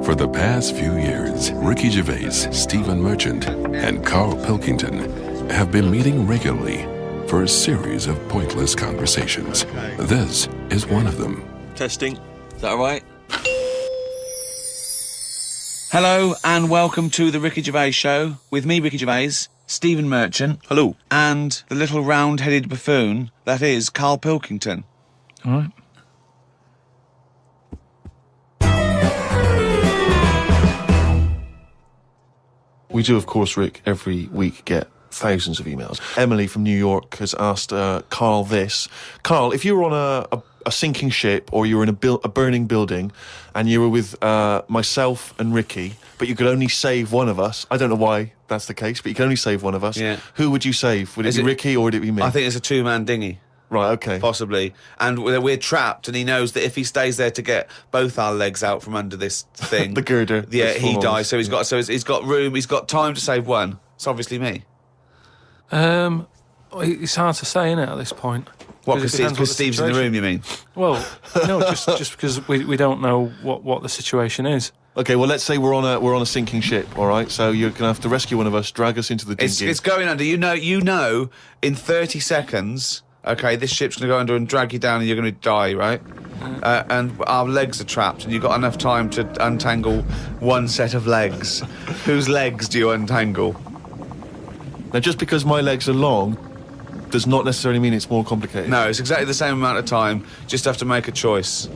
For the past few years, Ricky Gervais, Stephen Merchant, and Karl Pilkington have been meeting regularly for a series of pointless conversations. This is one of them. Testing. Is that all right? Hello and welcome to the Ricky Gervais Show with me, Ricky Gervais, Stephen Merchant. Hello. And the little round-headed buffoon that is Karl Pilkington. All right. We do, of course, Rick, every week get thousands of emails. Emily from New York has asked Karl this. Karl, if you were on a sinking ship or you were in a burning building and you were with myself and Ricky, but you could only save one of us, I don't know why that's the case, but you can only save one of us, who would you save? Would it be Ricky or would it be me? I think it's a two-man dinghy. Right, okay. Possibly. And we're trapped, and he knows that if he stays there to get both our legs out from under this thing... the girder. Yeah, he dies. So he's got room, he's got time to save one. It's obviously me. It's hard to say, isn't it, at this point? What, because Steve's in the room, you mean? Well, no, just because we don't know what the situation is. Okay, well, let's say we're on a sinking ship, all right? So you're going to have to rescue one of us, drag us into the dinghy. It's going under. You know, in 30 seconds... Okay, this ship's going to go under and drag you down and you're going to die, right? And our legs are trapped and you've got enough time to untangle one set of legs. Whose legs do you untangle? Now, just because my legs are long does not necessarily mean it's more complicated. No, it's exactly the same amount of time. Just have to make a choice.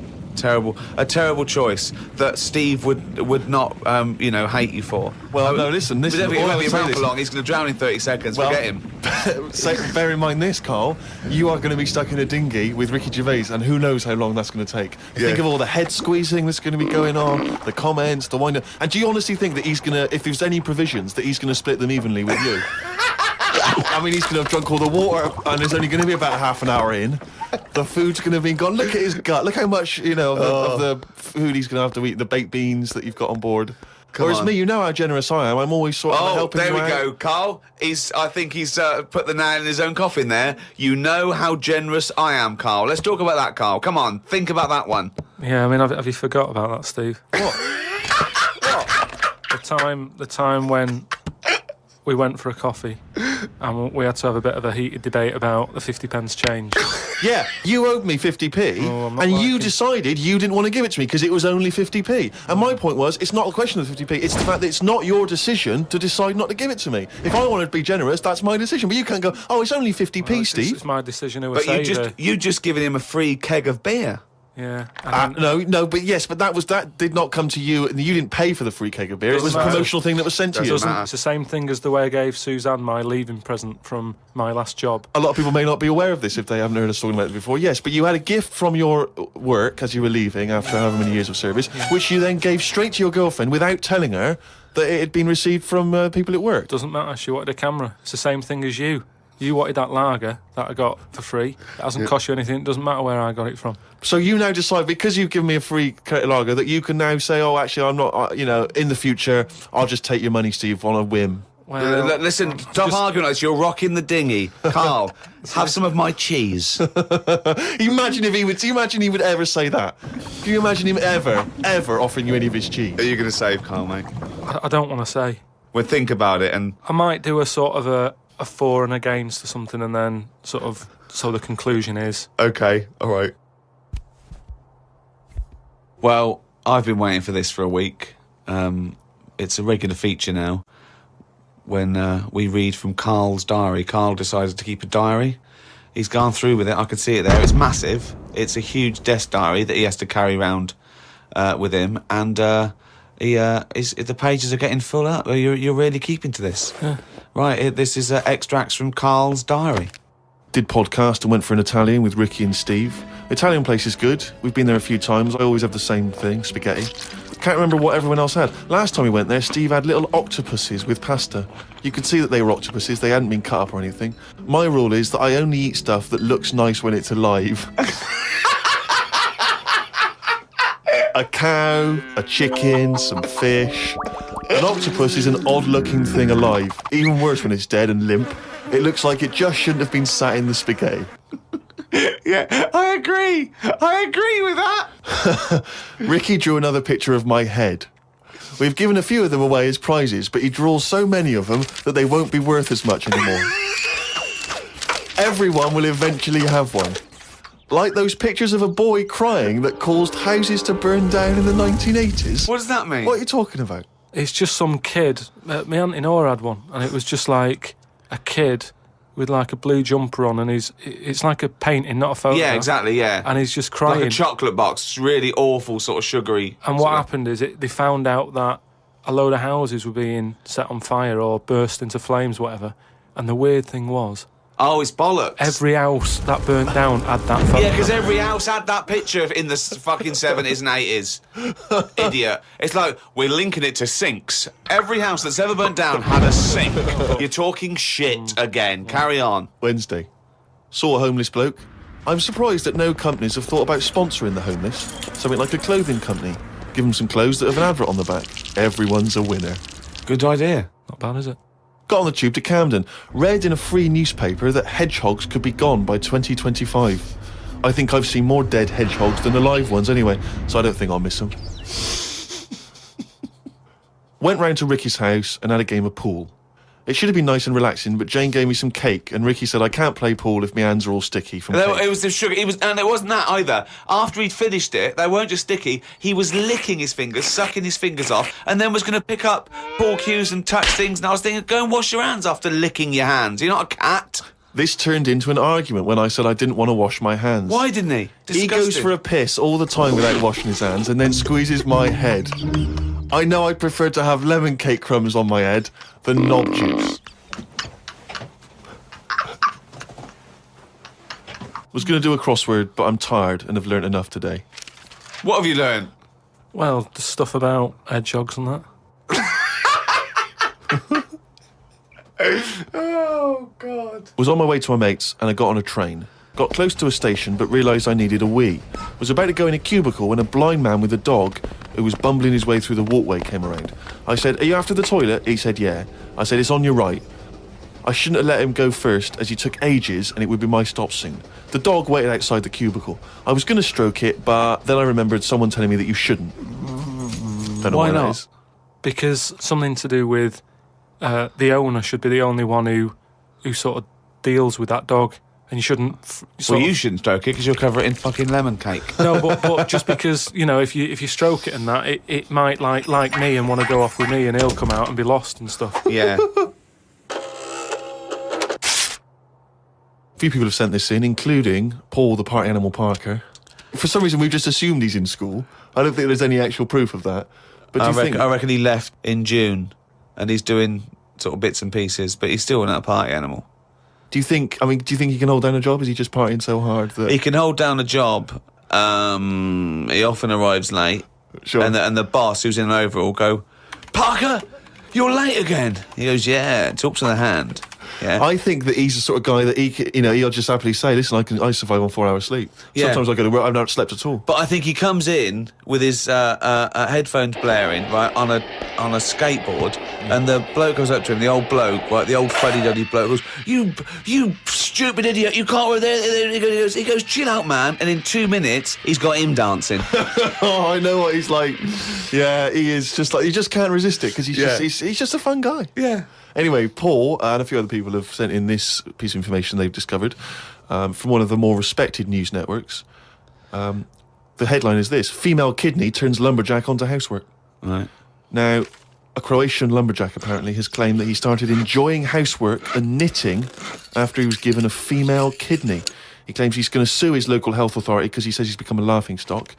A terrible choice that Steve would not, hate you for. Well, no, listen. He won't be around for long. He's going to drown in 30 seconds. Forget him. Bear in mind this, Karl. You are going to be stuck in a dinghy with Ricky Gervais, and who knows how long that's going to take. Think of all the head squeezing that's going to be going on, the comments, the wind-up. And do you honestly think that he's going to, if there's any provisions, that he's going to split them evenly with you? I mean, he's going to have drunk all the water, and there's only going to be about half an hour in. The food's going to be gone. Look at his gut. Look how much, of the food he's going to have to eat, the baked beans that you've got on board. Whereas me, you know how generous I am. I'm always sort of helping you out. Oh, there we go, Karl. I think he's put the nail in his own coffin there. You know how generous I am, Karl. Let's talk about that, Karl. Come on, think about that one. Yeah, I mean, have you forgot about that, Steve? What? The time when we went for a coffee and we had to have a bit of a heated debate about the 50p change. Yeah, you owed me 50p, and you decided you didn't want to give it to me because it was only 50p. And my point was, it's not a question of 50p, it's the fact that it's not your decision to decide not to give it to me. If I wanted to be generous, that's my decision. But you can't go, it's only 50p, Steve. It's my decision who But you just given him a free keg of beer. Yeah. But that did not come to you, and you didn't pay for the free keg of beer. It was a promotional thing that was sent to you. It's the same thing as the way I gave Suzanne my leaving present from my last job. A lot of people may not be aware of this if they haven't heard us talking about it before. Yes, but you had a gift from your work as you were leaving after however many years of service, which you then gave straight to your girlfriend without telling her that it had been received from people at work. Doesn't matter. She wanted a camera. It's the same thing as you. You wanted that lager that I got for free. It hasn't cost you anything. It doesn't matter where I got it from. So you now decide, because you've given me a free lager, that you can now say, actually, I'm not, in the future, I'll just take your money, Steve, on a whim. Well, listen, stop arguing like this. You're rocking the dinghy. Karl, have some of my cheese. Imagine he would ever say that. Can you imagine him ever offering you any of his cheese? Are you going to save Karl, mate? I don't want to say. Well, think about it, and I might do a sort of a for and against or something, and then so the conclusion is... Okay, all right. Well, I've been waiting for this for a week. It's a regular feature now. When we read from Karl's diary. Karl decided to keep a diary. He's gone through with it. I can see it there. It's massive. It's a huge desk diary that he has to carry around with him, and the pages are getting full up. You're really keeping to this. Yeah. Right, this is extracts from Karl's diary. Did podcast and went for an Italian with Ricky and Steve. Italian place is good. We've been there a few times. I always have the same thing, spaghetti. Can't remember what everyone else had. Last time we went there, Steve had little octopuses with pasta. You could see that they were octopuses. They hadn't been cut up or anything. My rule is that I only eat stuff that looks nice when it's alive. A cow, a chicken, some fish. An octopus is an odd-looking thing alive. Even worse when it's dead and limp. It looks like it just shouldn't have been sat in the spaghetti. Yeah, I agree with that. Ricky drew another picture of my head. We've given a few of them away as prizes, but he draws so many of them that they won't be worth as much anymore. Everyone will eventually have one. Like those pictures of a boy crying that caused houses to burn down in the 1980s. What does that mean? What are you talking about? It's just some kid. My auntie Nora had one, and it was just like a kid with like a blue jumper on, and it's like a painting, not a photo. Yeah, exactly, yeah. And he's just crying. Like a chocolate box, it's really awful, sort of sugary. And what happened is they found out that a load of houses were being set on fire or burst into flames, whatever. And the weird thing was, oh, it's bollocks. every house that burnt down had that photo. Yeah, because every house had that picture in the fucking 70s and 80s. Idiot. It's like, we're linking it to sinks. Every house that's ever burnt down had a sink. You're talking shit again. Carry on. Wednesday. Saw a homeless bloke. I'm surprised that no companies have thought about sponsoring the homeless. Something like a clothing company. Give them some clothes that have an advert on the back. Everyone's a winner. Good idea. Not bad, is it? Got on the tube to Camden. Read in a free newspaper that hedgehogs could be gone by 2025. I think I've seen more dead hedgehogs than alive ones anyway, so I don't think I'll miss them. Went round to Ricky's house and had a game of pool. It should have been nice and relaxing, but Jane gave me some cake, and Ricky said I can't play pool if my hands are all sticky from cake. It was the sugar. And it wasn't that either. After he'd finished it, they weren't just sticky. He was licking his fingers, sucking his fingers off, and then was going to pick up ball cues and touch things. And I was thinking, go and wash your hands after licking your hands. You're not a cat. This turned into an argument when I said I didn't want to wash my hands. Why didn't he? Disgusting. He goes for a piss all the time without washing his hands and then squeezes my head. I know I'd prefer to have lemon cake crumbs on my head than knob juice. Was going to do a crossword, but I'm tired and have learnt enough today. What have you learned? Well, the stuff about hedgehogs and that. Oh, God. Was on my way to my mates and I got on a train. Got close to a station but realised I needed a wee. Was about to go in a cubicle when a blind man with a dog who was bumbling his way through the walkway came around. I said, "Are you after the toilet?" He said, "Yeah." I said, "It's on your right." I shouldn't have let him go first as he took ages and it would be my stop soon. The dog waited outside the cubicle. I was going to stroke it, but then I remembered someone telling me that you shouldn't. Don't know Why that not? is. Because something to do with the owner should be the only one who sort of deals with that dog, and you shouldn't. Well, you shouldn't stroke it because you'll cover it in fucking lemon cake. No, but just because, you know, if you stroke it and that, it might like me and want to go off with me, and he'll come out and be lost and stuff. Yeah. A few people have sent this in, including Paul, the party animal Parker. For some reason, we've just assumed he's in school. I don't think there's any actual proof of that. But do you think... I reckon he left in June, and he's doing sort of bits and pieces, but he's still a party animal. Do you think he can hold down a job? Is he just partying so hard that... He can hold down a job. He often arrives late. Sure. And the boss, who's in an overall, go, "Parker, you're late again." He goes, "Yeah," talks to the hand. Yeah. I think that he's the sort of guy that he'll just happily say, "Listen, I survive on 4 hours sleep. Yeah. Sometimes I go to work, I've not slept at all." But I think he comes in with his headphones blaring, right, on a skateboard, and the bloke goes up to him, the old bloke, right, the old fuddy-duddy bloke, goes, You stupid idiot, you can't work there. He goes, "Chill out, man," and in 2 minutes, he's got him dancing. Oh, I know what he's like. Yeah, he is just like, he just can't resist it, because he's just a fun guy. Yeah. Anyway, Paul and a few other people have sent in this piece of information they've discovered from one of the more respected news networks. The headline is this: female kidney turns lumberjack onto housework. Right. Now, a Croatian lumberjack apparently has claimed that he started enjoying housework and knitting after he was given a female kidney. He claims he's going to sue his local health authority because he says he's become a laughingstock.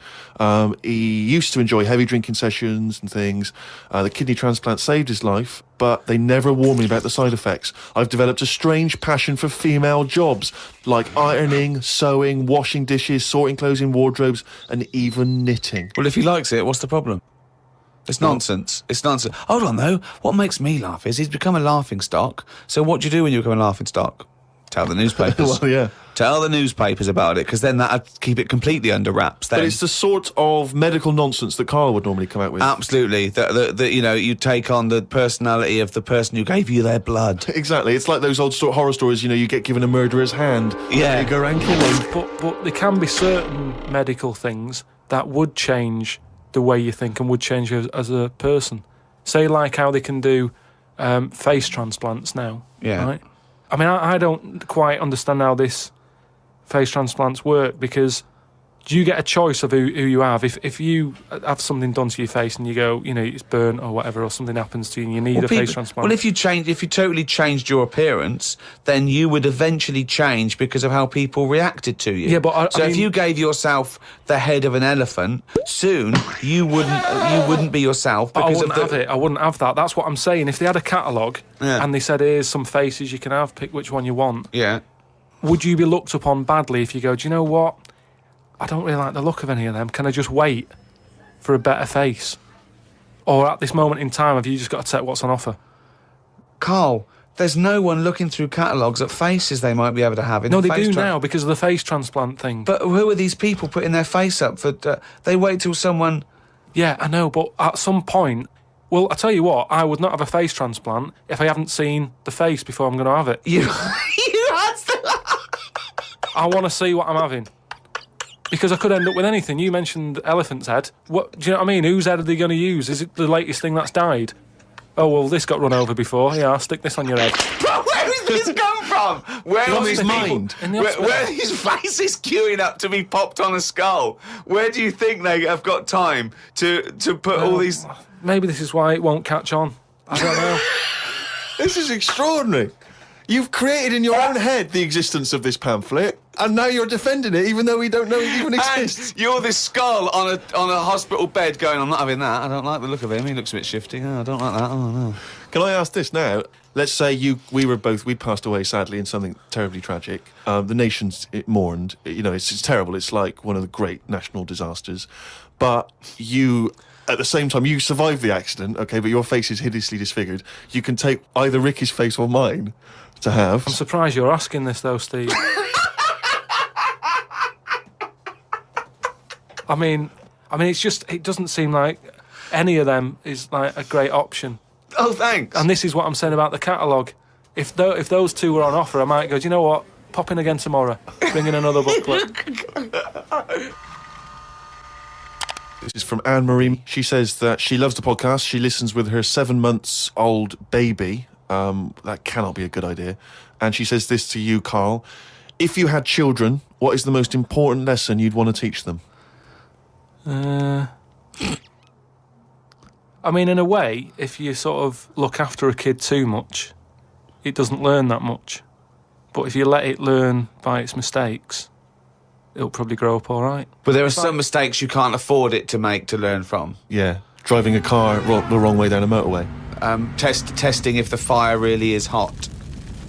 He used to enjoy heavy drinking sessions and things. The kidney transplant saved his life, but they never warned me about the side effects. I've developed a strange passion for female jobs, like ironing, sewing, washing dishes, sorting clothes in wardrobes, and even knitting. Well, if he likes it, what's the problem? It's nonsense. It's nonsense. Hold on, though. What makes me laugh is he's become a laughingstock. So what do you do when you become a laughingstock? Tell the newspapers. Well, yeah. Tell the newspapers about it, because then that'd keep it completely under wraps. Then. But it's the sort of medical nonsense that Karl would normally come out with. Absolutely. That you take on the personality of the person who gave you their blood. Exactly. It's like those old horror stories, you get given a murderer's hand. Yeah. You go around killing. But there can be certain medical things that would change the way you think and would change you as a person. Say like how they can do face transplants now. Yeah. Right? I mean, I don't quite understand how this face transplants work, because do you get a choice of who you have? If you have something done to your face and you go, you know, it's burnt or whatever, or something happens to you and you need a face transplant. Well, if you totally changed your appearance, then you would eventually change because of how people reacted to you. Yeah, but if you gave yourself the head of an elephant, soon you wouldn't be yourself. Because I wouldn't have it. I wouldn't have that. That's what I'm saying. If they had a catalogue and they said, here's some faces you can have, pick which one you want. Yeah. Would you be looked upon badly if you go, do you know what? I don't really like the look of any of them. Can I just wait for a better face? Or at this moment in time, have you just got to take what's on offer? Carl, there's no one looking through catalogues at faces they might be able to have. No, they do now because of the face transplant thing. But who are these people putting their face up for? They wait till someone... Yeah, I know, but at some point... Well, I tell you what, I would not have a face transplant if I haven't seen the face before I'm going to have it. You had to... I want to see what I'm having. Because I could end up with anything. You mentioned elephant's head. What do you know what I mean? Whose head are they going to use? Is it the latest thing that's died? Oh, well, this got run over before. Yeah, I'll stick this on your head. But where has this come from? Where From are his these mind. people? Where are these faces queuing up to be popped on a skull? Where do you think they have got time to put all these... Maybe this is why it won't catch on. I don't know. This is extraordinary. You've created in your own head the existence of this pamphlet, and now you're defending it, even though we don't know it even exists. And you're this skull on a hospital bed going, I'm not having that. I don't like the look of him. He looks a bit shifty. Oh, I don't like that. Oh, no. Can I ask this now? Let's say we'd passed away sadly in something terribly tragic. The nation's mourned. You know, it's terrible. It's like one of the great national disasters. But you... At the same time, you survived the accident, okay, but your face is hideously disfigured. You can take either Ricky's face or mine to have. I'm surprised you're asking this, though, Steve. I mean, it's just, it doesn't seem like any of them is like a great option. Oh, thanks. And this is what I'm saying about the catalogue. If those two were on offer, I might go, do you know what? Pop in again tomorrow. Bring in another booklet. This is from Anne-Marie. She says that she loves the podcast. She listens with her 7-month-old baby. That cannot be a good idea. And she says this to you, Karl. If you had children, what is the most important lesson you'd want to teach them? I mean, in a way, if you sort of look after a kid too much, it doesn't learn that much. But if you let it learn by its mistakes, it'll probably grow up all right. But there are some mistakes you can't afford it to make to learn from. Yeah, driving a car the wrong way down a motorway. Testing if the fire really is hot.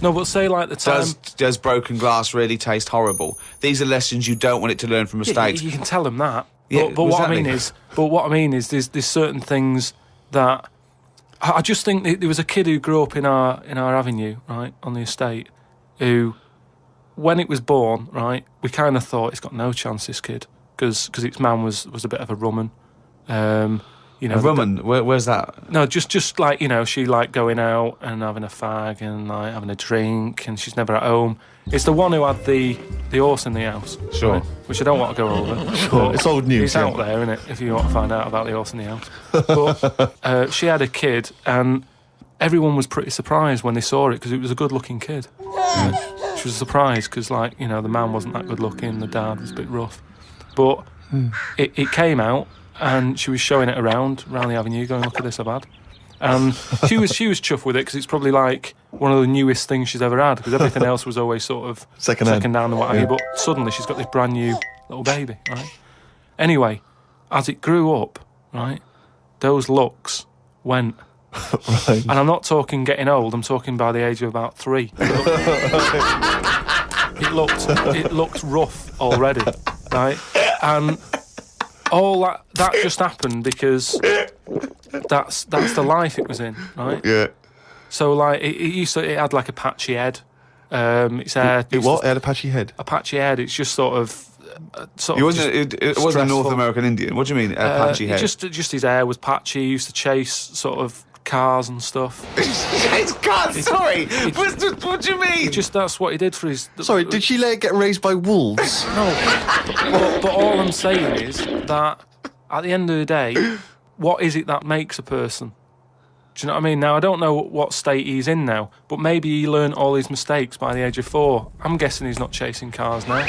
No, but say like the time... Does broken glass really taste horrible? These are lessons you don't want it to learn from mistakes. Yeah, you can tell them that. Yeah, but what exactly. I mean is there's certain things that... I just think there was a kid who grew up in our avenue, right, on the estate, who... When it was born, right, we kind of thought it's got no chance, this kid, because its man was a bit of a rumman. You know, a rumman? Where's that? No, just like, you know, she liked going out and having a fag and like having a drink, and she's never at home. It's the one who had the horse in the house. Sure. Right, which I don't want to go over. Sure, it's old news. It's out there, isn't it, if you want to find out about the horse in the house. But she had a kid, and everyone was pretty surprised when they saw it, because it was a good-looking kid. Right? She was surprised because, like, you know, the man wasn't that good looking, the dad was a bit rough. But it came out, and she was showing it around the avenue, going, look at this I've had. And she was chuffed with it, because it's probably like one of the newest things she's ever had, because everything else was always sort of second hand and what have you. But suddenly she's got this brand new little baby, right? Anyway, as it grew up, right, those looks went. Right. And I'm not talking getting old, I'm talking by the age of about 3. It looked rough already, right? And all that just happened because that's the life it was in, right? Yeah. So like it had like a patchy head. Its hair. It what? It had a patchy head. A patchy head. It's just sort of. It wasn't a North American Indian. What do you mean, a patchy head? Just his hair was patchy. He used to chase sort of cars and stuff. It's cars. Sorry. What do you mean? That's what he did for his. Sorry, did she let it get raised by wolves? No. But all I'm saying is that at the end of the day, what is it that makes a person? Do you know what I mean? Now, I don't know what state he's in now, but maybe he learned all his mistakes by the age of 4. I'm guessing he's not chasing cars now,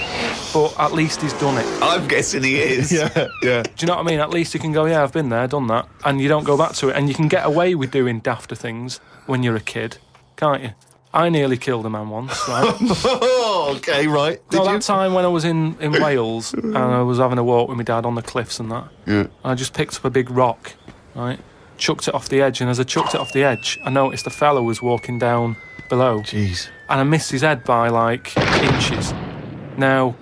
but at least he's done it. I'm guessing he is. Yeah. Do you know what I mean? At least you can go, yeah, I've been there, done that, and you don't go back to it. And you can get away with doing dafter things when you're a kid, can't you? I nearly killed a man once, right? Okay, right. That time when I was in Wales and I was having a walk with my dad on the cliffs and that, I just picked up a big rock, right? Chucked it off the edge, and as I chucked it off the edge, I noticed a fella was walking down below. Jeez. And I missed his head by, like, inches. Now,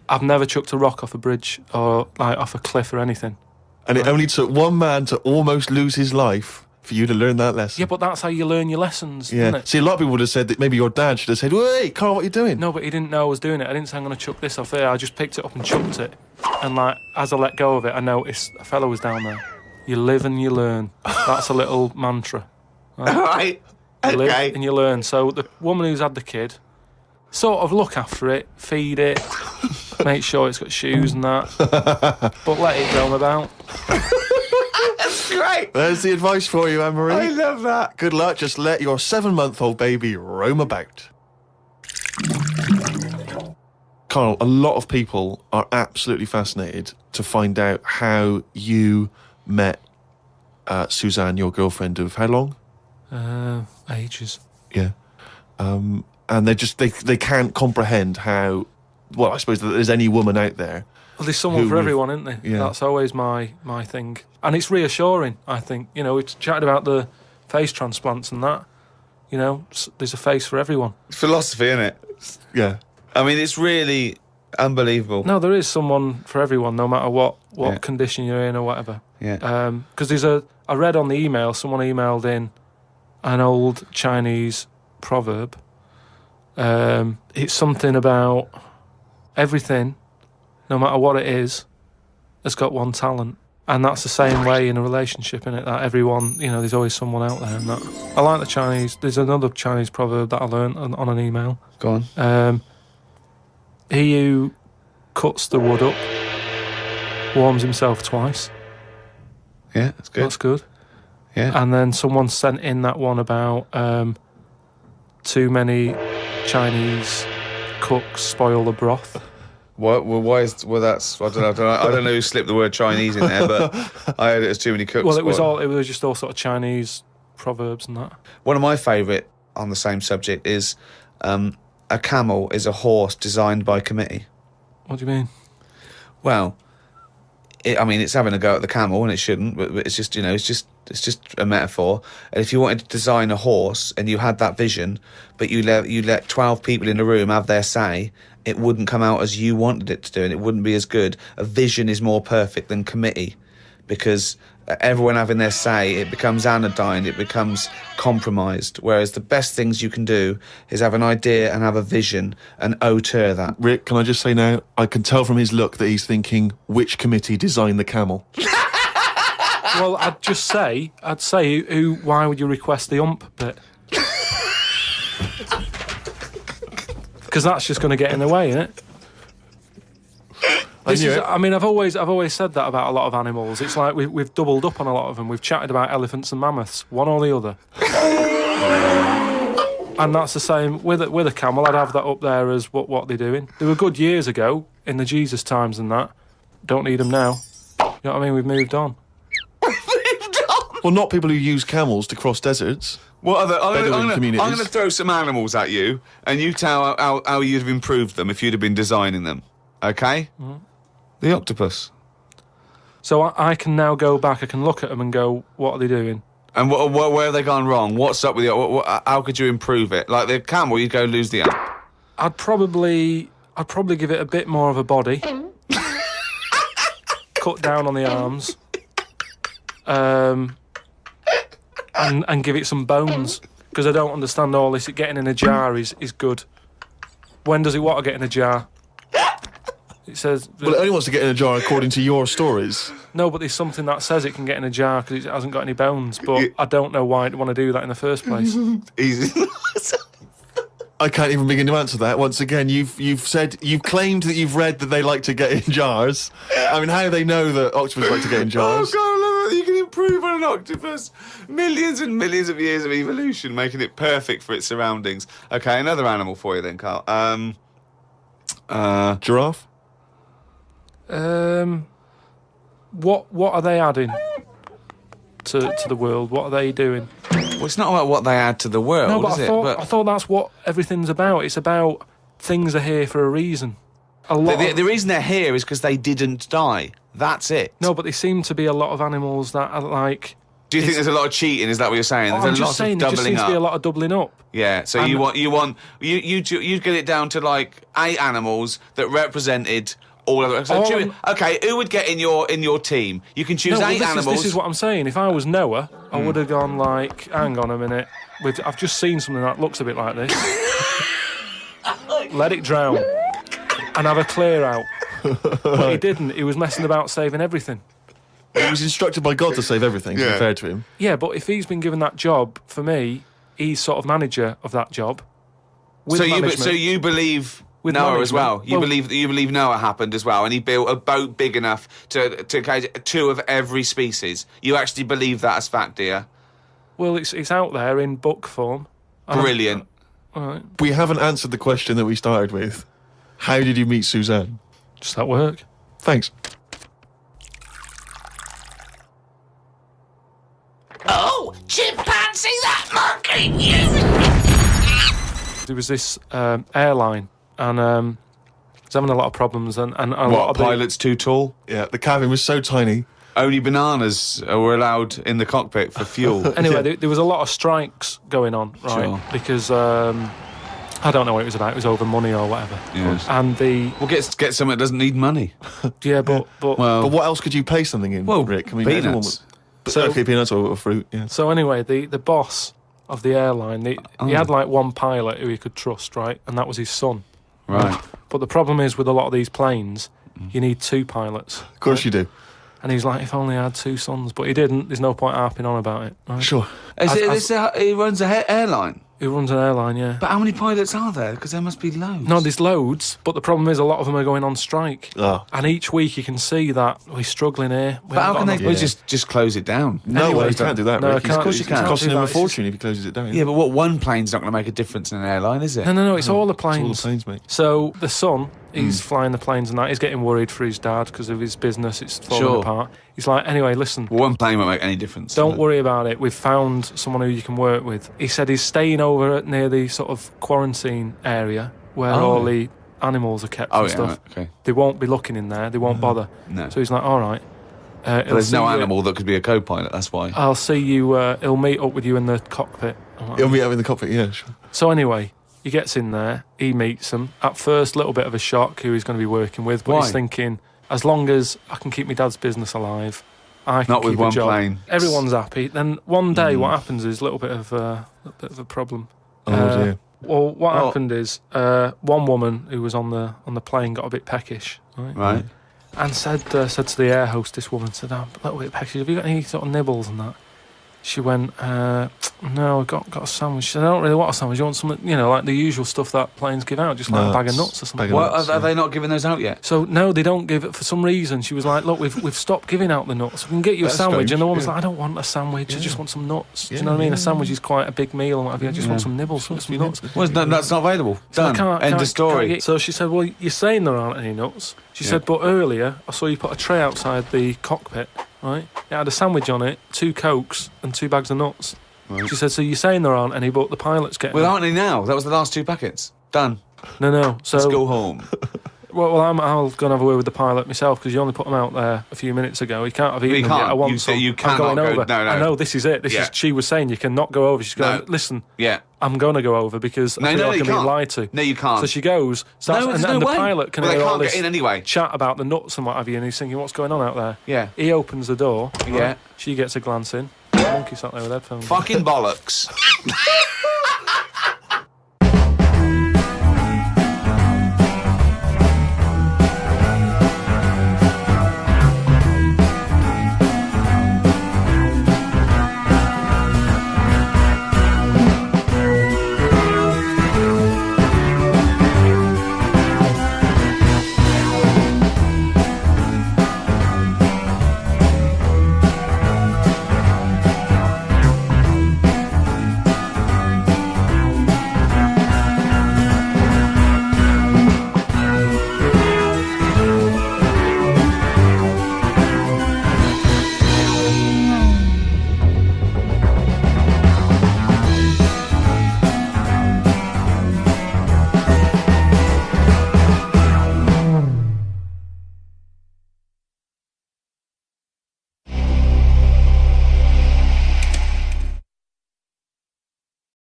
I've never chucked a rock off a bridge or, like, off a cliff or anything. And it only took one man to almost lose his life for you to learn that lesson. Yeah, but that's how you learn your lessons, Yeah. isn't it? See, a lot of people would have said that maybe your dad should have said, "Wait, Carl, what are you doing?" No, but he didn't know I was doing it. I didn't say I'm going to chuck this off here. I just picked it up and chucked it. And, like, as I let go of it, I noticed a fella was down there. You live and you learn. That's a little mantra. Right? All right. You live Okay. and you learn. So the woman who's had the kid, sort of look after it, feed it, make sure it's got shoes and that, but let it roam about. That's great. There's the advice for you, Anne-Marie. I love that. Good luck. Just let your 7-month-old baby roam about. Karl, a lot of people are absolutely fascinated to find out how you met Suzanne, your girlfriend of how long? Ages. Yeah. And they can't comprehend how, well, I suppose that there's any woman out there. Well, there's someone Who for we've- everyone, isn't there? Yeah. That's always my thing. And it's reassuring, I think. You know, we've chatted about the face transplants and that. You know, there's a face for everyone. It's philosophy, isn't it? Yeah. I mean, it's really unbelievable. No, there is someone for everyone, no matter what Yeah. condition you're in or whatever. Yeah. Because I read on the email, someone emailed in an old Chinese proverb. It's something about everything, no matter what it is, has got one talent. And that's the same way in a relationship, innit? That everyone, you know, there's always someone out there. And that I like the Chinese. There's another Chinese proverb that I learned on an email. Go on. He who cuts the wood up warms himself twice. Yeah, that's good. That's good. Yeah. And then someone sent in that one about too many Chinese cooks spoil the broth. What? Well, why is? Well, that's. I don't know. I don't know who slipped the word Chinese in there, but I heard it as too many cooks. Well, it was just all sort of Chinese proverbs and that. One of my favourite on the same subject is a camel is a horse designed by committee. What do you mean? Well, it's having a go at the camel, and it shouldn't. But it's just, you know, it's just a metaphor. And if you wanted to design a horse and you had that vision, but you let 12 people in a room have their say, it wouldn't come out as you wanted it to do, and it wouldn't be as good. A vision is more perfect than committee, because everyone having their say, it becomes anodyne, it becomes compromised. Whereas the best things you can do is have an idea and have a vision and auteur that. Rick, can I just say now, I can tell from his look that he's thinking, which committee designed the camel? Well, I'd say, why would you request the ump bit? Because that's just going to get in the way, isn't it? I've always said that about a lot of animals. It's like we've doubled up on a lot of them. We've chatted about elephants and mammoths, one or the other. And that's the same with a camel. I'd have that up there as what they're doing. They were good years ago in the Jesus times and that. Don't need them now. You know what I mean? We've moved on. Well, not people who use camels to cross deserts. What other? Bedouin communities. I'm going to throw some animals at you, and you tell how you'd have improved them if you'd have been designing them. Okay? Mm-hmm. The octopus. So I can now go back. I can look at them and go, "What are they doing?" And where have they gone wrong? What's up with you? How could you improve it? Like the camel, you'd go lose the amp. I'd probably give it a bit more of a body. Cut down on the arms. And give it some bones, because I don't understand all this. Getting in a jar is good. When does it want to get in a jar? It says... Well, it only wants to get in a jar according to your stories. No, but there's something that says it can get in a jar because it hasn't got any bones, but I don't know why it want to do that in the first place. Easy. I can't even begin to answer that. Once again, you've claimed that you've read that they like to get in jars. I mean, how do they know that octopus like to get in jars? Oh, God, you can improve on an octopus. Millions and millions of years of evolution, making it perfect for its surroundings. Okay, another animal for you then, Karl. Giraffe? What are they adding to the world? What are they doing? Well, it's not about what they add to the world, No, but is I thought that's what everything's about. It's about things are here for a reason. The reason they're here is because they didn't die. That's it. No, but there seem to be a lot of animals that are like... Do you think there's a lot of cheating? Is that what you're saying? There's I'm a just lot saying, of there just doubling seems up. to be a lot of doubling up. Yeah, so And- you get it down to like 8 animals that represented all of them. Okay, who would get in your team? You can choose 8 animals. This is what I'm saying. If I was Noah, I would have gone like, hang on a minute. I've just seen something that looks a bit like this. Let it drown and have a clear out. But he didn't. He was messing about saving everything. He was instructed by God to save everything, to be fair to him. Yeah, but if he's been given that job, for me, he's sort of manager of that job. So you believe With Noah as well? management. You believe Noah happened as well, and he built a boat big enough to catch 2 of every species. You actually believe that as fact, do you? Well, it's out there in book form. Brilliant. All right, We haven't answered the question that we started with. How did you meet Suzanne? just at work. Thanks. Oh, chimpanzee, that monkey! You! There was this airline, and it's having a lot of problems, and a lot What, of the- pilot's too tall? Yeah, the cabin was so tiny. Only bananas were allowed in the cockpit for fuel. Anyway, there was a lot of strikes going on, right? Sure. Because I don't know what it was about. It was over money or whatever. Yes. And Well, get something that doesn't need money. but Well, But what else could you pay something in, well, Rick? peanuts. everyone okay, peanuts or fruit, yeah. so anyway, the boss of the airline, he had like one pilot who he could trust, right? And that was his son. Right. But the problem is with a lot of these planes, you need 2 pilots. Of course you do. And he's like, if only I had 2 sons, but he didn't. There's no point harping on about it. Right? Sure. He runs an airline. He runs an airline, yeah. But how many pilots are there? Because there must be loads. No, there's loads, but the problem is a lot of them are going on strike. Oh. And each week you can see that we're struggling here. But how can they Yeah. just close it down? No Anyway, way, you can't do that, No, Rick. I can't. Of course you It's can't. costing do him a that. fortune if he closes it down. Yeah, but what, one plane's not going to make a difference in an airline, is it? No, it's all the It's all the planes. planes, mate. So the son, he's flying the planes and that. He's getting worried for his dad because of his business. It's falling Sure. apart. He's like, anyway, listen, Well, one plane won't make any difference. don't worry about it. We've found someone who you can work with. He said he's staying over near the sort of quarantine area where all the animals are kept Oh, and yeah, stuff. right, okay. They won't be looking in there. They won't bother. No. So he's like, all right. But there's no animal that could be a co-pilot, that's why. I'll see you. He'll meet up with you in the cockpit. I'm like, He'll meet up in the cockpit, yeah, sure. So anyway, he gets in there, he meets them. At first, a little bit of a shock who he's going to be working with, but Why? he's thinking, as long as I can keep my dad's business alive, I can Not with keep one a job. plane. Everyone's happy. Then one day, what happens is a little bit of a problem. Oh, dear. Well, what happened is one woman who was on the plane got a bit peckish, right? Right. And said to the air hostess woman, said, "I'm a little bit peckish. Have you got any sort of nibbles and that?" She went, "No, I got a sandwich." She said, "I don't really want a sandwich. You want something, like the usual stuff that planes give out, just like a bag of nuts or something." bag of What, nuts, are they not giving those out yet? So no, they don't give it for some reason. She was like, "Look, we've stopped giving out the nuts. We can get you That's a sandwich." strange, And the woman's yeah. like, "I don't want a sandwich. I just want some nuts." Do you Yeah, know what I mean? yeah, A sandwich is quite a big meal and what have you. I just want some nibbles, some nuts. Well, that's not available. So I Done. End of story. get- So she said, "Well, you're saying there aren't any nuts." She said, "But earlier I saw you put a tray outside the cockpit, right? It had a sandwich on it, 2 Cokes and 2 bags of nuts." She said, "So you're saying there aren't any, but the pilot's getting Well, them." aren't they now? That was the last 2 packets. Done. No. So Let's go home. Well, I'll go and have a word with the pilot myself because you only put them out there a few minutes ago. He can't have eaten You them can't. yet. I want You say some. you I'm cannot going go- over. no. I know this is it. Yeah. She was saying you cannot go over. She's going, No. listen, Yeah. I'm going to go over because I feel like you I'm being can't. lied to. No, you can't. So she goes, starts, No, and there's no the way. pilot can Well, they hear all can't get this in anyway. chat about the nuts and what have you, and he's thinking, what's going on out there? Yeah. He opens the door. Yeah. Right? She gets a glance in. The monkey sat there with headphones. Fucking bollocks.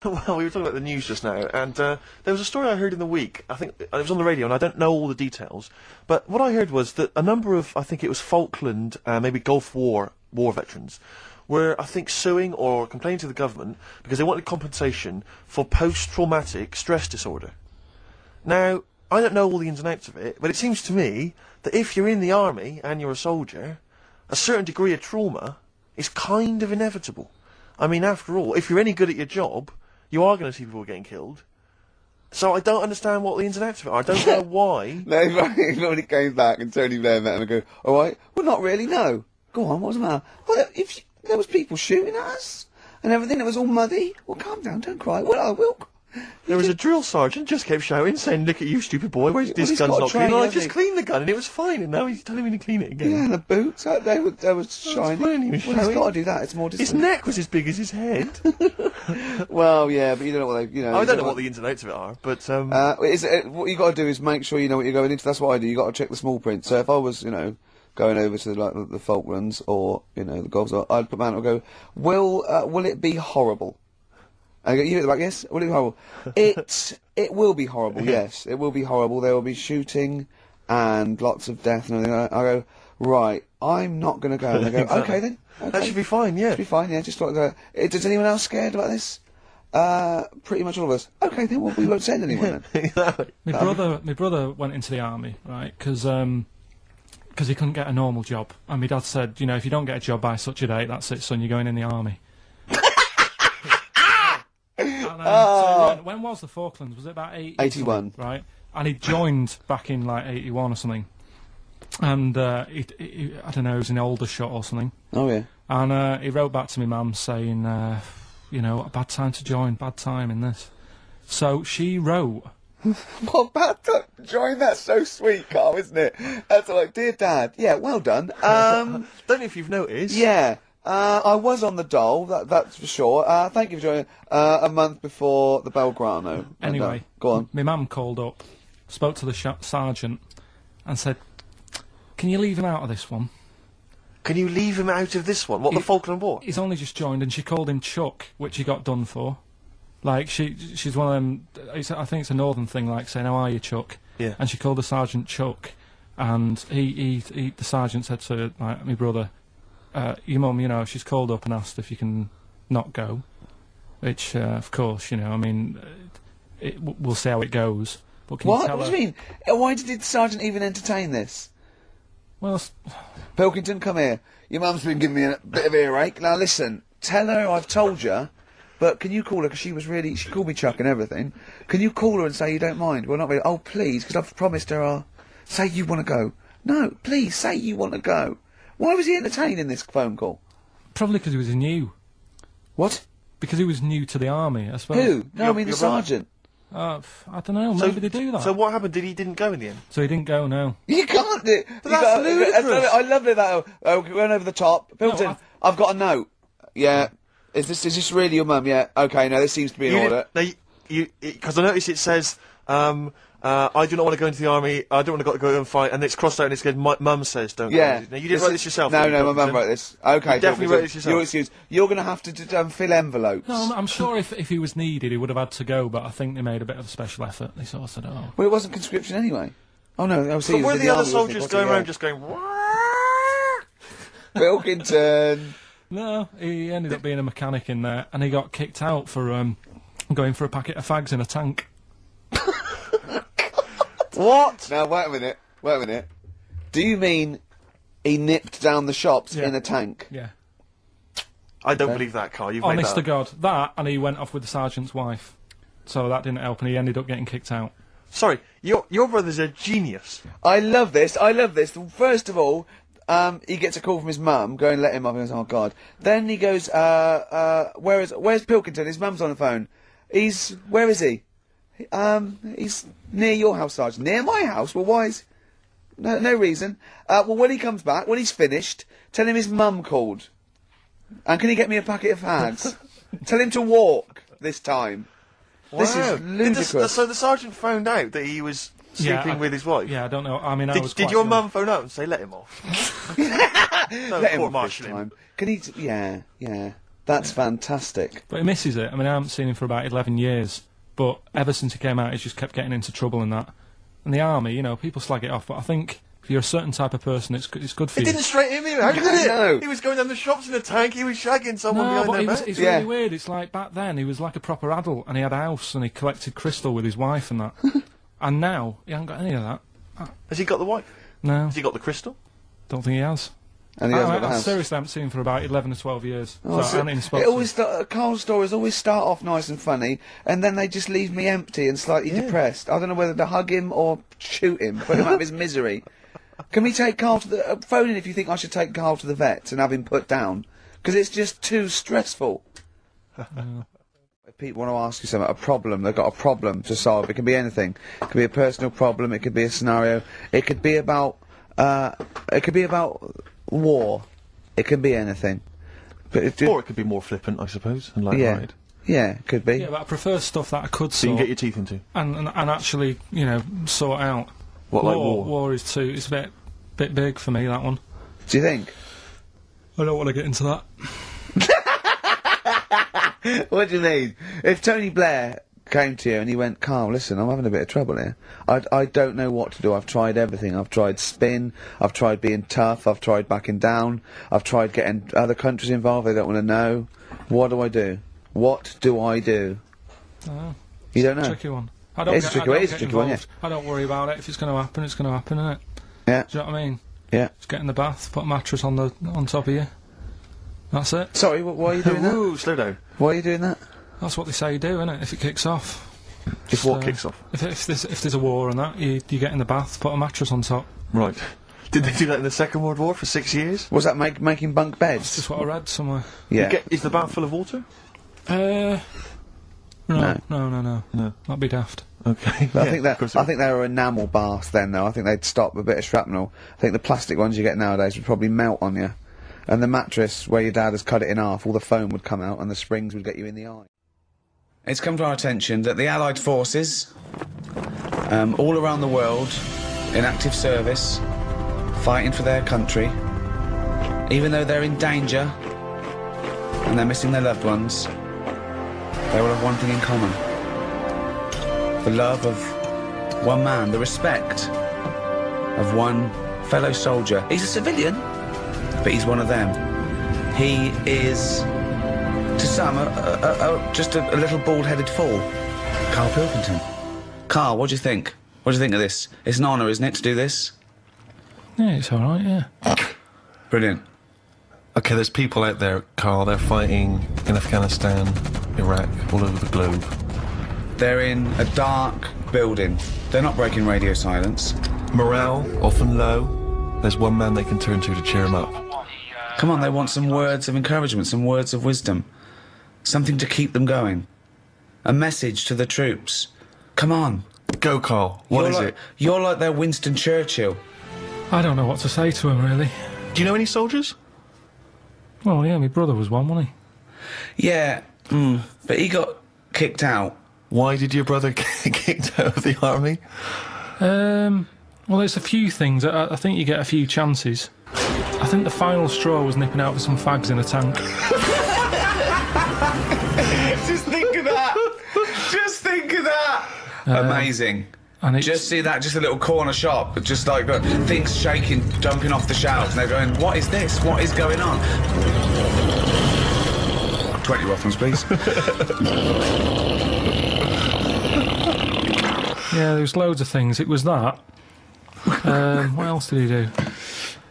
Well, we were talking about the news just now, and there was a story I heard in the week. I think it was on the radio, and I don't know all the details. But what I heard was that a number of, I think it was Falkland, maybe Gulf War veterans, were, I think, suing or complaining to the government because they wanted compensation for post-traumatic stress disorder. Now, I don't know all the ins and outs of it, but it seems to me that if you're in the army and you're a soldier, a certain degree of trauma is kind of inevitable. I mean, after all, if you're any good at your job, you are going to see people getting killed. So I don't understand what the ins and outs of it are. I don't know why. No, when it came back and Tony Blair met him and go, all right, well, not really, no. Go on, what's the matter? Well, there was people shooting at us and everything, it was all muddy. Well, calm down, don't cry. Well, I will. There was a drill sergeant just kept shouting, saying, "Look at you, stupid boy! Where's this he's gun's got a not train, clean?" And I hasn't just he? cleaned the gun, and it was fine. And now he's telling me to clean it again. Yeah, and the boots, they were shiny. fine, he was Well, he's showing. got to do that. It's more His distant. neck was as big as his head. Well, yeah, but you don't know what they, I don't know what the ins and outs of it are, but what you got to do is make sure you know what you're going into. That's what I do. You got to check the small print. So if I was, going over to the Falklands or the Gulf, I'd put my hand up and go, will it be horrible? I go, you at the back, yes. Will it be horrible? It will be horrible. Yes, it will be horrible. There will be shooting and lots of death and everything. I go, right. I'm not going to go. And they go, Exactly. okay then. Okay. that should be fine. Yeah. Should be fine. Yeah, just like that. Does anyone else scared about this? Pretty much all of us. Okay, then we won't send anyone then. Exactly. My brother went into the army, right? Because he couldn't get a normal job, and my dad said, if you don't get a job by such a date, that's it, son. You're going in the army. And, so when was the Falklands? Was it about 81. Right? And he joined back in like 81 or something. And he I don't know, he was in Aldershot or something. Oh yeah. And he wrote back to my mum saying, a bad time to join, bad time in this. So she wrote. What bad time to join? That's so sweet, Karl, isn't it? That's like, dear Dad. Yeah, well done. Don't know if you've noticed. Yeah. I was on the dole, that's for sure. Thank you for joining. A month before the Belgrano. Anyway, go on. My mum called up, spoke to the sergeant, and said, "Can you leave him out of this one? Can you leave him out of this one? What, the Falkland War? He's only just joined," and she called him Chuck, which he got done for. Like, she's one of them, I think it's a northern thing, like saying, "How are you, Chuck?" Yeah. And she called the sergeant Chuck, and the sergeant said to my brother, "Your mum, she's called up and asked if you can not go," which, of course, we'll see how it goes. But can you What? tell What her? do you mean? Why did the sergeant even entertain this? Well, Pilkington, come here. Your mum's been giving me a bit of earache. Now listen, tell her I've told you, but can you call her, because she called me Chuck and everything. Can you call her and say you don't mind? Well, not really. Oh, please, because I've promised her say you want to go. No, please, say you want to go. Why was he entertaining this phone call? probably because he was new. What? Because he was new to the army, I suppose. Who? No, I mean the your brother. sergeant. I don't know, maybe they do that. So what happened? He didn't go in the end? So he didn't go, no. You can't do it. But that's ludicrous. I love it that. We went over the top. Pilkington, No, I've got a note. Yeah. Is this really your mum? Yeah. Okay. No, this seems to be in order. Because I noticed it says, I do not want to go into the army. I don't want to go and fight. And it's crossed out and it says, my mum says don't Yeah. go. Now, you didn't write this yourself. No, did you, my mum Pilkington? wrote this. Okay. You definitely wrote this yourself. Your excuse. You're going to have to fill envelopes. No, I'm sure if he was needed, he would have had to go, but I think they made a bit of a special effort. They sort of said, oh. Well, it wasn't conscription anyway. Oh no. I see. But were the other soldiers going around just going, Pilkington. No, he ended up being a mechanic in there, and he got kicked out for going for a packet of fags in a tank. what? Now wait a minute. Do you mean he nipped down the shops Yeah. in a tank? Yeah. I don't believe that, Karl. You've Honest to made that up. God. That, and he went off with the sergeant's wife. So that didn't help, and he ended up getting kicked out. Sorry, your brother's a genius. I love this. First of all, he gets a call from his mum, go and let him up, and he goes, oh God. Then he goes, where's Pilkington? His mum's on the phone. Where is he? He's near your house, Sergeant. Near my house? Well, why is... No reason. Well, when he comes back, when he's finished, tell him his mum called. And can he get me a packet of fags? Tell him to walk this time. This Wow. is ludicrous. So the sergeant found out that he was sleeping with his wife? Yeah, I don't know. I mean, I was Did quite your young. mum phone out and say, let him off? No, Let him off this court-martial him. time. Can he... Yeah. That's fantastic. But he misses it. I mean, I haven't seen him for about 11 years, but ever since he came out, he's just kept getting into trouble and that. And the army, you know, people slag it off, but I think if you're a certain type of person, it's good for It you. didn't straighten him out, did it? No. He was going down the shops in a tank, he was shagging someone No, behind but their back. it's Yeah. really weird. It's like back then, he was like a proper adult, and he had a house, and he collected crystal with his wife and that. And now, he hasn't got any of that. Has he got the wife? No, Has he got the crystal? don't think he has. And he hasn't got the I house. seriously haven't seen him for about 11 or 12 years. Oh, so I haven't even spoken it to him. always Carl's stories always start off nice and funny, and then they just leave me empty and slightly depressed. I don't know whether to hug him or shoot him, put him out of his misery. Can we take Carl to the phone in if you think I should take Carl to the vet and have him put down? Because it's just too stressful. If people want to ask you something, a problem, they've got a problem to solve. It can be anything. It could be a personal problem. It could be a scenario. It could be about. It could be about war. It can be anything. But it just, Or it could be more flippant, I suppose, and like yeah, right. yeah, it could be. Yeah, but I prefer stuff that I could So you can sort get your teeth into. and actually, you know, sort out. What, like war? War is too. It's a bit big for me, that one. Do you think? I don't want to get into that. What do you mean? If Tony Blair came to you and he went, Carl, listen, I'm having a bit of trouble here. I don't know what to do. I've tried everything. I've tried spin. I've tried being tough. I've tried backing down. I've tried getting other countries involved. They don't want to know. What do I do? What do I do? Oh, You don't know? tricky one. I don't It's a get, tricky I one, don't it's a get tricky one, involved. I don't worry about it. If it's going to happen, it's going to happen, innit? Yeah, Do you know what I mean? yeah. Just get in the bath, put a mattress on top of you. That's it. Sorry, why are you doing that? Ooh, slow down. Why are you doing that? That's what they say you do, innit? If it kicks off. If what kicks off? If there's a war and that, you get in the bath, put a mattress on top. Right. Did they do that in the Second World War for 6 years? Was that making bunk That's beds? just what I read somewhere. Yeah. Is the bath full of water? No. No. That'd be daft. Okay. But Yeah, of course I think they were enamel baths then, though. I think they'd stop a bit of shrapnel. I think the plastic ones you get nowadays would probably melt on you. And the mattress, where your dad has cut it in half, all the foam would come out and the springs would get you in the eye. It's come to our attention that the Allied forces, all around the world, in active service, fighting for their country, even though they're in danger and they're missing their loved ones, they all have one thing in common. The love of one man, the respect of one fellow soldier. He's a civilian, but he's one of them. He is, to some, just a little bald-headed fool. Karl Pilkington. Karl, what do you think? What do you think of this? It's an honour, isn't it, to do this? Yeah, it's alright, yeah. Brilliant. Okay, there's people out there, Carl, they're fighting in Afghanistan, Iraq, all over the globe. They're in a dark building. They're not breaking radio silence. Morale, often low. There's one man they can turn to cheer them up. Come on, they want some words of encouragement, some words of wisdom. Something to keep them going. A message to the troops. Come on. Go, Carl. What is it? You're like their Winston Churchill. I don't know what to say to him, really. Do you know any soldiers? Well, yeah, my brother was one, wasn't he? Yeah, but he got kicked out. Why did your brother get kicked out of the army? Well, there's a few things. I think you get a few chances. I think the final straw was nipping out for some fags in a tank. Just think of that. Just think of that. Amazing. And it's, Just see that, just a little corner shop, just like things shaking, jumping off the shelves, and they're going, what is this? What is going on? 20 Rothmans, please. yeah, there was loads of things. It was that. What else did he do?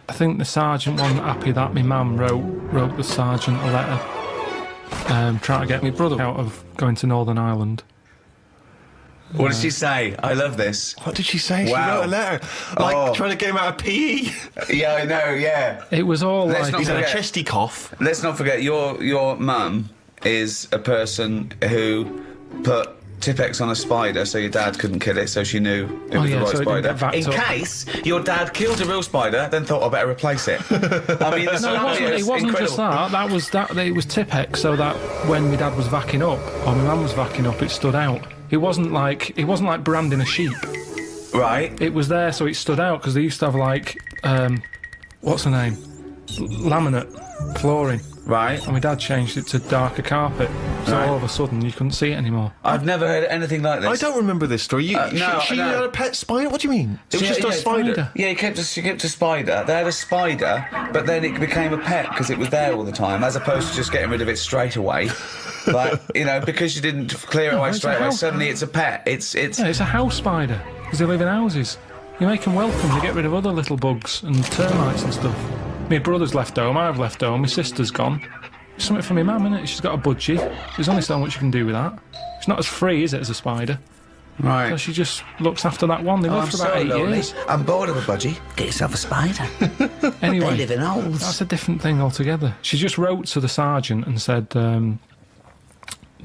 I think the sergeant wasn't happy that my mum wrote the sergeant a letter trying to get my brother out of going to Northern Ireland. What did she say? I love this. What did she say? Wow. She wrote a letter. Like, trying to get him out of PE. Yeah, I know, yeah. It was all Let's like... not He's had a forget- chesty cough. Let's not forget, your mum is a person who put Tipp-Ex on a spider so your dad couldn't kill it, so she knew it was the right so it didn't spider. get backed In up. case your dad killed a real spider, then thought, I better replace it. I mean, No, it wasn't just that. It was Tipp-Ex, so that when my dad was vacking up, or my mum was vacking up, it stood out. It wasn't like branding a sheep. Right. It was there, so it stood out, because they used to have, like, what's the name? Laminate flooring. Right. And my dad changed it to darker carpet. So Right. all of a sudden you couldn't see it anymore. I've never heard anything like this. I don't remember this story. No, she no. had a pet spider? What do you mean? It was She- just yeah, a spider. spider. Yeah, she kept a spider. They had a spider, but then it became a pet because it was there all the time, as opposed to just getting rid of it straight away. Like, you know, because you didn't clear it away it's straight a away, house. suddenly it's a pet. It's Yeah, it's a house spider, because they live in houses. You make them welcome, they get rid of other little bugs and termites and stuff. My brother's left home, I've left home, my sister's gone. It's something for my mum, innit? She's got a budgie. There's only so much you can do with that. It's not as free, is it, as a spider? right. So she just looks after that one. They Oh, live I'm for about so 8 lonely. years. I'm bored of a budgie. Get yourself a spider. Anyway, They live in holes. that's a different thing altogether. She just wrote to the sergeant and said,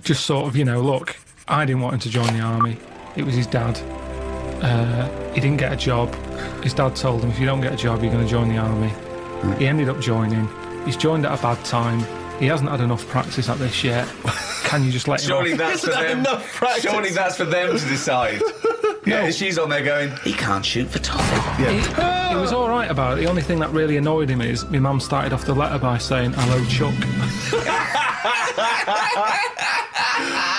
just sort of, you know, look, I didn't want him to join the army. It was his dad. He didn't get a job. His dad told him, if you don't get a job, you're going to join the army. He ended up joining. He's joined at a bad time. He hasn't had enough practice at this yet. Can you just let him Surely off? that's for Isn't that them. enough practice? Surely that's for them to decide. Yeah, she's on there going, He can't shoot for toffee. He was all right about it. The only thing that really annoyed him is my mum started off the letter by saying, hello, Chuck.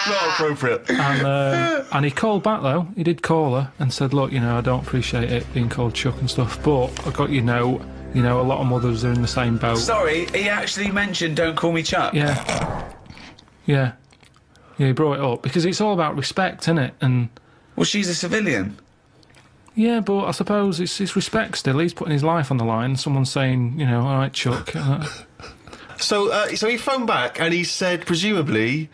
Not appropriate. And he called back, though. He did call her and said, look, you know, I don't appreciate it being called Chuck and stuff, but I got you note. You know, a lot of mothers are in the same boat. sorry, he actually mentioned don't call me Chuck. Yeah. Yeah. Yeah, he brought it up because it's all about respect, isn't it? And Well, she's a civilian. yeah, but I suppose it's respect still. He's putting his life on the line. Someone's saying, you know, all right, Chuck. So he phoned back and he said, presumably,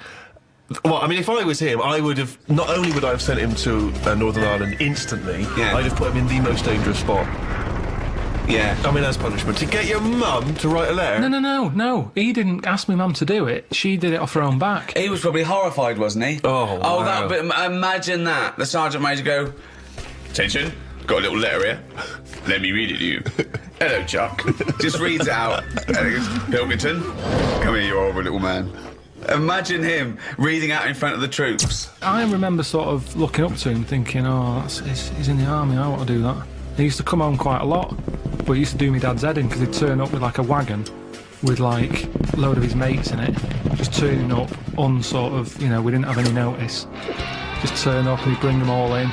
well, I mean, if I was him, I would have, not only would I have sent him to Northern Ireland instantly, Yeah. I'd have put him in the most dangerous spot. Yeah. I mean, as punishment. To get your mum to write a letter? No. He didn't ask my mum to do it. She did it off her own back. He was probably horrified, wasn't he? Oh, wow. that, but imagine that. The sergeant major go, attention, got a little letter here. Let me read it to you. Hello, Chuck. Just reads it out. And he goes, Pilkington, come here, you horrible little man. Imagine him reading out in front of the troops. I remember sort of looking up to him thinking, oh, he's in the army, I want to do that. He used to come home quite a lot, but he used to do me dad's head in because he'd turn up with like a wagon with like a load of his mates in it, just turning up on sort of, you know, we didn't have any notice. Just turn up and he'd bring them all in.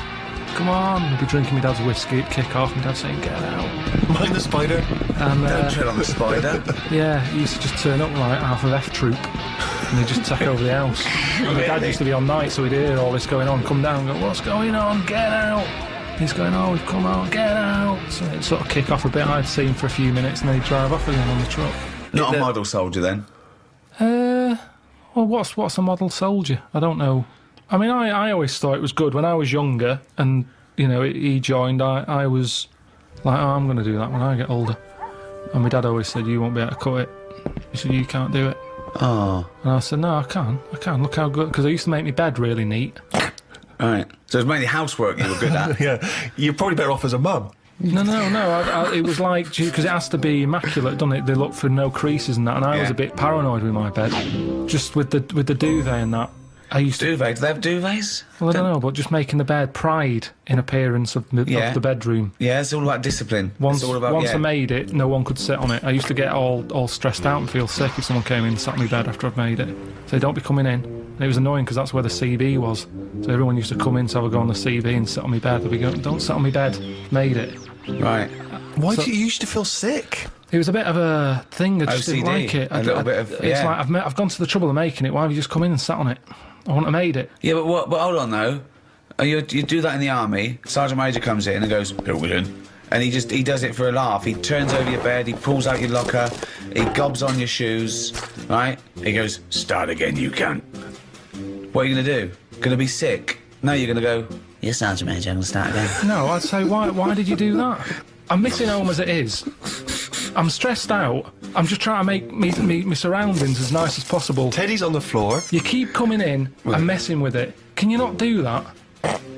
Come on, he'd be drinking my dad's whiskey, it'd kick off, my dad saying, get out. Mind the spider? And, Don't tread on the spider. yeah, he used to just turn up with like half of F Troop and he'd just take over the house. And my dad used to be on night, so he'd hear all this going on, come down and go, what's going on, get out. He's going, oh, we've come out, get out. So it'd sort of kick off a bit. I'd see him for a few minutes and then he'd drive off again on the truck. Not a model soldier, then? Well, what's a model soldier? I don't know. I mean, I always thought it was good. When I was younger and, you know, he joined, I was like, oh, I'm going to do that when I get older. And my dad always said, you won't be able to cut it. He said, you can't do it. Oh. And I said, no, I can. Look how good. Because I used to make my bed really neat. Right. So it was mainly housework you were good at. Yeah. You're probably better off as a mum. No. It was like, because it has to be immaculate, doesn't it? They look for no creases and that, and I was Yeah. a bit paranoid with my bed, just with the duvet and that. I used to. Duvet. Do they have duvets? Well, I don't know, but just making the bed pride in appearance of the bedroom. Yeah, it's all about discipline. Once it's all about, I made it, no one could sit on it. I used to get all stressed out and feel sick if someone came in and sat on my bed after I'd made it. So don't be coming in. And it was annoying because that's where the CB was. So everyone used to come in to have a go on the CB and sit on my bed. They'd be going, don't sit on my bed. Made it. Right. Why do you used to feel sick? It was a bit of a thing. I just didn't OCD, like it. a little bit of- It's yeah. like I've gone to the trouble of making it. Why have you just come in and sat on it? I wouldn't have made it. Yeah, but hold on, though. You do that in the army. Sergeant Major comes in and goes, Pilkington. And he does it for a laugh. He turns over your bed, he pulls out your locker, he gobs on your shoes, right? He goes, start again, you cunt. What are you going to do? Going to be sick? No, you're going to go, Yes, Sergeant Major, I'm going to start again. No, I'd say, why did you do that? I'm missing home as it is. I'm stressed out. I'm just trying to make me surroundings as nice as possible. Teddy's on the floor. You keep coming in and messing with it. Can you not do that?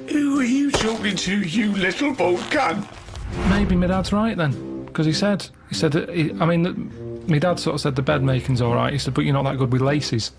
who are you talking to, you little bald cunt? Maybe my dad's right then, because he said that my dad sort of said the bed making's all right. He said, but you're not that good with laces.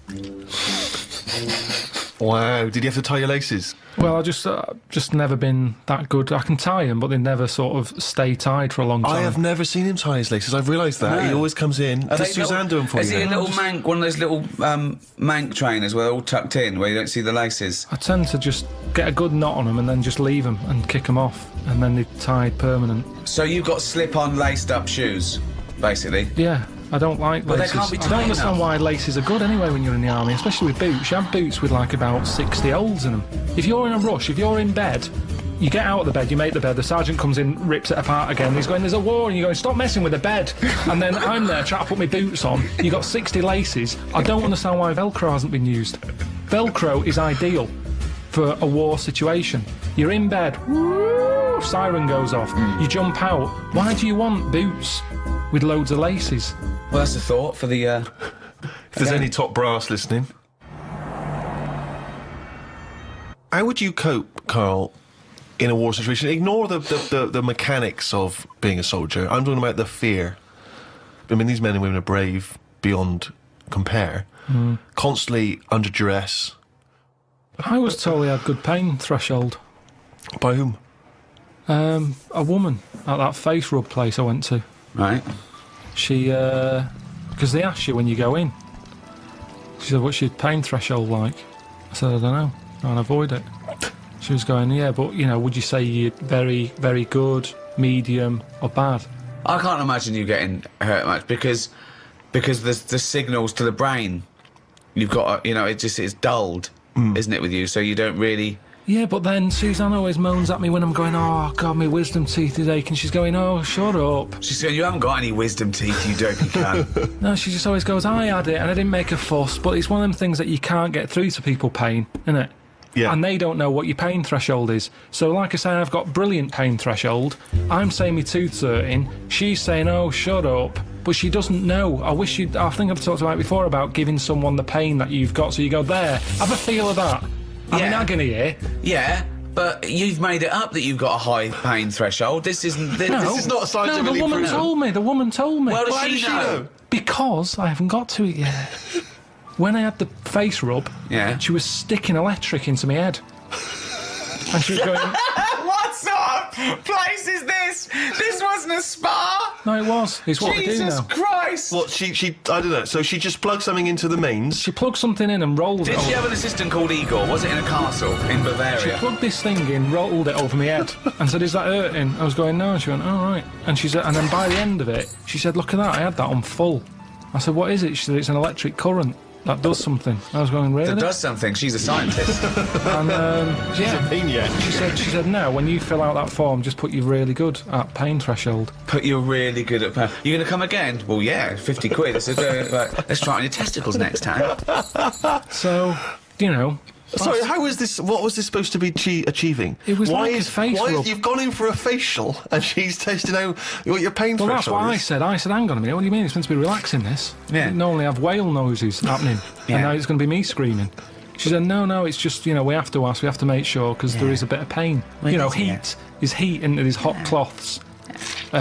Wow. Did you have to tie your laces? Well, I just never been that good. I can tie them, but they never sort of stay tied for a long time. I have never seen him tie his laces. I've realised that. No. He always comes in. Does Suzanne do them for you? Is he a little mank, one of those little mank trainers where they're all tucked in, where you don't see the laces? I tend to just get a good knot on them and then just leave them and kick them off, and then they're tied permanent. So you've got slip-on laced-up shoes, basically? Yeah. I don't like But laces. they can't be I don't tight understand enough. why laces are good anyway when you're in the army, especially with boots. You have boots with like about 60 holes in them. If you're in a rush, if you're in bed, you get out of the bed, you make the bed, the sergeant comes in, rips it apart again, he's going, there's a war, and you're going, stop messing with the bed. And then I'm there trying to put my boots on, you got 60 laces. I don't understand why Velcro hasn't been used. Velcro is ideal for a war situation. You're in bed, whoo, siren goes off, you jump out. Why do you want boots with loads of laces? Well, that's a thought for the... If there's any top brass listening. How would you cope, Karl, in a war situation? Ignore the mechanics of being a soldier. I'm talking about the fear. I mean, these men and women are brave beyond compare. Constantly under duress. I was told he had good pain threshold. By whom? A woman at that face rub place I went to. Right. She, because they ask you when you go in. She said, what's your pain threshold like? I said, I don't know. Try and avoid it. She was going, yeah, but, you know, would you say you're very, very good, medium, or bad? I can't imagine you getting hurt much because the signals to the brain, you've got, you know, it's dulled, isn't it, with you? So you don't really... Yeah, but then Suzanne always moans at me when I'm going, oh, God, my wisdom teeth is aching. She's going, oh, shut up. She's saying, you haven't got any wisdom teeth, you dopey cunt. No, she just always goes, I had it, and I didn't make a fuss, but it's one of them things that you can't get through to people pain, isn't it? Yeah. And they don't know what your pain threshold is. So, like I say, I've got brilliant pain threshold. I'm saying my tooth's hurting. She's saying, oh, shut up. But she doesn't know. I think I've talked about it before about giving someone the pain that you've got. So you go, there, have a feel of that. I'm in agony here. Yeah, but you've made it up that you've got a high pain threshold. This isn't... This is not not scientifically the woman proven. told me. The woman told me. Well, does Why she does she know? know? Because I haven't got to it yet. When I had the face rub, Yeah. she was sticking electric into my head. And she was going... What sort of place is this? This wasn't a spa. No, it was. It's what we do Jesus now. Christ. What, she I don't know, so she just plugged something into the mains? She plugged something in and rolled Did it she over. have an assistant called Igor? Was it in a castle in She Bavaria? plugged this thing in, rolled it over my head, and said, is that hurting? I was going, no. And she went, oh, right. And she said, and then by the end of it, she said, look at that, I had that on full. I said, what is it? She said, it's an electric current. That does something. I was going, really? That does something. She's a scientist. And, yeah. Maniac. She said, no, when you fill out that form, just put you really good at pain threshold. But you're really good at... You're going to come again? Well, yeah, 50 quid. I said, right, let's try it on your testicles next time. So, you know... Sorry, how was this? What was this supposed to be achieving? It was why like a is, face why rub. is, you've gone in for a facial and she's testing out what your pain Well, that's threshold what I is. said. I said, hang on a minute, what do you mean? It's meant to be relaxing, this. Yeah. You normally have whale noises happening, Yeah. and now it's going to be me screaming. She said, no, it's just, you know, we have to ask, we have to make sure, because there is a bit of pain. Well, you know, yeah. heat is heat into these hot cloths. Bit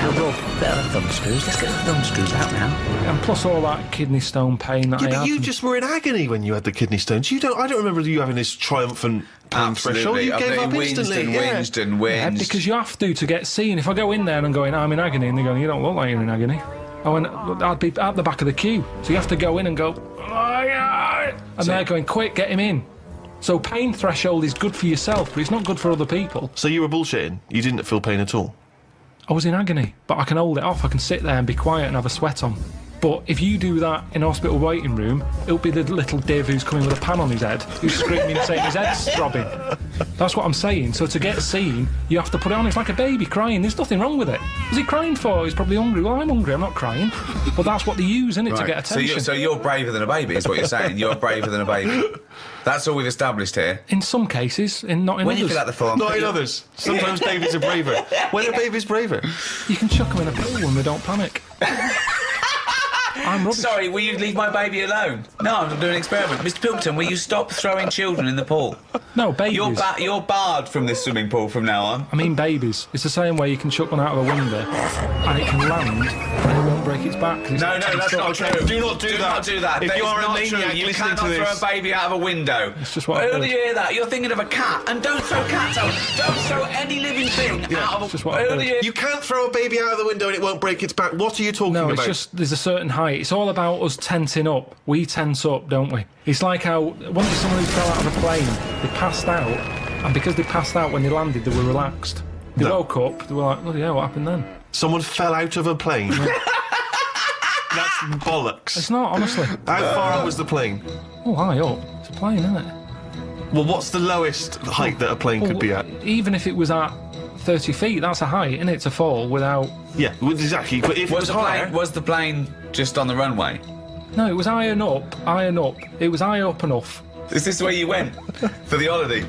of a rub. Bit of the thumb screws. Let's get the thumb screws out now. And plus all that kidney stone pain that Yeah, I but had. you just were in agony when you had the kidney stones. I don't remember you having this triumphant pain threshold. You gave up instantly. Whinged and Yeah, whinged. because you have to get seen. If I go in there and I'm going, I'm in agony, and they're going, you don't look like you're in agony. I went, I'd be at the back of the queue. So you have to go in and go, and they're going, quick, get him in. So pain threshold is good for yourself, but it's not good for other people. So you were bullshitting? You didn't feel pain at all? I was in agony, but I can hold it off. I can sit there and be quiet and have a sweat on. But if you do that in a hospital waiting room, it'll be the little div who's coming with a pan on his head, who's screaming and saying his head's throbbing. That's what I'm saying. So to get seen, you have to put it on. It's like a baby crying. There's nothing wrong with it. What's he crying for? He's probably hungry. Well, I'm hungry. I'm not crying. But that's what they use, isn't it, to get attention. So you're braver than a baby, is what you're saying. You're braver than a baby. That's all we've established here. In some cases, not in When others. you fill out the form... Not in others. Sometimes babies are braver. When are babies braver? You can chuck them in a pool when they don't panic. I'm rubbish. Sorry, will you leave my baby alone? No, I'm doing an experiment. Mr. Pilkington, will you stop throwing children in the pool? No, babies. You're barred from this swimming pool from now on. I mean babies. It's the same way you can chuck one out of a window and it can land and it won't break its back. 'Cause it's No, that's not true. Do not do that. Not do that. If That you is are a not maniac true. You listening cannot to throw this- a baby out of a window. It's just what I Where heard. do you hear that? You're thinking of a cat, and don't throw cats out. Don't throw any living thing out of a. it's just what I Where heard. do you- You can't throw a baby out of the window and it won't break its back. What are you talking No, about? it's just there's a certain height. It's all about us tensing up. We tense up, don't we? It's like how wasn't there someone who fell out of a plane? They passed out, and because they passed out when they landed, they were relaxed. They No. woke up. They were like, "Bloody hell, what happened then?" Someone fell out of a plane. That's bollocks. It's not, honestly. How far up was the plane? Oh, high up. It's a plane, isn't it? Well, what's the lowest height that a plane could be at? Even if it was at 30 feet, that's a height, isn't it, to fall without... Yeah, well, exactly. But if it was higher... Was the plane just on the runway? No, it was iron up. It was high up enough. Is this where you went for the holiday?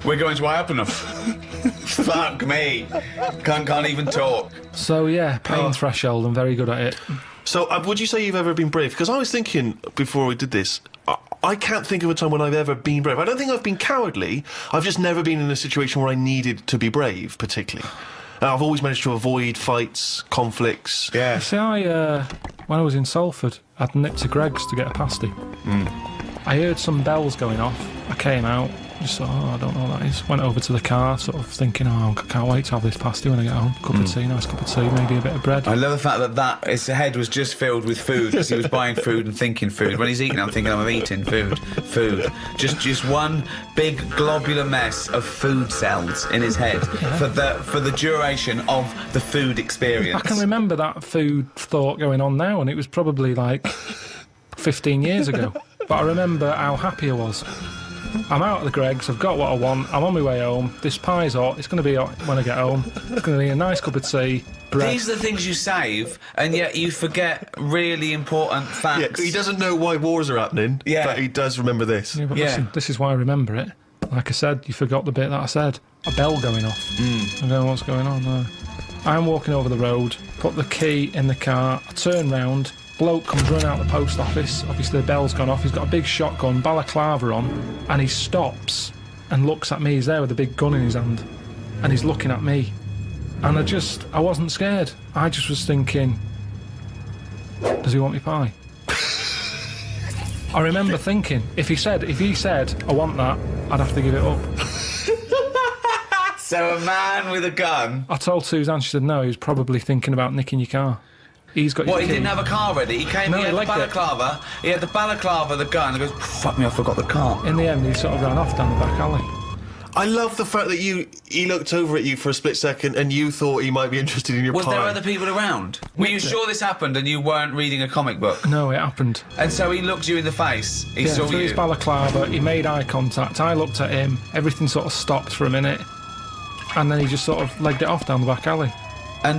We're going to Iopanov. Fuck me. Can't even talk. So, yeah, pain threshold. I'm very good at it. So, would you say you've ever been brave? Because I was thinking, before we did this, I can't think of a time when I've ever been brave. I don't think I've been cowardly. I've just never been in a situation where I needed to be brave, particularly. And I've always managed to avoid fights, conflicts. Yeah. See, when I was in Salford, I'd nipped to Greggs to get a pasty. I heard some bells going off. I came out, just thought, I don't know what that is. Went over to the car, sort of thinking, I can't wait to have this pasty when I get home. Cup of tea, nice cup of tea, maybe a bit of bread. I love the fact that his head was just filled with food because he was buying food and thinking food. When he's eating, I'm thinking I'm eating food. Just one big globular mess of food cells in his head for the duration of the food experience. I can remember that food thought going on now, and it was probably like 15 years ago. But I remember how happy I was. I'm out at the Greggs, I've got what I want, I'm on my way home, this pie's hot, it's going to be hot when I get home, it's going to be a nice cup of tea, bread. These are the things you save, and yet you forget really important facts. Yeah, he doesn't know why wars are happening, but he does remember this. Yeah, but Yeah. listen, this is why I remember it. Like I said, you forgot the bit that I said. A bell going off. I don't know what's going on there. I'm walking over the road, put the key in the car, I turn round, bloke comes running out the post office, obviously the bell's gone off, he's got a big shotgun, balaclava on, and he stops and looks at me. He's there with a big gun in his hand, and he's looking at me. And I wasn't scared. I just was thinking, does he want me pie? I remember thinking, if he said, I want that, I'd have to give it up. So a man with a gun. I told Suzanne, she said no, he was probably thinking about nicking your car. He's got your What, he key. didn't have a car ready? He came, No, he he had the legged it. balaclava, the gun, and goes, fuck me, I forgot the car. In the end, he sort of ran off down the back alley. I love the fact that he looked over at you for a split second and you thought he might be interested in your Was pie. there other people around? Were you sure this happened and you weren't reading a comic book? No, it happened. And so he looked you in the face. He Yeah, saw through you. his balaclava, he made eye contact, I looked at him, everything sort of stopped for a minute, and then he just sort of legged it off down the back alley. And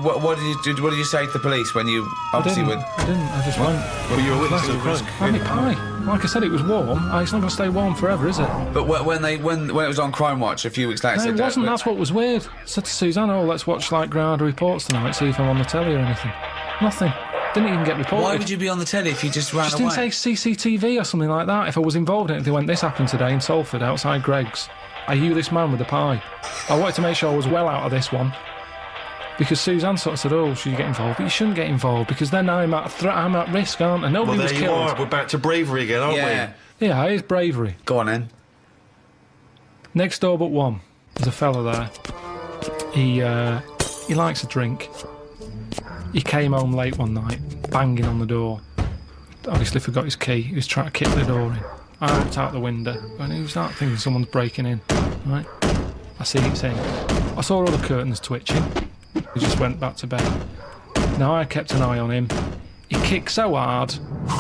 what did you do? What did you say to the police when you obviously were? I didn't, I just went. Well, you were a witness to the crime. Have me pie. Like I said, it was warm. It's not going to stay warm forever, is it? But when it was on Crime Watch a few weeks later, No, said it wasn't. That's what was weird. I said to Suzanne, let's watch like Granada Reports tonight, see if I'm on the telly or anything. Nothing. Didn't even get reported. Why would you be on the telly if you just ran Just away? didn't say CCTV or something like that. If I was involved in it, they went, this happened today in Salford, outside Greggs. Are you this man with the pie? I wanted to make sure I was well out of this one. Because Suzanne sort of said, should you get involved? But you shouldn't get involved, because then I'm at risk, aren't I? Nobody Well, was there you killed. are. We're back to bravery again, aren't Yeah. Yeah, it is bravery. Go on then. Next door but one, there's a fella there. He likes a drink. He came home late one night, banging on the door. Obviously forgot his key. He was trying to kick the door in. I looked out the window, and he was out thinking someone's breaking in. Right? I see it's in. I saw all the curtains twitching. He just went back to bed. Now I kept an eye on him. He kicked so hard,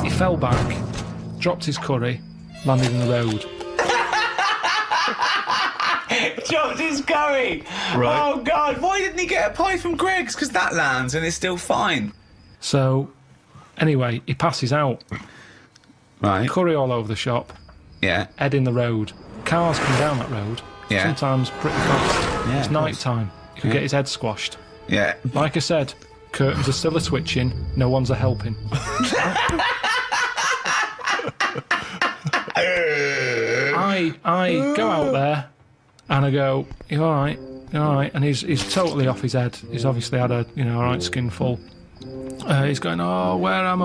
he fell back, dropped his curry, landed in the road. Dropped his curry. Right. Oh God! Why didn't he get a pie from Greggs? Because that lands and it's still fine. So, anyway, he passes out. Right. Curry all over the shop, Yeah. head in the road. Cars come down that road, Yeah. sometimes pretty fast. Yeah, It's of night course. time. You could get his head squashed. Yeah. Like I said, curtains are still a-twitching, no one's a-helping. I go out there, and I go, you alright? You alright? And he's totally off his head. He's obviously had a, alright skinful. He's going, oh, where am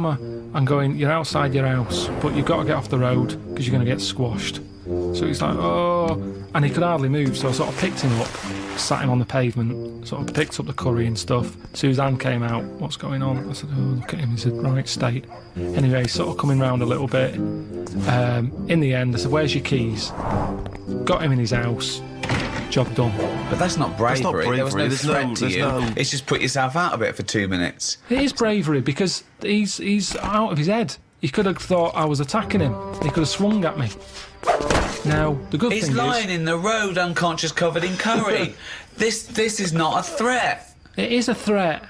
I? I'm going, you're outside your house, but you've got to get off the road because you're going to get squashed. So he's like, oh, and he could hardly move, so I sort of picked him up, sat him on the pavement, sort of picked up the curry and stuff. Suzanne came out, what's going on? I said, oh, look at him, he's in right state. Anyway, he's sort of coming round a little bit. In the end, I said, where's your keys? Got him in his house. Job done. But that's not bravery. That's not bravery. There was no threat to you. It's just put yourself out of it for 2 minutes. It is bravery because he's out of his head. He could have thought I was attacking him. He could have swung at me. Now, the good thing is... He's lying in the road, unconscious, covered in curry. This is not a threat. It is a threat.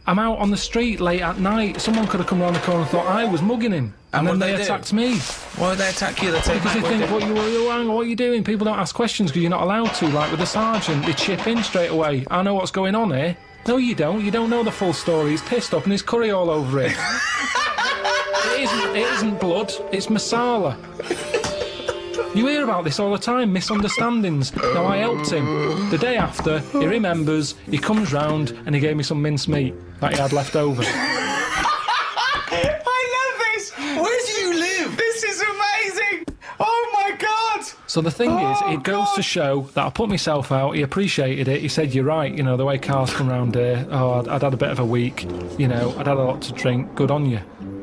I'm out on the street late at night. Someone could have come round the corner and thought I was mugging him. And then they attacked me. Why would they attack you? They take because they think, what are you doing? People don't ask questions because you're not allowed to. Like with the sergeant, they chip in straight away. I know what's going on here. No, you don't. You don't know the full story. He's pissed up and there's curry all over it. It isn't blood. It's masala. You hear about this all the time, misunderstandings. Now, I helped him. The day after, he remembers, he comes round and he gave me some minced meat that he had left over. I love this! Where do you live? This is amazing! Oh, my God! So the thing is, it goes to show that I put myself out, he appreciated it, he said, you're right, you know, the way Karl's come round here, I'd had a bit of a week, you know, I'd had a lot to drink, good on you.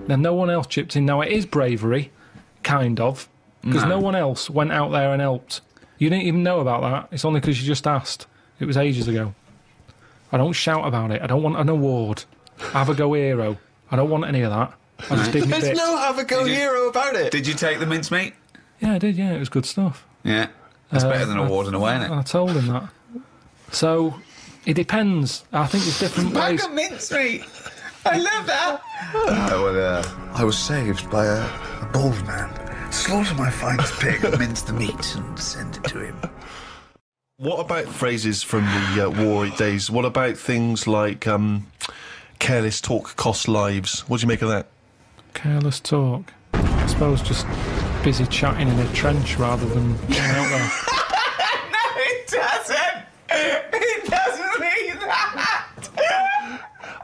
Then no one else chipped in. Now, it is bravery, kind of, because no one else went out there and helped. You didn't even know about that. It's only because you just asked. It was ages ago. I don't shout about it. I don't want an award. Have a go hero. I don't want any of that. I just did my bit. There's no have a go hero about it. Did you take the mincemeat? Yeah, I did, yeah. It was good stuff. Yeah. That's better than an award in a way, isn't it? I told him that. So, it depends. I think there's different ways. Bag of mincemeat! I love that! I was saved by a bald man. Slaughter my finest pig, mince the meat, and send it to him. What about phrases from the war days? What about things like careless talk costs lives? What do you make of that? Careless talk. I suppose just busy chatting in a trench rather than going out there. No, it doesn't! It doesn't mean that!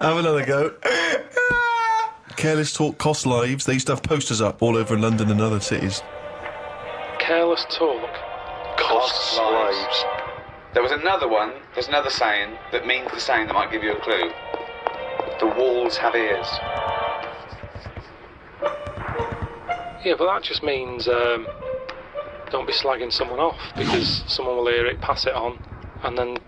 Have another go. Careless talk costs lives. They used to have posters up all over London and other cities. Careless talk costs lives. There was another one, there's another saying that means the saying that might give you a clue. The walls have ears. Yeah, but that just means don't be slagging someone off because someone will hear it, pass it on, and then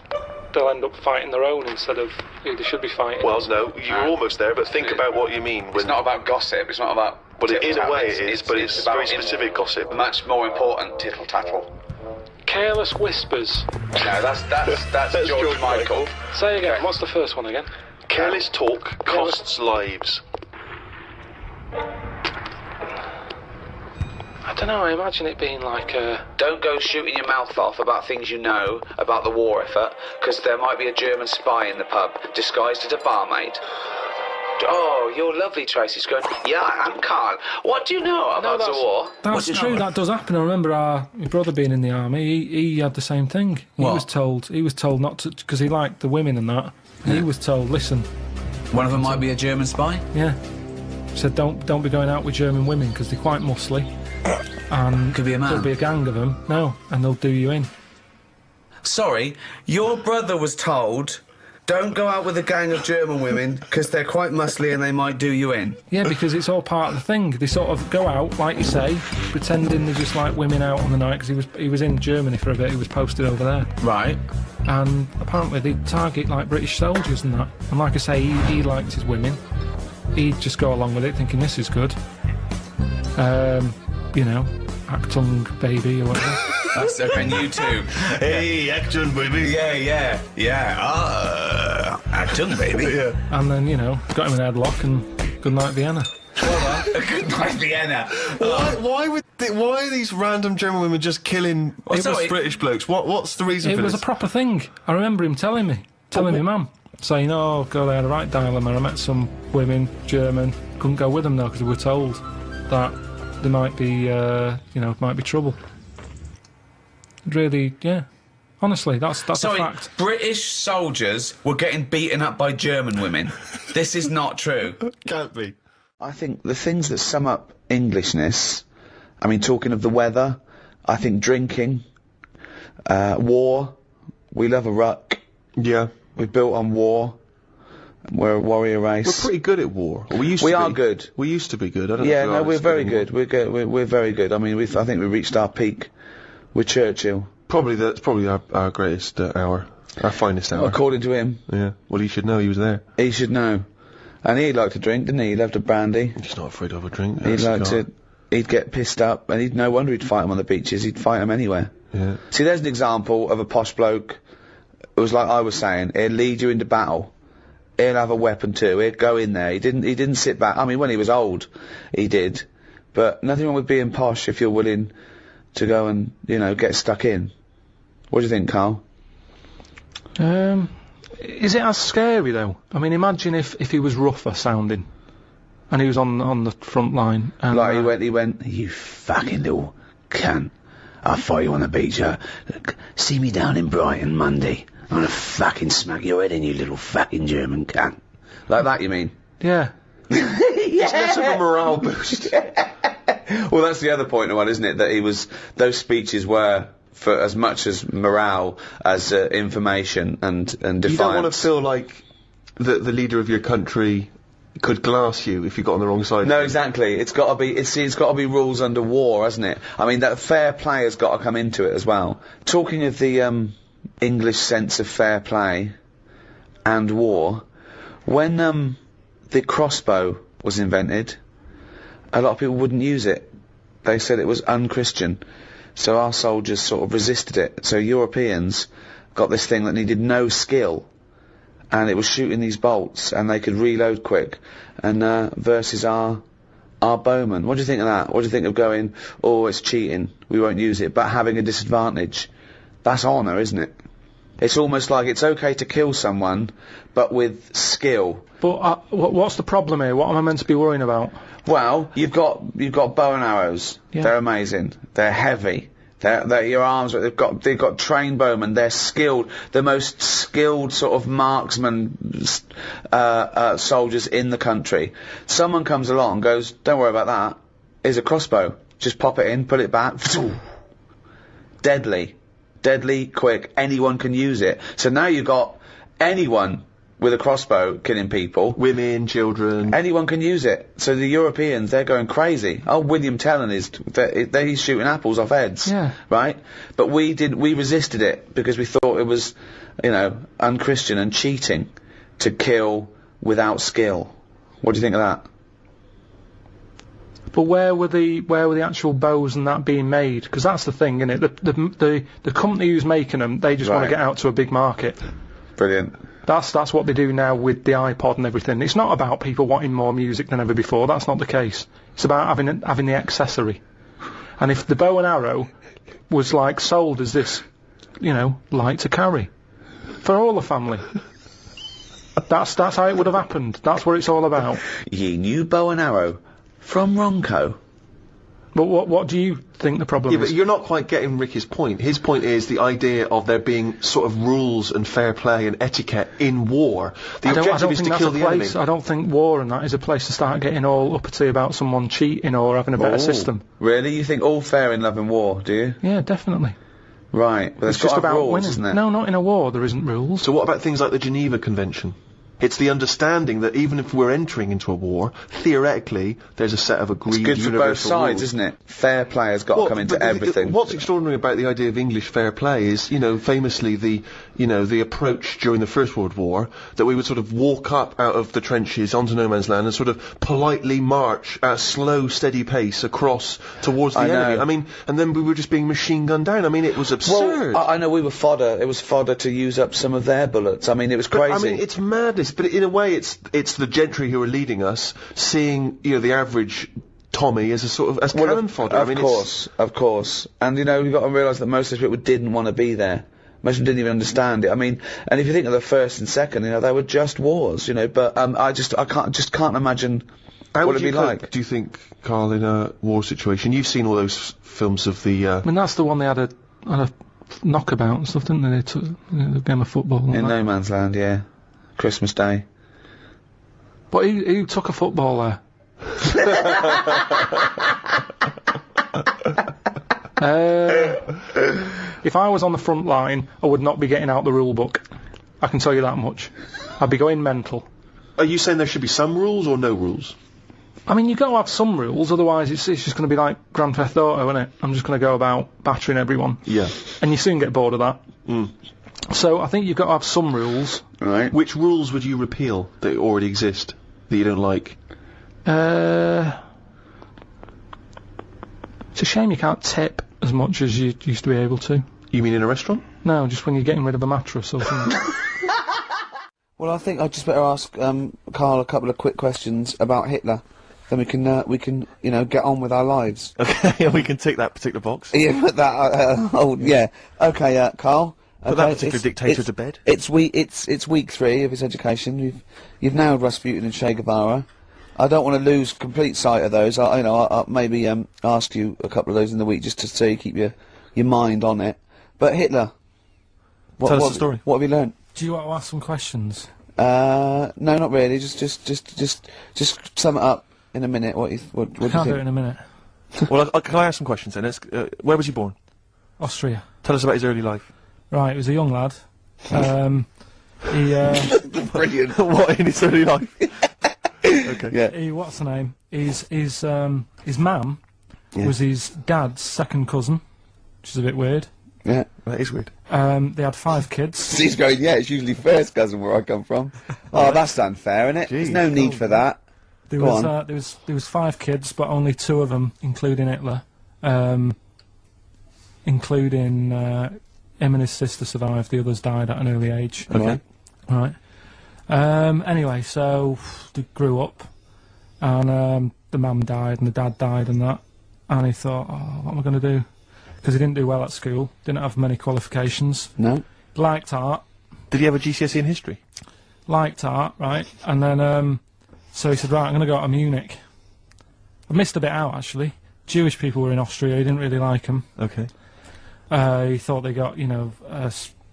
they'll end up fighting their own instead of who they should be fighting. Well, no, you're almost there, but think about what you mean. It's not about gossip, it's not about... But in a way it is, but it's very specific gossip. Much more important tittle-tattle. Careless whispers. No, that's George Michael. Say again, what's the first one again? Careless talk costs lives. I don't know, I imagine it being like a... Don't go shooting your mouth off about things you know about the war effort, because there might be a German spy in the pub, disguised as a barmaid. Oh, you're lovely, Tracy's going, yeah, I'm Karl. What do you know about the war? That's true, that does happen. I remember my brother being in the army, he had the same thing. He was told not to, because he liked the women and that. Yeah. He was told, listen... One of them might be a German spy? Yeah. He said, don't be going out with German women, because they're quite muscly. And could be a man. There'll be a gang of them. No, and they'll do you in. Sorry, your brother was told, don't go out with a gang of German women because they're quite muscly and they might do you in. Yeah, because it's all part of the thing. They sort of go out, like you say, pretending they're just like women out on the night, because he was in Germany for a bit. He was posted over there. Right. And apparently they target like British soldiers and that. And like I say, he liked his women. He'd just go along with it, thinking this is good. You know, Actung baby or whatever. That's okay, you too. Hey, Actung baby. Yeah. Actung baby. Yeah. And then, you know, got him in a headlock and good night Vienna. Good night Vienna. Why are these random German women just killing British blokes? What's the reason for this? It was a proper thing. I remember him telling me mum, saying, oh God, I had a right dilemma. I met some women, German, couldn't go with them though because we were told that there might be, might be trouble. Really, yeah. Honestly, that's Sorry, a fact. British soldiers were getting beaten up by German women. This is not true. Can't be. I think the things that sum up Englishness, I mean, talking of the weather, I think drinking, war, we love a ruck. Yeah. We're built on war. We're a warrior race. We're pretty good at war. Or we used to We be. are good. We used to be good. I don't Yeah, know no, if we're very anymore. good. We're good. We're very good. I mean, I think we reached our peak with Churchill. That's probably our greatest hour. Our finest hour. According to him. Yeah. Well, he should know he was there. He should know. And he liked to drink, didn't he? He loved a brandy. He's not afraid of a drink. He'd get pissed up, and no wonder he'd fight him on the beaches. He'd fight him anywhere. Yeah. See, there's an example of a posh bloke. It was like I was saying, he'd lead you into battle. He'd have a weapon too. He'd go in there. He didn't sit back. I mean, when he was old, he did. But nothing wrong with being posh if you're willing to go and, get stuck in. What do you think, Karl? Is it as scary though? I mean, imagine if he was rougher sounding, and he was on the front line. And, Like he went, you fucking little cunt. I'll fight you on the beach. See me down in Brighton Monday. I'm gonna fucking smack your head in, you little fucking German cunt. Like that, you mean? Yeah. It's less of a morale boost. Well, that's the other point of one, isn't it? That those speeches were for as much as morale as information and defiance. You don't want to feel like the leader of your country could glass you if you got on the wrong side. No, exactly. It's got to be rules under war, hasn't it? I mean, that fair play has got to come into it as well. Talking of the English sense of fair play and war, when the crossbow was invented, a lot of people wouldn't use it. They said it was unchristian. So our soldiers sort of resisted it. So Europeans got this thing that needed no skill, and it was shooting these bolts, and they could reload quick, and versus our bowmen. What do you think of that? What do you think of going, oh, it's cheating, we won't use it, but having a disadvantage? That's honour, isn't it? It's almost like it's okay to kill someone, but with skill. But what's the problem here? What am I meant to be worrying about? Well, you've got bow and arrows. Yeah. They're amazing. They're heavy. They're your arms. They've got trained bowmen. They're skilled. The most skilled sort of marksman soldiers in the country. Someone comes along, and goes, don't worry about that. Here's a crossbow. Just pop it in, put it back. Deadly, quick. Anyone can use it. So now you've got anyone with a crossbow killing people. Women, children. Anyone can use it. So the Europeans, they're going crazy. Oh, William Tell he's shooting apples off heads. Yeah. Right? But we resisted it because we thought it was, unchristian and cheating to kill without skill. What do you think of that? But where were the actual bows and that being made? Because that's the thing, isn't it? The company who's making them, they just want to get out to a big market. Brilliant. That's what they do now with the iPod and everything. It's not about people wanting more music than ever before. That's not the case. It's about having the accessory. And if the bow and arrow was like sold as this, light to carry for all the family, that's how it would have happened. That's what it's all about. Ye new bow and arrow from Ronco. But what do you think the problem But is? you're not quite getting Ricky's point. His point is the idea of there being sort of rules and fair play and etiquette in war. The objective is to kill the enemy. I don't think war and that is a place to start getting all uppity about someone cheating or having a better system. Really? You think all fair in love and war, do you? Yeah, definitely. Right. But It's just about rules, winning. isn't it? No, not in a war. There isn't rules. So what about things like the Geneva Convention? It's the understanding that even if we're entering into a war, theoretically, there's a set of agreed It's good for universal both sides, rules. isn't it? Fair play has got to come into everything. What's extraordinary about the idea of English fair play is, famously the approach during the First World War, that we would sort of walk up out of the trenches onto no man's land and sort of politely march at a slow, steady pace across towards the enemy. I mean, and then we were just being machine gunned down. I mean, it was absurd. Well, I know we were fodder. It was fodder to use up some of their bullets. I mean, it was crazy. I mean, it's madness, but in a way it's the gentry who are leading us, seeing, the average Tommy as a sort of, as cannon fodder. Of course. And, you've got to realise that most of the people didn't want to be there. Most of them didn't even understand it. I mean, and if you think of the first and second, they were just wars, but, I can't imagine what it'd be like. Do you think, Karl, in a war situation? You've seen all those films of the, I mean, that's the one they had a knockabout and stuff, didn't they? They took the game of football. And In that. no man's land, yeah. Christmas Day. But who took a football there? If I was on the front line, I would not be getting out the rule book. I can tell you that much. I'd be going mental. Are you saying there should be some rules or no rules? I mean, you've got to have some rules, otherwise it's just going to be like Grand Theft Auto, isn't it? I'm just going to go about battering everyone. Yeah. And you soon get bored of that. So I think you've got to have some rules. Right. Which rules would you repeal that already exist that you don't like? It's a shame you can't tip as much as you used to be able to. You mean in a restaurant? No, just when you're getting rid of a mattress or something. Well, I think I'd just better ask Karl a couple of quick questions about Hitler. Then we can get on with our lives. Okay, we can tick that particular box. Yeah, put that. Yeah. Okay, Karl. Put that particular dictator to bed. It's week 3 of his education. You've nailed Rasputin and Che Guevara. I don't want to lose complete sight of those. I'll maybe ask you a couple of those in the week just to see, keep your mind on it. But Hitler. Tell us the story. What have you learned? Do you want to ask some questions? No, not really. Just sum it up in a minute. What do you Can't think? do it in a minute. Well, can I ask some questions then? Where was he born? Austria. Tell us about his early life. Right, he was a young lad. He Brilliant. What in his early life? Okay. Yeah. what's the name? His mum was his dad's second cousin, which is a bit weird. Yeah. That is weird. They had 5 kids. He's going, yeah, it's usually first cousin where I come from. Oh, that's unfair, isn't it? There's no need for that. There was 5 kids, but only 2 of them, including Hitler, including him and his sister survived. The others died at an early age. Okay. Right. Anyway, so they grew up, and the mum died and the dad died and that, and he thought, oh, what am I going to do? Because he didn't do well at school, didn't have many qualifications. No. Liked art. Did he have a GCSE in history? Liked art, right? And then, so he said, right, I'm going to go to Munich. I missed a bit out, actually. Jewish people were in Austria, he didn't really like them. Okay. He thought they got,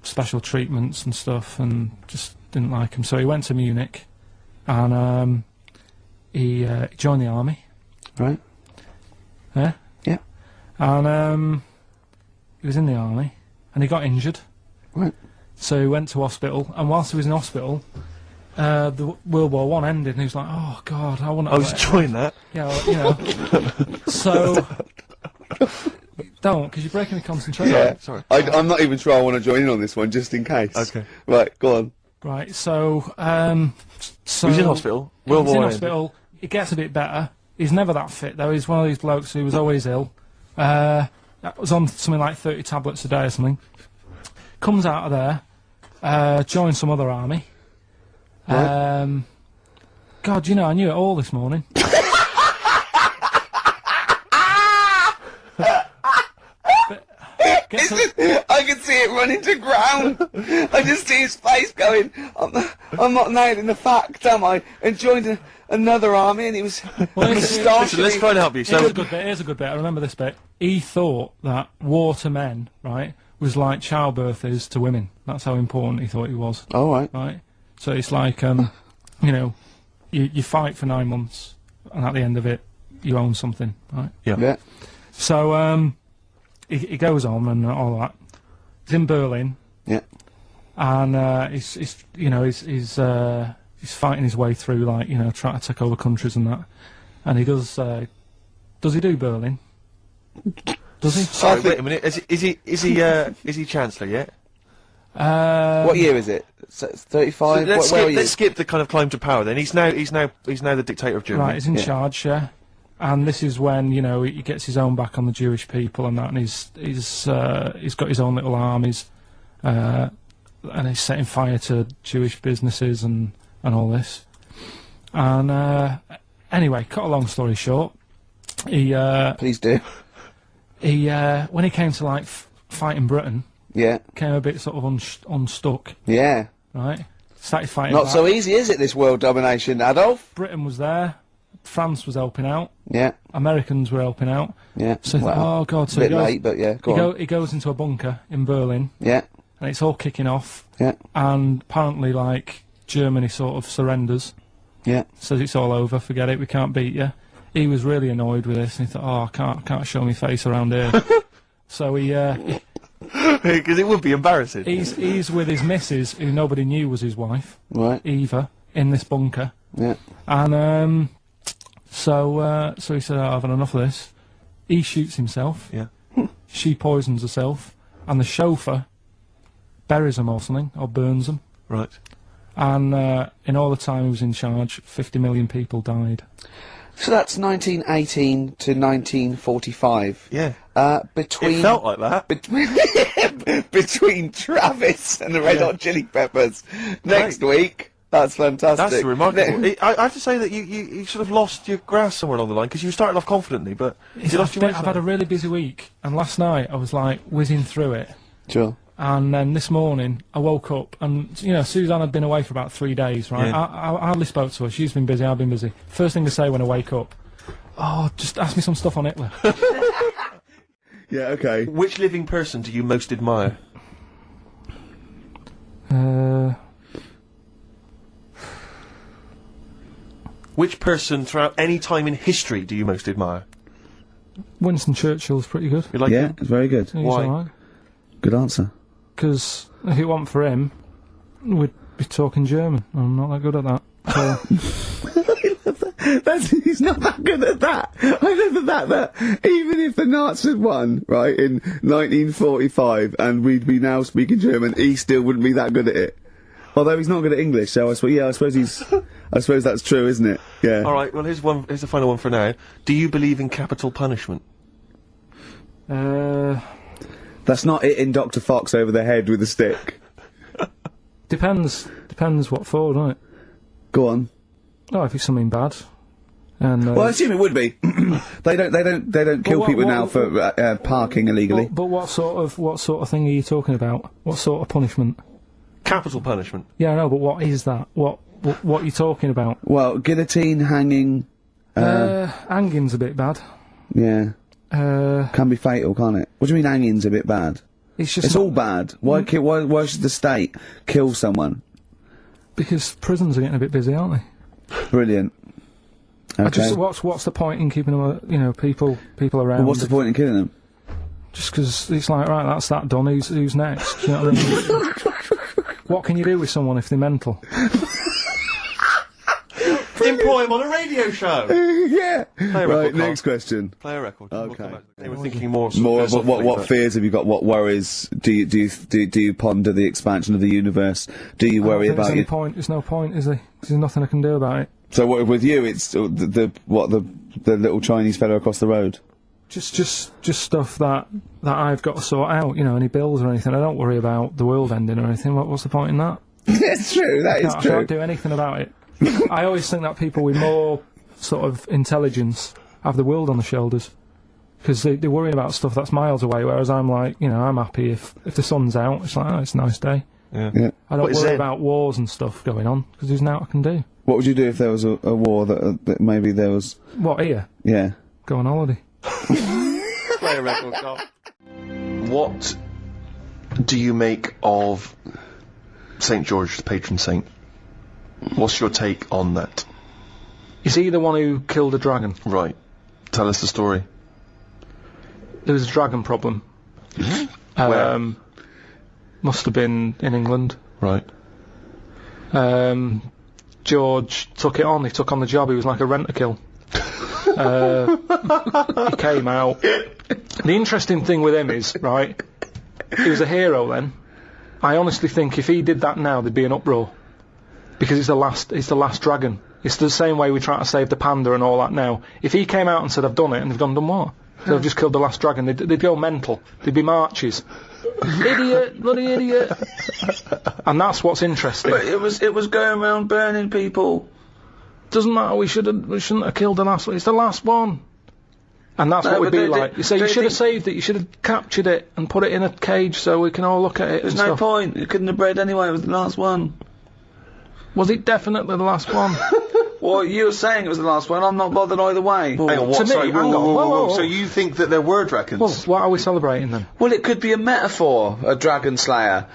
special treatments and stuff, and just didn't like them. So he went to Munich, and he joined the army. Right. Yeah? Yeah. And he was in the army, and he got injured. Right. So he went to hospital, and whilst he was in hospital, the World War One ended, and he was like, "Oh God, I want to." I was enjoying that. Yeah, well, so don't, because you're breaking the concentration. Yeah. Sorry. I'm not even sure I want to join in on this one, just in case. Okay. Right, go on. Right. So, He was in hospital. World He's in War ended. hospital. It gets a bit better. He's never that fit though. He's one of these blokes who was always ill. That was on something like 30 tablets a day or something. Comes out of there, joins some other army. Right. God, I knew it all this morning. I can see it running to ground. I just see his face going, I'm not nailing the fact, am I? And joined another army, and he was Listen, let's try and help you. So, Here's a good bit. I remember this bit. He thought that war to men, right, was like childbirth is to women. That's how important he thought it was. All right. Right? So it's like, you fight for 9 months, and at the end of it, you own something, right? Yeah. So, he goes on and all that. He's in Berlin. Yeah. And he's fighting his way through, trying to take over countries and that. And he does he do Berlin? Does he? sorry, wait a minute. Is he Chancellor yet? What year is it? 35? Where are you? Let's skip the kind of climb to power then. He's now the dictator of Germany. Right, he's in charge, yeah. And this is when, he gets his own back on the Jewish people and that, and he's got his own little armies, and he's setting fire to Jewish businesses and all this. And anyway, cut a long story short, he Please do. when he came to fighting Britain, Yeah. came a bit sort of unstuck, Yeah. right? Started fighting. Not back. so easy, is it, this world domination, Adolf? Britain was there. France was helping out. Yeah. Americans were helping out. Yeah. So he thought, oh God, so a bit late, but yeah, he goes into a bunker in Berlin. Yeah. And it's all kicking off. Yeah. And apparently, like, Germany sort of surrenders. Yeah. Says it's all over, forget it, we can't beat you. He was really annoyed with this, and he thought, oh, I can't show my face around here. So he because it would be embarrassing. He's with his missus, who nobody knew was his wife. Right. Eva, in this bunker. Yeah. And, so he said, I've had enough of this. He shoots himself. Yeah. She poisons herself. And the chauffeur buries them or something, or burns them. Right. And in all the time he was in charge, 50 million people died. So that's 1918 to 1945. Yeah. Between... It felt like that. Between Travis and the Red Hot Chili Peppers. Next week. That's fantastic. That's remarkable. I have to say that you sort of lost your grasp somewhere along the line, because you started off confidently, but you lost your way. I've had a really busy week, and last night I was like whizzing through it. Sure. And then this morning I woke up, and you know, Suzanne had been away for about 3 days, right? Yeah. I hardly spoke to her. She's been busy, I've been busy. First thing to say when I wake up, oh, just ask me some stuff on Hitler. Yeah, okay. Which living person do you most admire? Which person throughout any time in history do you most admire? Winston Churchill's pretty good. You like him? It's very good. He's Why? alright. Good answer. Because if it wasn't for him, we'd be talking German. I'm not that good at that. So He's not that good at that. I love that even if the Nazis won, right, in 1945, and we'd be now speaking German, he still wouldn't be that good at it. Although he's not good at English, so I suppose that's true, isn't it? Yeah. Alright, well here's the final one for now. Do you believe in capital punishment? That's not hitting Dr. Fox over the head with a stick. depends what for, doesn't it? Go on. Oh, if it's something bad. And well, I assume it would be. They don't kill people now for parking illegally. But what sort of thing are you talking about? What sort of punishment? Capital punishment. Yeah, I know, but what is that? What are you talking about? Well, guillotine, hanging. Hanging's a bit bad. Yeah. Can be fatal, can't it? What do you mean hanging's a bit bad? It's all bad. Why should the state kill someone? Because prisons are getting a bit busy, aren't they? Brilliant. Okay. What's the point in keeping them, people around? Well, what's the point in killing them? Just because it's like, right, that's that done. Who's next? You know what I mean? What can you do with someone if they're mental? Employ him on a radio show. Yeah. Right. Next question. Play a record. Okay. They were thinking more. Of what fears have you got? What worries do you ponder the expansion of the universe? Do you worry about There's no point, is there? 'Cause there's nothing I can do about it. So with you, it's the little Chinese fellow across the road. Just stuff that I've got to sort out. You know, any bills or anything. I don't worry about the world ending or anything. What's the point in that? It's true. That is true. I can't do anything about it. I always think that people with more sort of intelligence have the world on their shoulders, because they're worrying about stuff that's miles away, whereas I'm like, I'm happy if the sun's out. It's like, oh, it's a nice day. Yeah. I don't worry about wars and stuff going on, because there's nothing I can do. What would you do if there was a war that maybe there was... What, here? Yeah. Go on holiday. Play a record, Karl. What do you make of St. George, the patron saint? What's your take on that? Is he the one who killed a dragon? Right. Tell us the story. There was a dragon problem. Where? Must have been in England. Right. George took it on. He took on the job. He was like a rent-a-kill. He came out. The interesting thing with him is, right, he was a hero then. I honestly think if he did that now, there'd be an uproar. Because it's the last dragon. It's the same way we try to save the panda and all that now. If he came out and said, I've done it, and they've done what? So I've just killed the last dragon, they'd go mental. There'd be marches. Idiot, bloody idiot. And that's what's interesting. But it was going around burning people. Doesn't matter, we shouldn't have killed the last one. It's the last one. And that's what we'd be like. You say, you should have saved it, you should have captured it and put it in a cage so we can all look at it. There's no point, you couldn't have bred anyway, it was the last one. Was it definitely the last one? Well, Well, you were saying it was the last one. I'm not bothered either way. Hang on, what? To me, Sorry, hang on. Whoa. So you think that there were dragons? Well, what are we celebrating then? Well, it could be a metaphor, a dragon slayer.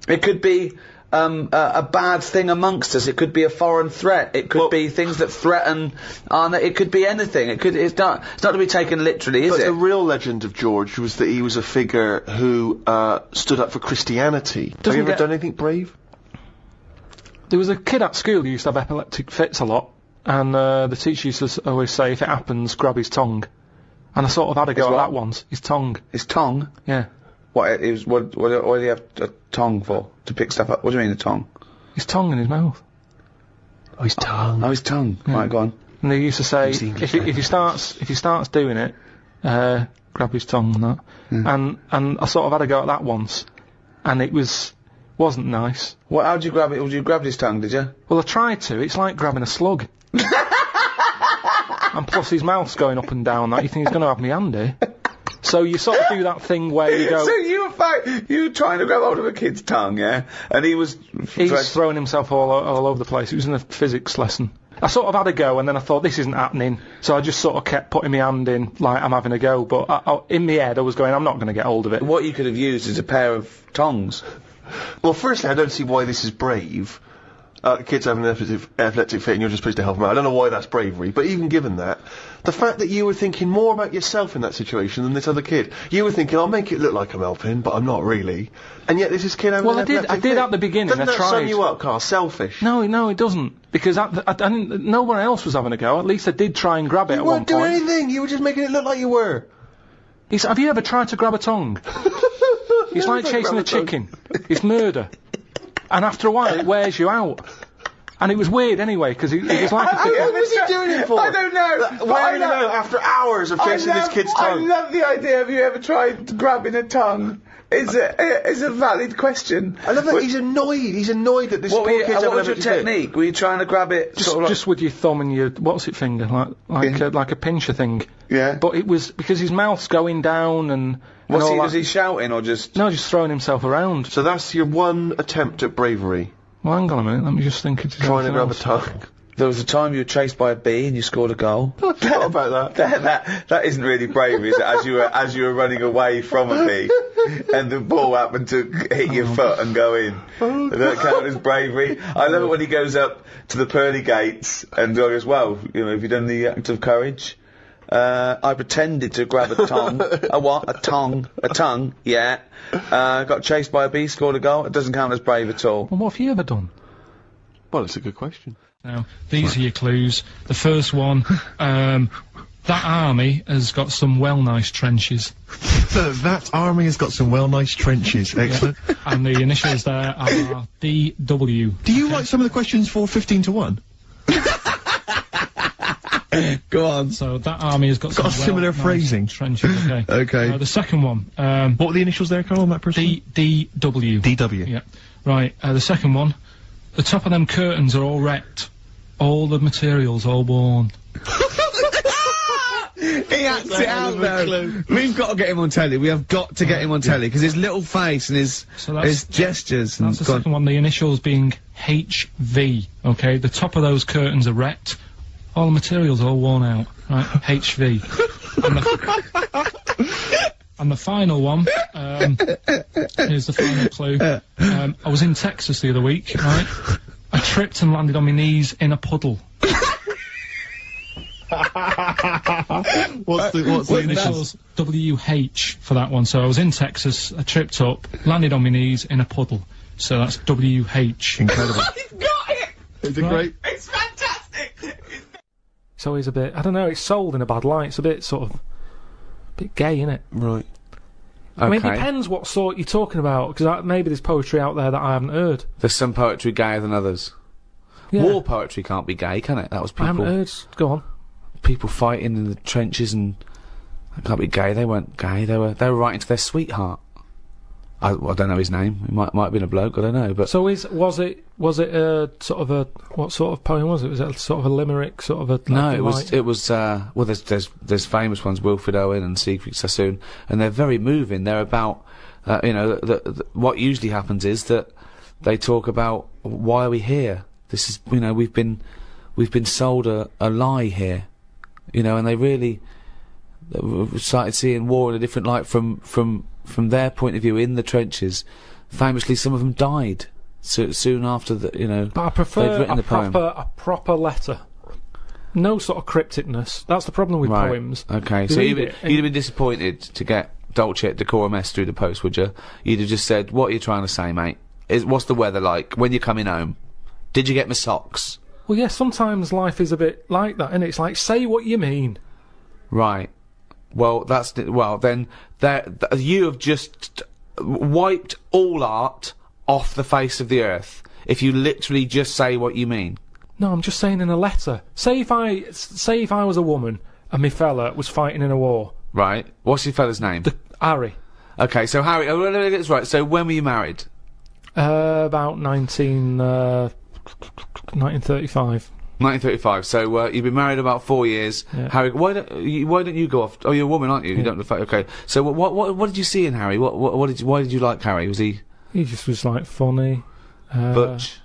It could be a bad thing amongst us. It could be a foreign threat. It could be things that threaten. It could be anything. It's not to be taken literally, is but it? the real legend of George was that he was a figure who stood up for Christianity. Have you ever done anything brave? There was a kid at school who used to have epileptic fits a lot, and the teacher used to always say, if it happens, grab his tongue. And I sort of had a go at that once. His tongue. His tongue? Yeah. What did he have a tongue for? To pick stuff up? What do you mean, a tongue? His tongue in his mouth. Oh, his tongue. Oh, his tongue. Yeah. Right, go on. And they used to say, if he starts doing it, grab his tongue and that. Yeah. And I sort of had a go at that once, and it wasn't nice. What? How'd you grab it? You grabbed his tongue, did you? Well, I tried to. It's like grabbing a slug. And plus his mouth's going up and down. That you think he's going to have me handy. So you sort of do that thing where you go... So you were trying to grab hold of a kid's tongue, yeah? And he's throwing himself all over the place. It was in a physics lesson. I sort of had a go, and then I thought, this isn't happening. So I just sort of kept putting my hand in, like I'm having a go. But in my head, I was going, I'm not going to get hold of it. What you could have used is a pair of tongs. Well, firstly, I don't see why this is brave. Kids having an epileptic fit and you're just supposed to help them out. I don't know why that's bravery, but even given that, the fact that you were thinking more about yourself in that situation than this other kid. You were thinking, I'll make it look like I'm helping, but I'm not really. And yet this is kid having an epileptic fit. I did at the beginning. Doesn't that sum you up, Karl? Selfish. No, it doesn't. Because no one else was having a go. At least I did try and grab it at one point. You weren't doing anything. You were just making it look like you were. Have you ever tried to grab a tongue? It's like chasing a chicken. It's murder. And after a while, it wears you out. And it was weird anyway, because it was like How long was he doing it for? I don't know. Wearing it out after hours of chasing this kid's tongue. I love the idea. Have you ever tried grabbing a tongue? It's a valid question. I love that he's annoyed. He's annoyed that this poor kid's having a What was your technique? Were you trying to grab it just with your thumb and your finger, like a pincher thing? Yeah. But it was because his mouth's going down and. Was he shouting or just? No, just throwing himself around. So that's your one attempt at bravery. Well, hang on a minute. Let me just think. Trying to grab a tongue. There was a time you were chased by a bee and you scored a goal. I forgot about that. That isn't really bravery, is it? As you were running away from a bee, and the ball happened to hit your foot and go in. Does that count as bravery? I love it when he goes up to the pearly gates and goes, well, have you done the act of courage? I pretended to grab a tongue. A what? A tongue, yeah. Got chased by a bee, scored a goal. It doesn't count as brave at all. Well, what have you ever done? Well, it's a good question. Now, these are your clues. The first one, that army has got some nice trenches. That army has got some nice trenches. Excellent. Yeah. And the initials there are DW. Do you write some of the questions for 15 to 1? Go on. So that army has got some similar phrasing. Trenches, okay. Okay. The second one. What were the initials there, Karl, on that person? DW. DW. Yeah. Right, the second one. The top of them curtains are all wrecked. All the materials all worn. He acts it out though. We've got to get him on telly. We have got to get him on telly because his little face and his gestures. That's the second one. The initials being HV. Okay, the top of those curtains are wrecked. All the materials all worn out. Right, HV. And the final one. Here's the final clue. I was in Texas the other week. Right, I tripped and landed on my knees in a puddle. What's the initials? WH for that one. So I was in Texas, I tripped up, landed on my knees in a puddle. So that's WH. Incredible. You've got it! Is it great? It's fantastic! It's always a bit, I don't know, it's sold in a bad light. It's a bit sort of, a bit gay, isn't it? Right. Okay. I mean, it depends what sort you're talking about, because maybe there's poetry out there that I haven't heard. There's some poetry gayer than others. Yeah. War poetry can't be gay, can it? That was people... I haven't heard, go on. People fighting in the trenches and... That can't be gay, they weren't gay, they were writing to their sweetheart. I don't know his name, it might have been a bloke, I don't know, but... So was it a sort of a... What sort of poem was it? Was it sort of a limerick, sort of a... No, it was, well, there's famous ones, Wilfred Owen and Siegfried Sassoon, and they're very moving, they're about, what usually happens is that they talk about, why are we here? This is, we've been we've been sold a lie here, you know, and they really started seeing war in a different light from their point of view in the trenches. Famously, some of them died soon after the, you know. But I prefer they'd written a proper letter. No sort of crypticness. That's the problem with poems. Okay, You so read you'd have been disappointed to get Dulce et Decorum Est through the post, would you? You'd have just said, "What are you trying to say, mate? What's the weather like? When you're coming home? Did you get my socks?" Well, yeah, sometimes life is a bit like that, and it's like, say what you mean. Right. Well, then you have just wiped all art off the face of the earth if you literally just say what you mean. No, I'm just saying in a letter. Say if I was a woman and my fella was fighting in a war. Right. What's your fella's name? Harry. Okay, so Harry. Oh, let me get this right. So when were you married? About 1935. 1935. So you've been married about 4 years. Yeah. Harry, why don't you go off? Oh, you're a woman, aren't you? You don't. Okay. So what did you see in Harry? Why did you like Harry? Was he? He just was like funny. Butch.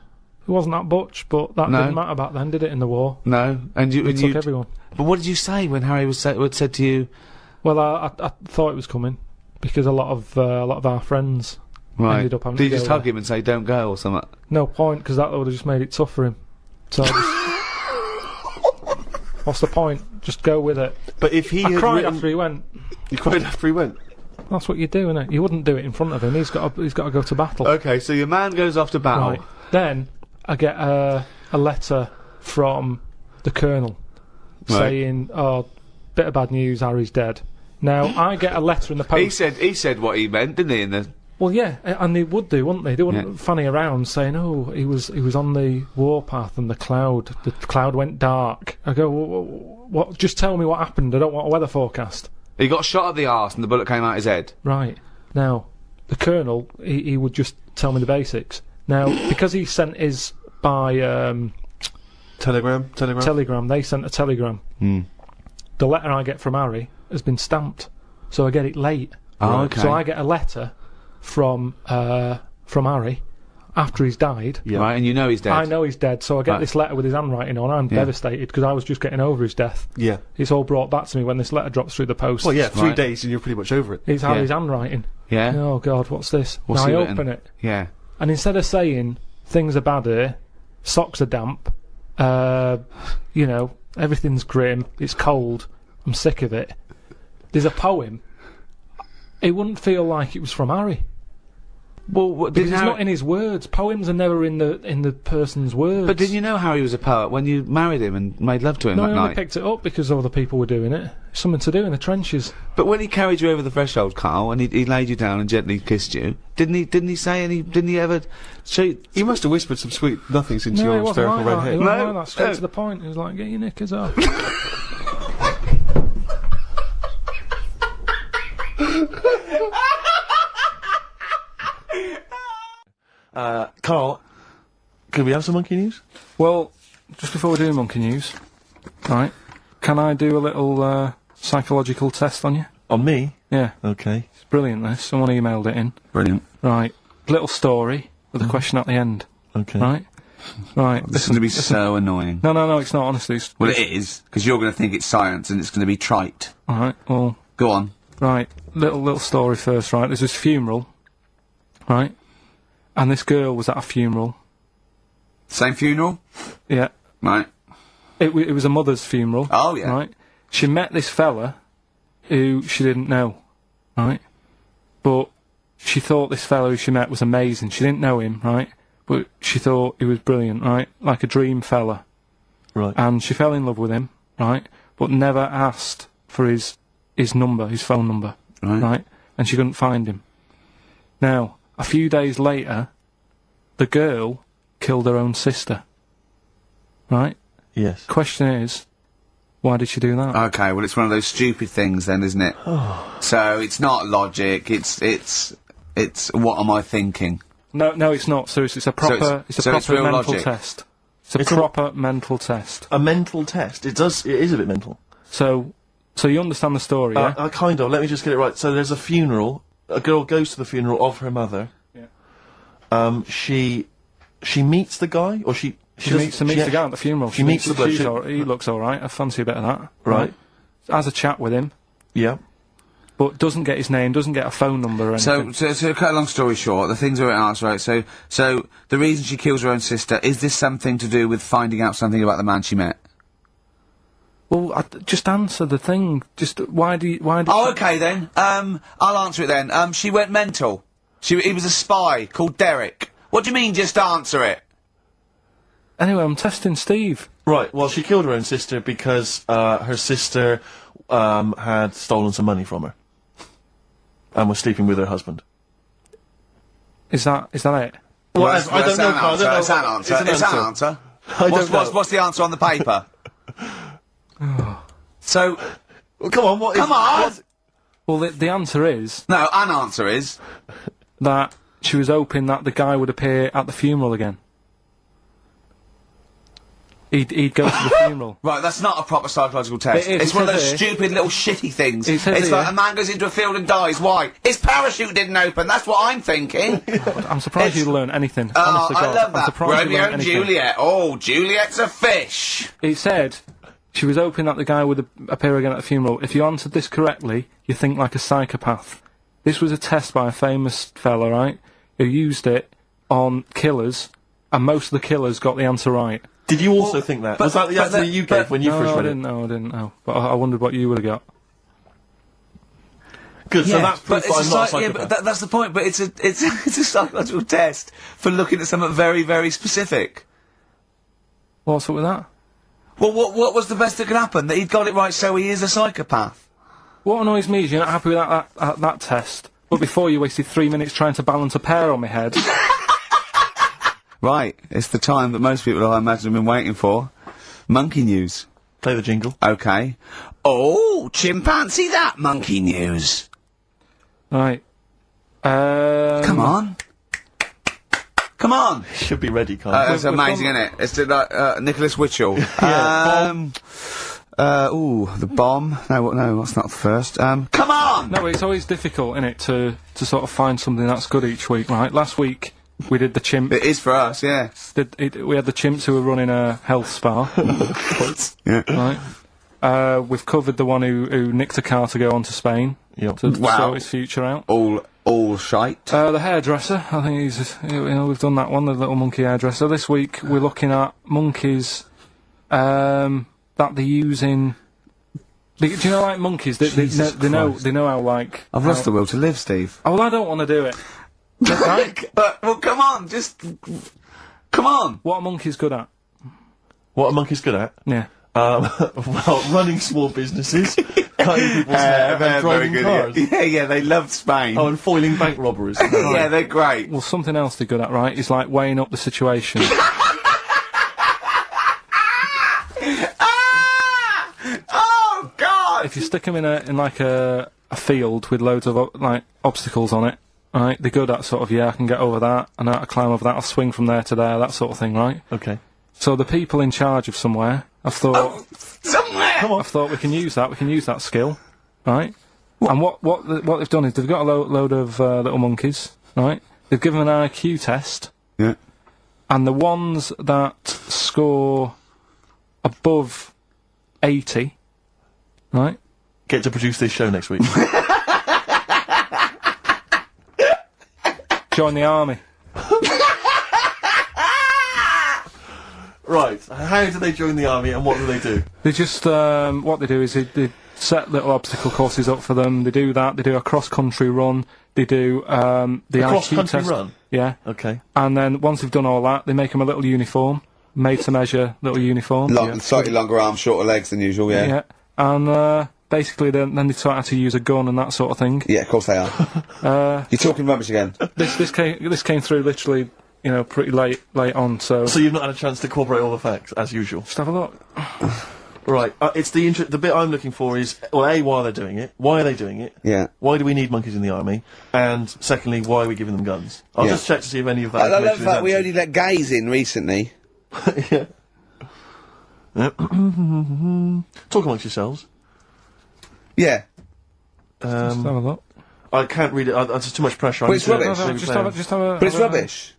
He wasn't that butch, but that didn't matter back then, did it? In the war. No, and you took everyone. But what did you say when Harry said to you? Well, I thought it was coming because a lot of our friends ended up having Did to you just go hug him and say "Don't go" or something? No point, because that would have just made it tough for him. So, what's the point? Just go with it. But if he I cried after he went. You cried after he went? That's what you do, innit? You wouldn't do it in front of him. He's got to go to battle. Okay, so your man goes off to battle. Right. Then I get a letter from the Colonel saying, "Oh, bit of bad news. Harry's dead." Now I get a letter in the post. He said what he meant, didn't he? In the Well, yeah, and they would do, wouldn't they? They wouldn't fanny around saying, "Oh, he was on the warpath and the cloud went dark." I go, "What? Just tell me what happened. I don't want a weather forecast." He got shot at the arse and the bullet came out his head. Right. Now, the Colonel, he would just tell me the basics. Now, because he sent his by Telegram. They sent a telegram. The letter I get from Harry has been stamped, so I get it late. Oh, okay. So I get a letter from Harry after he's died. Yeah. Right, and you know he's dead. I know he's dead, so I get this letter with his handwriting on. I'm devastated because I was just getting over his death. Yeah. It's all brought back to me when this letter drops through the post. Well, yeah, 3 days and you're pretty much over it. It's Harry's handwriting. Yeah. Oh God, what's this? What's now he I written? open it. Yeah. And instead of saying things are bad here, socks are damp, you know, everything's grim, it's cold, I'm sick of it. There's a poem. It wouldn't feel like it was from Harry. Well, because it's not in his words. Poems are never in the person's words. But didn't you know Harry was a poet when you married him and made love to him that I only night? picked it up because other people were doing it. It's something to do in the trenches. But when he carried you over the threshold, Karl, and he laid you down and gently kissed you, didn't he say any? Didn't he ever? He must have whispered some sweet nothings into your spherical red head. He wasn't like that. Straight to the point. He was like, "Get your knickers off." Karl, could we have some monkey news? Well, just before we do monkey news, right? Can I do a little psychological test on you? On me? Yeah. Okay. It's brilliant. This. Someone emailed it in. Brilliant. Right. Little story with a question at the end. Okay. Right. Right. This is going to be so annoying. No, it's not. Honestly. Well, it is because you're going to think it's science and it's going to be trite. All right. Well. Go on. Right. Little story first. Right. There's this funeral. Right. And this girl was at a funeral. Same funeral? Yeah. Right. It was a mother's funeral. Oh, yeah. Right. She met this fella who she didn't know. Right. But she thought this fella who she met was amazing. She didn't know him. Right. But she thought he was brilliant. Right. Like a dream fella. Right. And she fell in love with him. Right. But never asked for his number, his phone number. Right. And she couldn't find him. Now, a few days later, the girl killed her own sister. Right? Yes. Question is, why did she do that? Okay, well, it's one of those stupid things then, isn't it? So it's not logic. It's what am I thinking? No, it's not. Seriously, it's a proper, it's proper real mental logic. test. It's a proper mental test. A mental test. It is a bit mental. So you understand the story, yeah? Kind of. Let me just get it right. So there's a funeral. A girl goes to the funeral of her mother. Yeah. She meets the guy, or she She meets the guy at the funeral. She meets the bloke. He looks all right. I fancy a bit of that. Right. Has a chat with him. Yeah. But doesn't get his name, doesn't get a phone number or anything. So to cut a long story short, the things are answered, right? So the reason she kills her own sister, is this something to do with finding out something about the man she met? Well, just answer the thing. Just why do? Oh, okay then. I'll answer it then. She went mental. He was a spy called Derek. What do you mean? Just answer it. Anyway, I'm testing Steve. Right. Well, she killed her own sister because her sister had stolen some money from her and was sleeping with her husband. Is that it? Well, I don't know. Carl, It's an answer. It's an answer. What's the answer on the paper? So, well, come on. Come on. Well, the answer is no. An answer is that she was hoping that the guy would appear at the funeral again. He'd go to the funeral. Right, that's not a proper psychological test. It's one of those stupid little shitty things. It's like a man goes into a field and dies. Why? His parachute didn't open. That's what I'm thinking. I'm surprised you learn anything. Honestly, I love that. Romeo and Juliet. Oh, Juliet's a fish. It said she was hoping that the guy would appear again at the funeral. If you answered this correctly, you think like a psychopath. This was a test by a famous fella, right, who used it on killers, and most of the killers got the answer right. Did you also think that? Was that the answer you gave when you first read it? No, I didn't know. But I wondered what you would have got. Good, so that's proof I'm not a psychopath. Yeah, but that's the point, but it's a psychological test for looking at something very, very specific. What's up with that? Well, what was the best that could happen? That he'd got it right, so he is a psychopath. What annoys me is you're not happy with that test, but before you wasted 3 minutes trying to balance a pear on my head. Right, it's the time that most people, I imagine, have been waiting for. Monkey news. Play the jingle. Okay. Oh, chimpanzee that monkey news. Right. Come on. Come on. Should be ready, Carl. That's amazing, isn't it? It's like Nicholas Witchell. The bomb. No, that's not the first. Come on. No, it's always difficult, isn't it, to sort of find something that's good each week, right? Last week we did the chimp. It is for us, yeah. We had the chimps who were running a health spa. Yeah. Right. We've covered the one who nicked a car to go on to Spain. Yep. To sort his future out. All shite. The hairdresser, I think we've done that one, the little monkey hairdresser. This week we're looking at monkeys, that they're using. Do you know, like monkeys? They know how like. I've lost the will to live, Steve. Oh, well, I don't want to do it. Right? Well, come on, come on. What are monkeys good at? What are monkeys good at? Yeah. Well, running small businesses, cutting people's hair, and driving cars. Yeah, they love Spain. Oh, and foiling bank robberies. Yeah, they're great. Well, something else they're good at, right, is like weighing up the situation. Oh, God! If you stick them in like a field with loads of like obstacles on it, right, they're good at sort of, I can get over that, and I climb over that, I'll swing from there to there, that sort of thing, right? Okay. So the people in charge of somewhere, I've thought... somewhere! Come on. I've thought we can use that skill, right? And what they've done is they've got a load of little monkeys, right? They've given them an IQ test. Yeah. And the ones that score above 80, right? Get to produce this show next week. Join the army. Right, how do they join the army and what do they do? They just, what they do is they set little obstacle courses up for them, they do that, they do a cross-country run, they do, the IQ cross-country test. run? Yeah. Okay. And then, once they've done all that, they make them a little uniform, made-to-measure little uniform. Slightly longer arms, shorter legs than usual, yeah. Yeah. And, basically, then they taught how to use a gun and that sort of thing. Yeah, of course they are. You're talking rubbish again. This came through literally, pretty late on, so... So you've not had a chance to corroborate all the facts, as usual? Just have a look. Right, it's the bit I'm looking for is, well, A, why are they doing it? Why are they doing it? Yeah. Why do we need monkeys in the army? And secondly, why are we giving them guns? I'll just check to see if any of that... I love that we only let gays in recently. Yeah. Talk amongst yourselves. Yeah. Just have a look. I can't read it. There's just too much pressure. But it's rubbish. Just have a... But it's rubbish.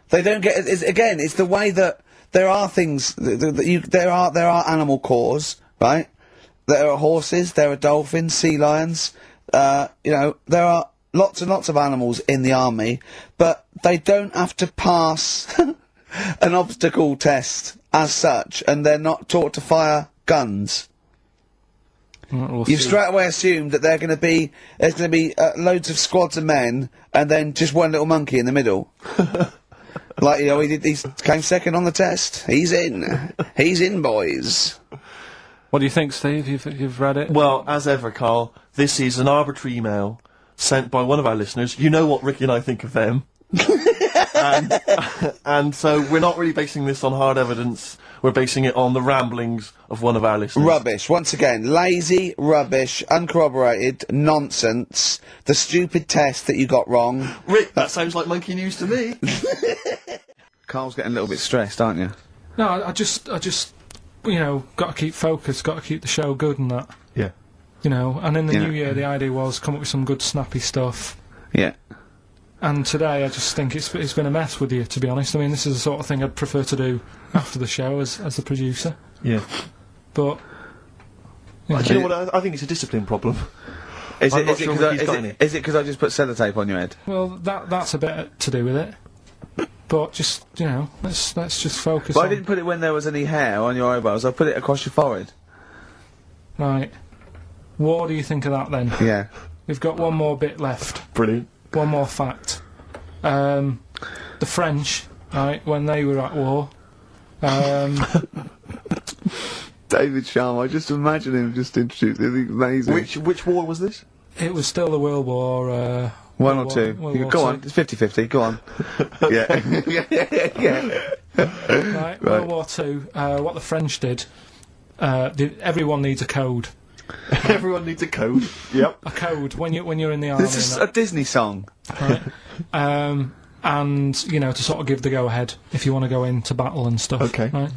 They don't get... It's the way that there are things, there are animal cores, right? There are horses, there are dolphins, sea lions, you know, there are lots and lots of animals in the army, but they don't have to pass an obstacle test as such, and they're not taught to fire guns. You've straight away assumed that there's going to be loads of squads of men, and then just one little monkey in the middle. Like, you know, he came second on the test. He's in, boys. What do you think, Steve? You've read it? Well, as ever, Carl, this is an arbitrary email sent by one of our listeners. You know what Ricky and I think of them. and so we're not really basing this on hard evidence. We're basing it on the ramblings of one of our listeners. Rubbish. Once again, lazy, rubbish, uncorroborated, nonsense, the stupid test that you got wrong. Rick, that sounds like monkey news to me. Carl's getting a little bit stressed, aren't you? No, I just, you know, got to keep focused, got to keep the show good and that. Yeah. You know, and in the new year, the idea was come up with some good, snappy stuff. Yeah. And today, I just think it's been a mess with you, to be honest. I mean, this is the sort of thing I'd prefer to do after the show as the producer. Yeah. But... Do you know what, I think it's a discipline problem. Is it because I just put sellotape on your head? Well, that's a bit to do with it. But just, you know, let's just focus But on... I didn't put it when there was any hair on your eyebrows, I put it across your forehead. Right. What do you think of that, then? Yeah. We've got one more bit left. Brilliant. One more fact. The French, right, when they were at war... David Sharma, I just imagine him just introduced it. It's amazing. Which war was this? It was still the World War... One or two. Go on, it's 50-50, go on. Yeah. Right, World War II, what the French did, everyone needs a code. Everyone needs a code. Yep. A code when you're in the army. This is a Disney song. Right. And, you know, to sort of give the go-ahead if you want to go into battle and stuff. Okay. Right?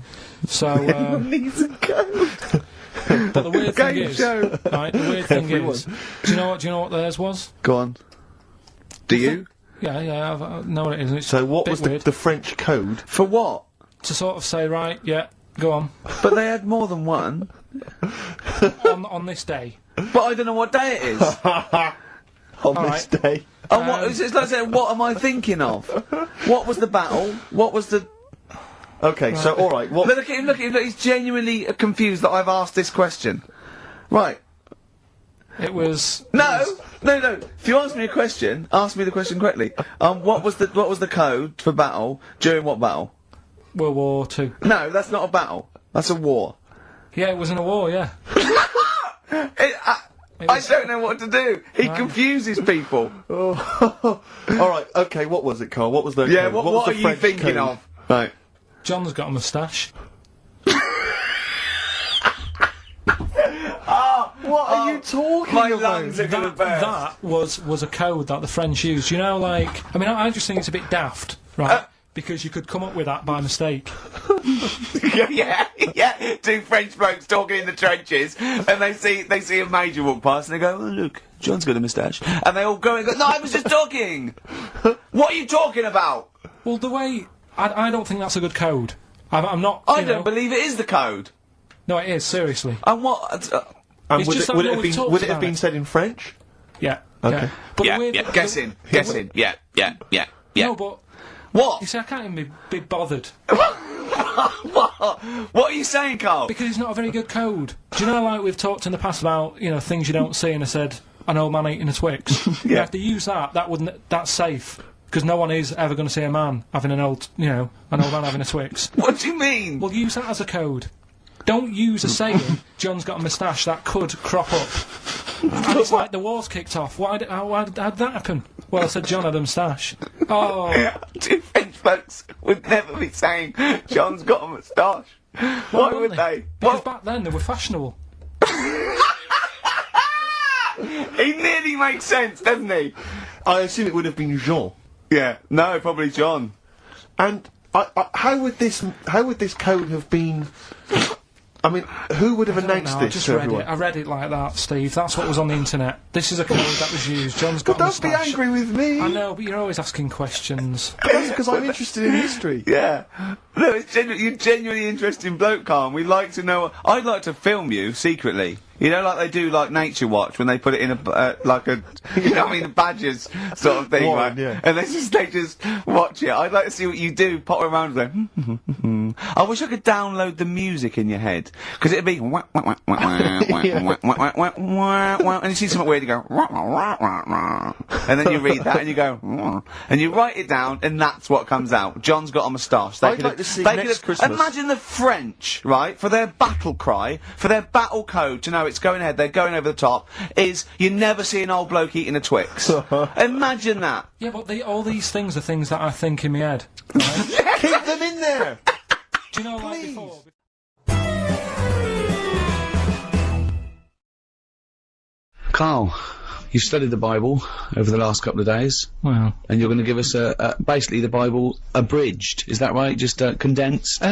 So, Everyone needs a code. But the weird thing is... show. Right, the weird thing is... Do you know what theirs was? Go on. Do you? Yeah, I know what it is. It's So what a was bit weird. the French code? For what? To sort of say, right, yeah, go on. But they had more than one. on this day. But I don't know what day it is. On this day. And what, it's like saying, what am I thinking of? What was the battle? What was the... Okay, so, alright, what... Look at him, he's genuinely confused that I've asked this question. Right. It was... No! If you ask me a question, ask me the question correctly. What was the code for battle during what battle? World War II. No, that's not a battle. That's a war. Yeah, it was in a war, yeah. I don't know what to do. He confuses people. Alright, okay, what was it, Carl? What was the Yeah, code? what was are the you French thinking code? of? Right. John's got a moustache. What are you talking My about? lungs are gonna burst. That was a code that the French used. You know, like... I mean, I just think it's a bit daft, right? Because you could come up with that by mistake. yeah. Two French blokes talking in the trenches, and they see a major walk past, and they go, "Oh look, John's got a moustache," and they all go and go, "No, I was just talking. What are you talking about?" Well, the way I don't think that's a good code. I'm not. I don't believe it is the code. No, it is seriously. And what? And It's would just it, that would no it have one been talks would it have about been it. said in French? Yeah. Okay. Yeah. But Yeah, the weird, yeah. Guessing. Yeah. No, but What? you see, I can't even be bothered What are you saying, Karl? because it's not a very good code. Do you know, like we've talked in the past about things you don't see, and I said an old man eating a Twix. Yeah. If they use that's safe because no one is ever going to see a man having an old man having a Twix. What do you mean? Well, use that as a code. Don't use a saying, John's got a moustache, that could crop up. And it's like the war's kicked off. How'd that happen? Well, I said John had a moustache. Oh. Two French folks would never be saying John's got a moustache. Why would they? Because back then they were fashionable. He nearly makes sense, doesn't he? I assume it would have been Jean. Yeah. No, probably John. And how would this code have been? I mean, who would have I don't announced know, I this just to read everyone? it. I read it like that, Steve. That's what was on the internet. This is a code that was used. John's got But don't be moustache. angry with me. I know, but you're always asking questions. That's because I'm interested in history. Yeah. No, you're genuinely interesting bloke, Karl. We'd like to know. I'd like to film you secretly. You know, like they do, like Nature Watch, when they put it in a, like a, you know what I mean, badgers sort of thing, Warren, right? yeah. And they just watch it. I'd like to see what you do, pop around going, I wish I could download the music in your head. Because it'd be, wah, wah, wah, wah, wah, wah, wah, wah, wah, wah, wah, and you see something weird, you go, wah, wah, wah, wah, wah. And then you read that and you go, wah, and you write it down, and that's what comes out. John's got a moustache. I'd like to see next Christmas. Imagine the French, right, for their battle cry, for their battle code to know it's going ahead, they're going over the top, is you never see an old bloke eating a Twix. Imagine that. Yeah, but all these things are things that I think in my head. Right? Keep them in there. Do you know, like before? Karl, you've studied the Bible over the last couple of days. Well, and you're going to give us basically the Bible abridged. Is that right? Just condensed.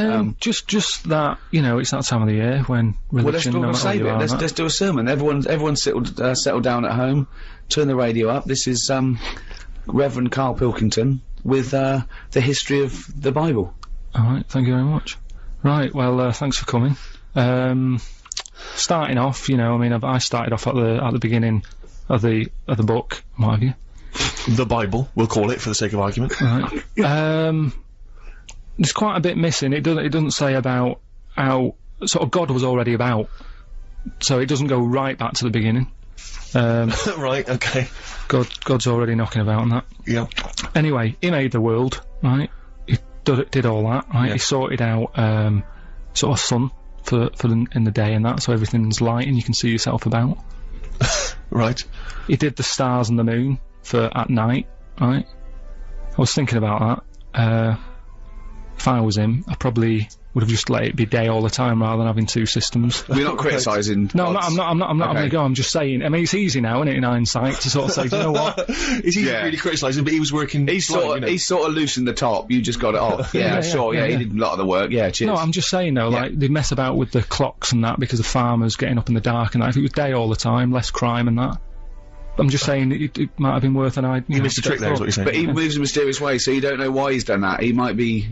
Just that, you know, it's that time of the year when religion. Well, let's save it. Let's do a sermon. Everyone settle down at home. Turn the radio up. This is Reverend Karl Pilkington with the history of the Bible. All right. Thank you very much. Right. Well, thanks for coming. Starting off, you know, I mean, I started off at the beginning of the book, what have you? The Bible, we'll call it for the sake of argument. Right. There's quite a bit missing. It doesn't say about how sort of God was already about, so it doesn't go right back to the beginning. Right. Okay. God's already knocking about on that. Yeah. Anyway, he made the world, right? He did all that, right? Yeah. He sorted out sort of sun for in the day and that, so everything's light and you can see yourself about. Right. He did the stars and the moon for at night, right? I was thinking about that. If I was him, I probably would have just let it be day all the time rather than having two systems. We're not criticising. No, I'm not having a go. I'm just saying. I mean, it's easy now, isn't it, in hindsight, to sort of say, do you know what? It's easy to really criticise him, but he was working. He sort of loosened the top. You just got it off. Yeah, sure. Yeah, he did a lot of the work. Yeah, cheers. No, I'm just saying though, like they mess about with the clocks and that because of farmers getting up in the dark and that. If it was day all the time, less crime and that. I'm just saying it might have been worth an idea. You missed a trick there, is what you're saying. But he moves in a mysterious way, so you don't know why he's done that. He might be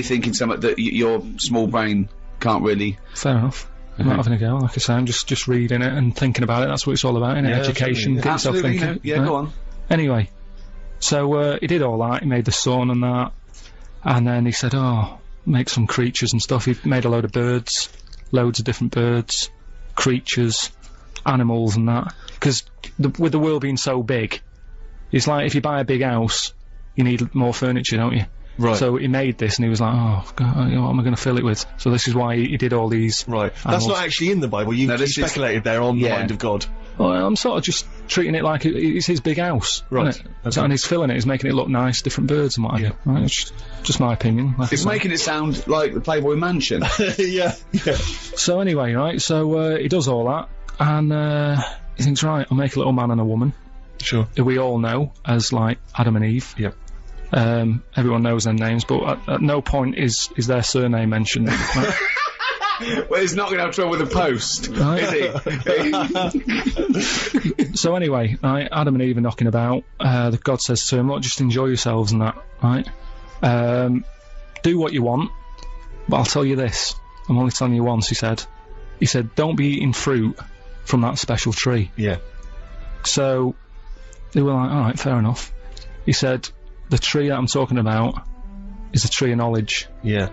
thinking something that your small brain can't really. Fair enough. I'm not having a go. Like I say, I'm just reading it and thinking about it. That's what it's all about, isn't it? Education, get yourself thinking. Yeah, go on. Anyway, so he did all that. He made the sun and that, and then he said, "Oh, make some creatures and stuff." He made a load of birds, loads of different birds, creatures, animals and that. Because with the world being so big, it's like if you buy a big house, you need more furniture, don't you? Right. So he made this, and he was like, "Oh, God, you know, what am I going to fill it with?" So this is why he did all these. Right. Animals. That's not actually in the Bible. You speculated there on the mind of God. Well, I'm sort of just treating it like it's his big house, right? Isn't it? And he's filling it. He's making it look nice, different birds and what have you. Right? It's just my opinion. Like it's making it sound like the Playboy Mansion. Yeah. So anyway, right. So he does all that, and he thinks, right, I'll make a little man and a woman. Sure. Who we all know as like Adam and Eve. Yep. Everyone knows their names, but at no point is their surname mentioned. Right? Well, he's not going to have trouble with the post, is he? So anyway, right, Adam and Eve are knocking about. God says to him, "Look, just enjoy yourselves and that, right? Do what you want, but I'll tell you this. I'm only telling you once." He said, "Don't be eating fruit from that special tree." Yeah. So they were like, "All right, fair enough." He said, "The tree that I'm talking about is the tree of knowledge." Yeah.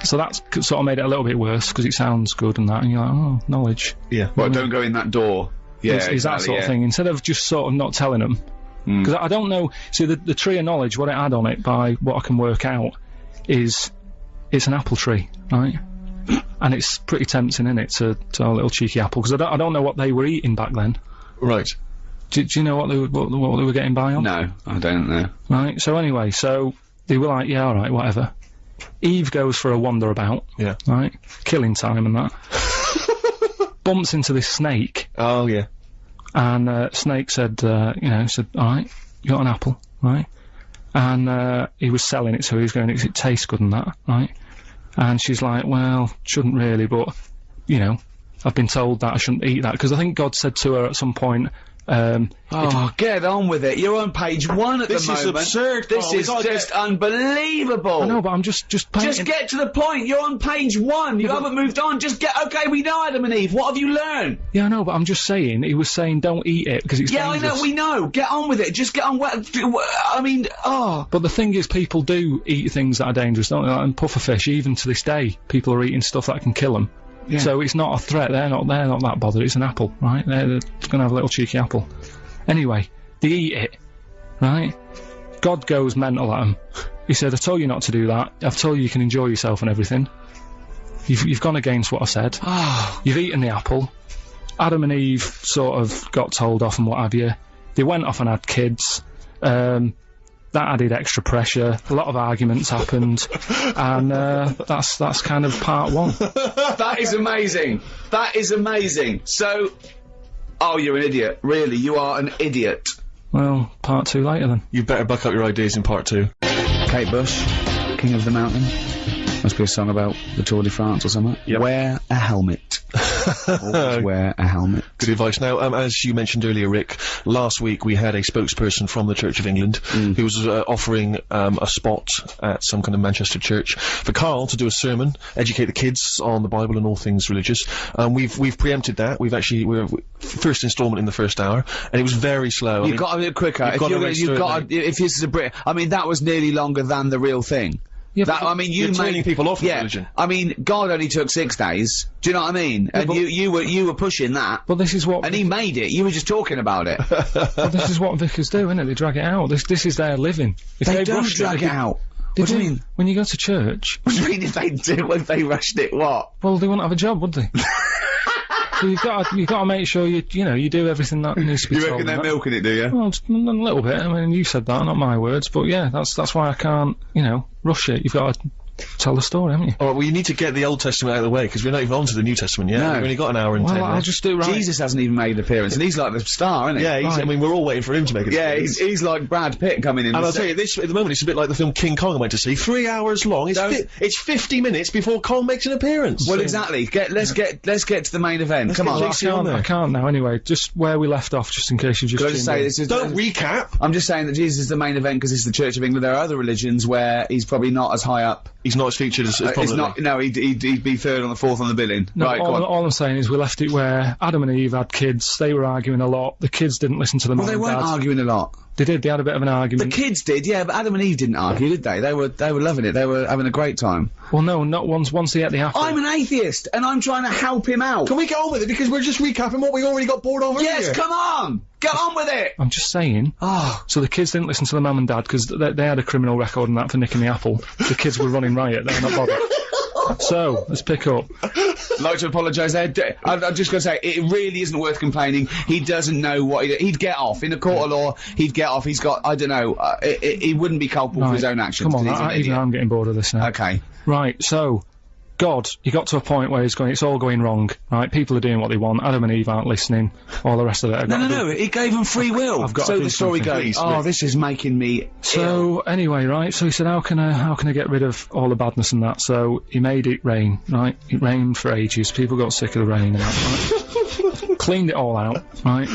So that's sort of made it a little bit worse because it sounds good and that, and you're like, "Oh, knowledge." Yeah. Well, don't go in that door. Yeah, it's that sort of thing. Instead of just sort of not telling them, because I don't know. See, the tree of knowledge, what I add on it by what I can work out is it's an apple tree, right? And it's pretty tempting, isn't it, to have a little cheeky apple? Because I don't know what they were eating back then. Right. Do you know what they were getting by on? No, I don't know. Right. So anyway, so they were like, "Yeah, all right, whatever." Eve goes for a wander about. Yeah. Right. Killing time and that. Bumps into this snake. Oh yeah. And snake said, "All right, you got an apple, right?" And he was selling it, so he was going, "Does it taste good and that, right?" And she's like, "Well, shouldn't really, but you know, I've been told that I shouldn't eat that, because I think God said to her at some point, get on with it. You're on page 1 at the moment. This is absurd. This is just unbelievable. I know, but I'm just Just get to the point. You're on page 1. You haven't moved on. Just get. Okay, we know Adam and Eve. What have you learned? Yeah, I know, but I'm just saying. He was saying don't eat it because it's dangerous. I know. We know. Get on with it. Just get on. I mean, But the thing is, people do eat things that are dangerous, don't they? Like, and pufferfish, even to this day, people are eating stuff that can kill them. Yeah. So it's not a threat. They're not that bothered. It's an apple, right? They're going to have a little cheeky apple. Anyway, they eat it, right? God goes mental at them. He said, I told you not to do that. I've told you can enjoy yourself and everything. You've gone against what I said. You've eaten the apple. Adam and Eve sort of got told off and what have you. They went off and had kids. That added extra pressure. A lot of arguments happened, and that's kind of part 1. that is amazing. That is amazing. So, you're an idiot. Really, you are an idiot. Well, part 2 later then. You better buck up your ideas in part 2. Kate Bush, King of the Mountain. Must be a song about the Tour de France or something. Yep. Wear a helmet. Always wear a helmet. Good advice. Now, as you mentioned earlier, Rick, last week we had a spokesperson from the Church of England who was offering a spot at some kind of Manchester church for Karl to do a sermon, educate the kids on the Bible and all things religious. We've preempted that. We're first instalment in the first hour, and it was very slow. You've got to be quicker. If this is a Brit, I mean, that was nearly longer than the real thing. Yeah, you're turning people off religion. I mean, God only took 6 days. Do you know what I mean? Yeah, and you were pushing that. But this is what. And he made it. You were just talking about it. Well, this is what vicars do, isn't it? They drag it out. This is their living. If they don't drag it out. What do you mean? When you go to church. What do you mean if they do? If they rushed it, what? Well, they wouldn't have a job, would they? So you've got to make sure you do everything that needs to be told. You reckon they're milking it, do you? Well, a little bit. I mean, you said that, not my words. But yeah, that's why I can't, rush it. You've got to tell the story, haven't you? Alright, well, you need to get the Old Testament out of the way, because we're not even on to the New Testament yet. No. We've only got an hour and 10 minutes. I'll just do it right. Jesus hasn't even made an appearance, and he's like the star, isn't he? Yeah, I mean, we're all waiting for him to make it. Yeah, he's like Brad Pitt coming in. And I'll tell you, this, at the moment, it's a bit like the film King Kong I went to see. 3 hours long. It's 50 minutes before Kong makes an appearance. Well, exactly. Let's get to the main event. Come on. I can't now, anyway. Just where we left off, just in case you just... Could I just say, this is... Don't recap! I'm just saying that Jesus is the main event because it's the Church of England. There are other religions where he's probably not as high up. He's not as featured as probably. No, he'd be third on the fourth on the billing. No, right, all I'm saying is we left it where Adam and Eve had kids, they were arguing a lot, the kids didn't listen to the mum and dad. Well, they weren't arguing a lot. They did, they had a bit of an argument. The kids did, yeah, but Adam and Eve didn't argue, did they? They were loving it, they were having a great time. Well, no, not once they ate the apple. I'm an atheist, and I'm trying to help him out. Can we get on with it, because we're just recapping what we already got bored of earlier? Yes, come on! Get on with it! I'm just saying. So the kids didn't listen to the mum and dad, because they had a criminal record and that for nicking the apple. The kids were running riot, they're not bothered. So, let's pick up. I'd like to apologise there. I'm just going to say, it really isn't worth complaining. He doesn't know what he'd get off. In a court of law, he'd get off. He's got, I don't know, he wouldn't be culpable for his own actions. Come on, even I'm getting bored of this now. Okay. Right, so, God, he got to a point where it's all going wrong, right? People are doing what they want, Adam and Eve aren't listening, all the rest of it. No, he gave them free will. So the story goes, this is making me ill. Anyway, right, so he said, how can I get rid of all the badness and that? So he made it rain, right? It rained for ages, people got sick of the rain and that, right? Cleaned it all out, right?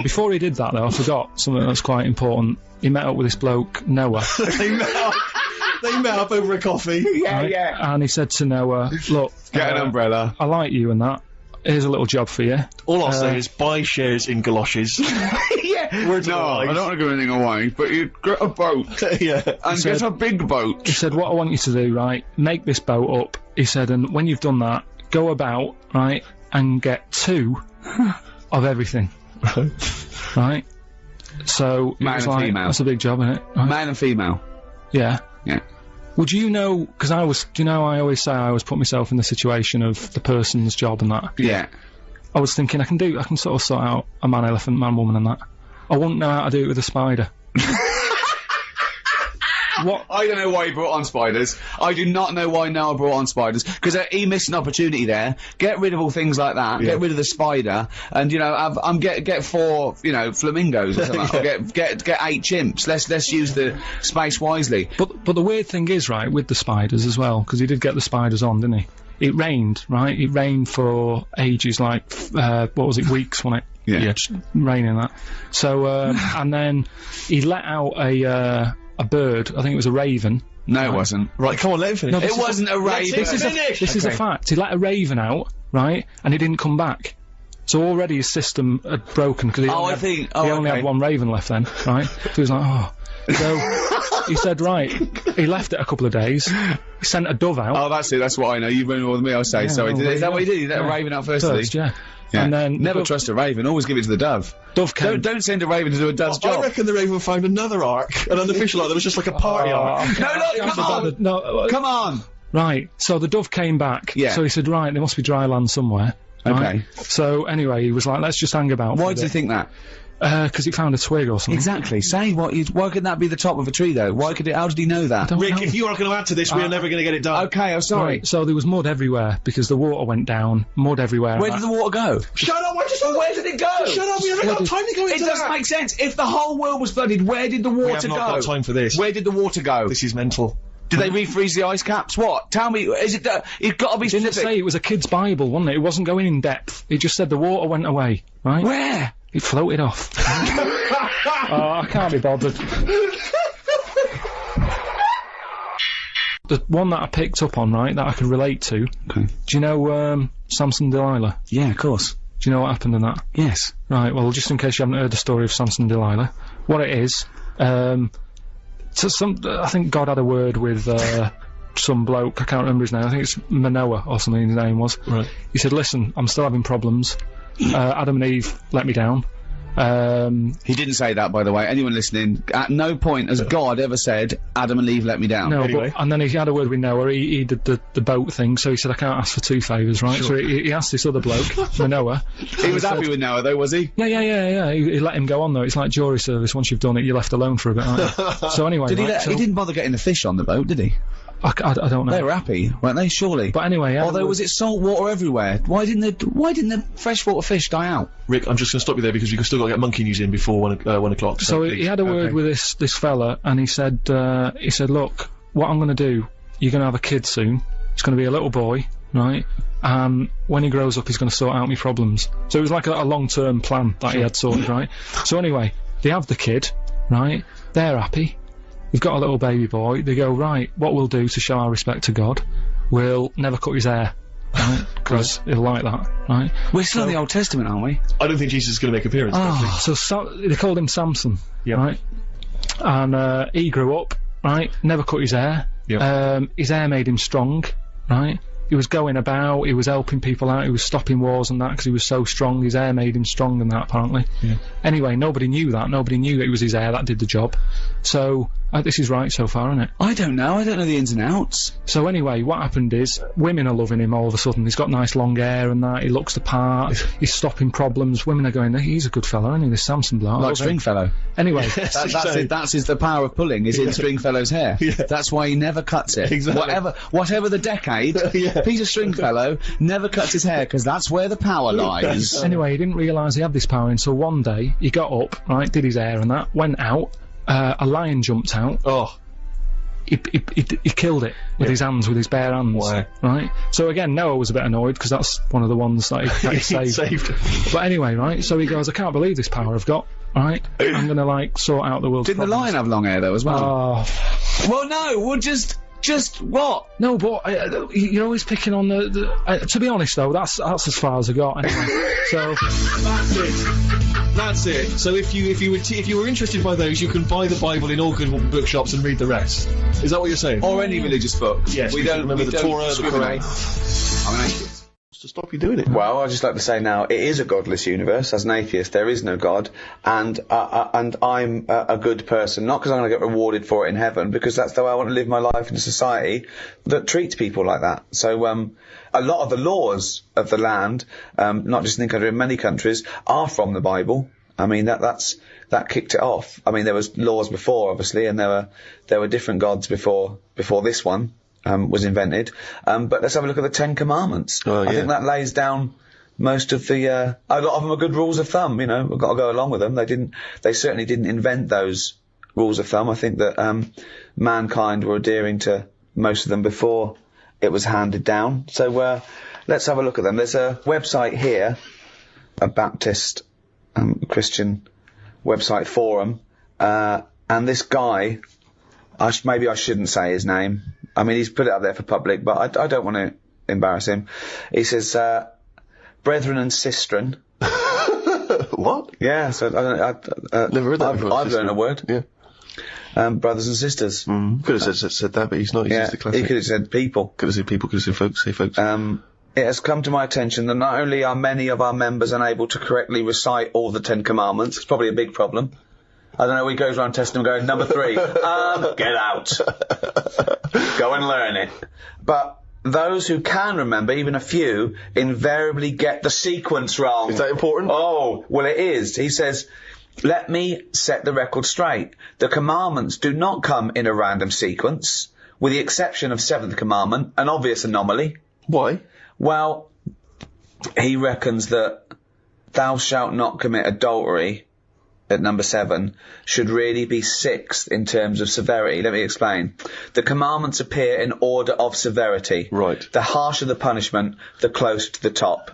Before he did that, though, I forgot something that's quite important. He met up with this bloke, Noah. They met up over a coffee. Yeah. And he said to Noah, look... Get an umbrella. I like you and that. Here's a little job for you. All I'll say is buy shares in galoshes. Yeah. I don't want to give anything away, but you get a boat. Yeah. And get a big boat. He said, what I want you to do, right, make this boat up. He said, and when you've done that, go about, right, and get 2 of everything. Right? So, man and female. That's a big job, isn't it? Right? Man and female. Yeah. Yeah. Would you know, because I always say I always put myself in the situation of the person's job and that. Yeah. I was thinking I can sort out a man elephant, man woman and that. I wouldn't know how to do it with a spider. What? I don't know why he brought on spiders. I do not know why Noah brought on spiders, because he missed an opportunity there. Get rid of all things like that. Yeah. Get rid of the spider, and get 4 flamingos or something. Or get 8 chimps. Let's use the space wisely. But the weird thing is, right, with the spiders as well, because he did get the spiders on, didn't he? it rained, right? It rained for ages, like, what was it, weeks, wasn't it? Yeah. Just raining that. So, and then he let out a bird, I think it was a raven. No, it wasn't. Right, come on, let him finish. No, It wasn't a raven. This is a fact. He let a raven out, right? And he didn't come back. So already his system had broken because he only had one raven left then, right? So he was like, oh. So he said, right, he left it a couple of days, he sent a dove out. Oh, that's it, that's what I know. You've been more than me, I'll say. Sorry. Is that what he did? He let a raven out first, yeah. Yeah. And then Never trust a raven, always give it to the dove. Dove came. Don't send a raven to do a dove's I job. reckon the Raven found another ark, an unofficial ark that was just like a party ark. No, look, come on! No, Come on! right, so the dove came back. Yeah. So he said, right, there must be dry land somewhere. Right? Okay. So anyway, he was like, let's just hang about. Why do you think that? Because he found a twig or something. Exactly. Say why could that be the top of a tree though? How did he know that? Rick, if you are going to add to this, we're never going to get it done. Okay, I'm sorry. Right, so there was mud everywhere because the water went down. Mud everywhere. Where did the water go? Shut up! Where did it go? Shut up! We haven't got time to go into It doesn't make sense. If the whole world was flooded, where did the water We have not go? got time for this. Where did the water go? This is mental. Did they refreeze the ice caps? What? Tell me, is it that it's got to be Didn't it specific? say it was a kid's Bible, wasn't it? It wasn't going in depth. It just said the water went away, right? Where? It floated off. Oh, I can't be bothered. The one that I picked up on, right, that I could relate to. Okay. Do you know Samson Delilah? Yeah, of course. Do you know what happened in that? Yes. Right, well, just in case you haven't heard the story of Samson Delilah, what it is, I think God had a word with some bloke, I can't remember his name, I think it's Manoah or something his name was. Right. He said, listen, I'm still having problems. Adam and Eve let me down. He didn't say that, by the way. Anyone listening, at no point has God ever said, Adam and Eve let me down. No, Anyway. and then he had a word with Noah, he did the boat thing, so he said, I can't ask for two favours, right? Sure. So he asked this other bloke, Manoah. He was happy with Noah, though, was he? Yeah. He let him go on, though. It's like jury service. Once you've done it, you're left alone for a bit, aren't you? So anyway, Did he? right, He didn't bother getting the fish on the boat, did he? I don't know. They were happy, weren't they? Surely. But anyway, although was it salt water everywhere? Why didn't the freshwater fish die out? Rick, I'm just going to stop you there because you've still got to get monkey news in before 1 o'clock. So he had a word with this fella, and he said, look, what I'm going to do, you're going to have a kid soon. It's going to be a little boy, right? When he grows up, he's going to sort out my problems. So it was like a long-term plan that he had sorted, right? So anyway, they have the kid, right? They're happy. We've got a little baby boy. They go, right, what we'll do to show our respect to God, we'll never cut his hair, right? Because he'll like that, right? We're still in the Old Testament, aren't we? I don't think Jesus is going to make an appearance. So they called him Samson, Yep. right? And he grew up, right? Never cut his hair. Yep. His hair made him strong, right? He was going about, he was helping people out, he was stopping wars and that because he was so strong. His hair made him strong and that, apparently. Yeah. Anyway, nobody knew that. Nobody knew it was his hair that did the job. So, this is right so far, isn't it? I don't know the ins and outs. So anyway, what happened is, women are loving him all of a sudden. He's got nice long hair and that, he looks the part, he's stopping problems. Women are going, he's a good fella, isn't he, this Samson bloke? Like Stringfellow. Anyway. That's the power of pulling, is in Stringfellow's hair. Yeah. That's why he never cuts it. Exactly. Whatever the decade, Yeah. Peter Stringfellow never cuts his hair, because that's where the power lies. Anyway, he didn't realise he had this power until one day, he got up, right, did his hair and that, went out, a lion jumped out. Oh. He killed it with his hands, with his bare hands. Wow. Right? So again, Noah was a bit annoyed, because that's one of the ones that he saved. But anyway, right, so he goes, I can't believe this power I've got, right? I'm gonna, like, sort out the world's Didn't the problems. lion have long hair, though, as well? Oh. Well, no, well, just what? No, but you're always picking on to be honest, though, that's as far as I got, anyway. So... That's it. So if you were interested by those, you can buy the Bible in all good bookshops and read the rest. Is that what you're saying? Or any religious book. Yes. We don't remember the Torah, the Quran. I'm an atheist. To stop you doing it. Well, I'd just like to say now, it is a godless universe. As an atheist, there is no God, and I'm a good person, not because I'm going to get rewarded for it in heaven, because that's the way I want to live my life in a society that treats people like that. So, a lot of the laws of the land, not just in the country, in many countries, are from the Bible. I mean, that kicked it off. I mean, there was laws before, obviously, and there were different gods before this one. Was invented, but let's have a look at the 10 Commandments. I think that lays down most of the, a lot of them are good rules of thumb, you know, we've got to go along with them. They certainly didn't invent those rules of thumb. I think that, mankind were adhering to most of them before it was handed down. So let's have a look at them. There's a website here, a Baptist Christian website forum, and this guy, maybe I shouldn't say his name. I mean, he's put it up there for public, but I don't want to embarrass him. He says, brethren and sistren. What? Yeah, so never heard that before. I've learned a word. Yeah. Brothers and sisters. Could have said that, but he's not. He's just the classic. He could have said people. Could have said people, could have said folks, say folks. It has come to my attention that not only are many of our members unable to correctly recite all the 10 Commandments, it's probably a big problem. I don't know, he goes around testing them going, number 3, get out. Go and learn it. But those who can remember, even a few, invariably get the sequence wrong. Is that important? Oh, well it is. He says, let me set the record straight. The commandments do not come in a random sequence, with the exception of 7th commandment, an obvious anomaly. Why? Well, he reckons that thou shalt not commit adultery at number 7 should really be 6th in terms of severity. Let me explain. The commandments appear in order of severity. Right. The harsher the punishment, the closer to the top.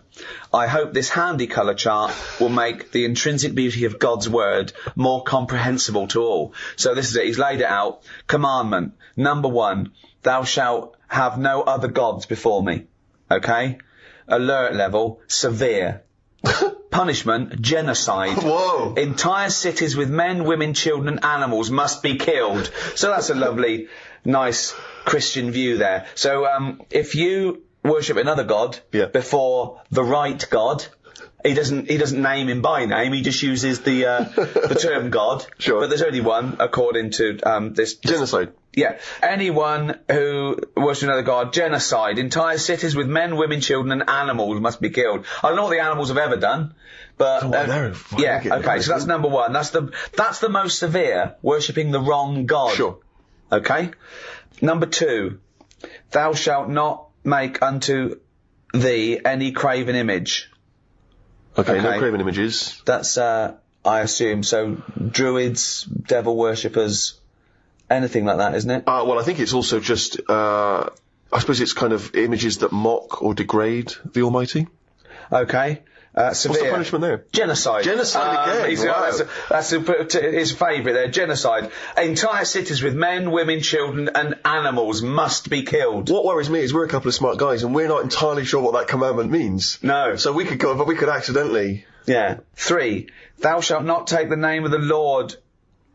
I hope this handy colour chart will make the intrinsic beauty of God's word more comprehensible to all. So this is it. He's laid it out. Commandment. Number 1. Thou shalt have no other gods before me. Okay? Alert level. Severe. Punishment, genocide. Whoa. Entire cities with men, women, children and animals must be killed. So that's a lovely, nice Christian view there. So if you worship another god before the right God, he doesn't name him by name, he just uses the term God. Sure. But there's only one according to this Genocide. Yeah. Anyone who worships another god, genocide. Entire cities with men, women, children and animals must be killed. I don't know what the animals have ever done, but okay, so that's number 1. That's the most severe, worshipping the wrong god. Sure. Okay? Number 2. Thou shalt not make unto thee any graven image. Okay, no graven images. That's I assume so druids, devil worshippers, anything like that, isn't it? Well, I think it's also just, I suppose it's kind of images that mock or degrade the Almighty. Okay. Severe. What's the punishment there? Genocide. Genocide again. Wow. That's his favourite there. Genocide. Entire cities with men, women, children and animals must be killed. What worries me is we're a couple of smart guys and we're not entirely sure what that commandment means. No. So we could go, but we could accidentally. Yeah. 3. Thou shalt not take the name of the Lord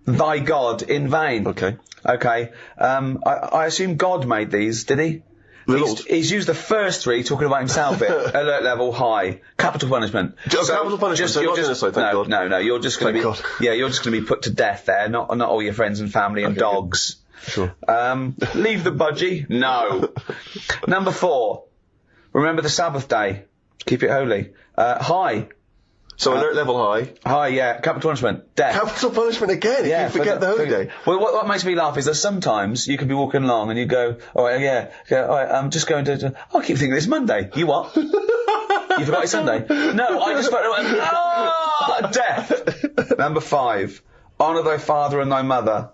thy God in vain. Okay. Okay. I assume God made these, did he? He's used the first 3 talking about himself here. Alert level high. Capital punishment. Capital punishment, so not genocide, thank God. No, you're just going to be... Yeah, you're just going to be put to death there, not all your friends and family and dogs. Good. Sure. Leave the budgie? No. Number 4. Remember the Sabbath day. Keep it holy. High. So alert level high. High, yeah. Capital punishment. Death. Capital punishment again? Yeah. You forget the holy day. Well, what makes me laugh is that sometimes you can be walking along and you go, alright, alright, I'm just going to, I keep thinking it's Monday. You what? You forgot it's Sunday? No, I just forgot, death. Number 5. Honour thy father and thy mother.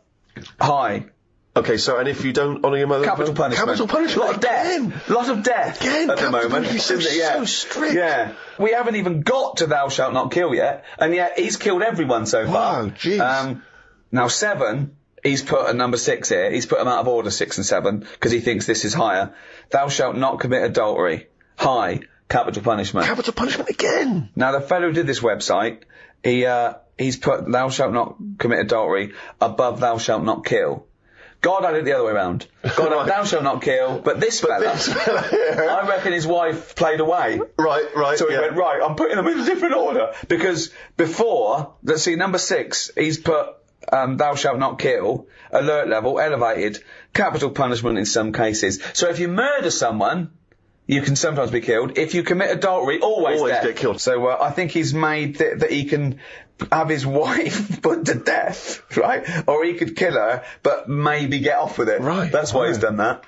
High. Okay, so, and if you don't honour your mother... Capital punishment. Capital punishment. Lot of death. Lot of death. Again, at the moment. Isn't it? Yeah. So strict. Yeah. We haven't even got to thou shalt not kill yet, and yet he's killed everyone so far. Wow, jeez. Now 7, he's put at number 6 here. He's put them out of order, 6 and 7, because he thinks this is higher. Thou shalt not commit adultery. High. Capital punishment. Capital punishment again. Now the fellow who did this website, he's put thou shalt not commit adultery above thou shalt not kill. God had it the other way around. God had thou shalt not kill, but this fella here, I reckon his wife played away. Right. So he went, right, I'm putting them in a different order. Because before, let's see, number 6, he's put thou shalt not kill, alert level, elevated, capital punishment in some cases. So if you murder someone, you can sometimes be killed. If you commit adultery, always death. Get killed. So I think he's made that he can have his wife put to death, right? Or he could kill her, but maybe get off with it. Right. That's why he's done that.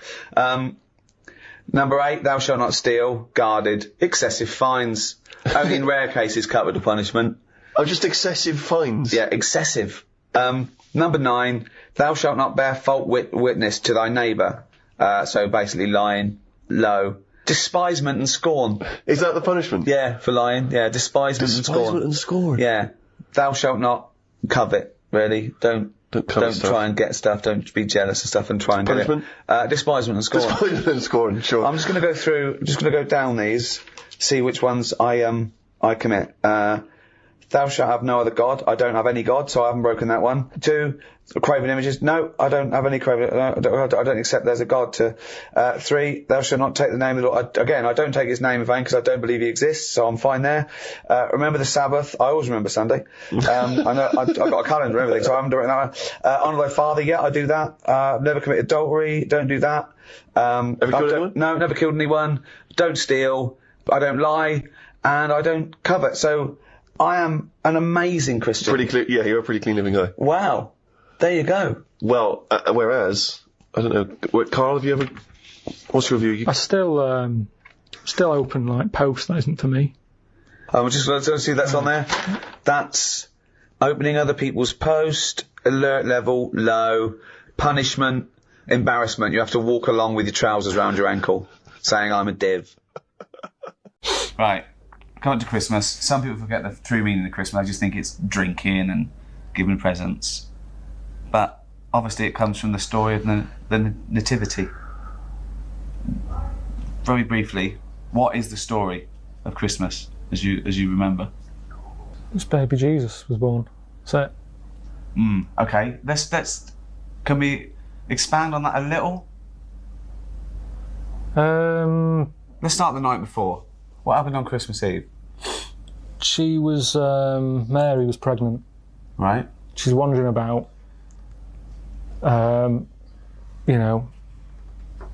Number 8, thou shalt not steal, guarded, excessive fines. Only in rare cases capital punishment. Oh, just excessive fines? Yeah, excessive. Number 9, thou shalt not bear false witness to thy neighbour. So basically lying. low. Despisement and scorn. Is that the punishment? Yeah, for lying. Yeah, despisement and scorn. Despisement and scorn. Yeah. Thou shalt not covet, really. Don't try and get stuff. Don't be jealous of stuff and try and Punishment? get it. Despisement and scorn. Despisement and scorn, sure. I'm just going to go down these, see which ones I commit. Thou shalt have no other God. I don't have any God, so I haven't broken that one. 2, craven images. No, I don't have any craven. I don't accept there's a God. 3, thou shalt not take the name of the Lord. Again, I don't take his name in vain because I don't believe he exists, so I'm fine there. Remember the Sabbath. I always remember Sunday. I know I've got a calendar and everything, so I haven't done that one. Honour thy father. Yeah, I do that. Never commit adultery. Don't do that. Ever killed anyone? No, never killed anyone. Don't steal. I don't lie, and I don't covet. So I am an amazing Christian. Pretty clear. Yeah, you're a pretty clean living guy. Wow. There you go. Well, whereas, I don't know, Karl, have you ever... What's your view? I still open, like, post, that isn't for me. Let's see that's on there. That's opening other people's post, alert level, low, punishment, embarrassment. You have to walk along with your trousers around your ankle, saying, I'm a div. Right. Come up to Christmas. Some people forget the true meaning of Christmas. I just think it's drinking and giving presents. But obviously it comes from the story of the Nativity. Very briefly, what is the story of Christmas as you remember? This baby Jesus was born. That's it. Okay. Let's can we expand on that a little? Let's start the night before. What happened on Christmas Eve? She was, Mary was pregnant. Right. She's wandering about,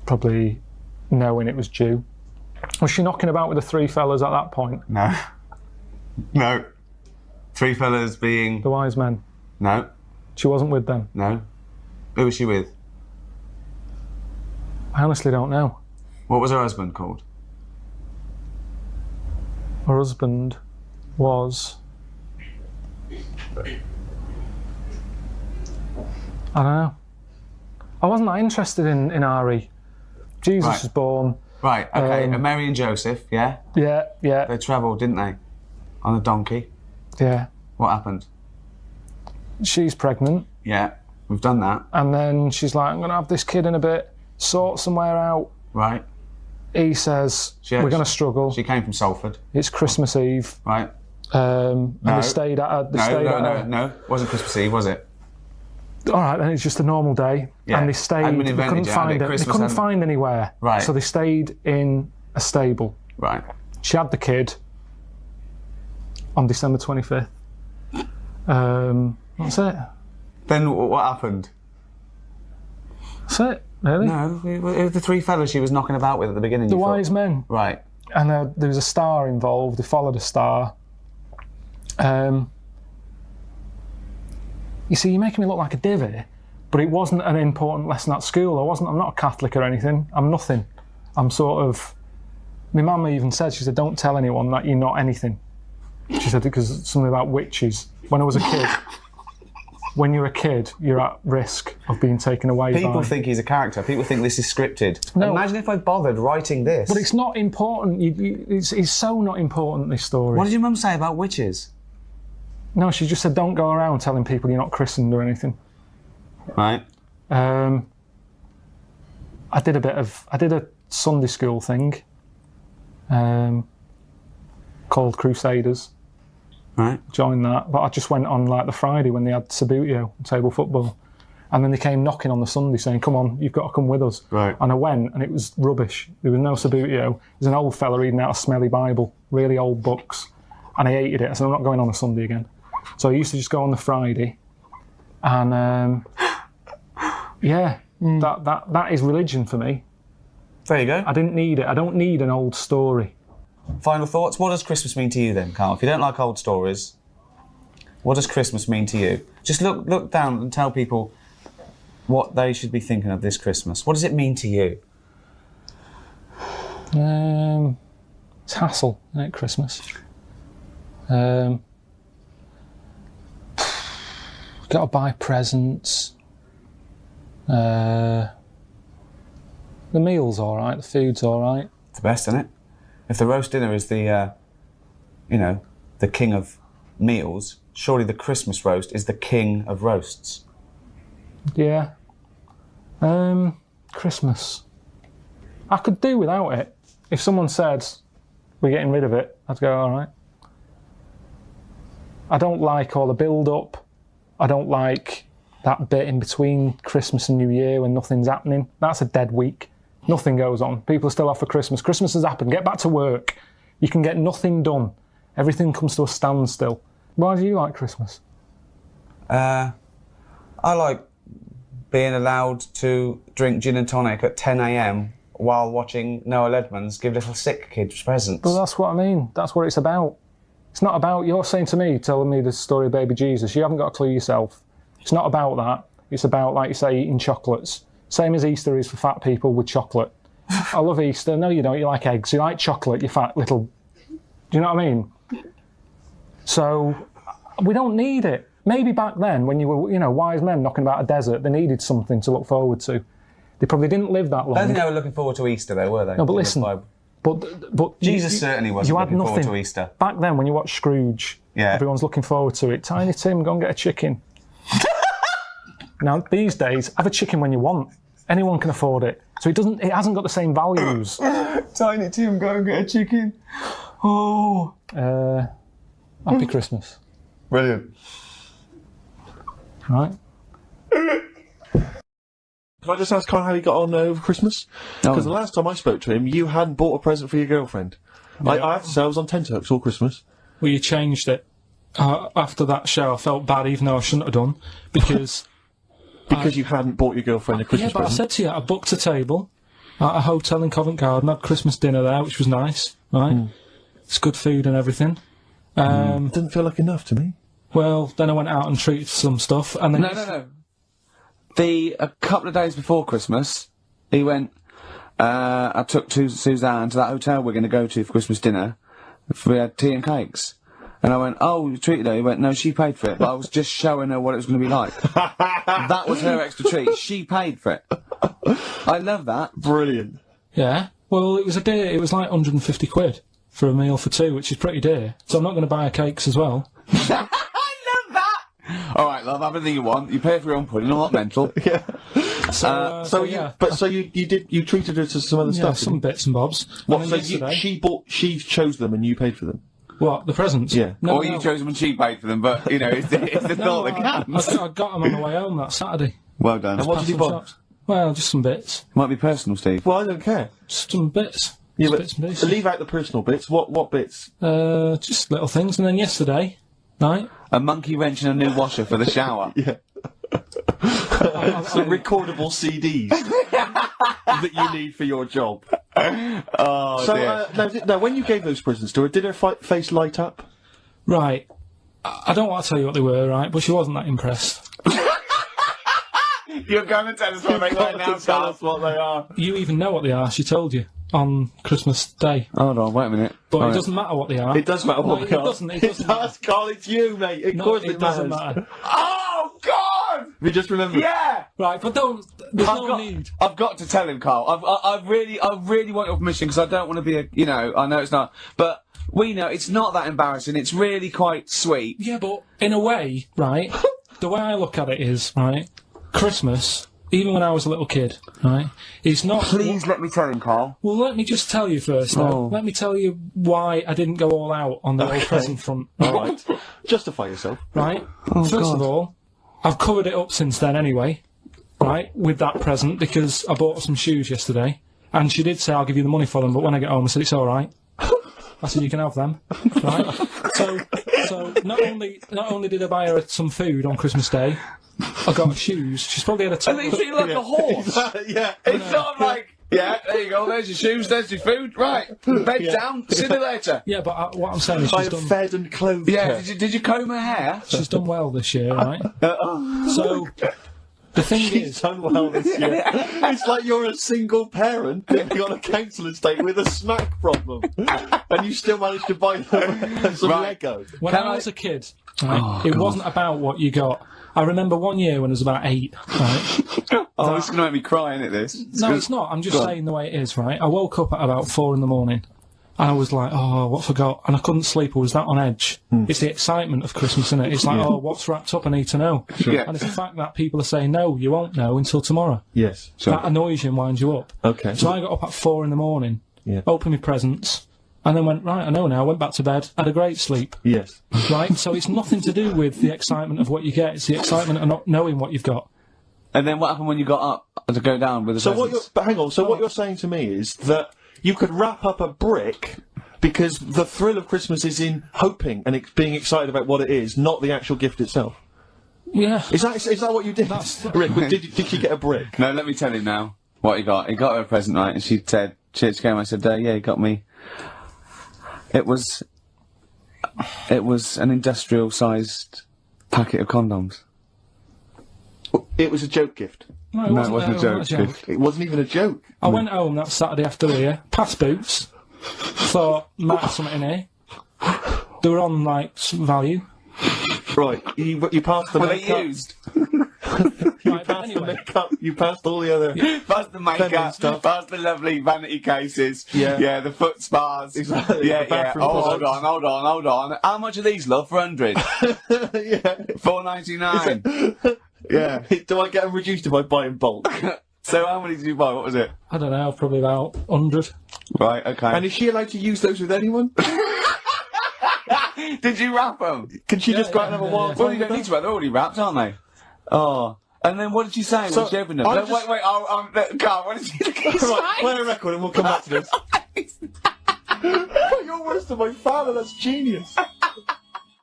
probably knowing it was due. Was she knocking about with the 3 fellas at that point? No. No. 3 fellas being... The wise men? No. She wasn't with them? No. Who was she with? I honestly don't know. What was her husband called? Her husband was... I don't know. I wasn't that interested in Ari. Jesus was born. Right, okay. And Mary and Joseph, yeah? Yeah. They travelled, didn't they? On a donkey. Yeah. What happened? She's pregnant. Yeah, we've done that. And then she's like, I'm going to have this kid in a bit, sort somewhere out. Right. He says, we're going to struggle. She came from Salford. It's Christmas Eve. Right. And they stayed at No. It wasn't Christmas Eve, was it? All right, then it's just a normal day. Yeah. And they stayed, they couldn't find it. They couldn't find anywhere. Right. So they stayed in a stable. Right. She had the kid on December 25th. That's it. Then what happened? That's it, really. No, it was the 3 fellas she was knocking about with at the beginning. The wise men. Right. And there was a star involved. They followed a star. You see, you're making me look like a div here, but it wasn't an important lesson at school. I'm not a Catholic or anything. I'm nothing. I'm sort of... My mum even said, she said, don't tell anyone that you're not anything. She said, because something about witches. When I was a kid, when you're a kid, you're at risk of being taken away by... People think he's a character. People think this is scripted. No. Imagine if I bothered writing this. But it's not important. It's so not important, this story. What did your mum say about witches? No, she just said, don't go around telling people you're not christened or anything. Right. I did a Sunday school thing called Crusaders. Right. Joined that, but I just went on like the Friday when they had Sabutio, table football, and then they came knocking on the Sunday saying, come on, you've got to come with us. Right. And I went, and it was rubbish. There was no Sabutio. There's an old fella reading out a smelly Bible, really old books, and I hated it. I said, I'm not going on a Sunday again. So I used to just go on the Friday, and that is religion for me. There you go. I didn't need it. I don't need an old story. Final thoughts? What does Christmas mean to you then, Karl? If you don't like old stories, what does Christmas mean to you? Just look down and tell people what they should be thinking of this Christmas. What does it mean to you? It's hassle, isn't it, Christmas? Got to buy presents. The meal's all right. The food's all right. It's the best, isn't it? If the roast dinner is the, the king of meals, surely the Christmas roast is the king of roasts. Yeah. Christmas. I could do without it. If someone said, we're getting rid of it, I'd go, all right. I don't like all the build-up. I don't like that bit in between Christmas and New Year when nothing's happening. That's a dead week. Nothing goes on. People are still off for Christmas. Christmas has happened. Get back to work. You can get nothing done. Everything comes to a standstill. Why do you like Christmas? I like being allowed to drink gin and tonic at 10 a.m. while watching Noah Ledman's give little sick kids presents. Well, that's what I mean. That's what it's about. It's not about, you're saying to me, telling me the story of baby Jesus, you haven't got a clue yourself. It's not about that. It's about, like you say, eating chocolates. Same as Easter is for fat people with chocolate. I love Easter. No, you don't. You like eggs. You like chocolate, you fat little... Do you know what I mean? So, we don't need it. Maybe back then, when you were, wise men knocking about a desert, they needed something to look forward to. They probably didn't live that long. I don't think they were looking forward to Easter, though, were they? No, but listen... But Jesus certainly wasn't looking forward to Easter. Back then, when you watch Scrooge, everyone's looking forward to it. Tiny Tim, go and get a chicken. Now, these days, have a chicken when you want. Anyone can afford it. So it hasn't got the same values. Tiny Tim, go and get a chicken. Oh. Happy Christmas. Brilliant. Right. Can I just ask Karl how he got on over Christmas? Because the last time I spoke to him, you hadn't bought a present for your girlfriend. Yeah. I have to say, I was on tenterhooks all Christmas. Well, you changed it. After that show, I felt bad, even though I shouldn't have done, because... because you hadn't bought your girlfriend a Christmas present? Yeah, but I said to you, I booked a table at a hotel in Covent Garden, had Christmas dinner there, which was nice, right? It's good food and everything. Didn't feel like enough to me. Well, then I went out and treated some stuff, and then... No. A couple of days before Christmas, he went, I took Suzanne to that hotel we're going to go to for Christmas dinner. We had tea and cakes. And I went, oh, you treated her? He went, no, she paid for it, but I was just showing her what it was going to be like. That was her extra treat. She paid for it. I love that. Brilliant. Yeah. Well, it was a dear, it was like 150 quid for a meal for two, which is pretty dear. So I'm not going to buy her cakes as well. All right, love, have anything you want. You pay for your own pudding, not mental. Yeah. So you treated her to some other stuff? Some bits and bobs. What? So she chose them and you paid for them? What, the presents? Yeah. No, you chose them and she paid for them, but it's the thought that counts. I got them on the way home that Saturday. Well done. And what did you buy? Well, just some bits. Might be personal, Steve. Well, I don't care. Just some bits. Yeah, just bits and pieces. Leave out the personal bits. What bits? Just little things. And then yesterday night, a monkey wrench and a new washer for the shower. Yeah. Some recordable CDs that you need for your job. Oh, dear. Now, when you gave those presents to her, did her face light up? Right. I don't want to tell you what they were, right? But she wasn't that impressed. You're going to tell us what they are now, tell us what they are. You even know what they are. She told you on Christmas Day. Hold on, wait a minute. But it doesn't matter what they are. It does matter what they are. It does, Karl, it's you, mate. Of course it doesn't matter. Oh, God! We just remembered. Yeah! Right, but there's no need. I've got to tell him, Karl. I really want your permission, because I don't want to be I know it's not, but we know it's not that embarrassing. It's really quite sweet. Yeah, but in a way, right, the way I look at it is, right, Christmas, even when I was a little kid, right, it's not... Please let me tell him, Karl. Well, let me just tell you first, though. Let me tell you why I didn't go all out on the old present front. All right. Justify yourself. Right. First of all, I've covered it up since then anyway, right, with that present, because I bought her some shoes yesterday, and she did say, I'll give you the money for them, but when I get home, I said, it's all right. I said, you can have them, right? So not only did I buy her some food on Christmas Day, I got her shoes. She's probably had a total... And they feel like a horse. Yeah. It's not like, yeah, there you go, there's your shoes, there's your food, right, bed down, see you later. Yeah, but what I'm saying is she's done... fed and clothed her. Did you comb her hair? She's done well this year, right? So... The thing She's is, done well this year. It's like you're a single parent living on a council estate with a smack problem, and you still managed to buy them some Lego. when I was a kid, right, it wasn't about what you got. I remember one year when I was about 8, right? Oh, this is going to make me cry, isn't it, this? No, it's not. I'm just saying the way it is, right? I woke up at about 4 in the morning. And I was like, oh, what forgot? And I couldn't sleep. I was that on edge. It's the excitement of Christmas, isn't it? It's like, oh, what's wrapped up? I need to know. Sure. And it's the fact that people are saying, no, you won't know until tomorrow. Yes. That annoys you and winds you up. Okay. So I got up at 4 in the morning, opened my presents, and then went, right, I know now, went back to bed, had a great sleep. Yes. Right? So it's nothing to do with the excitement of what you get. It's the excitement of not knowing what you've got. And then what happened when you got up to go down with the presents? But hang on. So what you're saying to me is that you could wrap up a brick because the thrill of Christmas is in hoping and being excited about what it is, not the actual gift itself. Yeah. Is that what you did? Rick, did she get a brick? No, let me tell you now what he got. He got her a present, right? And she said, she came. I said, yeah, he got me. It was an industrial-sized packet of condoms. It was a joke gift. No, it wasn't a joke gift. It wasn't even a joke. I went home that Saturday after here, past Boots, thought, might have something in here. They were on, like, some value. Right, you passed the makeup. Were they used? The makeup, you passed all the other... Passed the makeup, stuff. passed the lovely vanity cases. Yeah. The foot spas. Exactly. Yeah. Oh, hold on. How much are these, love, for 100? $4.99. Yeah. Do I get them reduced if I buy in bulk? So how many did you buy? What was it? I don't know, probably about 100. Right, okay. And is she allowed to use those with anyone? Did you wrap them? Can she just go out and have a wild Well, you don't need to wrap. They're already wrapped, aren't they? Oh. And then what did you say when she opened them? Wait, Karl, what did you say? Right, play a record and we'll come back to this. You're worse than my father, that's genius.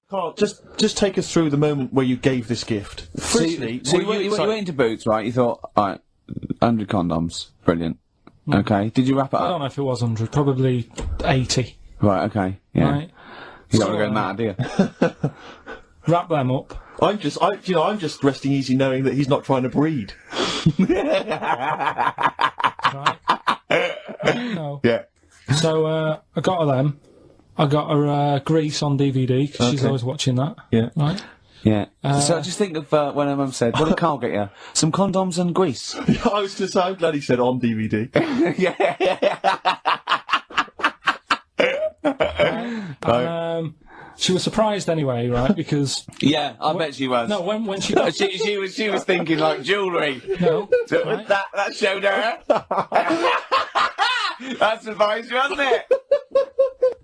Karl, just take us through the moment where you gave this gift. Firstly, so you went into Boots, right? You thought, alright, 100 condoms, brilliant. Okay, did you wrap it up? I don't know if it was 100, probably 80. Right, okay, yeah. Right. You don't want to go mad, do you? Wrap them up. I'm just resting easy knowing that he's not trying to breed. Right. No. Yeah. So I got her them. I got her Grease on DVD because she's always watching that. Yeah. Right. Yeah. So just think of when her mum said, "What did Karl get you? Some condoms and grease." I was going to say, I'm glad he said on DVD. And, she was surprised anyway, right? Because I bet she was. no, when she got she was thinking like jewellery. no, So right? that showed her. That surprised you, wasn't it?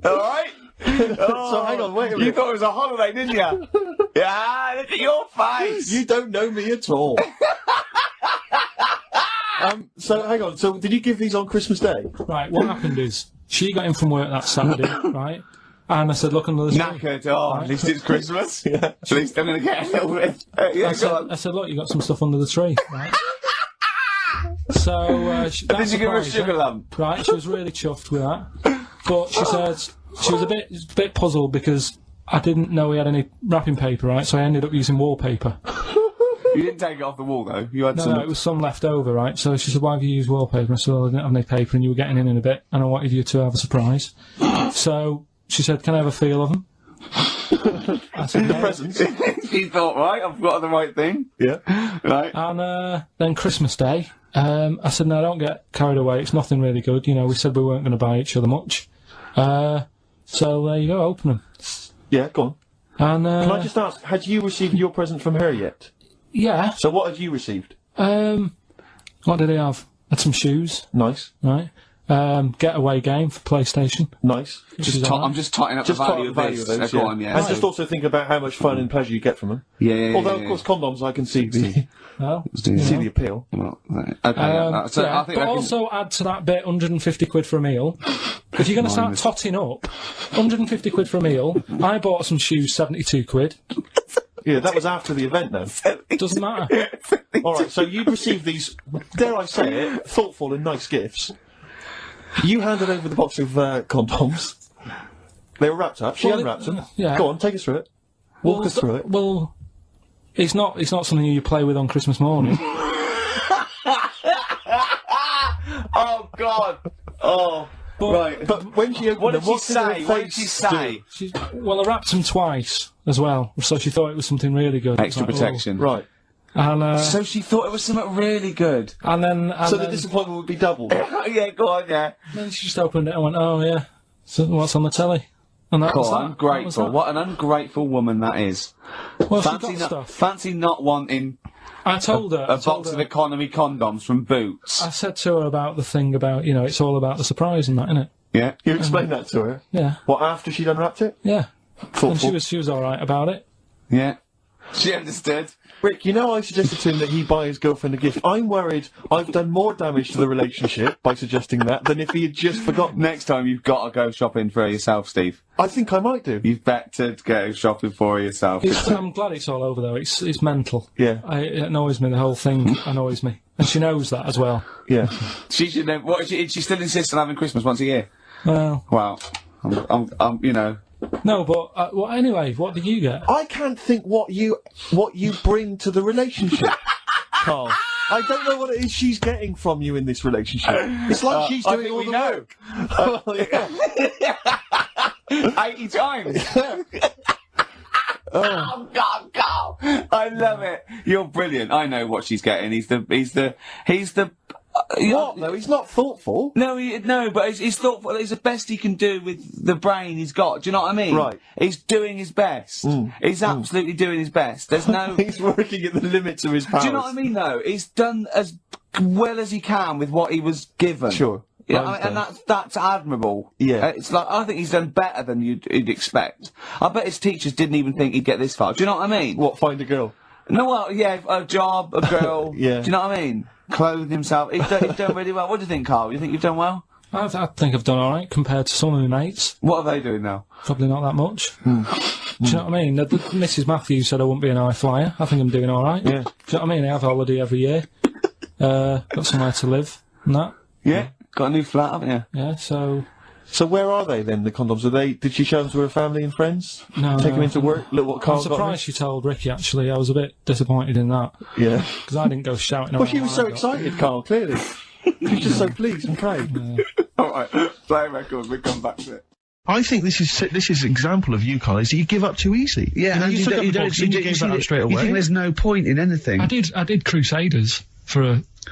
All right. So hang on, wait a minute. You thought it was a holiday, didn't you? Yeah, look at your face. You don't know me at all. So hang on. So did you give these on Christmas Day? Right. What happened is she got in from work that Saturday, right? And I said, look under the tree. Knackered. Oh, Right. at least it's Christmas. Yeah. At least I'm going to get a little bit. I said, look, you got some stuff under the tree, right? So did you give her a sugar lump? Right. She was really chuffed with that, but she said she was a bit puzzled because I didn't know we had any wrapping paper, right? So I ended up using wallpaper. You didn't take it off the wall though. You had some. No, it was some left over, right? So she said, why have you used wallpaper? I said, well, I didn't have any paper and you were getting in a bit and I wanted you to have a surprise. So she said, can I have a feel of them? I said, The presents. She thought, right, I've got the right thing. Yeah. Right. And then Christmas Day, I said, no, don't get carried away. It's nothing really good. You know, we said we weren't going to buy each other much. So there you go, open them. Yeah, go And on. Can I just ask, had you received your present from her yet? yeah. So what had you received? What did he have? Had some shoes, Nice. right? Getaway game for PlayStation. Nice. I'm just totting up Just the talk value of the value this. of those, Go on, yeah. And just also think about how much fun and pleasure you get from them. Yeah. Although, of course, condoms, I can see the Well, see the appeal. Well, right. Okay. So yeah, I think but also add to that bit 150 quid for a meal. If you're going to start totting up, 150 quid for a meal. I bought some shoes, 72 quid. Yeah, that was after the event, then. Doesn't matter. All right, so you received these, dare I say it, thoughtful and nice gifts. You handed over the box of condoms. They were wrapped up. She Well, unwrapped them. yeah. Go on, take us through it. Walk us through it. Well, It's not something you play with on Christmas morning. Oh, God. Oh. But when she opened What them, did she what did her say? What did face she say? Well, I wrapped them twice as well, so she thought it was something really good. Extra It's like, protection. Right. And, So she thought it was something really good. and then The disappointment would be double. Yeah, go on, yeah. then she just opened it and went, "Oh yeah, so what's on the telly?" And that was that. Ungrateful. What an ungrateful woman that is. Well, she Fancy got not, stuff. fancy not wanting I told her. a box of economy condoms from Boots. I said to her about the thing about, it's all about the surprise and that, innit? Yeah. You explained that to her? Yeah. What, after she'd unwrapped it? Yeah. Thoughtful. And she was alright about it. Yeah. She understood. Rick, I suggested to him that he buy his girlfriend a gift. I'm worried I've done more damage to the relationship by suggesting that than if he had just forgotten. Next time you've got to go shopping for yourself, Steve. I think I might do. You've better go shopping for yourself. I'm glad it's all over though. It's mental. Yeah. It annoys me. The whole thing annoys me, and she knows that as well. Yeah. She should know. What, she still insists on having Christmas once a year? Well. Wow. I'm No, but well, anyway, what did you get? I can't think what you bring to the relationship, Carl. I don't know what it is she's getting from you in this relationship. It's like she's doing all the work. Well, yeah. 80 times. Oh God, Carl! I love it. You're brilliant. I know what she's getting. He's the. What though? He's not thoughtful. No, but he's thoughtful. It's the best he can do with the brain he's got. Do you know what I mean? Right. He's doing his best. He's absolutely doing his best. There's no. He's working at the limits of his powers. Do you know what I mean? Though he's done as well as he can with what he was given. Sure. Yeah, and that's admirable. Yeah. It's like, I think he's done better than you'd expect. I bet his teachers didn't even think he'd get this far. Do you know what I mean? What, find a girl? No, well, yeah, a job, a girl. Yeah. Do you know what I mean? Clothe himself. He's done really well. What do you think, Karl? You think you've done well? I think I've done alright compared to some of my mates. What are they doing now? Probably not that much. Do you know what I mean? Mrs. Matthews said I wouldn't be an high flyer. I think I'm doing alright. Yeah. Do you know what I mean? I have a holiday every year. Got somewhere to live and that. Yeah. Got a new flat, haven't you? Yeah, so where are they then, the condoms? Did she show them to her family and friends? No. Take them into work? Look what Carl I'm surprised she told Ricky, actually. I was a bit disappointed in that. Yeah. Because I didn't go shouting Well, around she was so excited, Carl, clearly. She's just so pleased and proud. Alright, play a record, we'll come back to it. I think this is an example of you, Carl, is that you give up too easy. Yeah, you took up the box and you gave that up straight away. You think there's no point in anything? I did Crusaders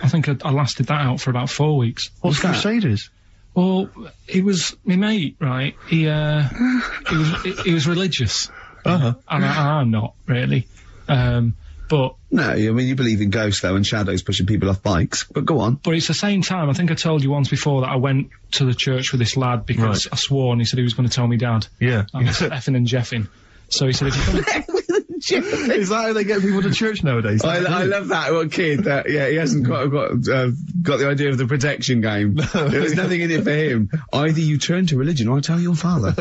I think I lasted that out for about 4 weeks. What's Crusaders? Well, he was my mate, right? He was religious, and I'm not really. But no, I mean you believe in ghosts though and shadows pushing people off bikes. But go on. But it's the same time. I think I told you once before that I went to the church with this lad because I swore, and he said he was going to tell me dad. Yeah. I was effing and jeffing. So he said, if you come is that how they get people to church nowadays? I love that one kid. He hasn't got the idea of the protection game. There's nothing in it for him. Either you turn to religion or I tell your father.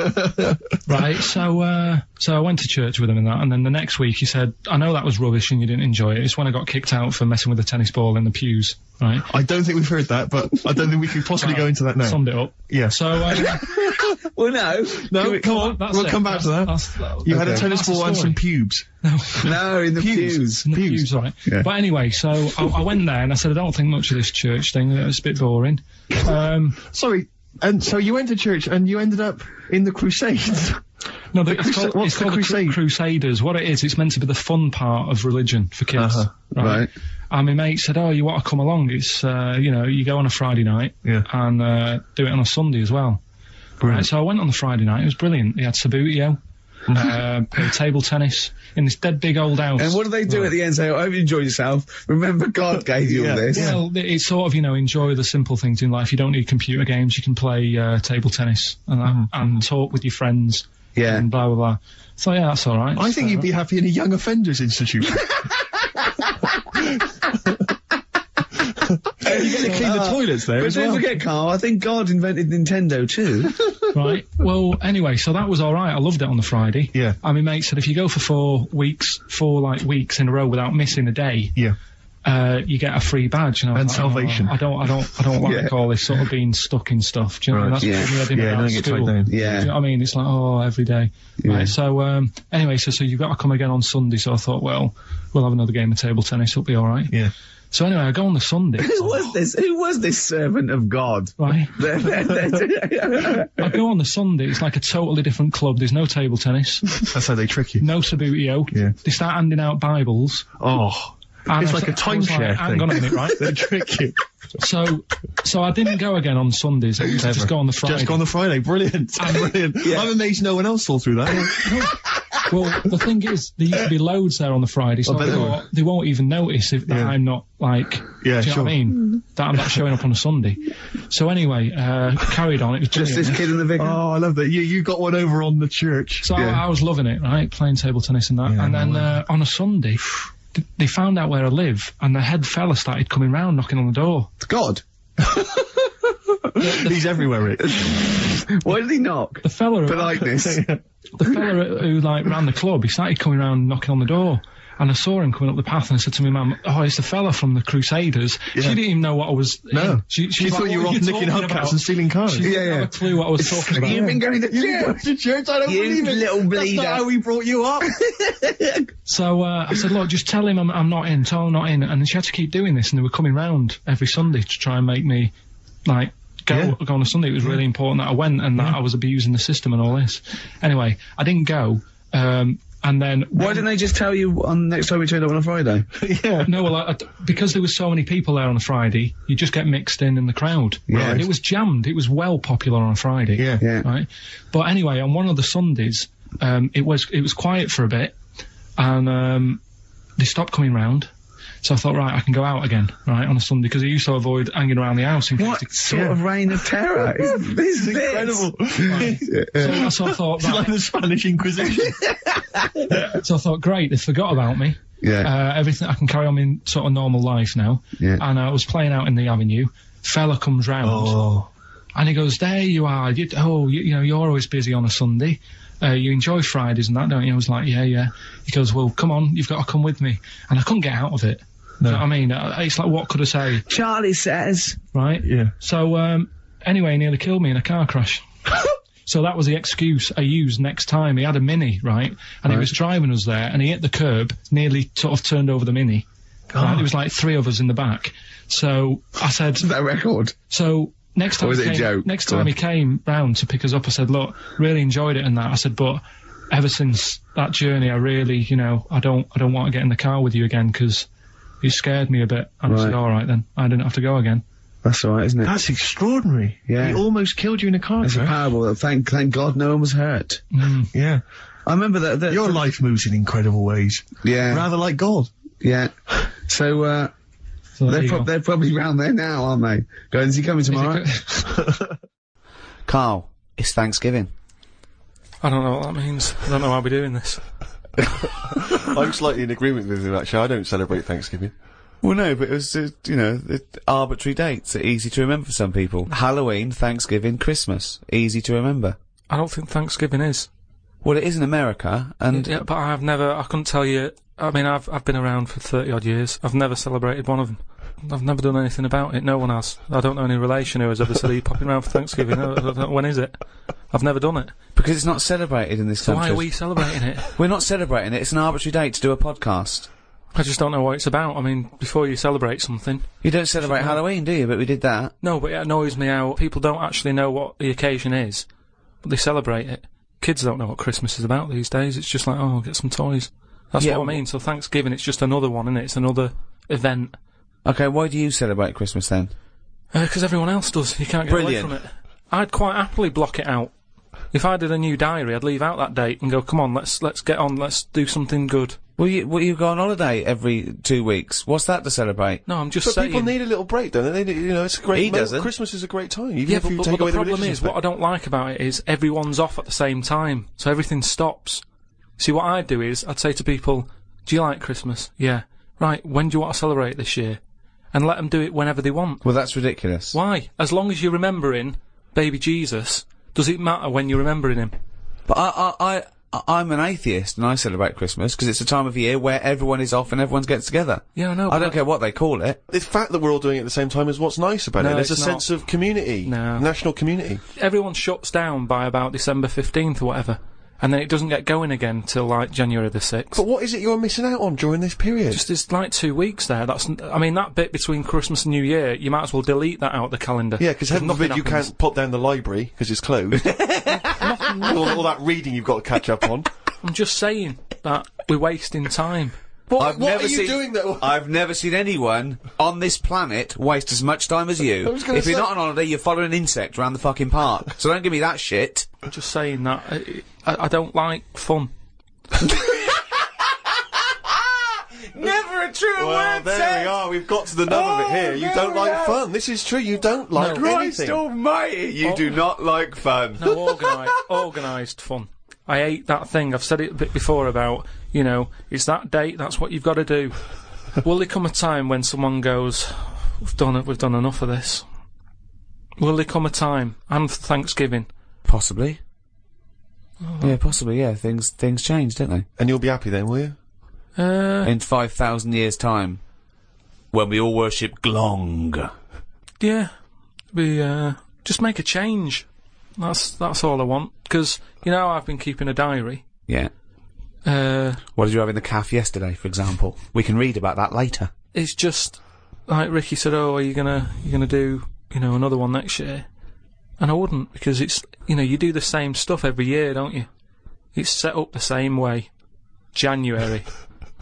Right. So I went to church with him and that, and then the next week he said, I know that was rubbish and you didn't enjoy it. It's when I got kicked out for messing with a tennis ball in the pews. Right. I don't think we've heard that, but I don't think we can possibly go into that now. Summed it up. Yeah. So. Well, no. Come on. We'll come back to that. You had a tennis ball and some pubes. No, in the pews. In the pews, right. Yeah. But anyway, so I went there and I said, I don't think much of this church thing. It's a bit boring. Sorry. And so you went to church and you ended up in the Crusades. No, it's called the Crusaders. What it is, it's meant to be the fun part of religion for kids. Right. And my mate said, oh, you want to come along? It's, you go on a Friday night and do it on a Sunday as well. Right, so I went on the Friday night. It was brilliant. They had Sabutio, played table tennis in this dead big old house. And what do they do at the end? Say, I hope you enjoyed yourself. Remember, God gave you all this. Well, it's sort of, enjoy the simple things in life. You don't need computer games. You can play table tennis and talk with your friends. Yeah. And blah, blah, blah. So, yeah, that's all right. I think you'd be happy in a young offenders institute. You're going to clean the toilets there as well. But don't forget, Carl, I think God invented Nintendo too. Right. Well, anyway, so that was all right. I loved it on the Friday. Yeah. And my mate said if you go for 4 weeks in a row without missing a day, you get a free badge. And I was And like, salvation. I don't like all this sort of being stuck in stuff. Do you know what I mean? That's probably Yeah, don't get tied down. Do you know what I mean? It's like, every day. Yeah. Right, so, anyway, so you've got to come again on Sunday, so I thought, well, we'll have another game of table tennis, it'll be alright. Yeah. So anyway, I go on the Sunday. Who was this servant of God? Right. I go on the Sunday, it's like a totally different club. There's no table tennis. That's how they trick you. No Sabutio. Yeah. They start handing out Bibles. Oh. And It's I like a was like, timeshare thing. hang on a minute, right? They trick you. So I didn't go again on Sundays. I used to just go on the Friday. Just go on the Friday. Brilliant. Brilliant. I'm amazed no one else saw through that. Well, the thing is, there used to be loads there on the Friday, so they won't even notice that I'm not, like, do you know what I mean? That I'm not showing up on a Sunday. So anyway, carried on. It was Just brilliant. this kid in the vicar. Oh, I love that. You got one over on the church. So I was loving it, right? Playing table tennis and that. Yeah, and then on a Sunday, they found out where I live, and the head fella started coming round, knocking on the door. God. He's everywhere, Rick. Why did he knock? The fella... Politeness. The fella who, like, ran the club, he started coming round knocking on the door. And I saw him coming up the path, and I said to my mum, "Oh, it's the fella from the Crusaders." Yeah. She didn't even know what I was. No, she thought like, you were off nicking hubcaps and stealing cars. She didn't have a clue what I was talking about. You've been going to church. I don't believe it. Little bleeder. That's not how we brought you up. So I said, "Look, just tell him I'm not in. Tell him I'm not in." And she had to keep doing this, and they were coming round every Sunday to try and make me, like, go on a Sunday. It was really important that I went and that I was abusing the system and all this. Anyway, I didn't go. And then... Why didn't they just tell you on next time we turned up on a Friday? Yeah. No, well, because there was so many people there on a Friday, you just get mixed in the crowd. Yeah. It was jammed. It was well popular on a Friday. Yeah. Right? But anyway, on one of the Sundays, it was quiet for a bit, and they stopped coming round. So I thought, right, I can go out again, right, on a Sunday, because I used to avoid hanging around the house. What sort of reign of terror is this? Incredible. Right. So I thought, it's like the Spanish Inquisition. So I thought, great, they forgot about me. Yeah. Everything, I can carry on in sort of normal life now. Yeah. And I was playing out in the avenue. Fella comes round. And he goes, "There you are. You know, you're always busy on a Sunday. You enjoy Fridays and that, don't you?" I was like, yeah. He goes, "Well, come on, you've got to come with me." And I couldn't get out of it. No. You know what I mean? It's like, what could I say? Charlie says. Right? Yeah. So, anyway, he nearly killed me in a car crash. So that was the excuse I used next time. He had a Mini, right? And he was driving us there, and he hit the curb, nearly sort of turned over the Mini. Right? There was like 3 of us in the back. So I said... Is that a record? So... Next time, he came round to pick us up, I said, "Look, really enjoyed it and that." I said, "But ever since that journey, I really, I don't want to get in the car with you again because it scared me a bit." And I said, "All right then, I didn't have to go again." That's all right, isn't it? That's extraordinary. Yeah. He almost killed you in a car crash. It's a parable. Thank God no one was hurt. Yeah. I remember that your life moves in incredible ways. Yeah. Rather like God. Yeah. So, they're probably round there now, aren't they? Going, is he coming tomorrow? Karl, it's Thanksgiving. I don't know what that means. I don't know why we're doing this. I'm slightly in agreement with him, actually. I don't celebrate Thanksgiving. Well, no, but it was, arbitrary dates are easy to remember for some people. Halloween, Thanksgiving, Christmas, easy to remember. I don't think Thanksgiving is. Well, it is in America, and... Yeah, but I couldn't tell you... I mean, I've been around for 30-odd years. I've never celebrated one of them. I've never done anything about it. No one has. I don't know any relation who has ever said, "Are you popping around for Thanksgiving?" I don't know, when is it? I've never done it. Because it's not celebrated in this country. So why are we celebrating it? We're not celebrating it. It's an arbitrary date to do a podcast. I just don't know what it's about. I mean, before you celebrate something... You don't celebrate Halloween, do you? But we did that. No, but it annoys me how people don't actually know what the occasion is, but they celebrate it. Kids don't know what Christmas is about these days. It's just like, oh, get some toys. That's what I mean. So Thanksgiving, it's just another one, isn't it? It's another event. Okay, why do you celebrate Christmas then? Because everyone else does. You can't get away from it. I'd quite happily block it out. If I did a new diary, I'd leave out that date and go, "Come on, let's get on, let's do something good." Well, you go on holiday every 2 weeks. What's that to celebrate? No, I'm just saying. But people need a little break, don't they? It's a great... He doesn't. Christmas is a great time. Yeah, but the problem is, what I don't like about it is everyone's off at the same time, so everything stops. See, what I'd do is, I'd say to people, "Do you like Christmas?" "Yeah." "Right, when do you want to celebrate this year?" And let them do it whenever they want. Well, that's ridiculous. Why? As long as you're remembering baby Jesus, does it matter when you're remembering him? But I'm an atheist and I celebrate Christmas because it's a time of year where everyone is off and everyone gets together. Yeah, I know. I don't care what they call it. The fact that we're all doing it at the same time is what's nice about it. There's a it's sense of community. No. National community. Everyone shuts down by about December 15th or whatever. And then it doesn't get going again till, like, January the 6th. But what is it you're missing out on during this period? Just, there's like 2 weeks there. I mean, that bit between Christmas and New Year, you might as well delete that out of the calendar. Yeah, because heaven forbid you can't pop down the library because it's closed. all that reading you've got to catch up on. I'm just saying that we're wasting time. What are you doing though? I've never seen anyone on this planet waste as much time as you. If you're not on holiday, you're following an insect around the fucking park. So don't give me that shit. I'm just saying that I don't like fun. Never a truer word there said. we are. We've got to the nub of it here. You don't like fun. This is true. You don't like Christ anything. almighty, you do not like fun. No, organised fun. I hate that thing. I've said it a bit before about, you know, it's that date, that's what you've got to do. Will there come a time when someone goes, we've done enough of this? Will there come a time, and Thanksgiving? Possibly. Oh. Yeah, possibly, yeah. Things change, don't they? And you'll be happy then, will you? In 5,000 years' time, when we all worship Glong. Yeah. We, just make a change. That's all I want. Because, you know, I've been keeping a diary. Yeah. What did you have in the calf yesterday, for example? We can read about that later. It's just, like Ricky said, oh, are you gonna do, you know, another one next year? And I wouldn't, because it's, you know, you do the same stuff every year, don't you? It's set up the same way. January,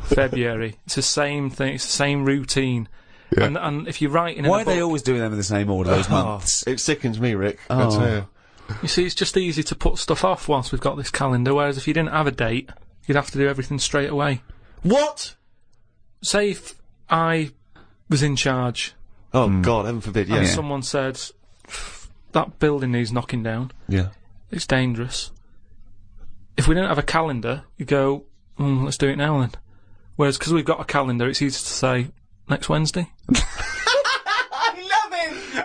February, it's the same thing, it's the same routine. Yeah. And if you're writing in a book... Why are they always doing them in the same order, those months? It sickens me, Rick, I tell you. You see, it's just easy to put stuff off whilst we've got this calendar, whereas if you didn't have a date, you'd have to do everything straight away. What? Say if I was in charge. Oh, God, heaven forbid, yeah. And someone said, that building needs knocking down. Yeah. It's dangerous. If we didn't have a calendar, you go, let's do it now then. Whereas, because we've got a calendar, it's easy to say, next Wednesday.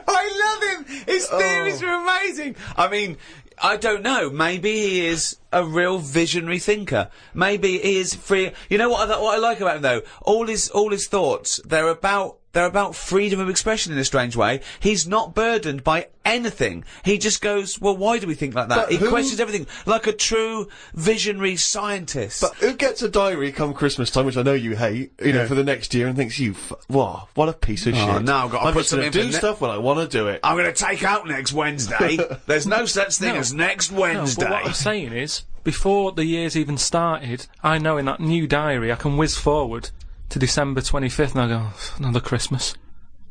I love him! His theories are amazing! I mean, I don't know, maybe he is a real visionary thinker. Maybe he is free... You know what I like about him, though? All his thoughts, they're about freedom of expression in a strange way. He's not burdened by anything. He just goes, well, why do we think like that? He questions everything, like a true visionary scientist. But who gets a diary come Christmas time, which I know you hate, you know, for the next year, and thinks, what a piece of shit. Now I've got to put something do stuff when I want to do it. I'm going to take out next Wednesday. There's no such thing as next Wednesday. No, but what I'm saying is, before the year's even started, I know in that new diary I can whiz forward to December 25th and I go, another Christmas.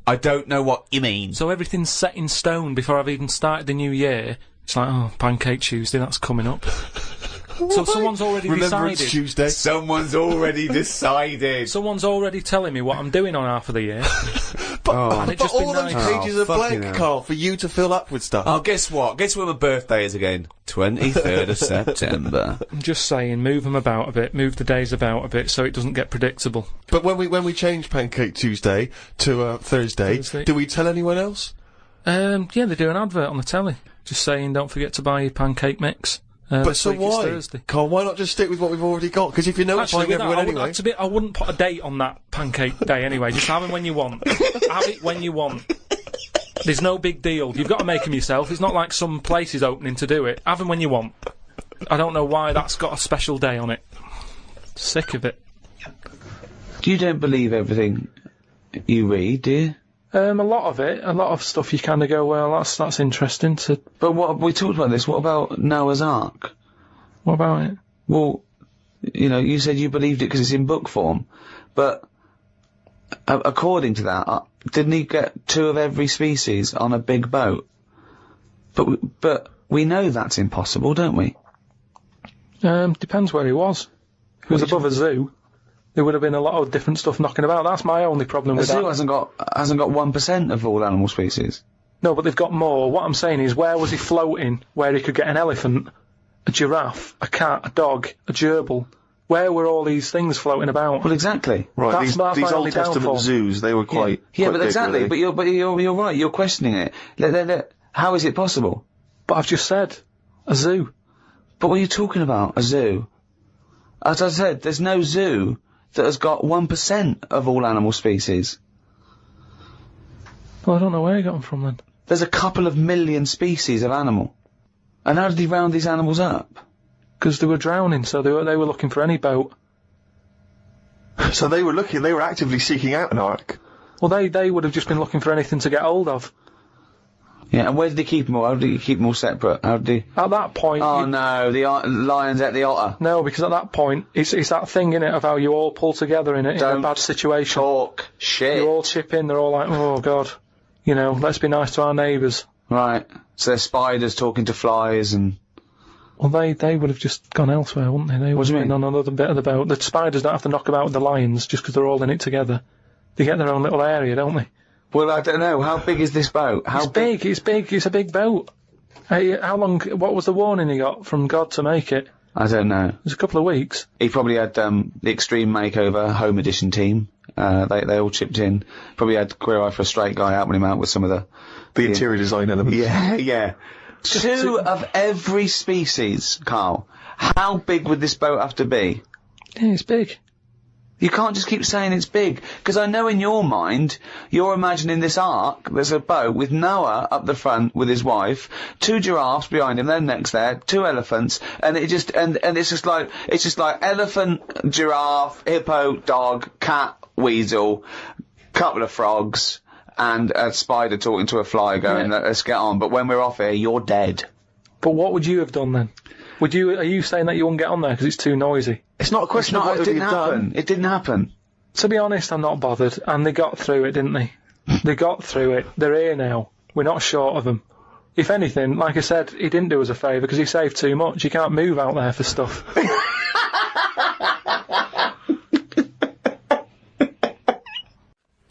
I don't know what you mean. So everything's set in stone before I've even started the new year. It's like, oh, Pancake Tuesday, that's coming up. So someone's already decided. It's Tuesday. Someone's already decided. Someone's already telling me what I'm doing on half of the year. But all those pages are blank, Carl, for you to fill up with stuff. Oh, guess what? Guess when my birthday is again? 23rd of September. I'm just saying, move them about a bit, move the days about a bit, so it doesn't get predictable. But when we change Pancake Tuesday to Thursday, do we tell anyone else? Yeah, they do an advert on the telly, just saying, don't forget to buy your pancake mix. But so why? Carl, why not just stick with what we've already got? Because if you're notifying everyone anyway... I wouldn't put a date on that pancake day anyway. Just have it when you want. Have it when you want. There's no big deal. You've got to make them yourself. It's not like some place is opening to do it. Have them when you want. I don't know why that's got a special day on it. Sick of it. You don't believe everything you read, do you? A lot of stuff you kind of go, well, that's interesting to... But what, we talked about this, what about Noah's Ark? What about it? Well, you know, you said you believed it because it's in book form, but according to that, didn't he get 2 of every species on a big boat? But we know that's impossible, don't we? Depends where he was. If he was above a zoo, there would have been a lot of different stuff knocking about. That's my only problem with that. The zoo hasn't got 1% of all animal species. No, but they've got more. What I'm saying is, where was he floating, where he could get an elephant, a giraffe, a cat, a dog, a gerbil? Where were all these things floating about? Well, exactly. Right, these Old Testament zoos, they were quite... Yeah, quite but big, exactly, really. but you're right, you're questioning it. How is it possible? But I've just said, a zoo. But what are you talking about? A zoo? As I said, there's no zoo that has got 1% of all animal species. Well, I don't know where he got them from then. There's a couple of million species of animal. And how did he round these animals up? Because they were drowning, so they were looking for any boat. So they were actively seeking out an ark. Well, they would have just been looking for anything to get hold of. Yeah, and where did he keep them all? How did he keep them all separate? How did he... At that point... Oh no, the lions ate the otter. No, because at that point, it's that thing, innit, of how you all pull together in a bad situation. Talk shit. You all chip in, they're all like, oh god, you know, let's be nice to our neighbours. Right, so there's spiders talking to flies and... Well, they would have just gone elsewhere, wouldn't they? They would have been on another bit of the boat. The spiders don't have to knock about with the lions just because they're all in it together. They get their own little area, don't they? Well, I don't know. How big is this boat? It's big. It's a big boat. Hey, how long... What was the warning he got from God to make it? I don't know. It was a couple of weeks. He probably had, the Extreme Makeover Home Edition team. They all chipped in. Probably had Queer Eye for a Straight Guy helping him out with some of the interior design elements. Yeah, yeah. 2 of every species, Carl. How big would this boat have to be? Yeah, it's big. You can't just keep saying it's big, because I know in your mind, you're imagining this ark, there's a boat with Noah up the front with his wife, 2 giraffes behind him, then next there, 2 elephants, and it just, and it's just like elephant, giraffe, hippo, dog, cat, weasel, couple of frogs, and a spider talking to a fly going, let's get on, but when we're off here, you're dead. But what would you have done then? Are you saying that you wouldn't get on there because it's too noisy? It's not a question of what it didn't happen. It didn't happen. To be honest, I'm not bothered. And they got through it, didn't they? They got through it. They're here now. We're not short of them. If anything, like I said, he didn't do us a favour because he saved too much. You can't move out there for stuff.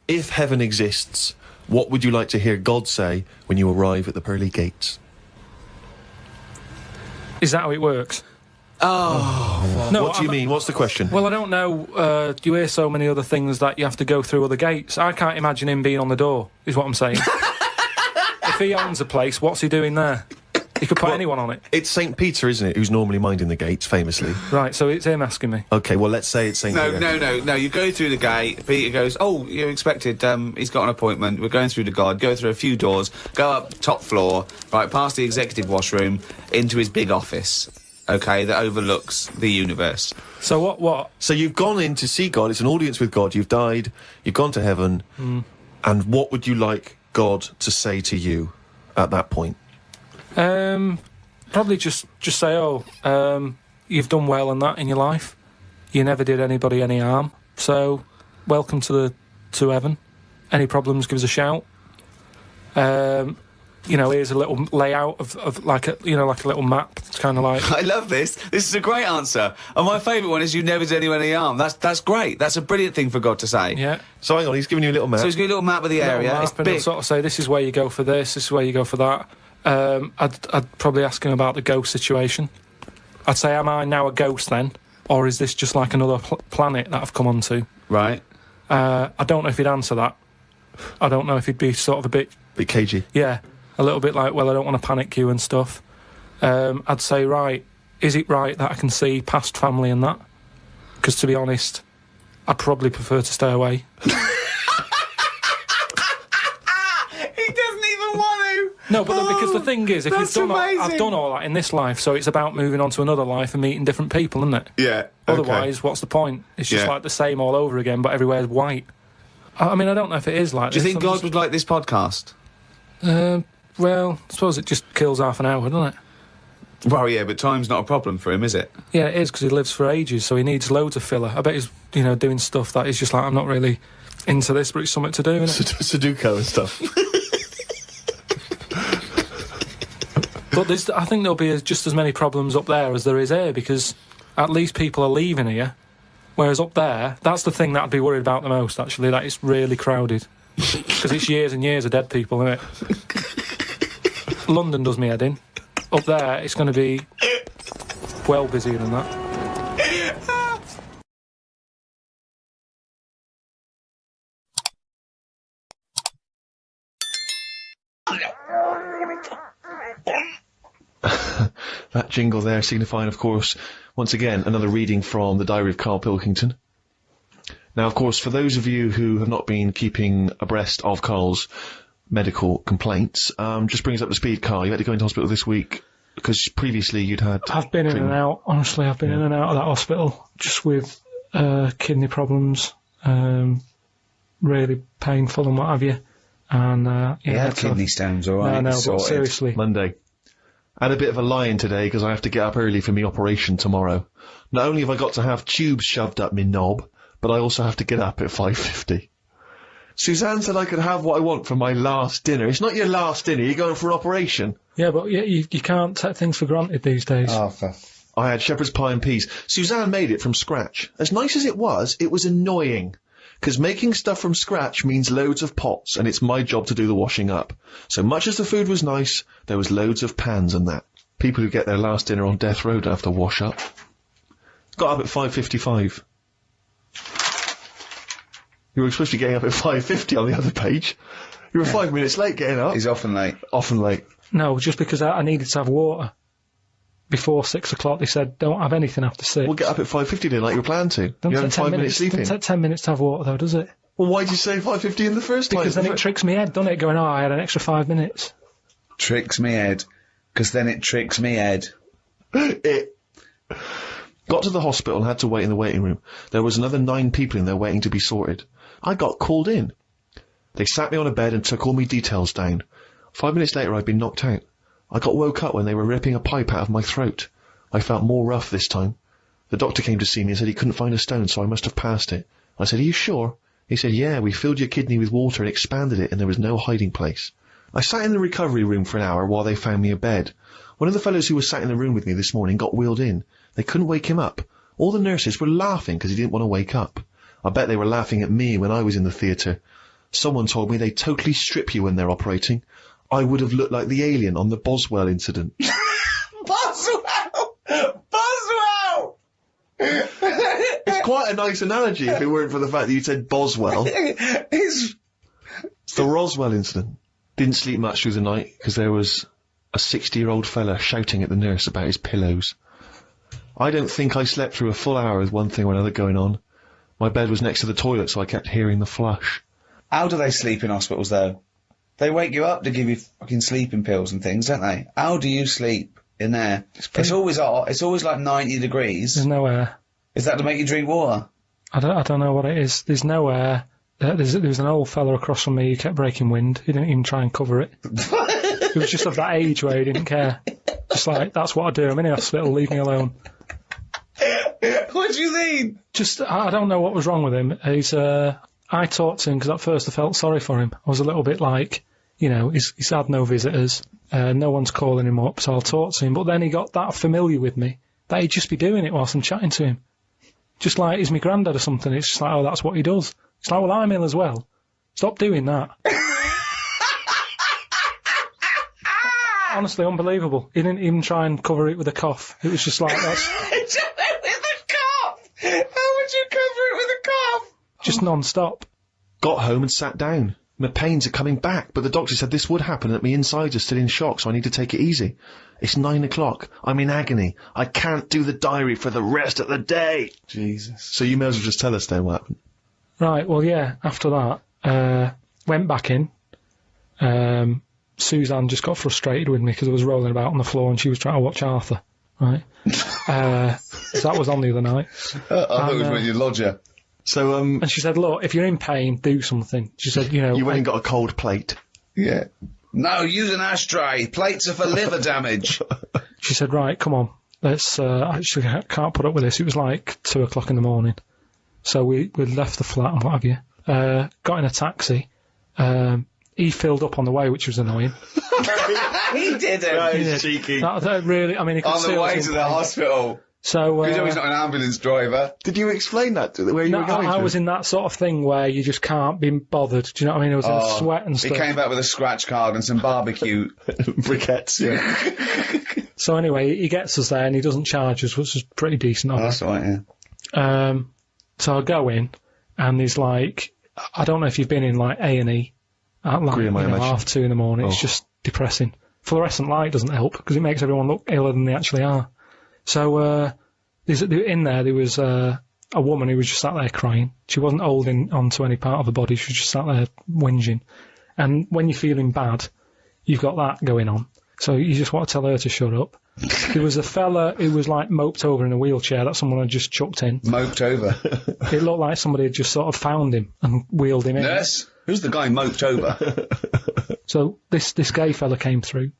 If heaven exists, what would you like to hear God say when you arrive at the pearly gates? Is that how it works? Oh. No, what do you mean? What's the question? Well, I don't know. You hear so many other things that you have to go through other gates. I can't imagine him being on the door, is what I'm saying. If he owns a place, what's he doing there? He could put anyone on it. It's St. Peter, isn't it, who's normally minding the gates, famously. Right, so it's him asking me. OK, well, let's say it's St. Peter. No, you go through the gate, Peter goes, oh, you're expected, he's got an appointment, we're going through to God, go through a few doors, go up top floor, right, past the executive washroom, into his big office, OK, that overlooks the universe. So what? So you've gone in to see God, it's an audience with God, you've died, you've gone to heaven, and what would you like God to say to you at that point? Probably just say, you've done well and that in your life. You never did anybody any harm. So, welcome to heaven. Any problems, give us a shout. Here's a little layout of like a little map. It's kind of like... I love this. This is a great answer. And my favourite one is you never did anyone any harm. That's great. That's a brilliant thing for God to say. Yeah. So hang on, he's giving you a little map. So he's giving you a little map of the area. It's big. He'll sort of say, this is where you go for this is where you go for that. I'd probably ask him about the ghost situation. I'd say, am I now a ghost then? Or is this just like another planet that I've come onto? Right. I don't know if he'd answer that. I don't know if he'd be sort of a bit cagey. Yeah. A little bit like, well, I don't want to panic you and stuff. I'd say, right, is it right that I can see past family and that? Because to be honest, I'd probably prefer to stay away. No, but because the thing is, if you've done I've done all that in this life, so it's about moving on to another life and meeting different people, isn't it? Yeah. Otherwise, what's the point? It's just like the same all over again, but everywhere's white. I mean, I don't know if it is like this. Do you think God would like this podcast? Well, I suppose it just kills half an hour, doesn't it? Well, yeah, but time's not a problem for him, is it? Yeah, it is, because he lives for ages, so he needs loads of filler. I bet he's, doing stuff that is just like, I'm not really into this, but it's something to do, isn't it? Sudoku and stuff. But I think there'll be just as many problems up there as there is here, because at least people are leaving here, whereas up there, that's the thing that I'd be worried about the most, actually, that it's really crowded. Because it's years and years of dead people, isn't it? London does me head in. Up there, it's going to be well busier than that. That jingle there signifying, of course, once again, another reading from the Diary of Karl Pilkington. Now, of course, for those of you who have not been keeping abreast of Karl's medical complaints, just bring us up to speed, Karl. You had to go into hospital this week because previously you'd had... I've been in and out, honestly. I've been in and out of that hospital just with kidney problems, really painful and what have you. And, kidney stones, all right. No, but seriously. Monday. I had a bit of a lie-in today because I have to get up early for my operation tomorrow. Not only have I got to have tubes shoved up my knob, but I also have to get up at 5:50. Suzanne said I could have what I want for my last dinner. It's not your last dinner, you're going for an operation. Yeah, but you can't take things for granted these days. I had shepherd's pie and peas. Suzanne made it from scratch. As nice as it was annoying. Because making stuff from scratch means loads of pots, and it's my job to do the washing up. So much as the food was nice, there was loads of pans and that. People who get their last dinner on death row don't have to wash up. Got up at 5:55. You were supposed to be getting up at 5:50 on the other page. You were 5 minutes late getting up. He's often late. Often late. No, just because I needed to have water. Before 6 o'clock, they said, don't have anything after 6. We'll get up at 5:50 then, like you were planning to. Don't You're having 5 minutes sleeping. Doesn't take 10 minutes to have water, though, does it? Well, why did you say 5:50 in the first time? Because then it tricks me head, doesn't it? Going, I had an extra 5 minutes. Tricks me head. Because then it tricks me head. It... Got to the hospital and had to wait in the waiting room. There was another 9 people in there waiting to be sorted. I got called in. They sat me on a bed and took all my details down. 5 minutes later, I'd been knocked out. I got woke up when they were ripping a pipe out of my throat. I felt more rough this time. The doctor came to see me and said he couldn't find a stone, so I must have passed it. I said, are you sure? He said, yeah, we filled your kidney with water and expanded it, and there was no hiding place. I sat in the recovery room for an hour while they found me a bed. One of the fellows who was sat in the room with me this morning got wheeled in. They couldn't wake him up. All the nurses were laughing because he didn't want to wake up. I bet they were laughing at me when I was in the theatre. Someone told me they totally strip you when they're operating. I would have looked like the alien on the Boswell incident. Boswell! Boswell! It's quite a nice analogy if it weren't for the fact that you said Boswell. It's the Roswell incident. Didn't sleep much through the night because there was a 60-year-old fella shouting at the nurse about his pillows. I don't think I slept through a full hour with one thing or another going on. My bed was next to the toilet, so I kept hearing the flush. How do they sleep in hospitals, though? They wake you up to give you fucking sleeping pills and things, don't they? How do you sleep in there? It's always hot. It's always like 90 degrees. There's no air. Is that to make you drink water? I don't know what it is. There's no air. There was an old fella across from me who kept breaking wind. He didn't even try and cover it. He was just of that age where he didn't care. Just like, that's what I do. I'm in the hospital, leave me alone. What do you mean? Just, I don't know what was wrong with him. I talked to him because at first I felt sorry for him. I was a little bit like, you know, he's had no visitors, no one's calling him up, so I'll talk to him. But then he got that familiar with me that he'd just be doing it whilst I'm chatting to him. Just like he's my granddad or something. It's just like, oh, that's what he does. It's like, well, I'm ill as well. Stop doing that. Honestly, unbelievable. He didn't even try and cover it with a cough. It was just like, that's... With a cough? How would you cover it with a cough? Just non-stop. Got home and sat down. My pains are coming back, but the doctor said this would happen and that my insides are still in shock, so I need to take it easy. It's 9 o'clock. I'm in agony. I can't do the diary for the rest of the day. Jesus. So you may as well just tell us then what happened. Right, well, yeah, after that, went back in. Suzanne just got frustrated with me because I was rolling about on the floor and she was trying to watch Arthur, right? So that was on the other night. I thought it was when you lodger. So, and she said, look, if you're in pain, do something. She said, you know... You went and got a cold plate. Yeah. No, use an ashtray. Plates are for liver damage. She said, right, come on. Let's, actually, I can't put up with this. It was like 2 o'clock in the morning. So we left the flat and what have you. Got in a taxi. He filled up on the way, which was annoying. He didn't. That is cheeky. That really, I mean, he could on the way to the hospital. So, good job he's not an ambulance driver. Did you explain that to where you were going? I was in that sort of thing where you just can't be bothered. Do you know what I mean? I was in sweat and stuff. He came back with a scratch card and some barbecue briquettes. Yeah. So anyway, he gets us there and he doesn't charge us, which is pretty decent. That's right. Yeah. So I go in and there's like, I don't know if you've been in like A&E at like 2:30 in the morning. It's just depressing. fluorescent light doesn't help because it makes everyone look iller than they actually are. So in there was a woman who was just sat there crying. She wasn't holding onto any part of her body. She was just sat there whinging. And when you're feeling bad, you've got that going on. So you just want to tell her to shut up. There was a fella who was like moped over in a wheelchair that someone had just chucked in. Moped over? It looked like somebody had just sort of found him and wheeled him in. Nurse? Who's the guy moped over? So this gay fella came through.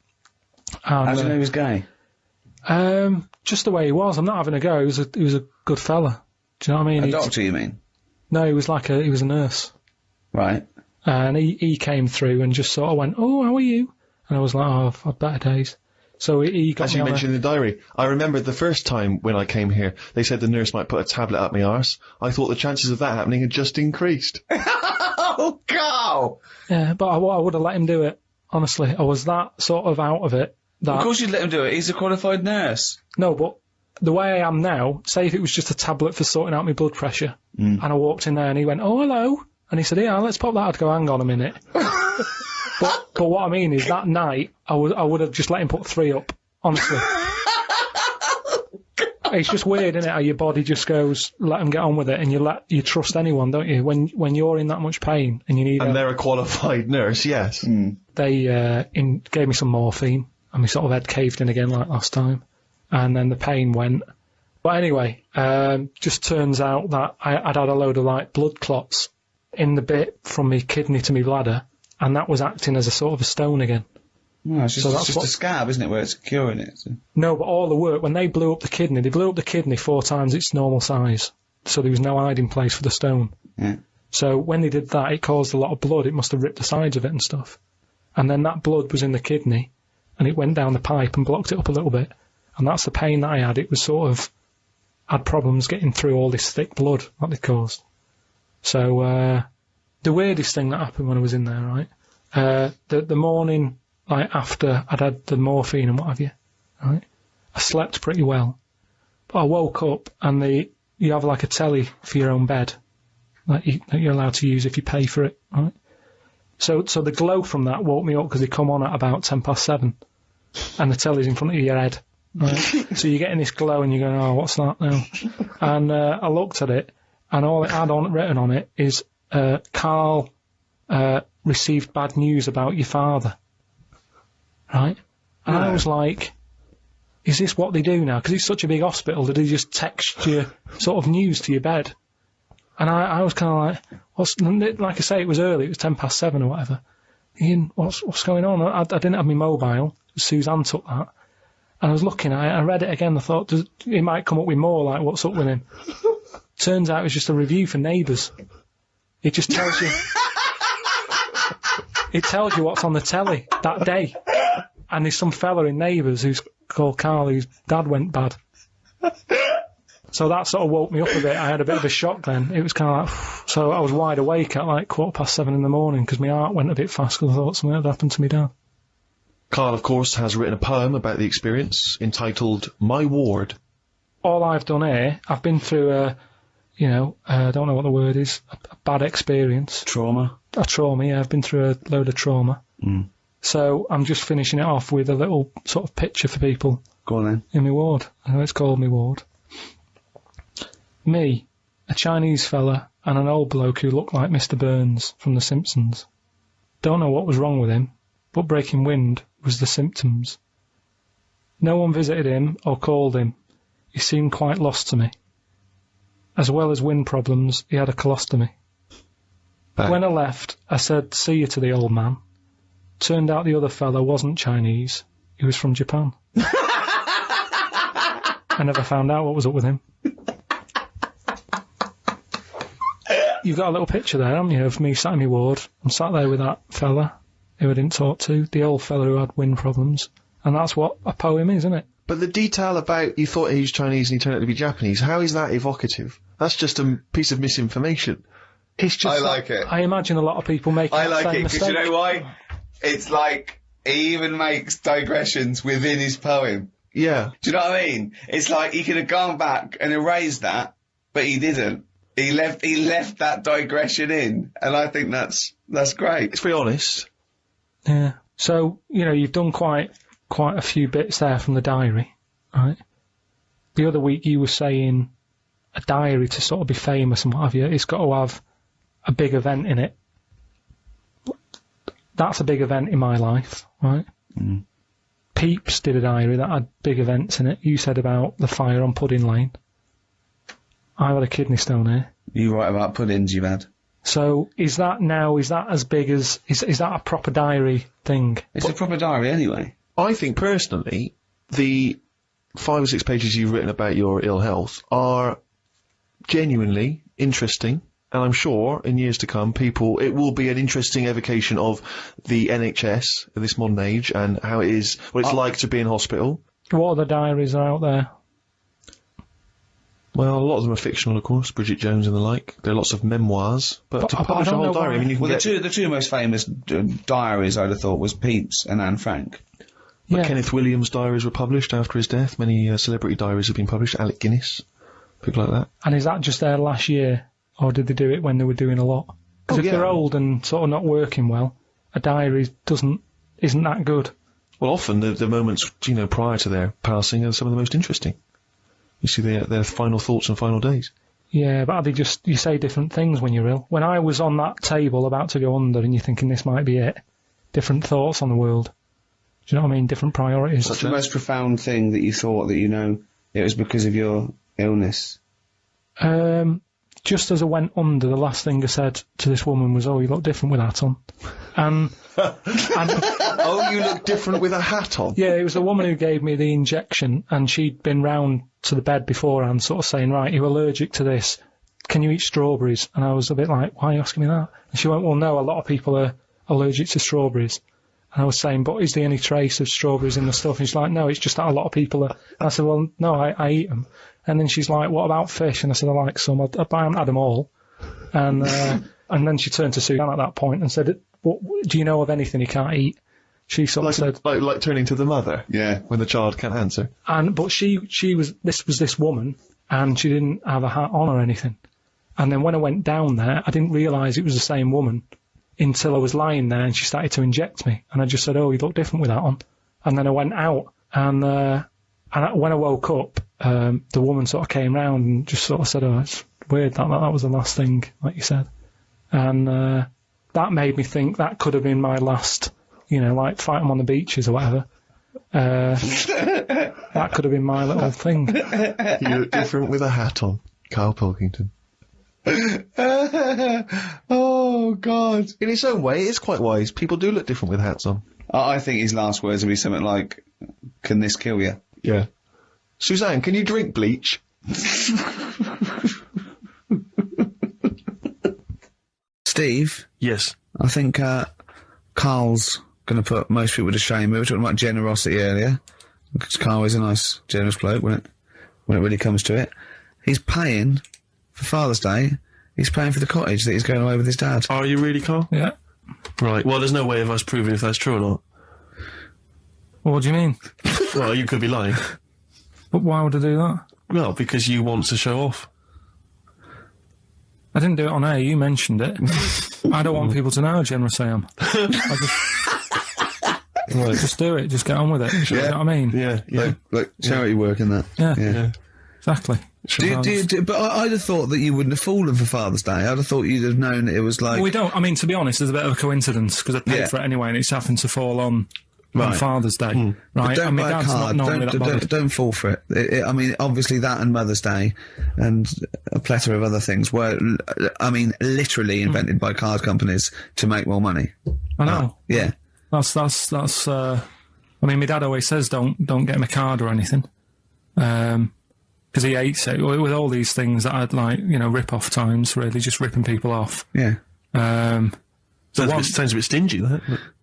And, how do you know he was gay? Just the way he was. I'm not having a go. He was a good fella. Do you know what I mean? A doctor, you mean? No, he was a nurse. Right. And he came through and just sort of went, "Oh, how are you?" And I was like, "Oh, I've had better days." So he got As me you on mentioned in the diary, I remember the first time when I came here, they said the nurse might put a tablet up my arse. I thought the chances of that happening had just increased. Oh, Carl! Yeah, but I would have let him do it. Honestly, I was that sort of out of it. That, Of course you'd let him do it. He's a qualified nurse. No, but the way I am now, say if it was just a tablet for sorting out my blood pressure, and I walked in there and he went, "Oh, hello," and he said, "Yeah, let's pop that." I'd go, "Hang on a minute." But what I mean is that night, I would have just let him put 3 up, honestly. It's just weird, isn't it, how your body just goes, let him get on with it, and you trust anyone, don't you? When you're in that much pain and you need... And they're a qualified nurse, yes. They gave me some morphine, and my sort of head caved in again like last time, and then the pain went. But anyway, just turns out that I'd had a load of, like, blood clots in the bit from my kidney to my bladder, and that was acting as a sort of a stone again. No, it's just a scab, isn't it, where it's curing it? So. No, but all the work, when they blew up the kidney 4 times its normal size, so there was no hiding place for the stone. Yeah. So when they did that, it caused a lot of blood. It must have ripped the sides of it and stuff. And then that blood was in the kidney, and it went down the pipe and blocked it up a little bit. And that's the pain that I had. It was sort of... had problems getting through all this thick blood that they caused. So, the weirdest thing that happened when I was in there, right? The morning... like after I'd had the morphine and what have you, right? I slept pretty well, but I woke up and you have like a telly for your own bed, that you're allowed to use if you pay for it, right? So the glow from that woke me up because they come on at about 7:10, and the telly's in front of your head, right? So you're getting this glow and you're going, "Oh, what's that now?" And I looked at it, and all it had written on it is, "Karl received bad news about your father." Right? And I was like, is this what they do now? Because it's such a big hospital, did they just text you sort of news to your bed? And I was kind of like, like I say, it was early, it was 7:10 or whatever. Ian, what's going on? I didn't have my mobile. Suzanne took that. And I was looking at it, I read it again, I thought, it might come up with more, like, what's up with him? Turns out it was just a review for Neighbours. It just tells you... it tells you what's on the telly that day. And there's some fella in Neighbours who's called Karl, whose dad went bad. So that sort of woke me up a bit. I had a bit of a shock then. It was kind of like... So I was wide awake at like 7:15 in the morning because my heart went a bit fast because I thought something had happened to me dad. Karl, of course, has written a poem about the experience entitled My Ward. All I've done here, I've been through I don't know what the word is, a bad experience. Trauma? A trauma, yeah. I've been through a load of trauma. So I'm just finishing it off with a little sort of picture for people. Go on then. In my ward. I know it's called my ward. Me, a Chinese fella, and an old bloke who looked like Mr. Burns from The Simpsons. Don't know what was wrong with him, but breaking wind was the symptoms. No one visited him or called him. He seemed quite lost to me. As well as wind problems, he had a colostomy. When I left, I said, "See you" to the old man. Turned out the other fella wasn't Chinese. He was from Japan. I never found out what was up with him. You've got a little picture there, haven't you, of me sat in my ward. I'm sat there with that fella who I didn't talk to, the old fella who had wind problems. And that's what a poem is, isn't it? But the detail about you thought he was Chinese and he turned out to be Japanese, how is that evocative? That's just a piece of misinformation. It's just I like it. I imagine a lot of people make I that like same it, because mistake. you know why? It's like, he even makes digressions within his poem. Yeah. Do you know what I mean? It's like, he could have gone back and erased that, but he didn't. He left that digression in, and I think that's great. Let's be honest. Yeah. So, you know, you've done quite a few bits there from the diary, right? The other week you were saying a diary to sort of be famous and what have you, it's got to have a big event in it. That's a big event in my life, right? Mm. Peeps did a diary that had big events in it. You said about the fire on Pudding Lane. I've had a kidney stone here. You write about puddings you've had. So is that as big as... Is that a proper diary thing? It's a proper diary anyway. I think, personally, the 5 or 6 pages you've written about your ill health are genuinely interesting, and I'm sure, in years to come, it will be an interesting evocation of the NHS at this modern age, and how it is, what it's like to be in hospital. What other diaries are out there? Well, a lot of them are fictional, of course, Bridget Jones and the like. There are lots of memoirs, but to publish a whole diary, I mean, you can get... the two most famous diaries, I'd have thought, was Pepys and Anne Frank. But Kenneth Williams' diaries were published after his death. Many celebrity diaries have been published. Alec Guinness, people like that. And is that just their last year, or did they do it when they were doing a lot? Because if they're old and sort of not working well, a diary isn't that good. Well, often the moments, you know, prior to their passing are some of the most interesting. You see their final thoughts and final days. Yeah, but you say different things when you're ill. When I was on that table about to go under and you're thinking this might be it, different thoughts on the world. Do you know what I mean? Different priorities. What's the most profound thing that you thought that, you know, it was because of your illness? Just as I went under, the last thing I said to this woman was, "Oh, you look different with that on." And oh, you look different with a hat on? Yeah, it was the woman who gave me the injection, and she'd been round to the bed beforehand sort of saying, "Right, you're allergic to this. Can you eat strawberries?" And I was a bit like, "Why are you asking me that?" And she went, "Well, no, a lot of people are allergic to strawberries." And I was saying, "But is there any trace of strawberries in the stuff?" And she's like, "No, it's just that a lot of people are." And I said, "Well, no, I eat them." And then she's like, "What about fish?" And I said, "I like some. I haven't had them all." And and then she turned to Suzanne at that point and said, "What, do you know of anything you can't eat?" She sort of said... Like turning to the mother? Yeah. When the child can't answer. But she was this woman, and she didn't have a hat on or anything. And then when I went down there, I didn't realise it was the same woman until I was lying there and she started to inject me. And I just said, "Oh, you look different with that on." And then I went out, and when I woke up, the woman sort of came round and just sort of said, "Oh, it's weird that was the last thing, like you said." And that made me think that could have been my last, you know, like fight 'em on the beaches or whatever. That could have been my little thing. You look different with a hat on, Karl Pilkington. Oh, God. In its own way, it is quite wise. People do look different with hats on. I think his last words would be something like, "Can this kill you?" Yeah. Suzanne, can you drink bleach? Steve? Yes? I think Karl's going to put most people to shame. We were talking about generosity earlier, because Karl is a nice, generous bloke when it really comes to it. He's paying for Father's Day. He's paying for the cottage that he's going away with his dad. Are you really, Karl? Yeah. Right, well, there's no way of us proving if that's true or not. What do you mean? Well, you could be lying. But why would I do that? Well, because you want to show off. I didn't do it on air, you mentioned it. I don't want people to know how generous I am. Just do it, just get on with it. Yeah. You know what I mean? Yeah. Like charity work and that. Yeah. Exactly. But I'd have thought that you wouldn't have fallen for Father's Day. I'd have thought you'd have known that it was like... Well, we don't. I mean, to be honest, there's a bit of a coincidence, because I paid for it anyway, and it's happened to fall on Father's Day. Right? But don't buy a card. Don't fall for it. I mean, obviously that and Mother's Day and a plethora of other things were, I mean, literally invented by card companies to make more money. I know. Yeah. That's I mean, my dad always says don't get him a card or anything. Because he hates it, with all these things that I'd like, you know, rip-off times, really, just ripping people off. Yeah. Sounds a bit stingy, that.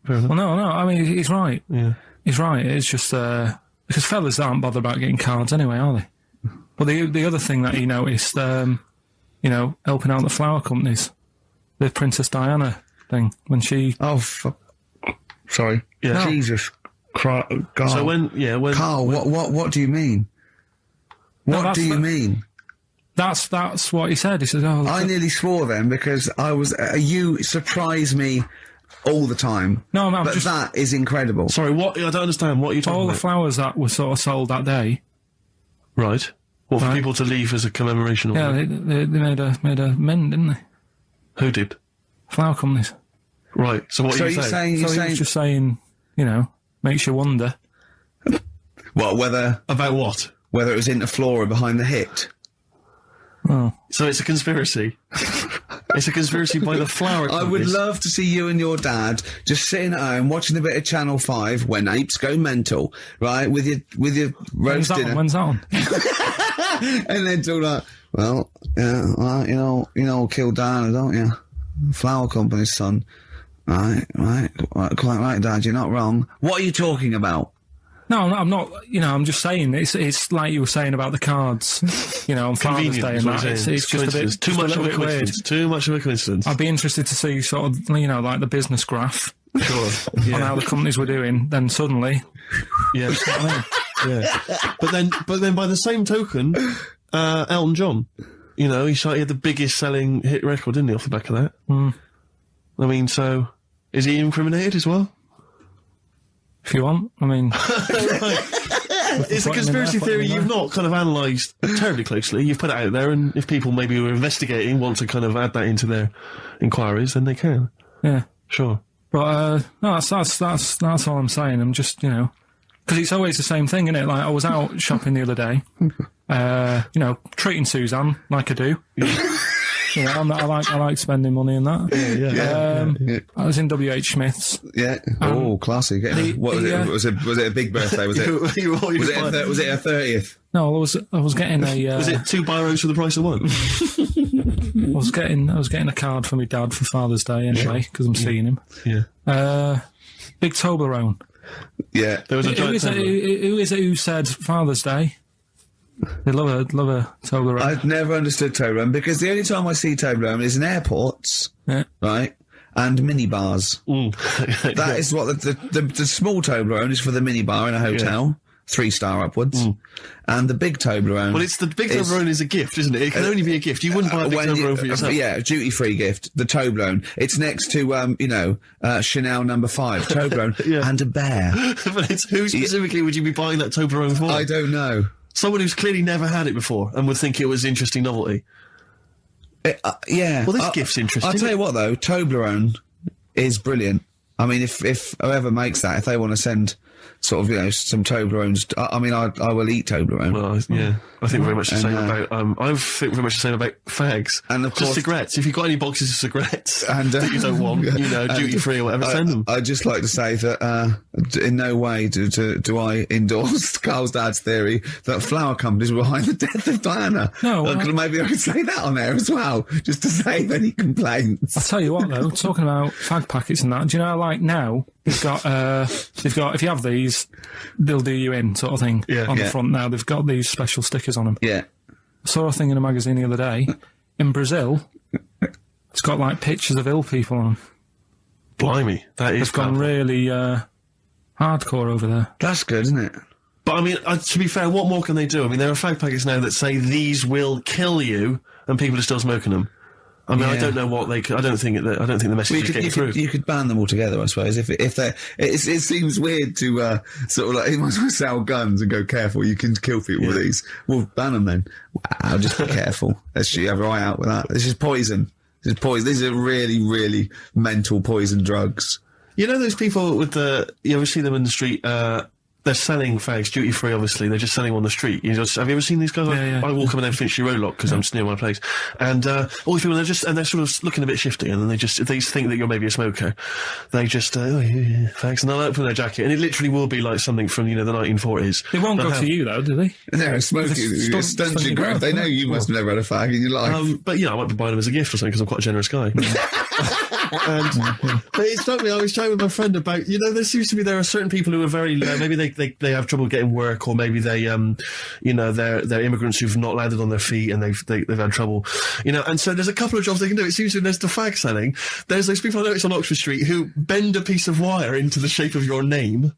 Well, no, I mean, he's right. Yeah. He's right, it's just, because fellas aren't bothered about getting cards anyway, are they? But the other thing that he noticed, you know, helping out the flower companies, the Princess Diana thing, when she... Oh, sorry. Yeah. No. Jesus Christ. God. So Karl, what do you mean? What do you mean? That's what he said. He said, "Oh, I nearly swore then, because I was. You surprised me all the time. No, I'm but just... that is incredible. Sorry, what? I don't understand. What are you talking All about? the flowers that were sort of sold that day. Right. What, for people to leave as a commemoration? Yeah, they made a mend, didn't they? Who did? Flower companies. Right. So what are you saying? He was just saying, you know, makes you wonder. What, whether... About what? Whether it was Interflora behind the hit. Oh. So it's a conspiracy. It's a conspiracy by the flower companies. I would love to see you and your dad just sitting at home watching a bit of Channel 5 when apes go mental, right? With your roast dinner. When's that on? And then talk like, well, yeah, well, you know, kill Diana, don't you? Flower company's son. Right, quite right, Dad, you're not wrong. What are you talking about? No, I'm not, you know, I'm just saying, it's like you were saying about the cards, you know, on Father's Day and that. It's just a bit, too much of a coincidence. Weird. Too much of a coincidence. I'd be interested to see sort of, you know, like the business graph. Sure. Yeah. On how the companies were doing, then suddenly. Yeah. Yeah. But then by the same token, Elton John, you know, he had the biggest selling hit record, didn't he, off the back of that? Mm. I mean, so, is he incriminated as well? If you want, I mean... It's a conspiracy theory you've not kind of analysed terribly closely. You've put it out there, and if people maybe who are investigating want to kind of add that into their inquiries, then they can. Yeah. Sure. But, no, that's all I'm saying. I'm just, you know... Because it's always the same thing, isn't it? Like, I was out shopping the other day, you know, treating Suzanne like I do. You know, I like spending money and that. Yeah. I was in WH Smith's. Yeah. Classic. What was it? Was it a big birthday? Was it? was it a 30th? No, I was getting a. Was it 2 biros for the price of 1? I was getting a card for my dad for Father's Day anyway because I'm seeing him. Yeah. Big Toblerone. Yeah. There was a who is it who said Father's Day? They love a Toblerone. I've never understood Toblerone because the only time I see Toblerone is in airports, right, and minibars. That is what the small Toblerone is for the minibar in a hotel, 3-star upwards, and the big Toblerone. Well, the big Toblerone is a gift, isn't it? It can only be a gift. You wouldn't buy a big Toblerone for yourself. Yeah, duty-free gift. The Toblerone. It's next to Chanel No. 5 Toblerone and a bear. But who specifically would you be buying that Toblerone for? I don't know. Someone who's clearly never had it before and would think it was interesting novelty. Yeah. Well, this gift's interesting. I'll tell you what, though, Toblerone is brilliant. I mean, if whoever makes that, if they want to send sort of, you know, some Toblerones, I mean, I will eat Toblerone. Well, yeah. I think very much the same about, I think very much the same about fags. And of course... Just cigarettes. If you've got any boxes of cigarettes that you don't want, you know, duty-free or whatever, send them. I'd just like to say that, in no way do I endorse Carl's dad's theory that flower companies were behind the death of Diana. No. Maybe I could say that on there as well, just to save any complaints. I'll tell you what, though, talking about fag packets and that, do you know, like now, they've got, if you have these, they'll do you in, sort of thing, on the front now. They've got these special stickers on them. Yeah. I saw a thing in a magazine the other day. In Brazil, it's got, like, pictures of ill people on them. Blimey, that is They've gone really, hardcore over there. That's good, isn't it? But, I mean, to be fair, what more can they do? I mean, there are fag packets now that say these will kill you, and people are still smoking them. I mean, I don't know what they could, I don't think the message is getting through. You could ban them all together, I suppose. If they, it seems weird to, sort of like, you might as well sell guns and go, careful, you can kill people with these. Well, ban them then. Wow, just be careful. Let's have our eye out with that. This is poison. These are really, really mental poison drugs. You know those people with you ever see them in the street, they're selling fags, duty-free, obviously. They're just selling them on the street. Have you ever seen these guys? Yeah. I walk them down Finchley Road lot because I'm just near my place. And all these people, they're sort of looking a bit shifty, and then they think that you're maybe a smoker. They just, fags, and they'll open their jacket, and it literally will be like something from, the 1940s. They won't go to you, though, do they? They're smoking. Stunts your growth. They know you must have never had a fag in your life. But, I might be buying them as a gift or something because I'm quite a generous guy. But it struck me, I was chatting with my friend about, there seems to be, there are certain people who are very, maybe they have trouble getting work, or maybe they, they're immigrants who've not landed on their feet and they've had trouble, and so there's a couple of jobs they can do. It seems to there's the fag selling. There's those people I noticed on Oxford Street who bend a piece of wire into the shape of your name.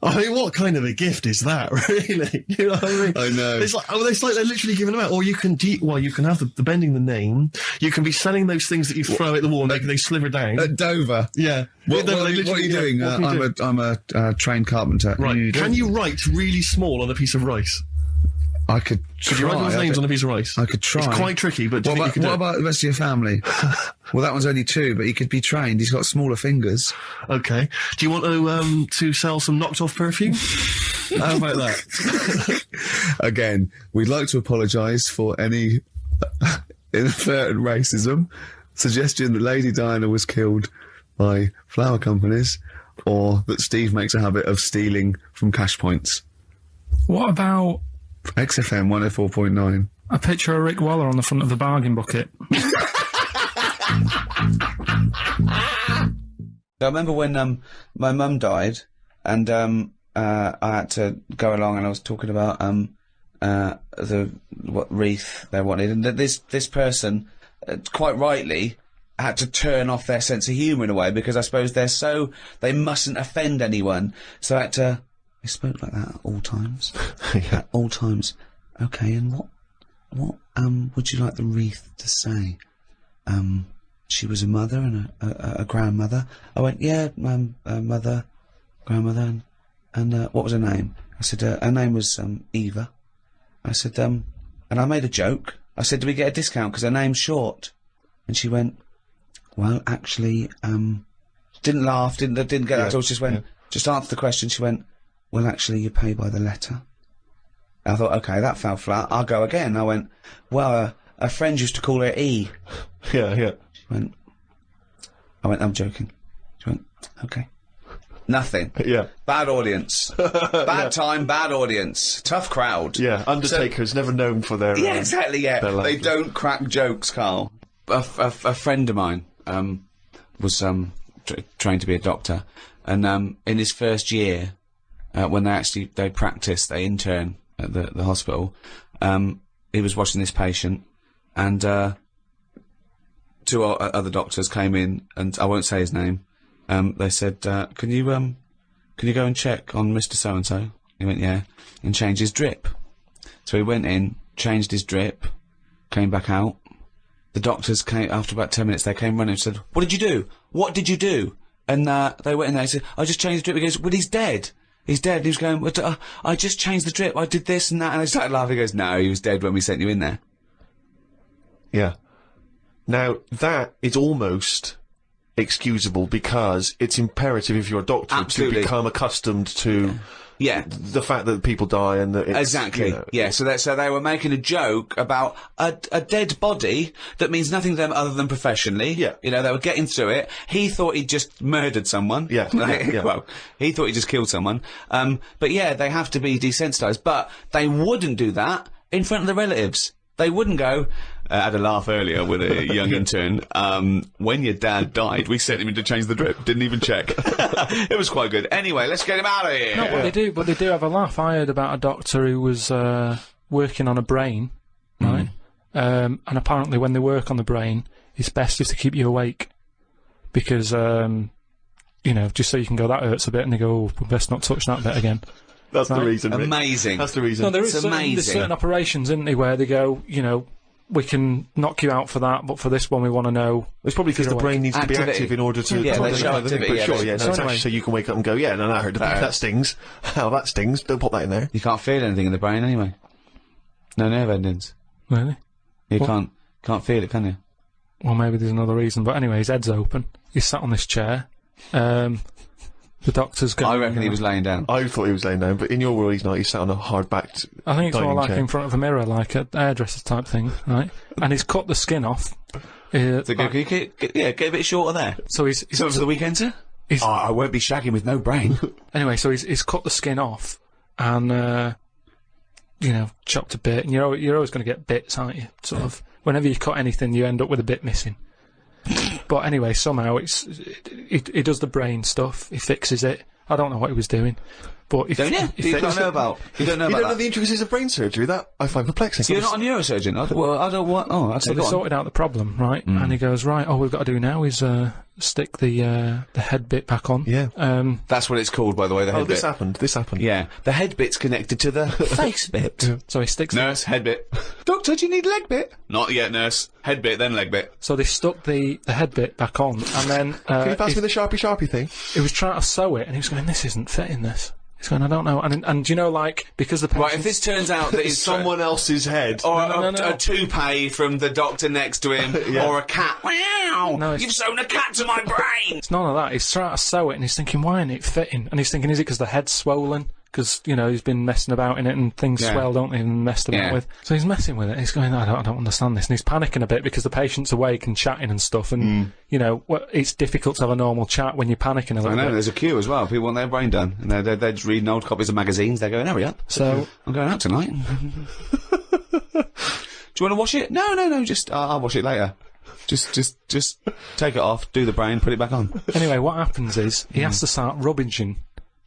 I mean, what kind of a gift is that, really? You know what I mean? I know. It's like they're literally giving them out. Or you can have the bending the name. You can be selling those things that you throw at the wall and they sliver down. At Dover. Yeah. What are you doing? I'm a trained carpenter. Right. Can you write really small on a piece of rice? I could try. Could you write those names on a piece of rice? I could try. It's quite tricky, but what about the rest of your family? Well, that one's only 2, but he could be trained. He's got smaller fingers. Okay. Do you want to sell some knocked off perfume? How about that? Again, we'd like to apologise for any inadvertent racism. Suggestion that Lady Diana was killed by flower companies, or that Steve makes a habit of stealing from cash points. What about XFM 104.9? a picture of Rick Waller on the front of the bargain bucket? I remember when my mum died, and I had to go along, and I was talking about what wreath they wanted, and that this person, quite rightly, had to turn off their sense of humour in a way, because I suppose they mustn't offend anyone, so I had to. They spoke like that at all times. Yeah. At all times. Okay, and what would you like the wreath to say? She was a mother and a grandmother. I went, yeah, mother, grandmother, and what was her name? I said, her name was Eva. I said, and I made a joke. I said, do we get a discount because her name's short? And she went, well, actually, didn't laugh, didn't get that at all. Just went, just answer the question. She went, well, actually, you pay by the letter. And I thought, okay, that fell flat. I'll go again. I went, well, a friend used to call her E. Yeah. She went, I'm joking. She went, okay. Nothing. Yeah. Bad audience. Bad time, bad audience. Tough crowd. Yeah, Undertaker's never known for their... Yeah, exactly, yeah. They don't crack jokes, Karl. A friend of mine was trained to be a doctor, and in his first year, when they practice, they intern at the hospital, he was watching this patient, and 2 other doctors came in, and I won't say his name. They said, can you go and check on Mr. So-and-so? He went, yeah, and change his drip. So he went in, changed his drip, came back out. The doctors came, after about 10 minutes, they came running and said, what did you do? What did you do? And they went in there and said, I just changed the drip. He goes, well, he's dead. He's dead. And he was going, I just changed the drip. I did this and that. And they started laughing. He goes, no, he was dead when we sent you in there. Yeah. Now, that is almost excusable, because it's imperative if you're a doctor Absolutely. to become accustomed to the fact that people die and that it's, exactly. You know, yeah. So they were making a joke about a dead body that means nothing to them other than professionally. Yeah. You know, they were getting through it. He thought he'd just murdered someone. Yeah. Well, he thought he just killed someone. But yeah, they have to be desensitised. But they wouldn't do that in front of the relatives. They wouldn't go. I had a laugh earlier with a young intern. When your dad died, we sent him in to change the drip. Didn't even check. It was quite good. Anyway, let's get him out of here. No, but they do have a laugh. I heard about a doctor who was working on a brain, right? And apparently, when they work on the brain, it's best just to keep you awake, because just so you can go, that hurts a bit, and they go, oh, we best not touch that bit again. That's right? the reason. Rick. Amazing. That's the reason. No, there's certain operations, isn't there, where they go, we can knock you out for that, but for this one we want to know. It's probably because the brain needs to be active in order to... Yeah, they show activity. So you can wake up and go, yeah, no, I heard that stings. Oh, that stings. Don't pop that in there. You can't feel anything in the brain anyway. No nerve endings. Really? You can't feel it, can you? Well, maybe there's another reason, but anyway, his head's open. He's sat on this chair. The doctor's going... I reckon he was laying down. I thought he was laying down, but in your world he's not. He's sat on a hard-backed I think it's more like chair. in front of a mirror, like a hairdresser type thing, right? And he's cut the skin off. So can you get a bit shorter there? So he's for the weekend, sir? I won't be shagging with no brain. Anyway, so he's cut the skin off and, chopped a bit. And you're always going to get bits, aren't you? Sort of. Whenever you cut anything, you end up with a bit missing. But anyway, somehow he does the brain stuff. He fixes it. I don't know what he was doing, But if Don't you? if You they- don't know about. You don't know You about don't know that. the intricacies of brain surgery? That I find perplexing. You're not a neurosurgeon. I don't want. Oh, that's So a they go on. sorted out the problem, right? And he goes, right, all we've got to do now is stick the head bit back on. Yeah. That's what it's called, by the way. The head Oh, this bit. happened. This happened. Yeah, the head bit's connected to the face bit. So he sticks. Nurse, head bit. Doctor, do you need leg bit? Not yet, nurse. Head bit, then leg bit. So they stuck the head bit back on, and then Can you pass me the Sharpie thing? he was trying to sew it, and he was going, "This isn't fitting. This." He's going, "I don't know." And you know, like because the Right, if this turns out that it's Someone else's head. or No, no. a toupee from the doctor next to him, Yeah. or a cat. Wow! No, it's- You've sewn a cat to my brain! it's none of that. He's trying to sew it, and he's thinking, "Why isn't it fitting?" And he's thinking, "Is it because the head's swollen?" Because he's been messing about in it, and things Yeah. swell, don't they? And messed about Yeah. with. So he's messing with it. He's going, I don't understand this, and he's panicking a bit because the patient's awake and chatting and stuff, and it's difficult to have a normal chat when you're panicking a I little know, bit. there's a queue as well. People want their brain done. And they're just reading old copies of magazines. They're going, hurry up. So I'm going out tonight. Do you want to wash it? No, just, I'll wash it later. Just take it off, do the brain, put it back on. anyway, what happens is he has to start rummaging,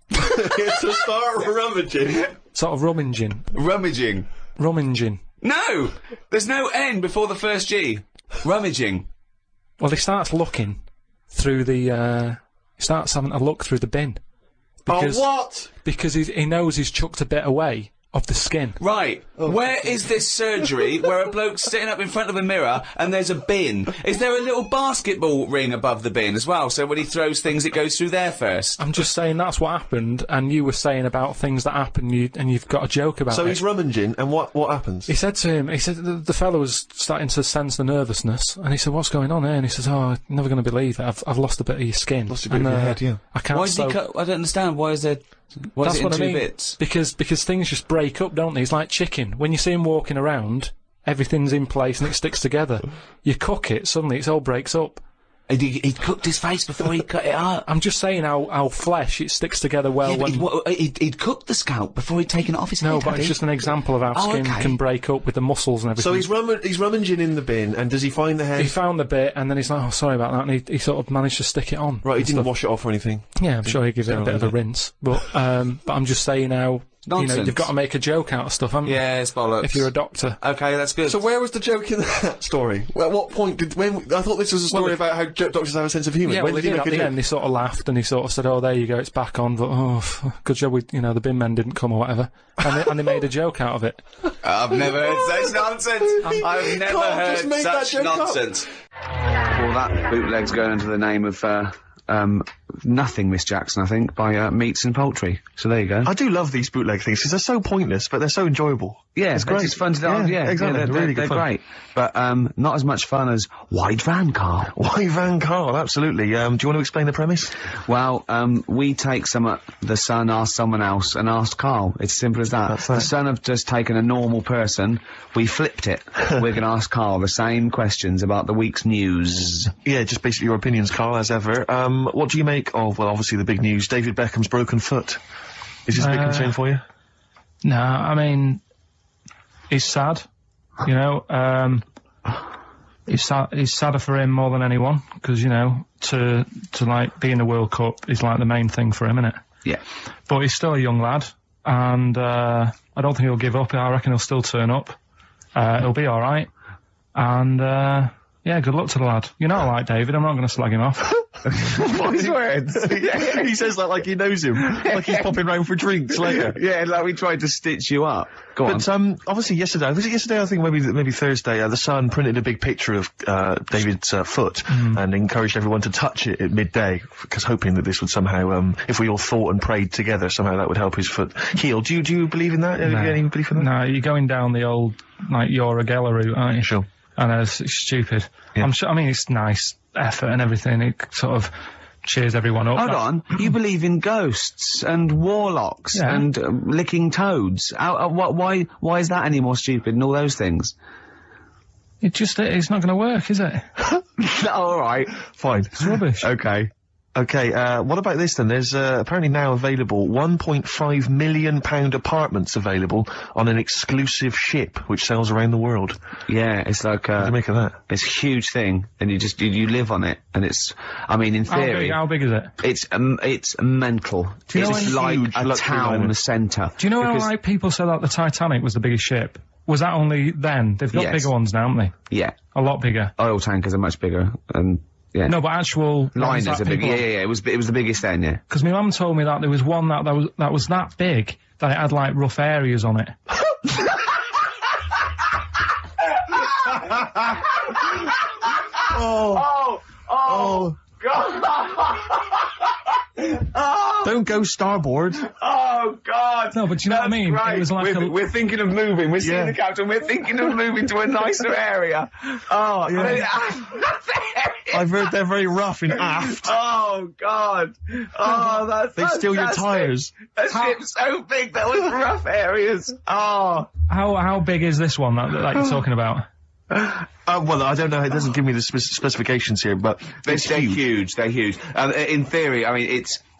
To start rummaging. sort of rummaging. Rummaging. No! There's no N before the first G. Rummaging. Well, he starts looking through the. He starts having a look through the bin. Because, what? Because he knows he's chucked a bit away of the skin. Right. Where is this surgery where a bloke's sitting up in front of a mirror and there's a bin? Is there a little basketball ring above the bin as well? So when he throws things, it goes through there first? I'm just saying that's what happened, and you were saying about things that happen, and you've got a joke about So it. he's rummaging, and what happens? He said to him, the fellow was starting to sense the nervousness, and he said, "What's going on here?" And he says, "Oh, I'm never going to believe it. I've lost a bit of your skin. Lost a bit of your head, yeah. I can't Why did he cut? I don't understand. Why is there... Why That's is it in what I two mean. bits? Because things just break up, don't they? It's like chicken. When you see him walking around, everything's in place and it sticks together. You cook it, suddenly it all breaks up. He cooked his face before he cut it out. I'm just saying how flesh, it sticks together well Yeah, when... but he'd cooked the scalp before he'd taken it off his head. No, but had it's he? just an example of how Oh, skin okay. can break up with the muscles and everything. So he's rummaging in the bin, and does he find the head? He found the bit, and then he's like, "Oh, sorry about that," and he sort of managed to stick it on. Right, he and didn't stuff. wash it off or anything. Yeah, I'm sure he gives it a bit of a rinse. But I'm just saying how, Nonsense. you've got to make a joke out of stuff, haven't you? Yeah, it's bollocks. If you're a doctor. Okay, that's good. So where was the joke in that story? Well, at what point I thought this was a story about how doctors have a sense of humour. Yeah, When well, did he make at a the joke? end, he sort of laughed, and he sort of said, "Oh, there you go, it's back on, but, good job the bin men didn't come or whatever." And they made a joke out of it. I've never heard such nonsense. I've never Carl just heard made that such joke up. nonsense. Well, that bootleg's going under the name of Nothing, Miss Jackson, I think, by Meats and Poultry. So there you go. I do love these bootleg things because they're so pointless, but they're so enjoyable. Yeah, it's great. It's fun to do. Yeah, exactly. they're really good they're fun. great. But not as much fun as Wide Van Carl. Why Van Carl? Absolutely. Do you want to explain the premise? Well, we take the Sun asked someone else and asked Carl. It's as simple as that. That's The that. Sun have just taken a normal person. We flipped it. We're going to ask Carl the same questions about the week's news. Yeah, just basically your opinions, Carl, as ever. What do you make of, well, obviously the big news, David Beckham's broken foot? Is this a big concern for you? No, I mean, it's sad, it's sadder for him more than anyone, because, to like, be in the World Cup is, like, the main thing for him, isn't it? Yeah. But he's still a young lad, and, I don't think he'll give up. I reckon he'll still turn up. He'll be alright. And, yeah, good luck to the lad. You know I like David, I'm not going to slag him off. Wise words. He says that like he knows him, like he's popping round for drinks later. Yeah, like we tried to stitch you up. Go on. But obviously yesterday, was it yesterday? I think maybe Thursday. The Sun printed a big picture of David's foot and encouraged everyone to touch it at midday, because hoping that this would somehow, if we all thought and prayed together, somehow that would help his foot heal. Do you believe in that? Have you any belief in that? No, you're going down the old, like, Ura Geller route, aren't you? Sure. I know, it's stupid. Yeah. I'm sure, I mean, it's nice effort and everything. It sort of cheers everyone up. Hold on, you believe in ghosts and warlocks and licking toads. Why is that any more stupid than all those things? It's not going to work, is it? All right, fine. It's rubbish. Okay. Okay, what about this then? There's apparently now available £1.5 million apartments available on an exclusive ship which sails around the world. Yeah, it's like What do you make of that? it's a huge thing, and you live on it, and it's. I mean, in theory, How big is it? it's mental. Do you know it's any like huge a luxury town liner? centre. Do you know Because- how like people said that the Titanic was the biggest ship? Was that only then? They've got Yes. bigger ones now, haven't they? Yeah, A lot bigger. oil tankers are much bigger, and yeah. No, but actual Liners are big. Yeah. It was the biggest then. Yeah. Because my mum told me that there was one that was that big that it had like rough areas on it. Oh, God! Don't go starboard. Oh God! No, but do you know what I mean? Right. It was like we're thinking of moving. We're seeing the captain. We're thinking of moving to a nicer area. Oh, Yeah. I've heard they're very rough in aft. Oh God! Oh, that's They steal your fantastic. tyres. A ship's so big there was rough areas. Oh. how big is this one that you're talking about? Well, I don't know. It doesn't give me the specifications here, but They're it's huge. They're huge. In theory, I mean,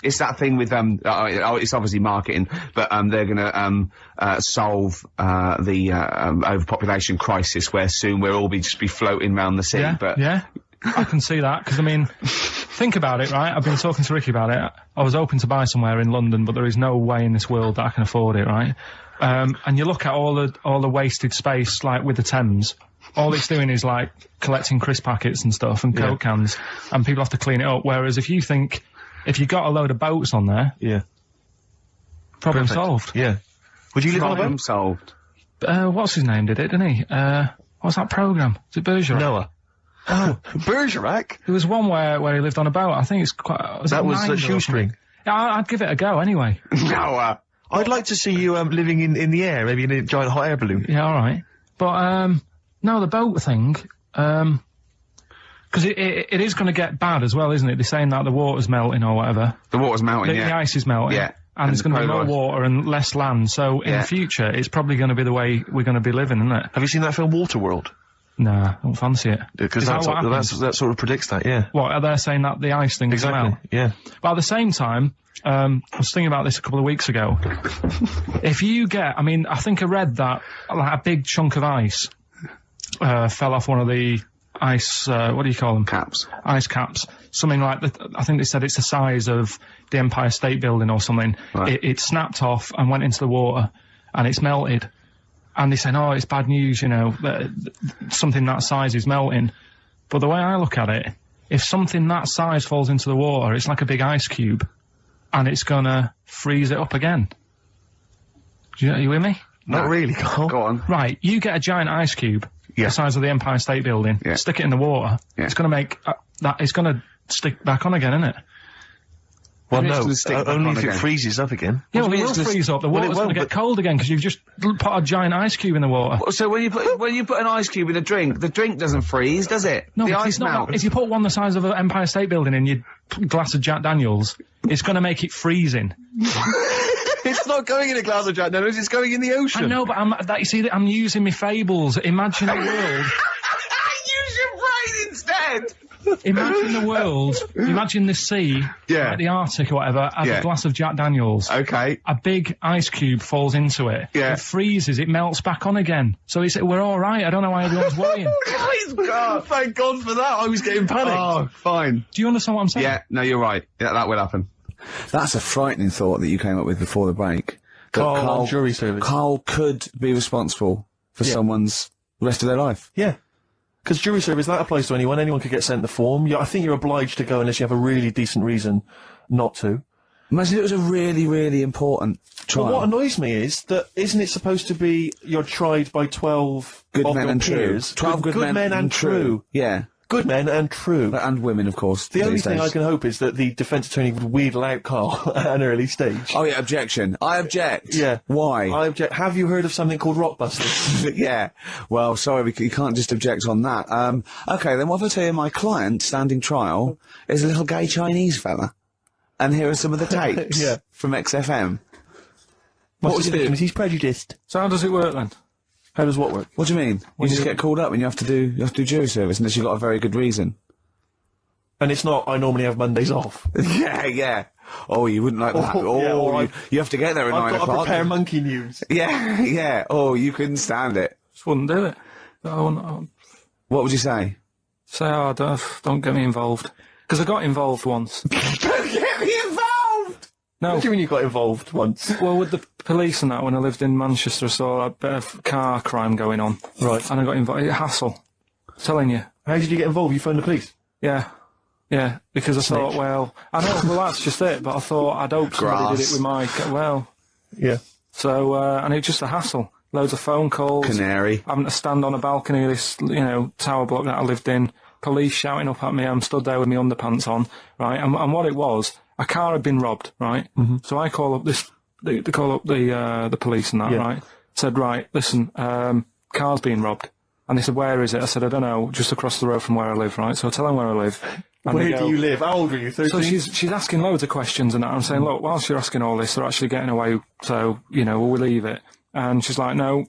it's that thing with it's obviously marketing, but they're going to solve the overpopulation crisis, where soon we'll all just be floating around the sea. Yeah, But yeah. I can see that, because I mean, think about it, right? I've been talking to Ricky about it. I was hoping to buy somewhere in London, but there is no way in this world that I can afford it, right? And you look at all the wasted space, like with the Thames. All it's doing is like collecting crisp packets and stuff and Coke cans, and people have to clean it up. Whereas if you got a load of boats on there, problem Perfect. solved. Yeah. Would you live on a problem boat? solved. What's his name did it, didn't he? What's that programme? Is it Bergerac? Noah. Oh, Bergerac? There was one where he lived on a boat. I think it's quite. That was Nine or Shoestring. something? Yeah, I'd give it a go anyway. Noah. I'd like to see you living in the air, maybe in a giant hot air balloon. Yeah, all right. But no, the boat thing. Because it is going to get bad as well, isn't it? They're saying that the water's melting or whatever. The water's melting. The ice is melting. Yeah. And there's going to be more polar ice. water and less land. So in the future, it's probably going to be the way we're going to be living, isn't it? Have you seen that film Waterworld? Nah, I don't fancy it. Because Is that what happens? that sort of predicts that, yeah. What, are they saying that the ice thing is Exactly, melt? yeah. But at the same time, I was thinking about this a couple of weeks ago. If you get, I think I read that like a big chunk of ice fell off one of the ice, what do you call them? Caps. Ice caps. Something like that. I think they said it's the size of the Empire State Building or something. Right. It snapped off and went into the water, and it's melted. And they say, oh, it's bad news, you know, that something that size is melting. But the way I look at it, if something that size falls into the water, it's like a big ice cube, and it's gonna freeze it up again. Are you with me? Not really, Carl. Go on. Right, you get a giant ice cube, the size of the Empire State Building, stick it in the water, it's gonna make, it's gonna stick back on again, isn't it? Well, Maybe it's no, gonna stick back only on if it again. freezes up again. Yeah, well, do it you will mean it's freeze up. The well, water's it going to won't, get cold again because you've just put a giant ice cube in the water. So when you put an ice cube in a drink, the drink doesn't freeze, does it? No, the because ice it's not. melts. If you put one the size of an Empire State Building in your glass of Jack Daniels, it's going to make it freezing. It's not going in a glass of Jack Daniels, it's going in the ocean. I know, but I'm using my fables. Imagine a world. Use your brain instead. Imagine the world. Imagine the sea, Yeah. like the Arctic or whatever, as Yeah. a glass of Jack Daniels. Okay. A big ice cube falls into it. Yeah. It freezes. It melts back on again. So we're all right. I don't know why everyone's worrying. Please God. Thank God for that, I was getting panicked. Oh, fine. Do you understand what I'm saying? Yeah, no, you're right. Yeah, that will happen. That's a frightening thought that you came up with before the break. That Carl, jury service. Carl could be responsible for someone's rest of their life. Yeah. Because jury service, that applies to anyone. Anyone could get sent the form. I think you're obliged to go unless you have a really decent reason not to. Imagine it was a really, really important trial. But what annoys me is that isn't it supposed to be you're tried by 12 Good of men your and true. peers? 12 good men and true. Yeah. Good men and true. And women, of course. The only these thing days. I can hope is that the defence attorney would wheedle out Carl at an early stage. Oh, yeah, objection. I object. Yeah. Why? I object. Have you heard of something called rockbusters? Yeah. Well, sorry, you can't just object on that. Okay, then what if I tell you my client, standing trial, is a little gay Chinese fella? And here are some of the tapes Yeah. from XFM. What would you do? He's prejudiced. So how does it work then? How does what work? What do you mean? You just get called up and you have to do jury service unless you've got a very good reason. And it's not, I normally have Mondays off. Yeah. Oh, you wouldn't like that. You have to get there at 9 I've got o'clock. to prepare monkey news. Yeah. Oh, you couldn't stand it. Just wouldn't do it. I What would you say? say, oh, don't get me involved. Because I got involved once. Don't get me involved! No. What do you mean you got involved once? Well, with the police and that, when I lived in Manchester, I saw a bit of car crime going on. Right. And I got involved. Hassle. I'm telling you. How did you get involved? You phoned the police? Yeah. Yeah, because I thought, well, I know, well, that's just it, but I thought I'd hope somebody did it with my, Yeah. So, and it was just a hassle. Loads of phone calls. Canary. Having to stand on a balcony of this, tower block that I lived in. Police shouting up at me. I'm stood there with my underpants on, right? And what it was, a car had been robbed, right? Mm-hmm. So I call up the police and that, right? Said, right, listen, car's been robbed. And they said, where is it? I said, I don't know, just across the road from where I live, right? So I tell them where I live. Where do you live? How old are you? 13? So she's asking loads of questions and that. I'm saying, look, whilst you're asking all this, they're actually getting away, so, we'll leave it. And she's like, no,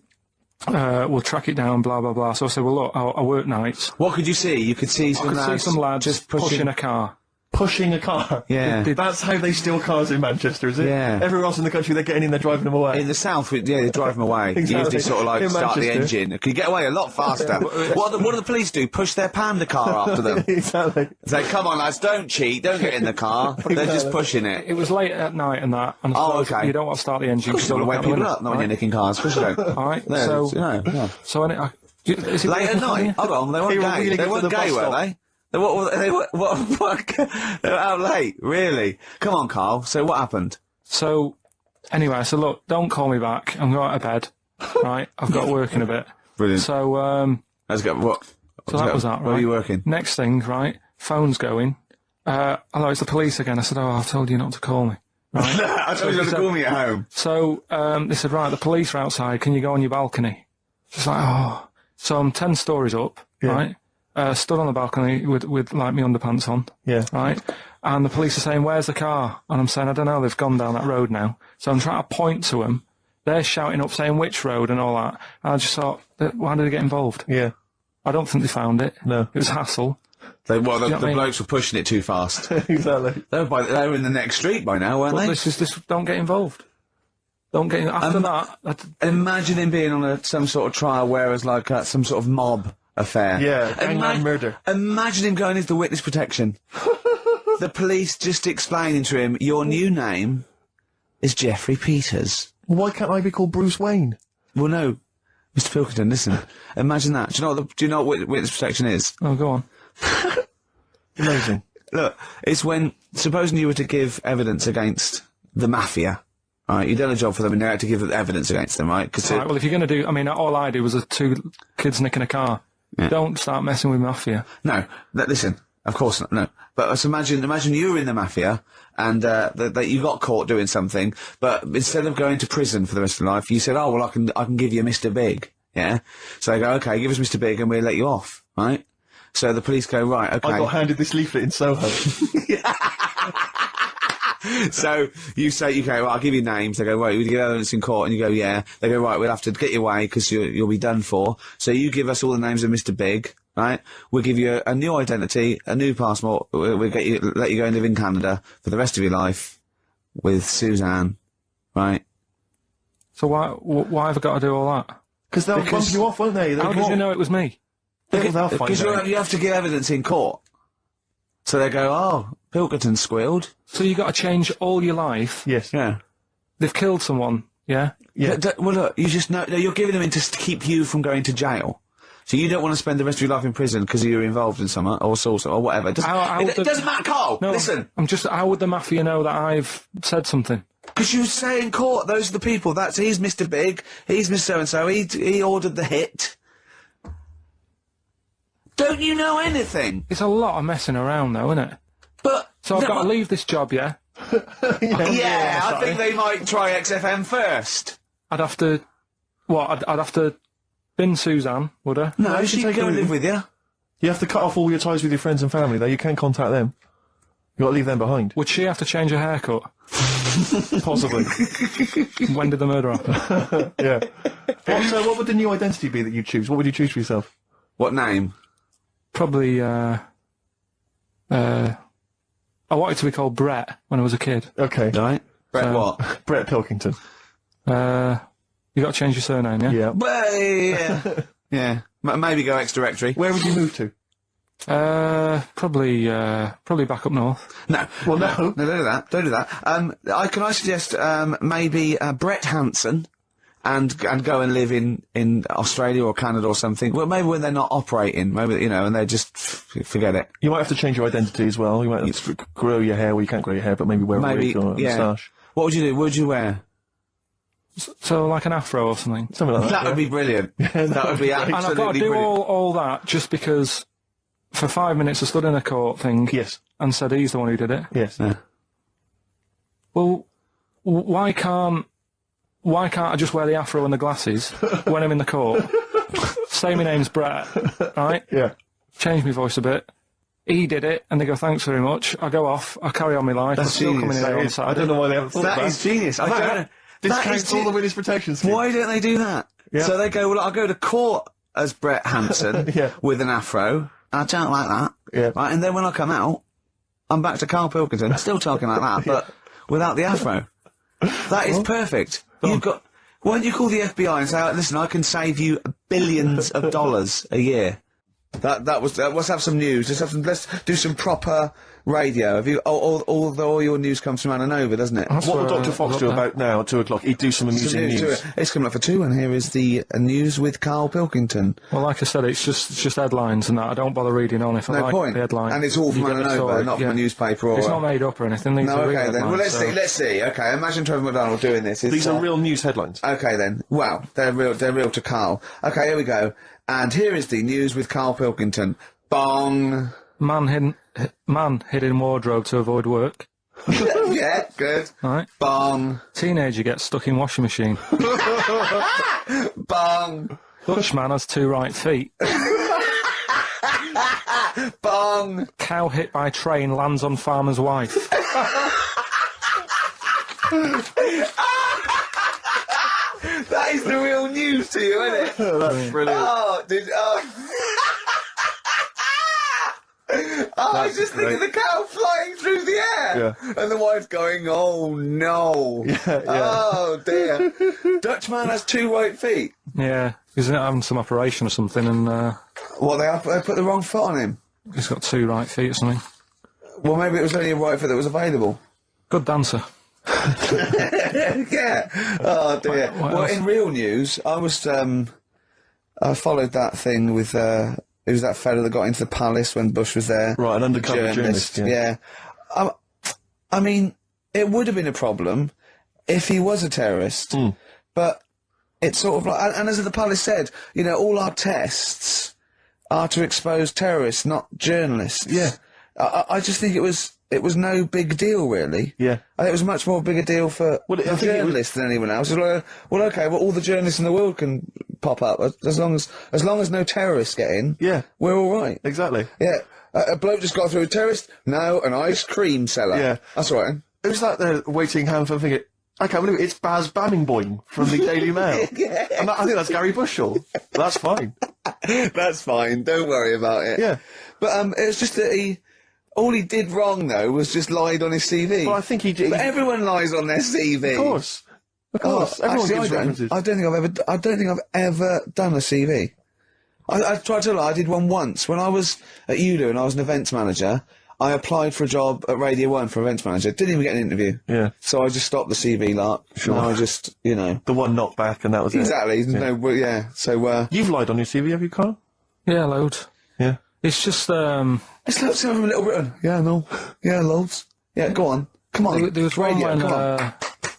we'll track it down, blah, blah, blah. So I said, well, look, I work nights. What could you see? You could see some lads just pushing a car. Pushing a car? Yeah. That's how they steal cars in Manchester, is it? Yeah. Everywhere else in the country, they're getting in, they're driving them away. In the south, they drive them away. Exactly. You usually sort of like In start the Manchester. engine. Can you get away a lot faster? What do the police do? Push their panda car after them. Exactly. Say, come on lads, don't cheat, don't get in the car. They're just pushing it. It was late at night and that. And I suppose you don't want to start the engine. Of course you don't want to wake people up, not when you're nicking cars. Of course you don't. All right, No, so... So, is it late at night? Hold on, they weren't gay. They weren't gay, were they? They were out late, really? Come on, Karl. So what happened? So, anyway, I said, look, don't call me back. I'm going to bed, right? I've got to work in a bit. Brilliant. So, let's go. What? So that was that, right? Where are you working? Next thing, right? Phone's going. Hello, it's the police again. I said, oh, I've told you not to call me. Right? I told you not to call me at home. So, they said, right, the police are outside. Can you go on your balcony? She's like, oh. So I'm 10 stories up, right? Stood on the balcony with like my underpants on. Yeah. Right? And the police are saying, where's the car? And I'm saying, I don't know, they've gone down that road now. So I'm trying to point to them. They're shouting up, saying which road and all that. And I just thought, why did they get involved? Yeah. I don't think they found it. No. It was hassle. The blokes were pushing it too fast. Exactly. They were in the next street by now, weren't they? Don't get involved. Don't get after that. Imagine him being on some sort of trial where it's like some sort of mob affair. Yeah, gangland murder. Imagine him going into the witness protection. The police just explaining to him, your new name is Jeffrey Peters. Why can't I be called Bruce Wayne? Well, no. Mr. Pilkington, listen. Imagine that. Do you know what witness protection is? Oh, go on. Amazing. Look, it's when, supposing you were to give evidence against the mafia, right, you've done a job for them and you had to give evidence against them, right? Right, well, if you're going to do... I mean, all I do was 2 kids nicking a car. Yeah. Don't start messing with mafia. No, listen, of course not, no. But imagine you were in the mafia and that you got caught doing something, but instead of going to prison for the rest of your life, you said, oh, well, I can give you Mr. Big, yeah? So they go, okay, give us Mr. Big and we'll let you off, right? So the police go, right, okay. I got handed this leaflet in Soho. So you say, okay, well, I'll give you names. They go, right, we give evidence in court, and you go, yeah. They go, right, we'll have to get you away because you'll be done for. So you give us all the names of Mr. Big, right? We'll give you a new identity, a new passport. We'll let you go and live in Canada for the rest of your life with Suzanne, right? So why have I got to do all that? Because they'll bump you off, won't they? How did you know it was me? Because you have to give evidence in court. So they go, oh, Pilkington squealed. So you got to change all your life? Yes. Yeah. They've killed someone, yeah? Yeah. Well, look, you just know, you're giving them in to keep you from going to jail. So you don't want to spend the rest of your life in prison because you're involved in something, or whatever. It doesn't matter, Karl! No, listen. How would the mafia know that I've said something? Because you say in court, those are the people, he's Mr. Big, he's Mr. So-and-so, he ordered the hit. Don't you know anything? It's a lot of messing around, though, isn't it? So I've got to leave this job, yeah? Yeah, I think they might try XFM first. I'd have to... What? I'd have to bin Suzanne, would I? No, she can go and live with you. You have to cut off all your ties with your friends and family, though. You can't contact them. You've got to leave them behind. Would she have to change her haircut? Possibly. When did the murder happen? Yeah. What would the new identity be that you choose? What would you choose for yourself? What name? Probably, I wanted to be called Brett when I was a kid. Okay. Right? Brett what? Brett Pilkington. You got to change your surname, yeah? Yeah. Well, yeah. Yeah. Maybe go ex-directory. Where would you move to? Probably back up north. No. Well, no. No, don't do that. Don't do that. Can I suggest, maybe, Brett Hanson and go and live in Australia or Canada or something. Well, maybe when they're not operating, maybe, you know, and they just forget it. You might have to change your identity as well. You might have to grow your hair. Well, you can't grow your hair, but maybe wear a wig or a moustache. What would you do? What would you wear? So like an afro or something. Something like that. That would be brilliant. That would be absolutely And I've got to do brilliant. all that just because for 5 minutes I stood in a court thing Yes. and said he's the one who did it. Yes. Yeah. Well, why can't I just wear the afro and the glasses when I'm in the court? Say my name's Brett, right? Yeah. Change my voice a bit. He did it, and they go, thanks very much. I go off, I carry on my life. That's I'm still genius. coming in here on I Saturday. don't know why they haven't thought That of is genius. I don't know. Discounts all the witness protection scheme. Why don't they do that? Yeah. So they go, well, I'll go to court as Brett Hanson Yeah. with an afro. I don't like that. Yeah. Right, and then when I come out, I'm back to Karl Pilkington, still talking like that, but without the afro. That is perfect. You've got... Why don't you call the FBI and say, oh, listen, I can save you billions of dollars a year. Let's have some news. Let's do some proper radio. Have you, all your news comes from Ananova, doesn't it? What will Dr. Fox do about now at 2 o'clock? He'd do some amusing news. It's coming up for 2, and here is the news with Karl Pilkington. Well, like I said, it's just headlines and that. I don't bother reading on if I No like point. the headline. And it's all from You get the Ananova, story, not from a newspaper or... It's not made up or anything. These No, are real okay then. Well, headlines, let's see. Okay, imagine Trevor McDonald doing this. These are real news headlines. Okay then. Well, they're real to Karl. Okay, here we go. And here is the news with Karl Pilkington. Bong. Man hid in wardrobe to avoid work. Yeah, good. Right. Bong. Teenager gets stuck in washing machine. Bong. Dutchman has 2 right feet. Bong. Cow hit by train lands on farmer's wife. That is the real news to you, isn't it? That's brilliant. Oh, dude. I was just thinking the cow flying through the air. Yeah. And the wife's going, oh no. Yeah. Oh dear. Dutchman has 2 right feet. Yeah, he's having some operation or something, and What, they put the wrong foot on him? he's got 2 right feet or something. Well, maybe it was only a right foot that was available. Good dancer. Yeah. Oh dear. What Well, else? in real news, I was, I followed that thing with, it was that fella that got into the palace when Bush was there. Right, an undercover journalist, Yeah. I mean, it would have been a problem if he was a terrorist, but it's sort of like, and as the palace said, you know, all our tests are to expose terrorists, not journalists. Yeah. I just think it was no big deal, really. Yeah. I think it was much more big a deal for Well, I the think it was- journalists than anyone else. It's like, well, okay, well, all the journalists in the world can pop up as long as no terrorists get in. Yeah. We're all right. Exactly. Yeah. A bloke just got through a terrorist. No, an ice cream seller. Yeah. That's all right. It was like they're waiting hand for finger. I can't believe it. It's Baz Bammingboyne from the Daily Mail. Yeah. And I think that's Gary Bushell. That's fine. That's fine. Don't worry about it. Yeah. But it was just that all he did wrong though was just lied on his CV. Well, I think he did. But everyone lies on their CV. Of course. Of course. Everyone Actually, gives references. I don't think I've ever done a CV. I tried to lie. I did one once when I was at ULU and I was an events manager. I applied for a job at Radio 1 for events manager. Didn't even get an interview. Yeah. So I just stopped the CV lark. Sure. And I just, you know. The one knocked back and that was Exactly. it. Yeah. No, yeah. So, You've lied on your CV, have you, Karl? Yeah, loads. Yeah. It's just it's like something from Little Britain. Yeah, no. Yeah, loads. Yeah, go on. Come on. there was one radio. when Come on.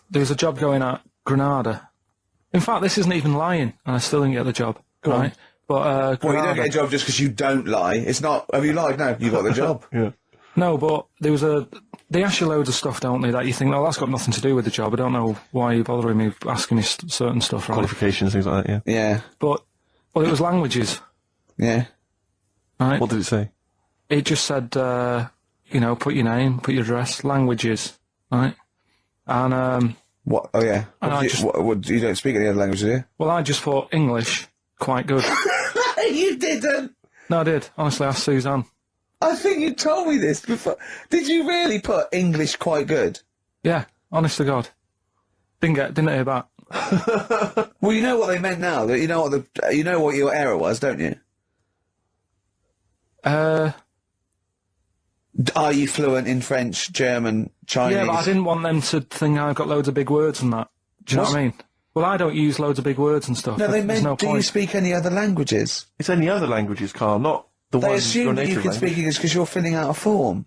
there was a job going at Granada. In fact, this isn't even lying, and I still didn't get the job. Go on. Right? But Well, you Granada, don't get a job just because you don't lie. It's not. Have you lied? No, you got the job. Yeah. No, but there was they ask you loads of stuff, don't they, that you think, well, that's got nothing to do with the job. I don't know why you're bothering me asking me certain stuff, right? Qualifications, things like that, yeah. Yeah. But it was languages, Yeah. right? What did it say? It just said, you know, put your name, put your address, languages, right? And, What? Oh, yeah. And I just- What, you don't speak any other languages, do you? well, I just thought English, quite good. You didn't. No, I did. Honestly, asked Suzanne. I think you told me this before. Did you really put English quite good? Yeah, honest to God. Didn't hear back. Well, you know what they meant now. You know what your error was, don't you? Are you fluent in French, German, Chinese? Yeah, but I didn't want them to think I've got loads of big words and that. Do you know what I mean? Well, I don't use loads of big words and stuff. No, they There's meant, no do you point. speak any other languages? It's any other languages, Carl, not the They one assume your that you native can language. speak English because you're filling out a form.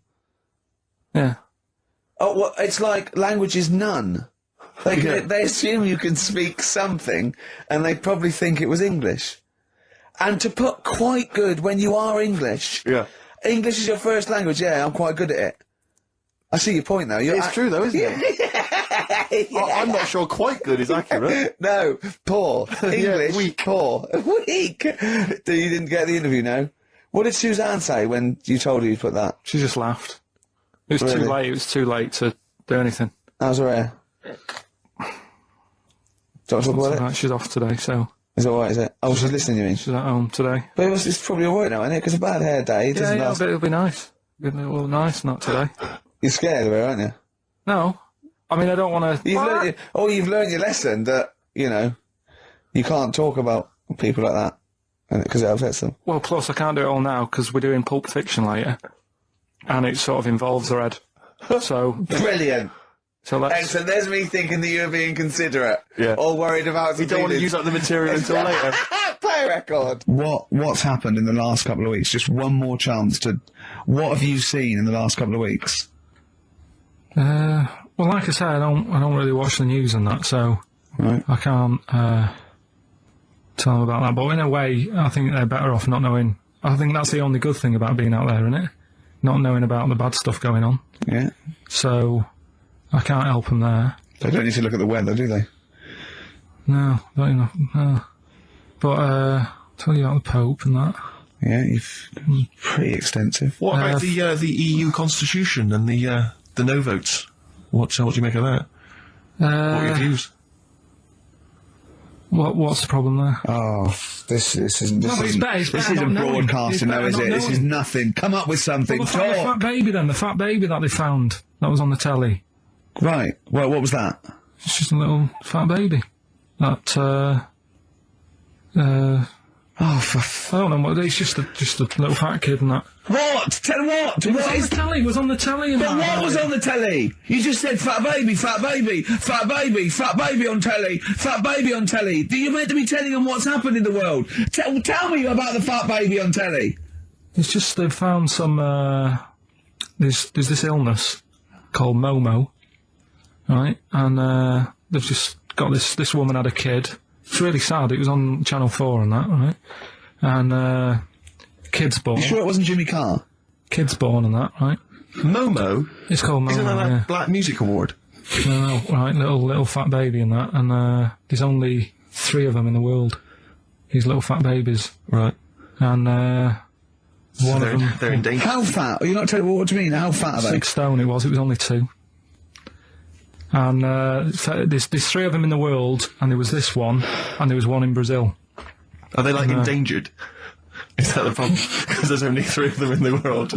Yeah. Oh, well, it's like language is none. They assume you can speak something, and they probably think it was English. And to put quite good when you are English. Yeah. English is your first language, yeah, I'm quite good at it. I see your point, though. It's true, though, isn't it? I'm not sure quite good is accurate. No, poor. English, weak. Poor. Weak. You didn't get the interview, no? What did Suzanne say when you told her you put that? She just laughed. It was Really? too late. It was too late to do anything. How's her hair? Do you want to talk about it? Right, she's off today, so Is it alright, is it? Oh, she's listening, you mean? she's at home today. But it's probably alright now, isn't it? Because a bad hair day, it doesn't last. But it'll be nice. It'll be nice, not today. You're scared of her, aren't you? No. I mean, I don't want to... You've learned your lesson that, you know, you can't talk about people like that because it upsets them. Well, plus I can't do it all now because we're doing Pulp Fiction later, and it sort of involves the head. So... Brilliant. So let's... Excellent. There's me thinking that you're being considerate. Yeah. Or worried about You don't want to use up the material until later. Play a record. What's happened in the last couple of weeks? Just one more chance to... What have you seen in the last couple of weeks? Well, like I say, I don't really watch the news and that, so Right. I can't tell them about that. But in a way, I think they're better off not knowing. I think that's the only good thing about being out there, isn't it? Not knowing about the bad stuff going on. Yeah. So I can't help them there. They don't need to look at the weather, do they? No, don't enough. No. But tell you about the Pope and that. Yeah, you've pretty extensive. What about the EU Constitution and the no votes? What do you make of that? What are your views? What's the problem there? Oh, this isn't broadcasting, though, is it? This is nothing. Come up with something. Well, the fat baby then, the fat baby that they found that was on the telly. Right. Well, what was that? It's just a little fat baby. That I don't know what. It's just a little fat kid and that. What? Tell what? It was on the telly. But what was on the telly? You just said fat baby, fat baby, fat baby, fat baby on telly, fat baby on telly. You're meant to be telling them what's happened in the world. Tell me about the fat baby on telly. It's just they've found some. There's this illness called Momo, right? And they've just got this woman had a kid. It's really sad. It was on Channel 4 and that, right? And kid's born. You sure it wasn't Jimmy Carr? Kid's born and that, right? Momo? It's called Momo. Isn't that yeah. a Black Music Award? No, right, little fat baby and that, and there's only 3 of them in the world. These little fat babies, right? And one of them they're in danger. How fat? Are you not telling what do you mean? How fat are they? 6 stone. It was only 2. And there's 3 of them in the world, and there was this one, and there was one in Brazil. Are they like endangered? Is that the problem? Because there's only 3 of them in the world.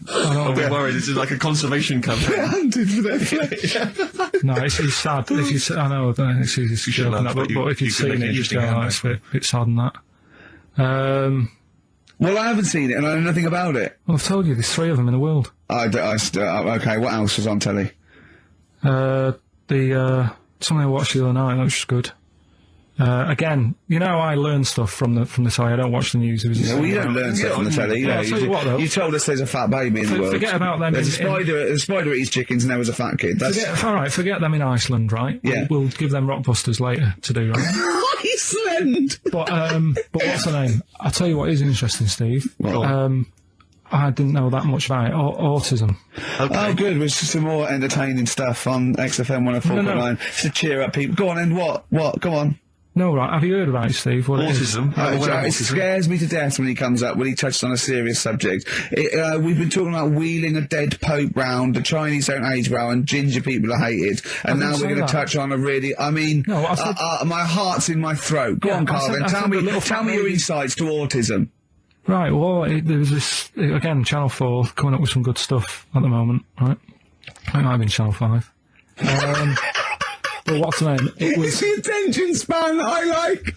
I'm a bit worried. This is like a conservation campaign. Hunted for their flesh. No, it's sad. I know it's easy to joke, but if you've seen it, you'd go, oh, it's a bit sad and that. Well, I haven't seen it, and I know nothing about it. Well, I've told you, there's 3 of them in the world. Okay, what else was on telly? Something I watched the other night, that was just good. Again, you know, I learn stuff from the telly. I don't watch the news. You don't learn stuff from the telly. You told us there's a fat baby in the world. Forget about them. There's a spider eats chickens, and there was a fat kid. Forget them in Iceland, right? Yeah. We'll give them Rockbusters later to do, right? Iceland. But what's the name? I'll tell you what is interesting, Steve. I didn't know that much about it. Autism. Okay. Oh, good. There's some more entertaining stuff on XFM 104.9 to cheer up people. Go on, and what? Go on. No, right. Have you heard about it, Steve? What autism? It scares me to death when he comes up, when he touches on a serious subject. We've been talking about wheeling a dead pope round, the Chinese don't age well, and ginger people are hated. And now we're going to touch on a really, my heart's in my throat. Go on, Carl, then tell me your insights to autism. Right, well, there was this, again, Channel 4 coming up with some good stuff at the moment, right? It might have been Channel 5. But what's the name? It was the attention span that I like.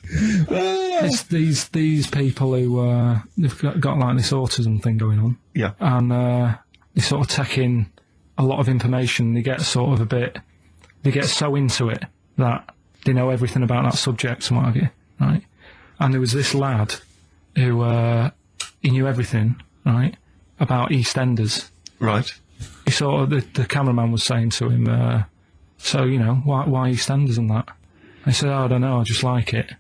it's these people who, they've got like this autism thing going on. Yeah. And, they sort of take in a lot of information. They get sort of they get so into it that they know everything about that subject and what have you, right? And there was this lad who, he knew everything, right, about EastEnders. Right. He sort of, the cameraman was saying to him, so, you know, why EastEnders and that? And he said, oh, I don't know, I just like it.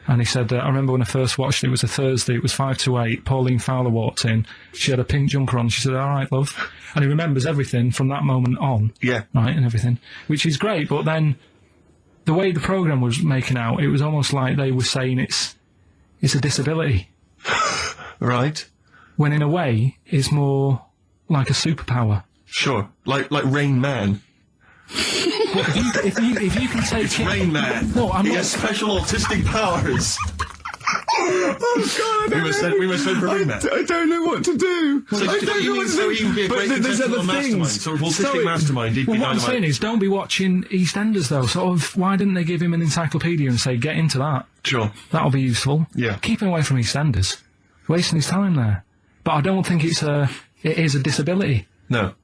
And he said, I remember when I first watched it, it was a Thursday, it was 5 to 8, Pauline Fowler walked in, she had a pink jumper on, she said, all right, love. And he remembers everything from that moment on. Yeah. Right, and everything, which is great, but then the way the programme was making out, it was almost like they were saying it's a disability. Right. When in a way, it's more like a superpower. Sure. Like Rain Man. Well, if you can take it... Rain Man. No, I'm he not... has special autistic powers. Oh God! We must send for Rain Man. I don't know what to do. So I don't know what to do. he would be a great contestant mastermind. Sort of autistic mastermind. He'd be what I'm saying is, don't be watching EastEnders though. Sort of, why didn't they give him an encyclopedia and say, get into that? Sure. That'll be useful. Yeah. Keep him away from EastEnders. Wasting his time there. But I don't think it is a disability. No.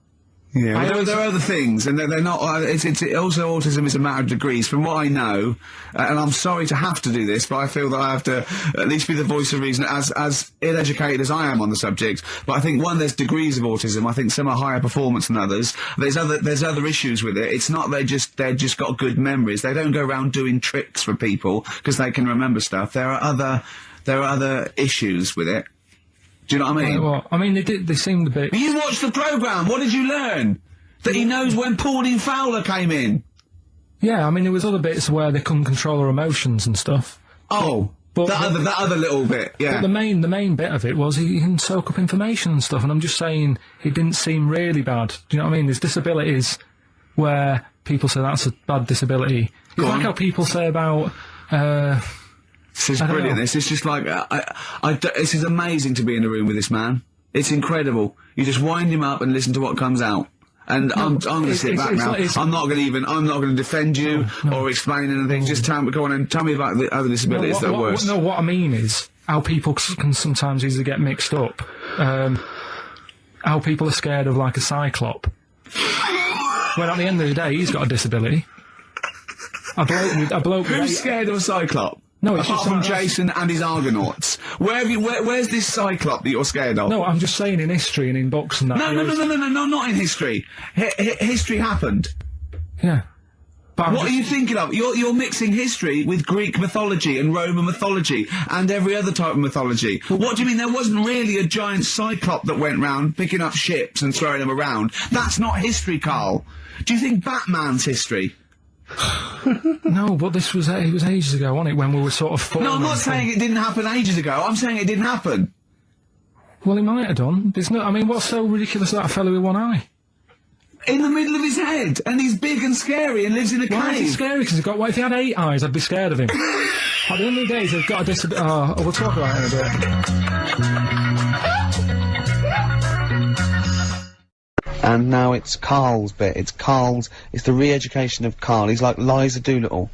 Yeah, there are other things, and they're not. It's also autism is a matter of degrees. From what I know, and I'm sorry to have to do this, but I feel that I have to at least be the voice of reason, as ill-educated as I am on the subject. But I think there's degrees of autism. I think some are higher performance than others. There's other issues with it. It's not they're just got good memories. They don't go around doing tricks for people because they can remember stuff. There are other issues with it. Do you know what I mean? Well, I mean, they seemed a bit... You watched the programme, what did you learn? That he knows when Pauline Fowler came in? Yeah, I mean, there was other bits where they couldn't control her emotions and stuff. Oh, but that other little bit, yeah. But the main bit of it was he can soak up information and stuff, and I'm just saying, it didn't seem really bad. Do you know what I mean? There's disabilities where people say that's a bad disability. It's like how people say about... This is brilliant. This is just like this is amazing to be in a room with this man. It's incredible. You just wind him up and listen to what comes out. And I'm going to sit back now. I'm not going to defend you or explain anything. Just go on and tell me about the other disabilities that are worse. No, what I mean is how people can sometimes easily get mixed up. How people are scared of like a cyclop. When at the end of the day, he's got a disability. A bloke Who's scared of a cyclop? No, it's apart from Jason and his Argonauts. Where's this cyclop that you're scared of? No, I'm just saying in history and in books and that. No, not in history. History happened. Yeah. But what are you thinking of? You're mixing history with Greek mythology and Roman mythology and every other type of mythology. What do you mean there wasn't really a giant cyclop that went round picking up ships and throwing them around? That's not history, Karl. Do you think Batman's history? No, but it was ages ago, wasn't it, when we were sort of... No, I'm not saying it didn't happen ages ago. I'm saying it didn't happen. Well, it might have done. I mean, what's so ridiculous about a fellow with one eye? In the middle of his head, and he's big and scary and lives in a cave. Why is he scary? Because if he had 8 eyes, I'd be scared of him. At the end of the day, he's got a disability... Oh, we'll talk about it in a bit. And now it's Karl's bit. It's the re-education of Karl. He's like Liza Doolittle.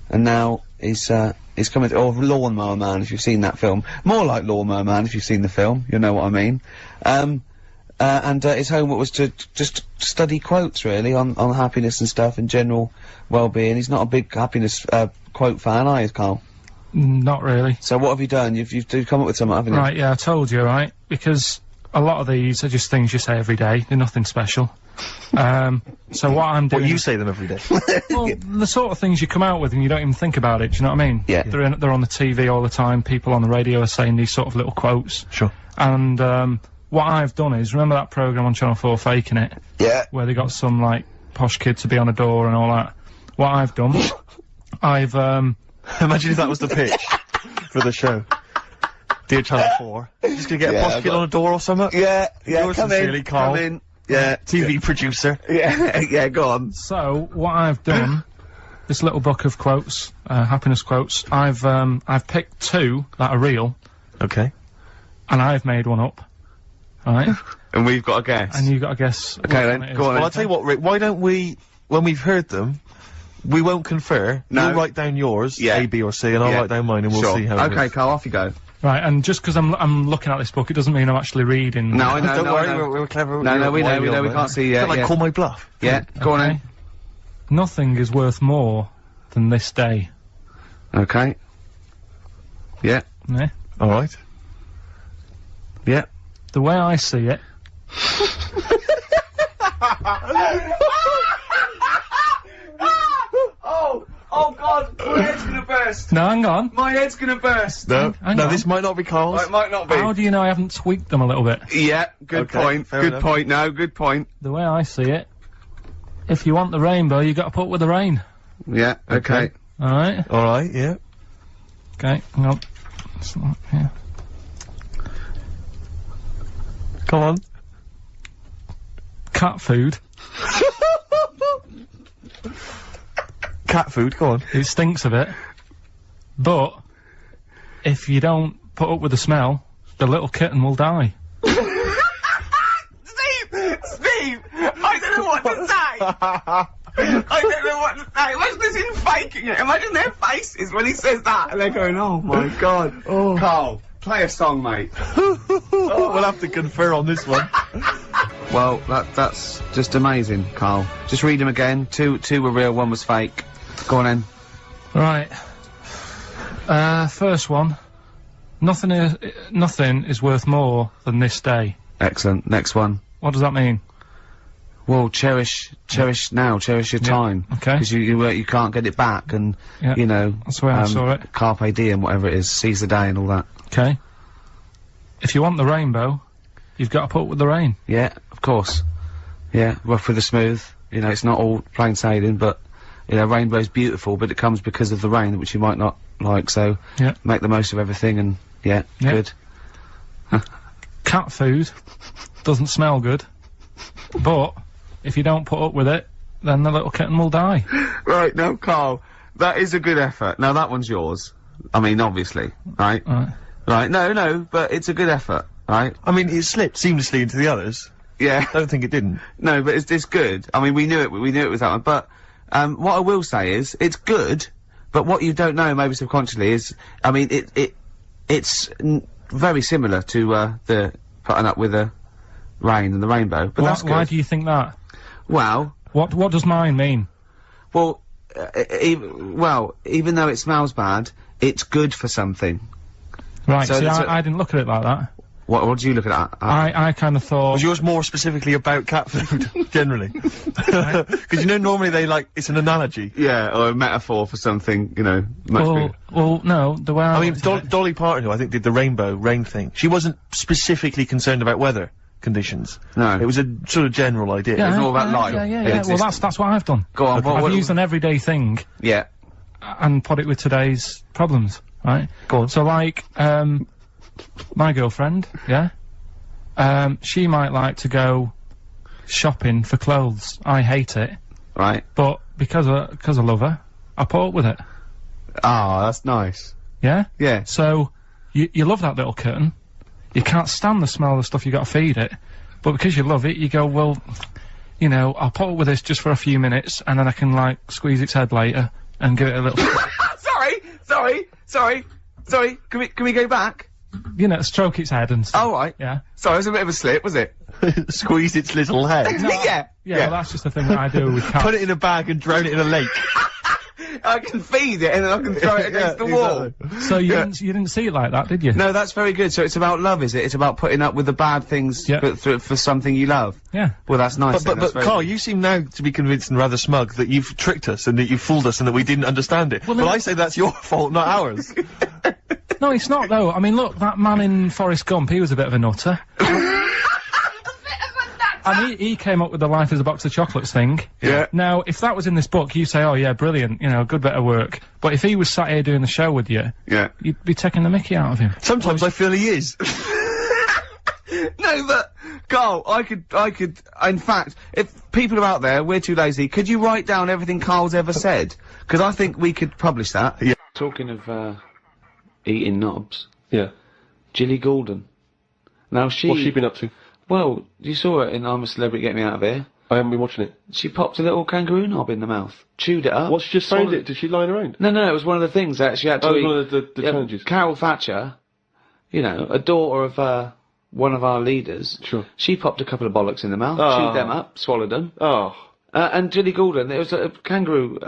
And now he's coming to... Or Lawnmower Man, if you've seen that film. More like Lawnmower Man, if you've seen the film. You know what I mean. And his homework was to just study quotes, really, on happiness and stuff and general well-being. He's not a big happiness quote fan, are you, Karl? Not really. So what have you done? You've come up with something, haven't you? Right, yeah, I told you, right? Because a lot of these are just things you say every day. They're nothing special. So what I'm doing... Well, you say them every day. Well, the sort of things you come out with and you don't even think about it, do you know what I mean? Yeah. They're on the TV all the time. People on the radio are saying these sort of little quotes. Sure. And, what I've done is, remember that programme on Channel 4, Faking It? Yeah. Where they got some, like, posh kid to be on a door and all that. What I've done, Imagine if that was the pitch for the show. Dear Channel 4, just gonna get a posh kid on a door or something? Yeah, Yours sincerely, Karl. come in. Yeah. TV producer. Yeah, go on. So, what I've done, this little book of quotes, happiness quotes, I've picked 2 that are real. Okay. and I've made one up. Right? And we've got a guess. And you've got to guess. Okay, then, go on. Well, I'll tell you what, Rick, why don't we, when we've heard them, we won't confer. No. You'll write down yours, Yeah. A, B, or C, and I'll write down mine, and we'll see how it Okay, is. Carl, off you go. Right, and just because I'm looking at this book, it doesn't mean I'm actually reading. No, I know, Don't worry, no. we're clever. No, we Wily know, old we man. can't see yet. Don't, like, call my bluff. Yeah, go on then. Nothing is worth more than this day. Okay. Yeah. Yeah. All right. Yeah. The way I see it. Oh God, my head's gonna burst. No, hang on. My head's gonna burst. No, Hang no, on. this might not be Carl's. It might not be. How do you know I haven't tweaked them a little bit? Yeah, good Okay, point. fair Good enough. point. No, good point. The way I see it, if you want the rainbow, you got to put up with the rain. Yeah. Okay. All right. All right, yeah. Okay. Hang on. It's not here. Come on. Cat food. Cat food, go on. It stinks a bit, but if you don't put up with the smell, the little kitten will die. Steve, I don't know what to say. I don't know what to say. Imagine this in faking it. Imagine their faces when he says that, and they're going, "Oh my God." Oh. Carl, play a song, mate. We'll have to confer on this one. Well, that's just amazing, Carl. Just read them again. Two were real, one was fake. Go on then. Right. First one. Nothing is worth more than this day. Excellent. Next one. What does that mean? Well, cherish now, cherish your time. Okay. Because you can't get it back, and Yeah. you know. That's the way I saw it. Carpe diem, whatever it is, seize the day and all that. Okay. If you want the rainbow, you've got to put up with the rain. Yeah, of course. Yeah, rough with the smooth. You know, it's not all plain sailing, but you know, rainbow's beautiful, but it comes because of the rain, which you might not like. So Yeah. make the most of everything, and yeah. Good. Cat food doesn't smell good, but if you don't put up with it, then the little kitten will die. Right, now, Carl, that is a good effort. Now, that one's yours. I mean, obviously, right? Right, no, but it's a good effort, right? I mean, it slipped seamlessly into the others. Yeah. I don't think it didn't. No, but it's good. I mean, we knew it was that one, but, what I will say is, it's good, but what you don't know, maybe subconsciously, is, I mean, it's very similar to, the putting up with the rain and the rainbow, but that's good. Why do you think that? Well... What does mine mean? Well, even though it smells bad, it's good for something. Right, So see, that's I didn't look at it like that. What do you look at that? I kind of thought... Was yours more specifically about cat food, generally? Because you know, normally it's an analogy. Yeah, or a metaphor for something, you know, much bigger. Well, no, the way I mean, looked at it- Dolly Parton, who I think did the rain thing, she wasn't specifically concerned about weather conditions. No. It was a sort of general idea. It's all about light. Yeah. Well, that's what I've done. Go on, I've used an everyday thing Yeah. and put it with today's problems, right? Go on. So, like, my girlfriend, yeah? She might like to go shopping for clothes. I hate it, Right. but because I love her, I put up with it. Ah, that's nice. Yeah? Yeah. So, you love that little kitten. You can't stand the smell of the stuff you got to feed it, but because you love it, you go, well, you know, I'll put up with this just for a few minutes, and then I can, like, squeeze its head later and give it a little... Sorry. Can we go back? You know, stroke its head and stuff. Oh, right. Yeah. Sorry, it was a bit of a slip, was it? Squeeze its little head. Yeah. Yeah, well, that's just the thing that I do with cats. Put it in a bag and drown it in a lake. I can feed it and then I can throw it against the wall. Exactly. So you didn't see it like that, did you? No, that's very good. So it's about love, is it? It's about putting up with the bad things for something you love. Yeah. Well, that's nice. But Carl, you seem now to be convinced and rather smug that you've tricked us and that you've fooled us and that we didn't understand it. Well, I say that's your fault, not ours. No, it's not, though. I mean, look, that man in Forrest Gump, he was a bit of a nutter. And he came up with the life as a box of chocolates thing. Yeah. Now, if that was in this book, you say, oh yeah, brilliant, you know, good bit of work. But if he was sat here doing the show with you, yeah, you'd be taking the mickey out of him. Sometimes I feel he is. No, but, Carl, I could, in fact, if people are out there, we're too lazy, could you write down everything Carl's ever said? Because I think we could publish that. Yeah. Talking of, eating knobs. Yeah. Jilly Goulden. Now she... What's she been up to? Well, you saw it in I'm a Celebrity, Get Me Out of Here. I haven't been watching it. She popped a little kangaroo knob in the mouth, chewed it up. What, she just found it? Did she line around? No, it was one of the things that she had to eat. One of the challenges. Carol Thatcher, you know, a daughter of one of our leaders. Sure. She popped a couple of bollocks in the mouth, chewed them up, swallowed them. Oh. And Julie Goulden, there was a kangaroo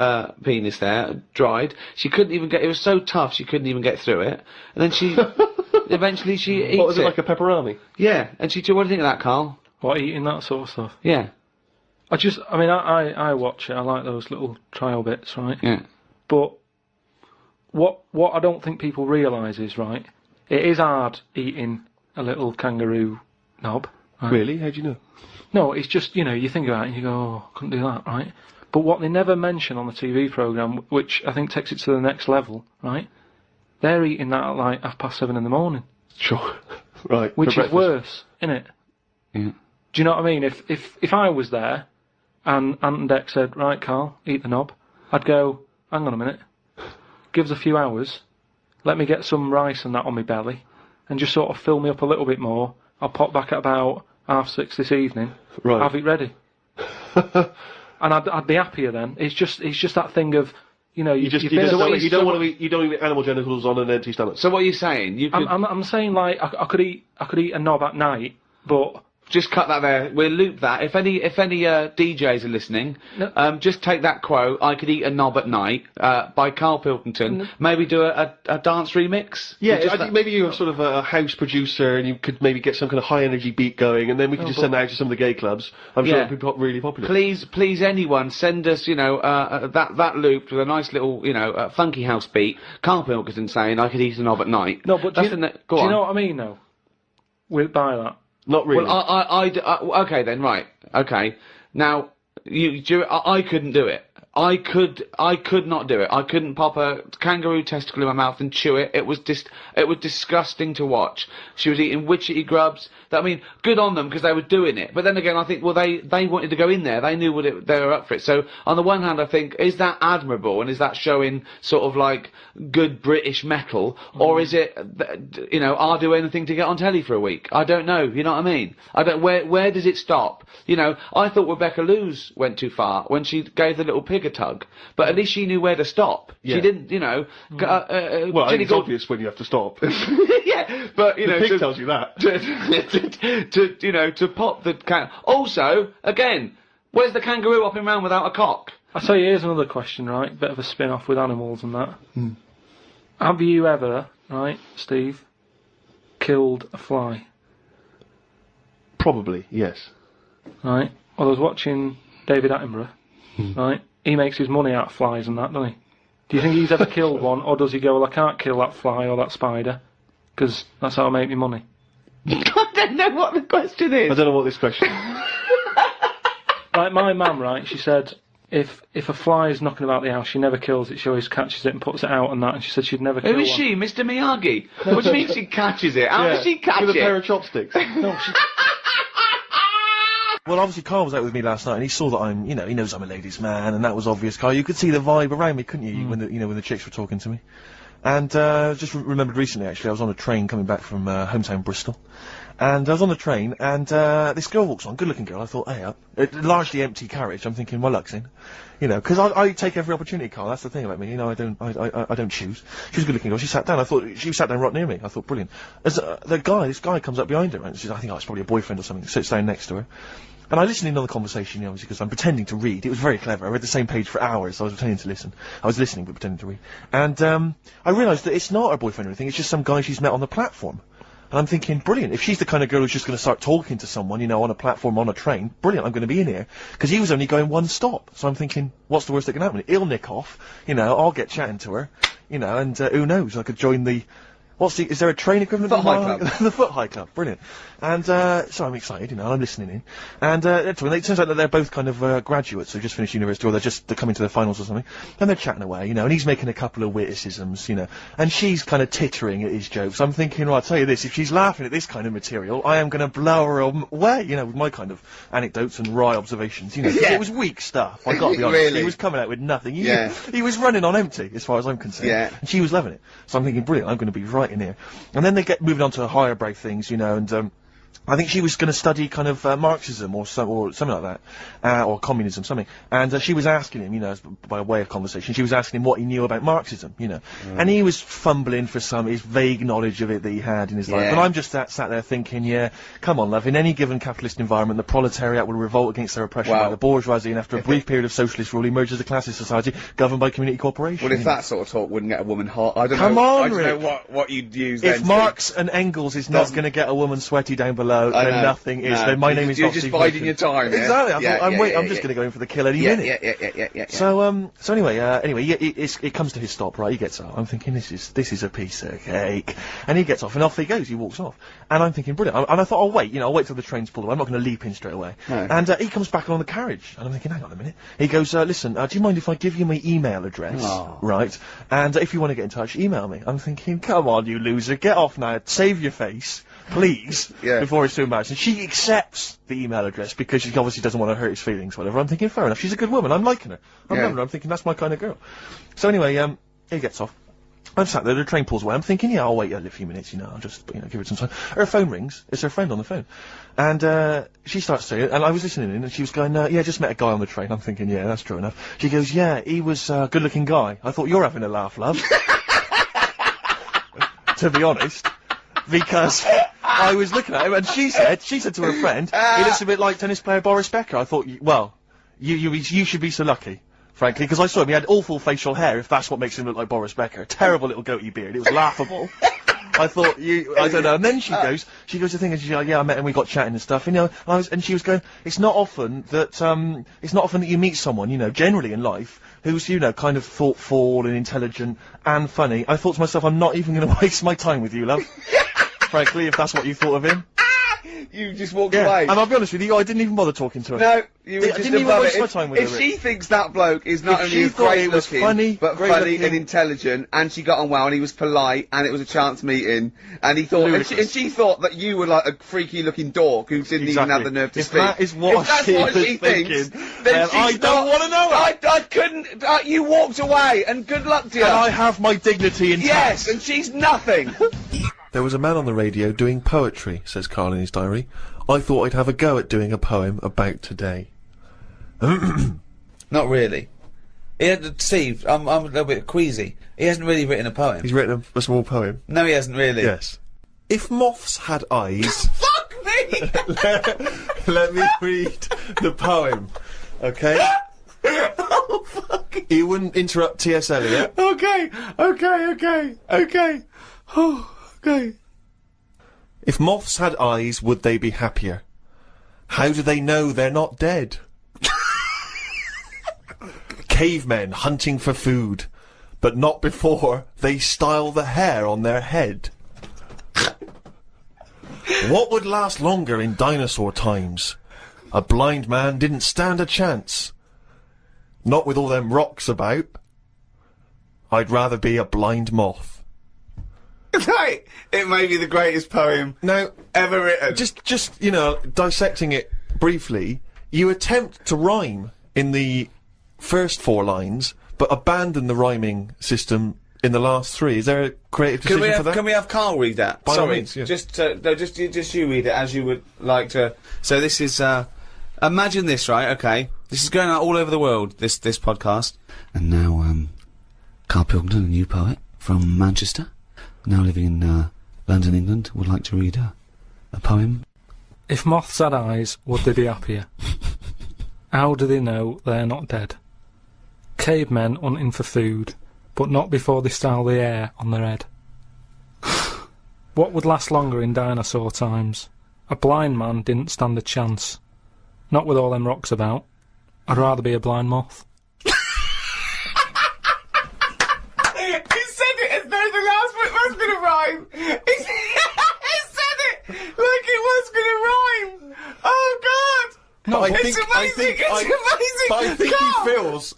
penis there, dried. She couldn't even get... It was so tough, she couldn't even get through it. And then she... eventually she eats it. What, was it like a pepperoni? Yeah. And what do you think of that, Karl? What, eating that sort of stuff? Yeah. I watch it. I like those little trial bits, right? Yeah. But what I don't think people realise is, right, it is hard eating a little kangaroo knob. Right? Really? How do you know? No, it's just, you know, you think about it and you go, oh, couldn't do that, right? But what they never mention on the TV programme, which I think takes it to the next level, right, they're eating that at like 7:30 in the morning. Sure. Right. Which is worse, innit? Yeah. Do you know what I mean? If I was there and Ant and Dec said, right, Karl, eat the knob, I'd go, hang on a minute, give us a few hours, let me get some rice and that on my belly, and just sort of fill me up a little bit more. I'll pop back at about 6:30 this evening, have it ready. And I'd be happier then. It's just that thing of, you know, you don't want to eat animal genitals on an empty stomach. So what are you saying? I'm saying, like, I could eat a knob at night, but... Just cut that there. We'll loop that. If any DJs are listening, just take that quote, I could eat a knob at night, by Karl Pilkington. Maybe do a dance remix? Yeah, I think maybe you're sort of a house producer and you could maybe get some kind of high energy beat going and then we could just send that out to some of the gay clubs. I'm sure it'd be really popular. Please anyone, send us, you know, that looped with a nice little, you know, funky house beat. Karl Pilkington saying, I could eat a knob at night. No, but do you know what I mean, though? We'll buy that. Not really. Well, okay then, right. Okay. Now, I couldn't do it. I could not do it. I couldn't pop a kangaroo testicle in my mouth and chew it. It was disgusting to watch. She was eating witchetty grubs. I mean, good on them because they were doing it. But then again, I think, well, they wanted to go in there. They knew they were up for it. So on the one hand, I think, is that admirable and is that showing sort of like good British metal, or is it, you know, I'll do anything to get on telly for a week? I don't know. You know what I mean? I don't. Where does it stop? You know, I thought Rebecca Lewis went too far when she gave the little pig a tug, but at least she knew where to stop. Yeah. She didn't, you know. Well, I think it's obvious when you have to stop. Yeah, but you know, the pig tells you that. To you know, to pop the can. Also, again, where's the kangaroo hopping around without a cock? I'll tell you, here's another question, right? Bit of a spin-off with animals and that. Have you ever, right, Steve, killed a fly? Probably, yes. Right. Well, I was watching David Attenborough. Right. He makes his money out of flies and that, doesn't he? Do you think he's ever killed one, or does he go, well, I can't kill that fly or that spider, because that's how I make my money? I don't know what the question is. I don't know what this question is. Like my mum, right, she said, if a fly is knocking about the house, she never kills it, she always catches it and puts it out and that, and she said she'd never kill one. Who is she, Mr. Miyagi? What do you mean she catches it? How does she catch it? With a pair of chopsticks. No, she... Well, obviously, Karl was out with me last night, and he saw that I'm, you know, he knows I'm a ladies' man, and that was obvious. Karl, you could see the vibe around me, couldn't you? When the chicks were talking to me. And just remembered recently, actually, I was on a train coming back from hometown Bristol, and I was on the train, and this girl walks on, good-looking girl. I thought, hey up, largely empty carriage. I'm thinking, well, luck's in, you know, because I take every opportunity, Karl. That's the thing about me, you know. I don't choose. She was a good-looking girl. She sat down. I thought she sat down right near me. I thought, brilliant. As this guy comes up behind her, and she's, I think, it's probably a boyfriend or something. Sits down next to her. And I listened in on the conversation, you know, obviously, because I'm pretending to read. It was very clever. I read the same page for hours, so I was pretending to listen. I was listening, but pretending to read. And, I realised that it's not her boyfriend or anything, it's just some guy she's met on the platform. And I'm thinking, brilliant, if she's the kind of girl who's just going to start talking to someone, you know, on a platform, on a train, brilliant, I'm going to be in here. Because he was only going one stop. So I'm thinking, what's the worst that can happen? He'll nick off, you know, I'll get chatting to her, you know, and, who knows, I could join the... is there a train equivalent? Foot High Club. The Foot High Club, brilliant. And, so I'm excited, you know, I'm listening in. And, it turns out that they're both kind of, graduates who just finished university, or they're coming to their finals or something. And they're chatting away, you know, and he's making a couple of witticisms, you know, and she's kind of tittering at his jokes. I'm thinking, well, I'll tell you this, if she's laughing at this kind of material, I am gonna blow her away, you know, with my kind of anecdotes and wry observations, you know. Yeah. It was weak stuff, I gotta be honest. Really? He was coming out with nothing. Yeah. He was running on empty, as far as I'm concerned. Yeah. And she was loving it. So I'm thinking, brilliant, I'm gonna be right in here. And then they get moving on to higher brow things, you know, and, I think she was going to study kind of Marxism or something like that, or communism, something. And she was asking him, you know, by way of conversation, she was asking him what he knew about Marxism, you know. And he was fumbling for his vague knowledge of it that he had in his life. And I'm just sat there thinking, yeah, come on, love, in any given capitalist environment, the proletariat will revolt against their oppression by the bourgeoisie, and after a brief period of socialist rule, emerges a classist society governed by community cooperation. Well, if that sort of talk wouldn't get a woman hot, I don't know. I don't know what you'd use. If Marx and Engels is not going to get a woman sweaty down below, then nothing is. Then my name is You're not just Steve biding Merchant. your time. Exactly. I'm just going to go in for the kill any minute. Yeah. So anyway, it comes to his stop, right? He gets up. I'm thinking this is a piece of cake, and he gets off, and off he goes. He walks off, and I'm thinking brilliant. And I thought, I'll wait till the train's pulled away. I'm not going to leap in straight away. No. And he comes back along the carriage, and I'm thinking, hang on a minute. He goes, listen, do you mind if I give you my email address, right? And if you want to get in touch, email me. I'm thinking, come on, you loser, get off now, save your face. Please, before it's too much. And she accepts the email address because she obviously doesn't want to hurt his feelings, whatever. I'm thinking, fair enough, she's a good woman, I'm liking her. I'm loving her, I'm thinking, that's my kind of girl. So anyway, he gets off. I'm sat there, the train pulls away, I'm thinking, yeah, I'll wait a few minutes, I'll just, give it some time. Her phone rings, it's her friend on the phone. And, she starts saying, and I was listening in, and she was going, just met a guy on the train. I'm thinking, yeah, that's true enough. She goes, yeah, he was a good-looking guy. I thought, you're having a laugh, love. To be honest. Because I was looking at him, and she said to her friend, he looks a bit like tennis player Boris Becker. I thought, well, you should be so lucky, frankly, because I saw him, he had awful facial hair, if that's what makes him look like Boris Becker. Terrible little goatee beard, it was laughable. I thought, I don't know, and then she goes to think, and she's like, yeah, I met him, we got chatting and stuff, and she was going, it's not often that you meet someone, generally in life, who's, kind of thoughtful and intelligent and funny. I thought to myself, I'm not even going to waste my time with you, love. Frankly, if that's what you thought of him. You just walked away. And I'll be honest with you, I didn't even bother talking to her. No, you were just didn't even waste my time with her. If she thinks that bloke is not only great looking, but funny and intelligent, and she got on well, and he was polite, and it was a chance meeting, and he thought, and she thought that you were like a freaky looking dork who didn't even have the nerve to speak. That is what she thinks, then I don't want to know it. I couldn't. You walked away, and good luck to you. And I have my dignity intact. Yes, and she's nothing. There was a man on the radio doing poetry, says Karl in his diary. I thought I'd have a go at doing a poem about today. Not really. Steve, I'm a little bit queasy. He hasn't really written a poem. He's written a small poem. No, he hasn't really. Yes. If moths had eyes... Fuck me! let me read the poem, okay? Oh, fuck. You wouldn't interrupt T.S. Eliot. Okay. Oh, okay. If moths had eyes, would they be happier? How do they know they're not dead? Cavemen hunting for food, but not before they style the hair on their head. What would last longer in dinosaur times? A blind man didn't stand a chance. Not with all them rocks about. I'd rather be a blind moth. Right, it may be the greatest poem ever written. Just dissecting it briefly, you attempt to rhyme in the first 4 lines, but abandon the rhyming system in the last 3. Is there a creative decision for that? Can we have Karl read that? By Sorry, all means, yeah. just you read it as you would like to. So this is, imagine this, right? Okay, this is going out all over the world. This podcast. And now, Karl Pilkington, a new poet from Manchester, now living in London, England, would like to read a poem. If moths had eyes, would they be happier? How do they know they're not dead? Cavemen hunting for food, but not before they style the hair on their head. What would last longer in dinosaur times? A blind man didn't stand a chance. Not with all them rocks about. I'd rather be a blind moth. Rhyme. He said it like it was gonna rhyme. Oh God! No, I it's amazing.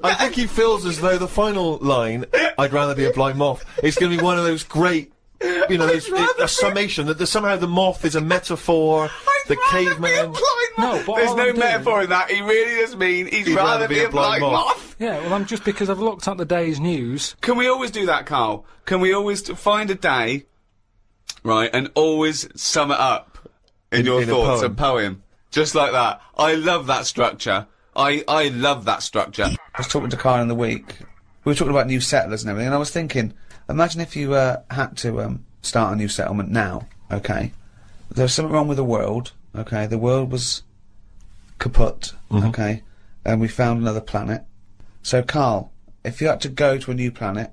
I think he feels as though the final line, "I'd rather be a blind moth," is going to be one of those great, a summation that somehow the moth is a metaphor. The caveman. No, but there's no metaphor in that. He really does mean he'd rather be a blind moth. Yeah, well, just because I've looked at the day's news. Can we always do that, Karl? Can we always find a day, right, and always sum it up in your in a thoughts, a poem. poem. Just like that. I love that structure. I love that structure. I was talking to Karl in the week. We were talking about new settlers and everything, and I was thinking, imagine if you had to start a new settlement now, okay? There's something wrong with the world, okay? The world was kaput, okay? And we found another planet. So, Karl, if you had to go to a new planet,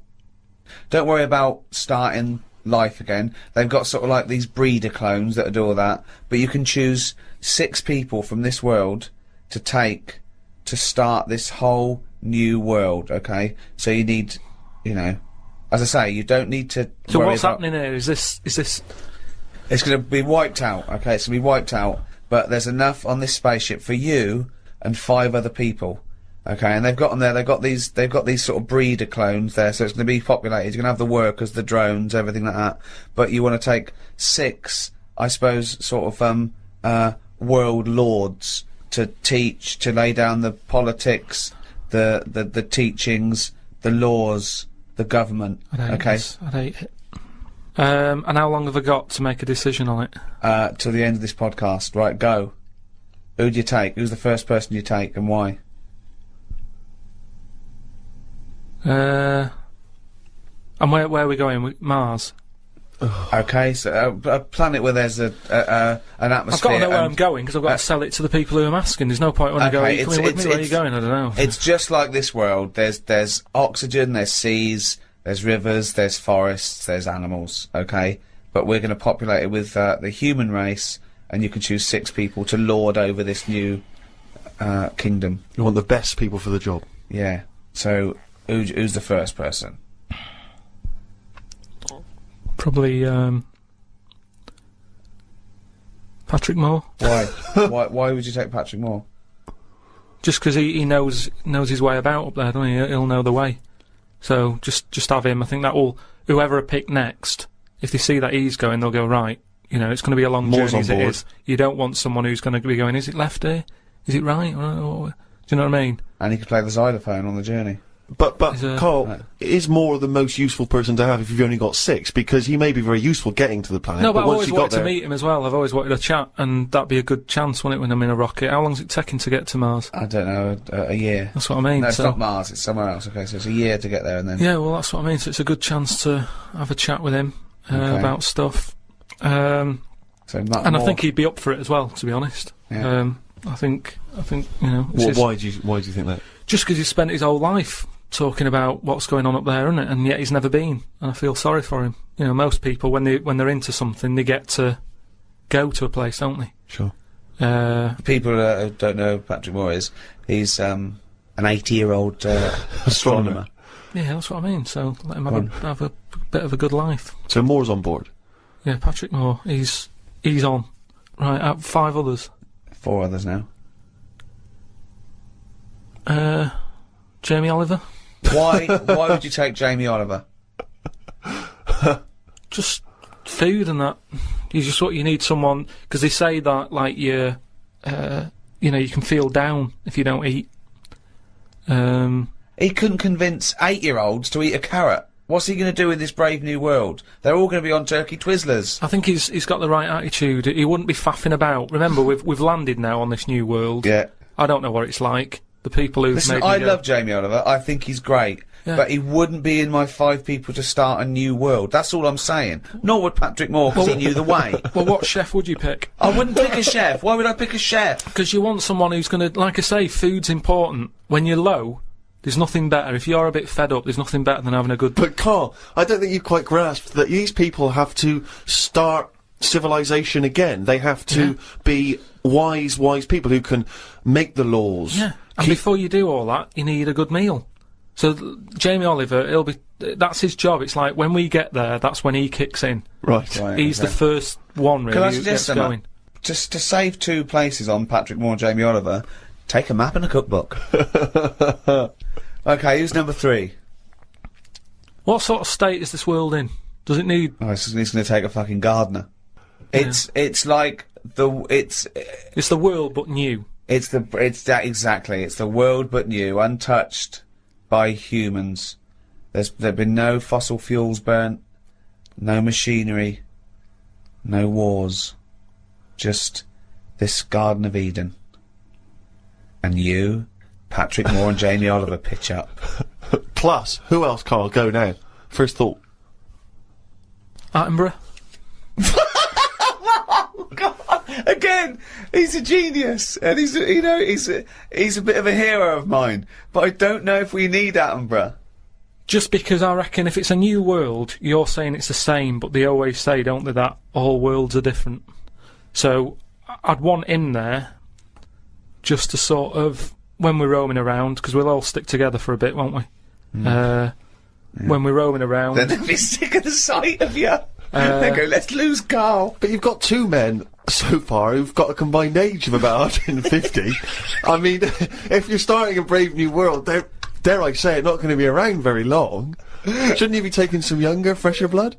don't worry about starting life again. They've got sort of like these breeder clones that do all that, but you can choose 6 people from this world to take to start this whole new world, okay? So you need, you know, as I say, you don't need to So worry what's about... happening here? Is this... It's going to be wiped out, okay? It's going to be wiped out, but there's enough on this spaceship for you and 5 other people, okay? And they've got on there, they've got these sort of breeder clones there, so it's going to be populated. You're going to have the workers, the drones, everything like that. But you want to take 6, I suppose, sort of world lords to teach, to lay down the politics, the teachings, the laws, the government. I'd hate it. And how long have I got to make a decision on it? Till the end of this podcast. Right, go. Who do you take? Who's the first person you take, and why? And where are we going? Mars? Okay, so a planet where there's an atmosphere. I've got to know where I'm going, because I've got to sell it to the people who I'm asking. There's no point when I go, "Hey, come in with me, where are you going?" I don't know. It's just like this world. There's oxygen, there's seas, there's rivers, there's forests, there's animals, okay? But we're going to populate it with the human race, and you can choose 6 people to lord over this new kingdom. You want the best people for the job. Yeah. So, who's the first person? Probably Patrick Moore. Why? why would you take Patrick Moore? Just because he knows his way about up there, doesn't he? He'll know the way. So just have him. I think that will, whoever I pick next, if they see that he's going, they'll go, right, you know, it's going to be a long Moore's journey as on it board. is. You don't want someone who's going to be going, is it left here? Is it right? Do you know what I mean? And he could play the xylophone on the journey. But Karl, is Moore the most useful person to have if you've only got 6? Because he may be very useful getting to the planet. No, but I've once always you got wanted to there, meet him as well. I've always wanted to chat, and that'd be a good chance, wouldn't it, when I'm in a rocket? How long's it taking to get to Mars? I don't know, a year. That's what I mean. No, it's so not Mars, it's somewhere else. Okay, so it's a year to get there, and then... yeah, well, that's what I mean. So it's a good chance to have a chat with him Okay. about stuff. So And I think he'd be up for it as well, to be honest. Yeah. I think you know. it's why do you think that? just because he's spent his whole life talking about what's going on up there, isn't it? And yet he's never been, and I feel sorry for him. You know, most people when they're into something, they get to go to a place, don't they? Sure. People who don't know who Patrick Moore is, he's an 80-year-old astronomer. Yeah, that's what I mean. So let him have a bit of a good life. So Moore's on board. Yeah, Patrick Moore, he's on. Right, out 5 others. 4 others now. Jamie Oliver. Why would you take Jamie Oliver? Just food and that. You need someone, because they say that like you know, you can feel down if you don't eat. He couldn't convince 8-year-olds to eat a carrot. What's he going to do in this brave new world? They're all going to be on turkey Twizzlers. I think he's got the right attitude. He wouldn't be faffing about. Remember, we've landed now on this new world. Yeah. I don't know what it's like. The people who've Listen, made me I go, love Jamie Oliver. I think he's great. Yeah. But he wouldn't be in my 5 people to start a new world. That's all I'm saying. Nor would Patrick Moore, because he knew the way. Well, what chef would you pick? I wouldn't pick a chef. Why would I pick a chef? Because you want someone who's going to, like I say, food's important. When you're low, there's nothing better. If you're a bit fed up, there's nothing better than having a good... But Karl, I don't think you quite grasped that these people have to start civilization again. They have to be wise people who can make the laws. Yeah, and before you do all that, you need a good meal. So Jamie Oliver, that's his job. It's like when we get there, that's when he kicks in. Right. He's the first one, really, Can I who suggest gets going. Just to save 2 places on Patrick Moore and Jamie Oliver, take a map and a cookbook. Okay, who's number 3? What sort of state is this world in? Does it need... Oh, he's going to take a fucking gardener. It's like it's the world, but new. It's exactly. It's the world, but new, untouched by humans. There've been no fossil fuels burnt, no machinery, no wars. just this Garden of Eden. And you, Patrick Moore and Jamie Oliver pitch up. Plus, who else, Carl? Go now. First thought. Attenborough. Oh, God. Again, he's a genius, and he's a bit of a hero of mine. But I don't know if we need Attenborough. Just because I reckon if it's a new world, you're saying it's the same, but they always say, don't they, that all worlds are different. So I'd want him there, just to sort of, when we're roaming around, because we'll all stick together for a bit, won't we? When we're roaming around. Then they'll be sick of the sight of you. They go, let's lose Karl. But you've got two men so far who've got a combined age of about 150. I mean, if you're starting a brave new world, they're, dare I say it, not going to be around very long. Shouldn't you be taking some younger, fresher blood?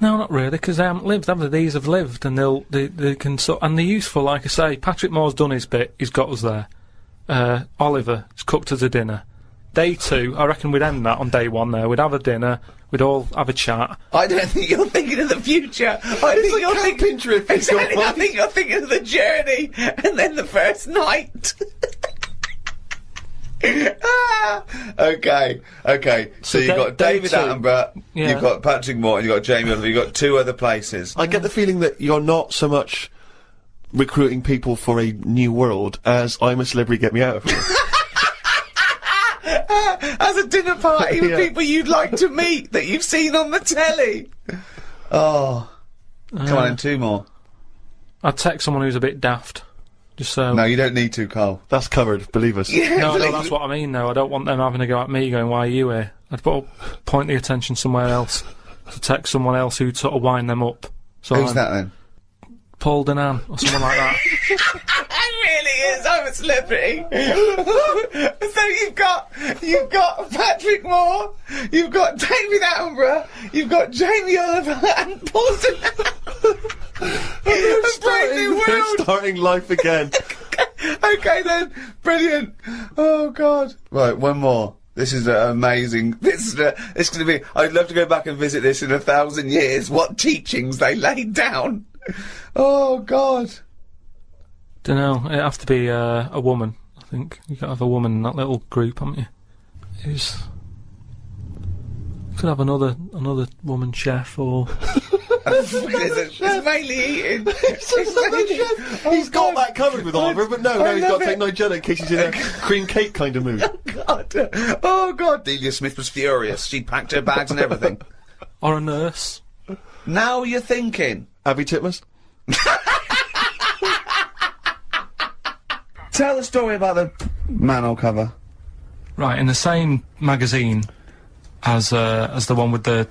No, not really, because they haven't lived, have they? These have lived, and they can and they're useful, like I say. Patrick Moore's done his bit, he's got us there. Oliver has cooked us a dinner. Day 2, I reckon we'd end that on day 1 there. We'd have a dinner, we'd all have a chat. I don't think you're thinking of the future. I think you're thinking trip. Exactly, I think you're thinking of the journey, and then the first night. Okay. So you've got David Attenborough, you've got Patrick Moore, and you've got Jamie Oliver, you've got 2 other places. I get the feeling that you're not so much recruiting people for a new world as I'm a Celebrity, Get Me Out of Here. As a dinner party with people you'd like to meet that you've seen on the telly. Oh. Come on, 2 more. I'd take someone who's a bit daft. Just so. No, you don't need to, Karl. That's covered, believe us. Yeah, no, that's what I mean, though. I don't want them having a go at me going, why are you here? I'd point the attention somewhere else. To text someone else who'd sort of wind them up. So who's that then? Paul Denham, or someone like that. It really is, I'm a celebrity. So you've got Patrick Moore, you've got David Attenborough, you've got Jamie Oliver and Paul Denham. They're starting life again. Okay then, brilliant. Oh God. Right, one more. This is amazing. It's going to be. I'd love to go back and visit this in 1,000 years. What teachings they laid down. Oh God. Don't know. It'd have to be a woman. I think you got to have a woman in that little group, haven't you? Who's could have another woman chef or. It's mainly eating. He's got that covered with Oliver, but now he's got to take Nigella in case he's in a cream cake kind of mood. Oh God. Delia Smith was furious. She packed her bags and everything. Or a nurse. Now you're thinking. Abby Titmus? Tell the story about the manhole cover. Right, in the same magazine as the one with the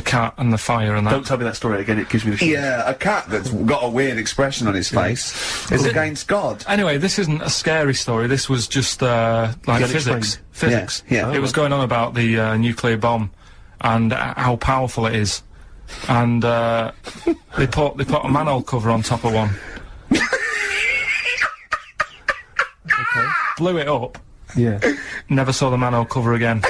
cat and the fire and that. Don't tell me that story again, it gives me the shivers. Yeah, a cat that's got a weird expression on his face is against God. Anyway, this isn't a scary story, this was just, like physics. Physics. Yeah. It was going on about the nuclear bomb and how powerful it is. And, they put a manhole cover on top of one. Okay. Blew it up. Yeah. Never saw the manhole cover again.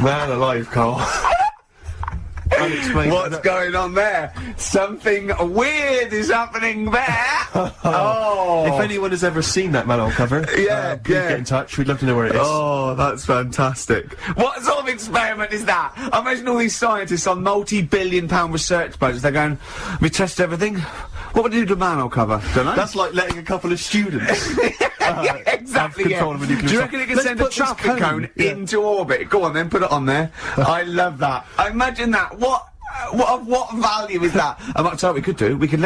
Man alive, Karl. What's going on there? Something weird is happening there. Oh. If anyone has ever seen that manhole cover, please get in touch. We'd love to know where it is. Oh, that's fantastic. What sort of experiment is that? I imagine all these scientists on multi-billion-pound research budgets, they're going, we test everything. What would you do to manhole cover? Don't know. That's like letting a couple of students yeah, exactly. control of a nuclear Do you reckon it can send a traffic cone into orbit? Go on then, put it on there. I love that. Imagine that. What value is that? I might tell you what we could do. We could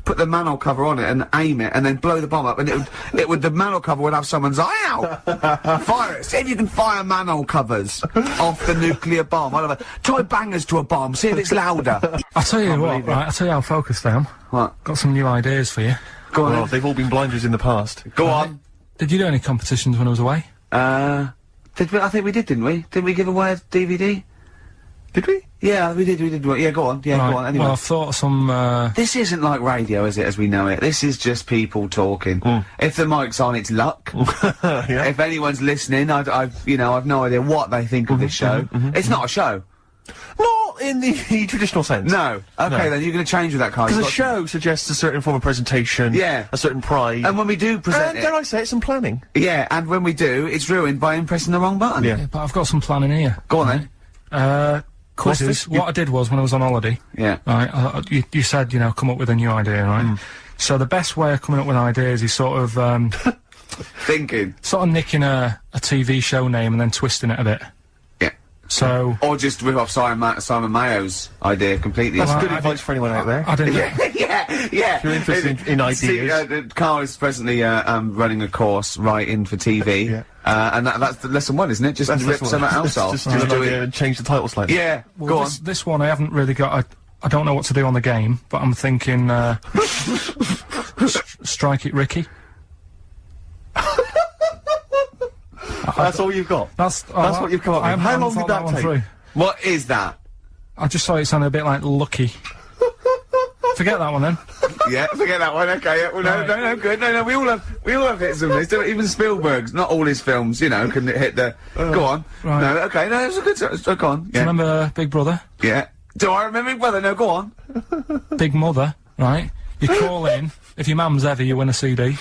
put the manhole cover on it and aim it, and then blow the bomb up, and the manhole cover would have someone's eye out. Fire it. See if you can fire manhole covers off the nuclear bomb. I love it. Try bangers to a bomb. See if it's louder. I'll tell you what. Right, I'll tell you how focused I am. What? Got some new ideas for you. Go on. Well, they've all been blinders in the past. Go on. Did you do any competitions when I was away? I think we did, didn't we? Didn't we give away a DVD? Did we? Yeah, we did. Yeah, go on. Yeah, right. Go on. Anyway. Well, I've thought of some. This isn't like radio, is it, as we know it? This is just people talking. If the mic's on, it's luck. Yeah. If anyone's listening, I've no idea what they think of this show. It's not a show. Not in the traditional sense. No. Okay, then you're going to change with that, Karl. Because a show suggests a certain form of presentation. Yeah. A certain pride. And when we do present and it... dare I say it, some planning. Yeah, and when we do, it's ruined by pressing the wrong button. Yeah, but I've got some planning here. Go on, then. Quizzes. What I did was, when I was on holiday... Yeah. Right, you said, you know, come up with a new idea, right? So the best way of coming up with ideas is sort of, thinking. Sort of nicking a TV show name and then twisting it a bit. Yeah. So... Or just rip off Simon Mayo's idea completely. That's good advice for anyone out there. I didn't know. Yeah. If you're interested in ideas. Karl is presently running a course writing for TV. Yeah. And that's the lesson one, isn't it? Just rip something else off. Just do an idea and change the title slightly. Yeah, Well, go on. This one I haven't really got. I don't know what to do on the game, but I'm thinking strike it, Ricky. That's all you've got. That's what you've come up with. How long did that take? Through. What is that? I just thought it sounded a bit like Lucky. Forget that one then. Yeah, forget that one. Okay, yeah, well, no, good. No, we all have hits and misses. Even Spielberg's, not all his films, you know, can hit the. Go on. Right. No, okay, no, it's a good. Go on. Do you remember Big Brother? Yeah. Do I remember Big Brother? No, go on. Big Mother, right? You call in. If your mum's ever, you win a CD.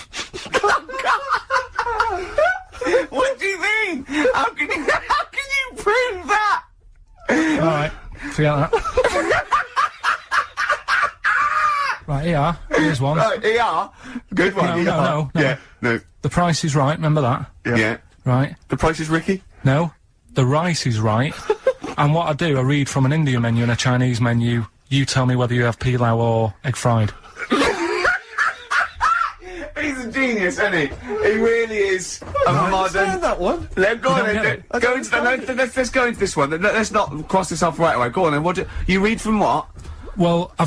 What do you mean? How can you prove that? All right, forget that. Right, ER. Here's one. Right, ER. Good one. No. Yeah, no. The Price is Right. Remember that? Yeah. Right. The Price is Ricky? No. The rice is right. And what I do, I read from an Indian menu and a Chinese menu. You tell me whether you have pilau or egg fried. He's a genius, isn't he? He really is a modern. Understand that one. Go on then. Let's go into this one. Let's not cross this off right away. Go on then. What do you read from what? Well, I'll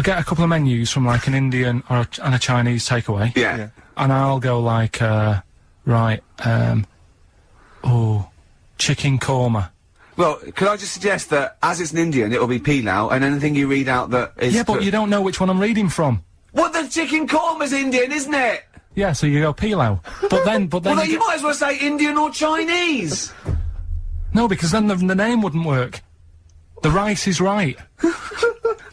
get a couple of menus from like an Indian and a Chinese takeaway. Yeah. And I'll go like, chicken korma. Well, could I just suggest that as it's an Indian, it'll be pilau, and anything you read out that is... Yeah, but you don't know which one I'm reading from. What, the chicken korma's Indian, isn't it? Yeah, so you go pilau. But then... Well, then you might as well say Indian or Chinese. No, because then the name wouldn't work. The rice is right.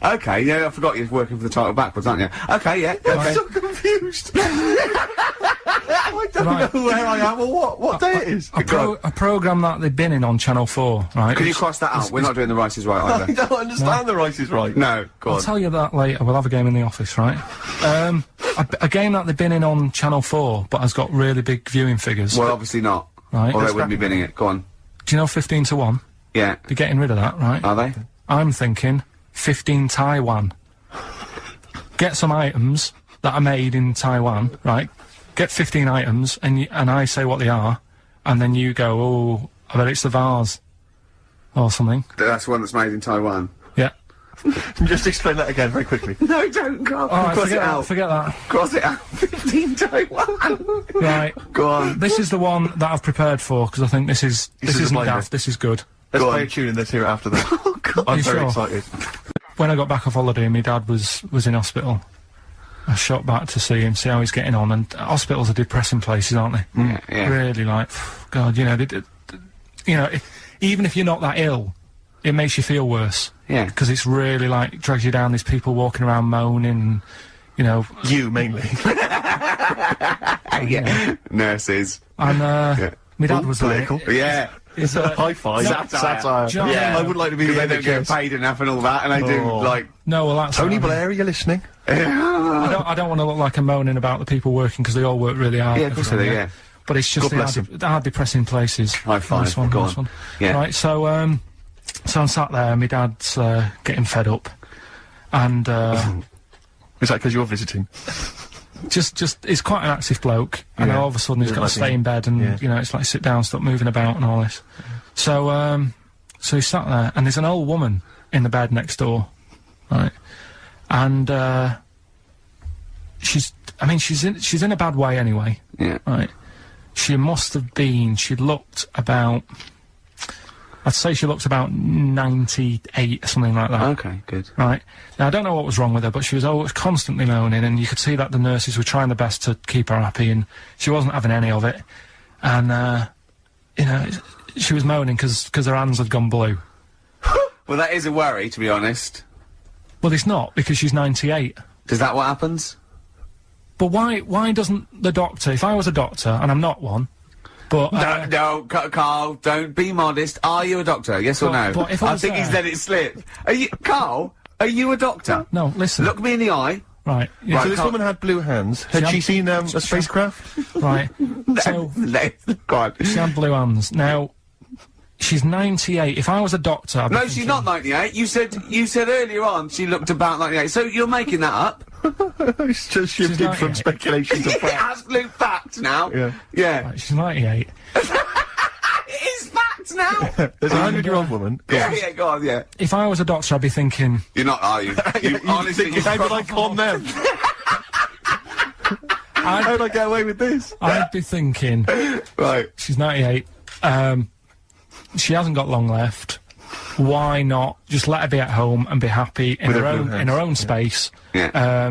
Okay, yeah, I forgot you're working for the title backwards, aren't you? Okay, yeah. Okay. I'm so confused. I don't know where I am or what day it is. A programme that they've been in on Channel 4, right? Can you cross that out? We're not doing The Rice is Right either. I don't understand The Rice is Right. No, go on. I'll tell you that later. We'll have a game in the office, right? A game that they've been in on Channel 4, but has got really big viewing figures. Well, obviously not. Right. Or they wouldn't be binning it. Go on. Do you know 15 to 1? Yeah. They're getting rid of that, right? Are they? I'm thinking 15 Taiwan. Get some items that are made in Taiwan, right? Get 15 items, and I say what they are, and then you go, oh, I bet it's the vase. Or something. That's one that's made in Taiwan. Yeah. Just explain that again very quickly. No, don't, Karl. All right, Cross it out. Forget that. Cross it out. 15 Taiwan. Right. Go on. This is the one that I've prepared for, because I think this isn't daft, this is good. Let's play a tune and let's hear it after that. Oh, God. I'm very sure? excited. When I got back off holiday and my dad was in hospital, I shot back to see him, see how he's getting on, and hospitals are depressing places, aren't they? Yeah. Really, like, God, you know, even if you're not that ill, it makes you feel worse. Yeah. Because it's really, like, drags you down, there's people walking around moaning, you know. You, mainly. Yeah. Nurses. And, my dad was political. like... Yeah. It's a high five. Satire. Do you know what I mean? I would like to be the They don't get paid enough and all that, and they do, like... No, well, that's... Tony Blair, are you listening? I don't want to look like I'm moaning about the people working, because they all work really hard. Yeah, of course they do, yeah. But it's just the hard depressing places. High five. Nice one, Go nice on. one. Yeah. Right, so I'm sat there, and my dad's getting fed up. And, Is that because you're visiting? just, he's quite an active bloke, and all of a sudden he's got to stay in bed, and, you know, it's like sit down, stop moving about, and all this. So, so he's sat there, and there's an old woman in the bed next door, right? And, she's in a bad way anyway. Yeah. Right? She must have been, I'd say she looked about 98, something like that. Okay, good. Right. Now, I don't know what was wrong with her, but she was always constantly moaning, and you could see that the nurses were trying their best to keep her happy, and she wasn't having any of it. And, you know, she was moaning because her hands had gone blue. Well, that is a worry, to be honest. Well, it's not, because she's 98. Is that what happens? But why doesn't the doctor, if I was a doctor, and I'm not one, but... No, Carl, don't be modest. Are you a doctor, yes or no? But if I think he's let it slip. Carl, are you a doctor? No, listen. Look me in the eye. Right. Yeah. So this woman had blue hands. Had she seen a spacecraft? Right. So... Go on. She had blue hands. Now... She's 98. If I was a doctor, I'd be No, she's not 98. You said earlier on she looked about 98. So you're making that up? It's just shifted from speculation to fact. Absolute fact now. Yeah. Right, she's 98. It is fact now. There's a 100-year-old woman. Go on, yeah. If I was a doctor, I'd be thinking... You're not, are you? Honestly, how did I con them? How did I get away with this? I'd be thinking... Right. She's 98. She hasn't got long left. Why not just let her be at home and be happy in her own space? Yeah.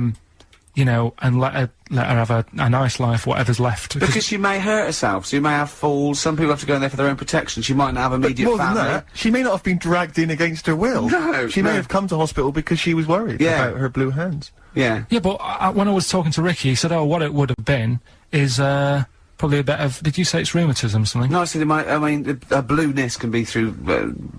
You know, and let her have a nice life, whatever's left. Because she may hurt herself. She may have falls. Some people have to go in there for their own protection. She might not have immediate more family. Than that, she may not have been dragged in against her will. No, she may have come to hospital because she was worried about her blue hands. Yeah. Yeah, but when I was talking to Ricky, he said, "Oh, what it would have been is probably a bit of." Did you say it's rheumatism or something? No, I said it might. I mean, a blueness can be through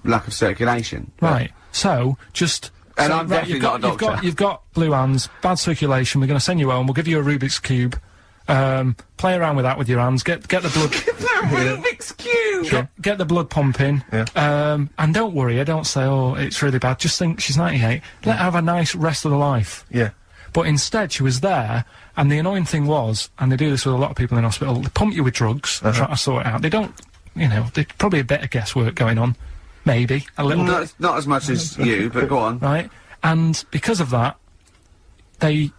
lack of circulation. Right. So just. And so, I'm definitely not a doctor. You've got blue hands, bad circulation. We're going to send you home. We'll give you a Rubik's cube. Play around with that with your hands. Get the blood. Rubik's cube. Get the blood pumping. Yeah. And don't worry. Don't say, "Oh, it's really bad." Just think she's 98. Let her have a nice rest of the life. Yeah. But instead, she was there, and the annoying thing was, and they do this with a lot of people in hospital. They pump you with drugs, try to sort it out. They don't, you know. There's probably a bit of guesswork going on. Maybe a little bit. Not as much as you, but go on. Right, and because of that, they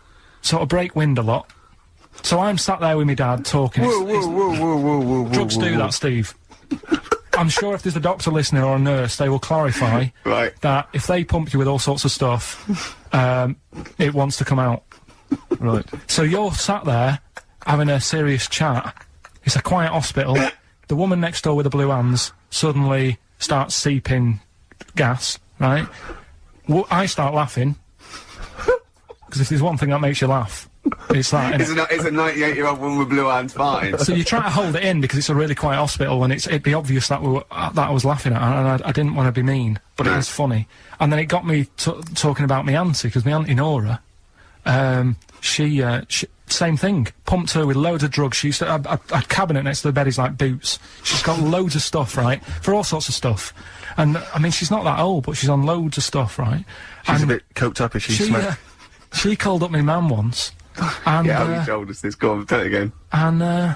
sort of break wind a lot. So I'm sat there with my dad talking. Whoa, drugs do that, Steve. I'm sure if there's a doctor listening or a nurse, they will clarify that if they pump you with all sorts of stuff, it wants to come out. Right. So you're sat there having a serious chat. It's a quiet hospital. The woman next door with the blue hands suddenly starts seeping gas, right? I start laughing, because if there's one thing that makes you laugh, it's that. It's a 98-year-old woman with blue hands fine. So you try to hold it in because it's a really quiet hospital, and it'd be obvious that that I was laughing at, and I didn't want to be mean, but it was funny. And then it got me talking about my auntie, because my auntie Nora, she same thing, pumped her with loads of drugs. She used to a cabinet next to the bed is like boots. She's got loads of stuff, right, for all sorts of stuff. And I mean, she's not that old, but she's on loads of stuff, right? She's a bit coked up, is she? She called up my mum once. And, yeah, you told us this. Go on, tell it again. And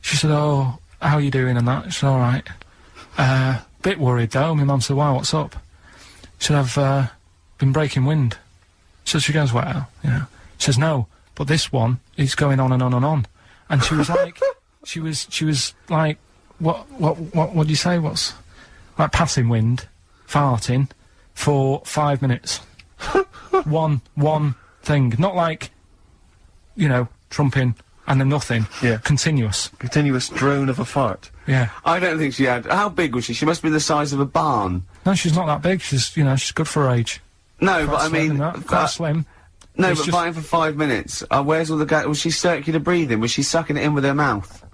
she said, "Oh, how are you doing?" And that. She said, "All right." Bit worried though. My mum said, "Wow, what's up?" She said, "I've been breaking wind." So she goes, "Well, you know." She says, "No, but this one is going on and on and on." And she was like, she was like, what do you say? What's like passing wind, farting for 5 minutes. one thing, not like, you know, trumping and then nothing. Yeah. Continuous drone of a fart. Yeah. I don't think she had. How big was she? She must have been the size of a barn. No, she's not that big. She's, you know, she's good for her age. No, Quite but I mean, quite slim. No, It's but just- fighting for 5 minutes. Where's all the gas? Was she circular breathing? Was she sucking it in with her mouth?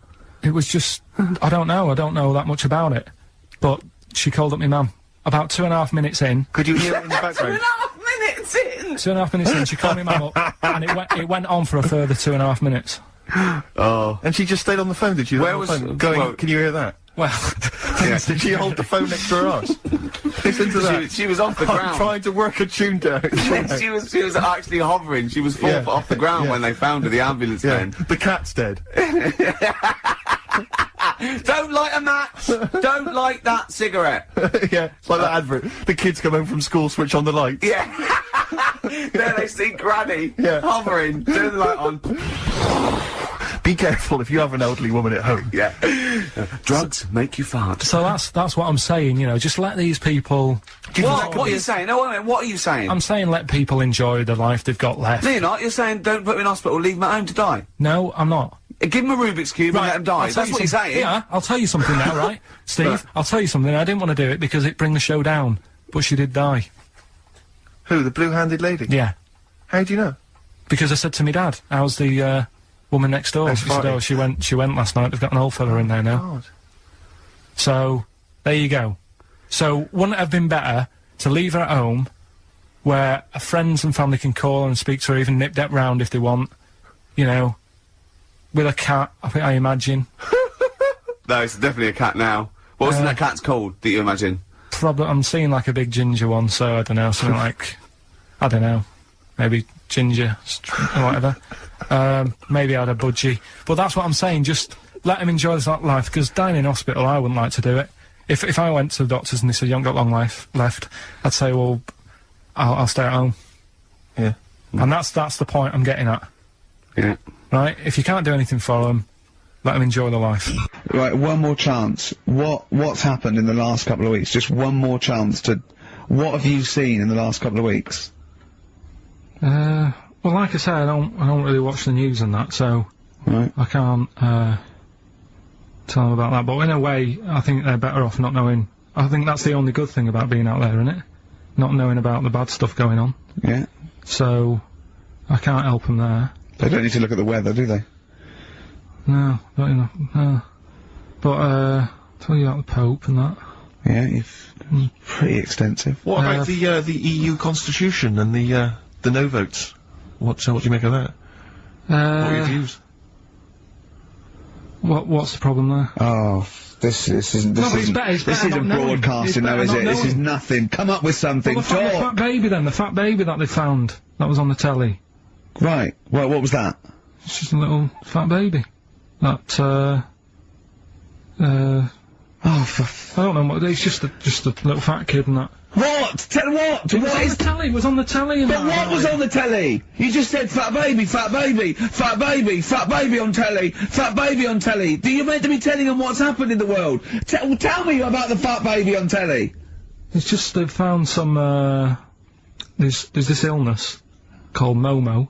It was just, I don't know that much about it. But she called up my mum. About 2.5 minutes in. Could you hear it in the background? 2.5 minutes in! 2.5 minutes in, she called my mum up, and it went on for a further 2.5 minutes. Oh. And she just stayed on the phone, did you? Where On the was- phone, going, well- can you hear that? Well, Did she hold the phone next to her arse? Listen to that. She was off the I'm ground. trying to work a tune down. she was actually hovering. She was 4 foot off the ground when they found her, the ambulance men. The cat's dead. Don't light a match! Don't light that cigarette! Yeah, it's like that advert. The kids come home from school, switch on the lights. Yeah. There they see Granny hovering, turn the light on. Be careful if you have an elderly woman at home. Yeah. Drugs make you fart. So that's what I'm saying, you know, just let these people... What are you saying? No, wait a minute, what are you saying? I'm saying let people enjoy the life they've got left. No, you're not. You're saying don't put them in hospital, leave them at home to die. No, I'm not. Give them a Rubik's Cube and let them die. That's what you're saying. Yeah, I'll tell you something now, right? Steve, I'll tell you something. I didn't want to do it because it brings the show down. but she did die. Who, the blue-handed lady? Yeah. How do you know? Because I said to my dad, how's the, woman next door? That's She said, funny. oh, she went last night, they've got an old fella in there now. God. So, there you go. So, wouldn't it have been better to leave her at home, where her friends and family can call and speak to her, even nip that round if they want, you know, with a cat, I imagine. No, it's definitely a cat now. What was that cat's called, that you imagine? Probably, I'm seeing like a big ginger one, so I don't know, something like, I don't know, maybe ginger, or whatever. Maybe I had a budgie. But that's what I'm saying, just let him enjoy his life, because dying in hospital, I wouldn't like to do it. If I went to the doctors and they said, you haven't got long life left, I'd say, well, I'll stay at home. Yeah. And that's the point I'm getting at. Yeah. Right? If you can't do anything for them, let them enjoy their life. Right, one more chance. What's happened in the last couple of weeks? Just one more chance to... What have you seen in the last couple of weeks? Well, like I say, I don't really watch the news and that, so Right. I can't tell them about that. But in a way, I think they're better off not knowing. I think that's the only good thing about being out there, isn't it? Not knowing about the bad stuff going on. Yeah. So I can't help them there. They don't need to look at the weather, do they? No, not enough. No. But tell you about the Pope and that. Yeah, you've... Pretty extensive. What about the EU Constitution and the no votes? What do you make of that? What are your views? What's the problem there? Oh, this isn't broadcasting though, is it? This is nothing. Come up with something. Well, the fat baby then, the fat baby that they found, that was on the telly. Right. Well, what was that? It's just a little fat baby. That, I don't know, it's just a little fat kid and that. What? Tell what? It was on the telly and But what was on the telly? You just said fat baby, fat baby, fat baby, fat baby on telly, fat baby on telly. Do you meant to be telling them what's happened in the world? Tell me about the fat baby on telly. It's just they've found some, there's this illness called Momo,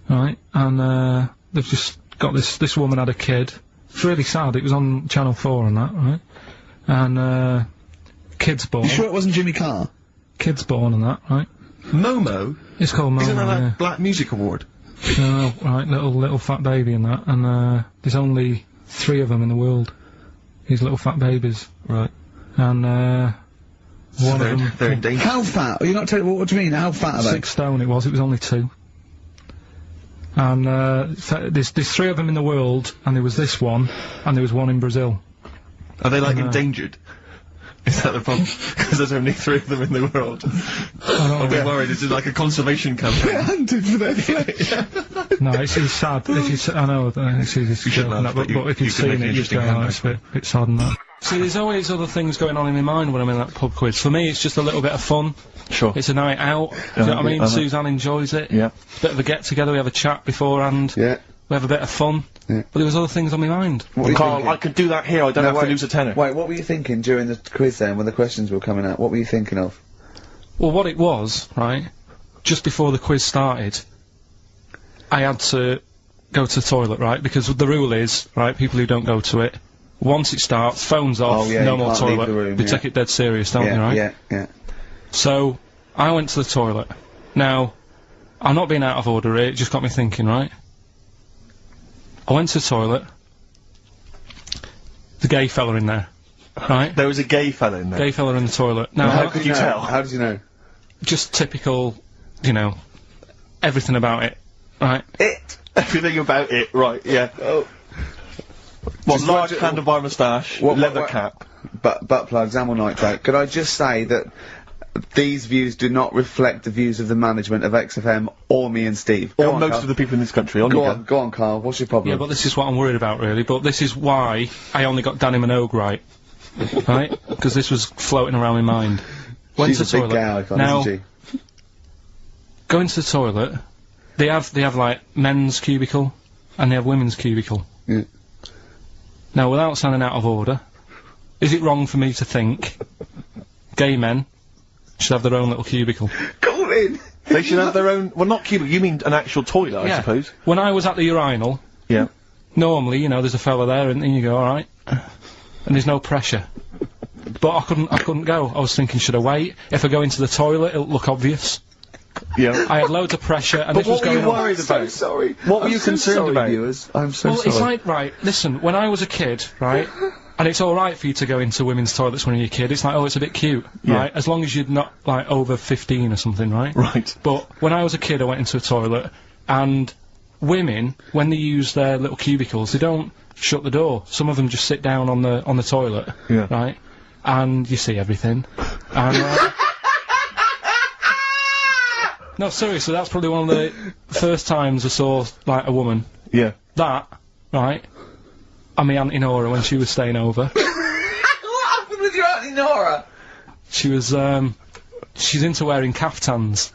right? And, they've just got this woman had a kid. It's really sad, it was on Channel 4 and that, right? And, kid's born. You sure it wasn't Jimmy Carr? Kid's born and that, right? Momo? It's called Momo, Isn't that yeah. that Black Music Award? No, right, little fat baby and that, and, there's only 3 of them in the world. These little fat babies. Right. And, one of them... They're in danger. How fat? Are you not telling what do you mean? How fat are they? 6 stone it was only 2. And, there's 3 of them in the world, and there was this one, and there was one in Brazil. Are they, like, endangered? Is that the problem? Because there's only 3 of them in the world. I'll be worried. This is like a conservation campaign. They're hunted for their flesh. No, it's sad. I know, it's but if you've seen it, you'd go, oh, it's a bit sad and that. See, there's always other things going on in my mind when I'm in that pub quiz. For me, it's just a little bit of fun. Sure. It's a night out. Do you know what I mean? Suzanne enjoys it. Yeah. It's a bit of a get-together, we have a chat beforehand. Yeah. We have a bit of fun. Yeah. But there was other things on my mind. Carl, I could do that here, I don't have to lose a tenner. Wait, what were you thinking during the quiz then, when the questions were coming out? What were you thinking of? Well, what it was, right, just before the quiz started, I had to go to the toilet, right, because the rule is, right, people who don't go to it, once it starts, phones off, no more toilet. They take it dead serious, don't they, right? Yeah. So, I went to the toilet. Now, I'm not being out of order here, it just got me thinking, right? I went to the toilet. The gay fella in there, right? There was a gay fella in there? Gay fella in the toilet. Now, how could you tell? How did you know? Just typical, you know, everything about it, right? Everything about it, right, yeah. Oh. What, large handlebar moustache, leather cap. Butt plugs, amyl nitrate. Could I just say that these views do not reflect the views of the management of XFM or me and Steve. Or most of the people in this country. Go on, Carl. What's your problem? Yeah, but this is what I'm worried about, really. But this is why I only got Danny Minogue right. Right? Because this was floating around my mind. Went She's to a the big toilet. gal icon, now, isn't she? Going to the toilet, they have like men's cubicle and they have women's cubicle. Yeah. Now, without sounding out of order, is it wrong for me to think gay men should have their own little cubicle? Call in! They should have their own... Well, not cubicle, you mean an actual toilet, I suppose? When I was at the urinal... Yeah. Normally, you know, there's a fella there and you go, alright. And there's no pressure. but I couldn't go. I was thinking, should I wait? If I go into the toilet, it'll look obvious. Yeah. I had loads of pressure, and But this was what were going you on. worried about? I'm so sorry. What were I'm you so concerned sorry, about? viewers? I'm so Well, sorry. it's like, right, listen, when I was a kid, right, and it's alright for you to go into women's toilets when you're a kid, it's like, oh, it's a bit cute, right, as long as you're not, like, over 15 or something, right? Right. But when I was a kid, I went into a toilet, and women, when they use their little cubicles, they don't shut the door. Some of them just sit down on the toilet, Yeah. right, and you see everything, and, no, seriously, that's probably one of the first times I saw, like, a woman. Yeah. That, right, and my Auntie Nora when she was staying over. What happened with your Auntie Nora? She was, she's into wearing caftans.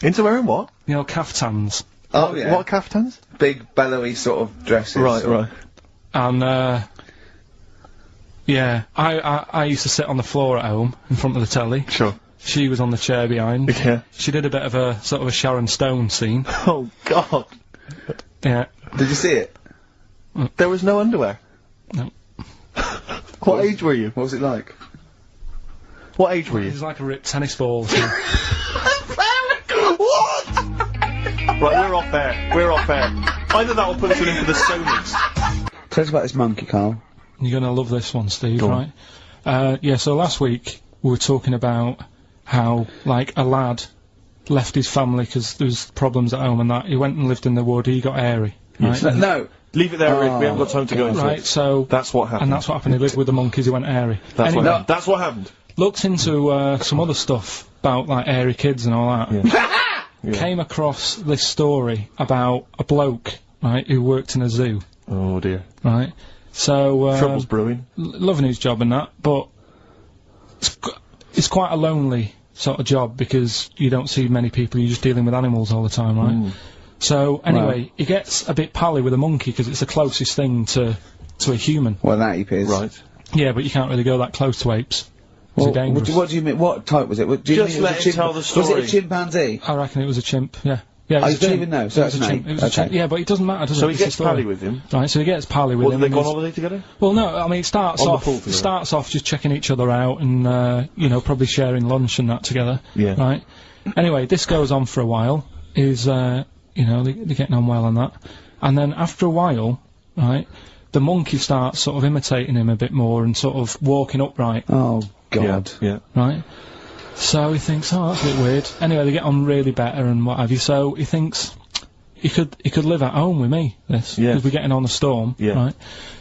Into wearing what? You know, caftans. Oh, yeah. What caftans? Big, bellowy sort of dresses. Right. And, yeah, I used to sit on the floor at home, in front of the telly. Sure. She was on the chair behind. Yeah. She did a bit of a, sort of a Sharon Stone scene. Oh, God. Yeah. Did you see it? There was no underwear? No. What age were you? What was it like? What age were It you? was like a ripped tennis ball. So. What? Right, we're off air. We're off air. Either that or put us in for the Sonys. Tell us about this monkey, Carl. You're gonna love this one, Steve, Go on. right? Yeah, so last week we were talking about how, like, a lad left his family because there was problems at home and that. He went and lived in the wood, he got airy, right? No. Leave it there, Rick. We haven't got time to go into Right, it. so... That's what happened. And that's what happened, he lived with the monkeys, he went airy. That's Anyway, what happened. That's what happened. looked into, some other stuff about, like, airy kids and all that. Yeah. Came across this story about a bloke, right, who worked in a zoo, Oh, dear. right? So, Trouble's brewing. loving his job and that, but it's quite a lonely sort of job because you don't see many people, you're just dealing with animals all the time, right? So, anyway, he gets a bit pally with a monkey because it's the closest thing to a human. Well, that ape is. Right. Yeah, but you can't really go that close to apes. Well, Is it dangerous? what do you mean? What type was it? Do you Just mean it was let a him tell the Was it story. a chimpanzee? I reckon it was a chimp, yeah. Yeah, it Oh, was you a don't chimp. even know, so It that's was a an chimp. ape. It was a chimp. Okay. Yeah, but it doesn't matter, does it? So he It's a gets story. pally with him. Right, so he gets pally with What, him. they and go on he's- holiday together? Well, no, I mean, it starts On the off, pool together. starts off just checking each other out and, you know, probably sharing lunch and that together. Yeah. Right? Anyway, this goes on for a while. You know, they're getting on well on that. And then after a while, right, the monkey starts sort of imitating him a bit more and sort of walking upright, Oh, God. Yeah. right? So he thinks, oh, that's a bit weird. Anyway, they get on really better and what have you, so he thinks he could live at home with me, this, Yeah. because we're getting on a storm, Yeah. right?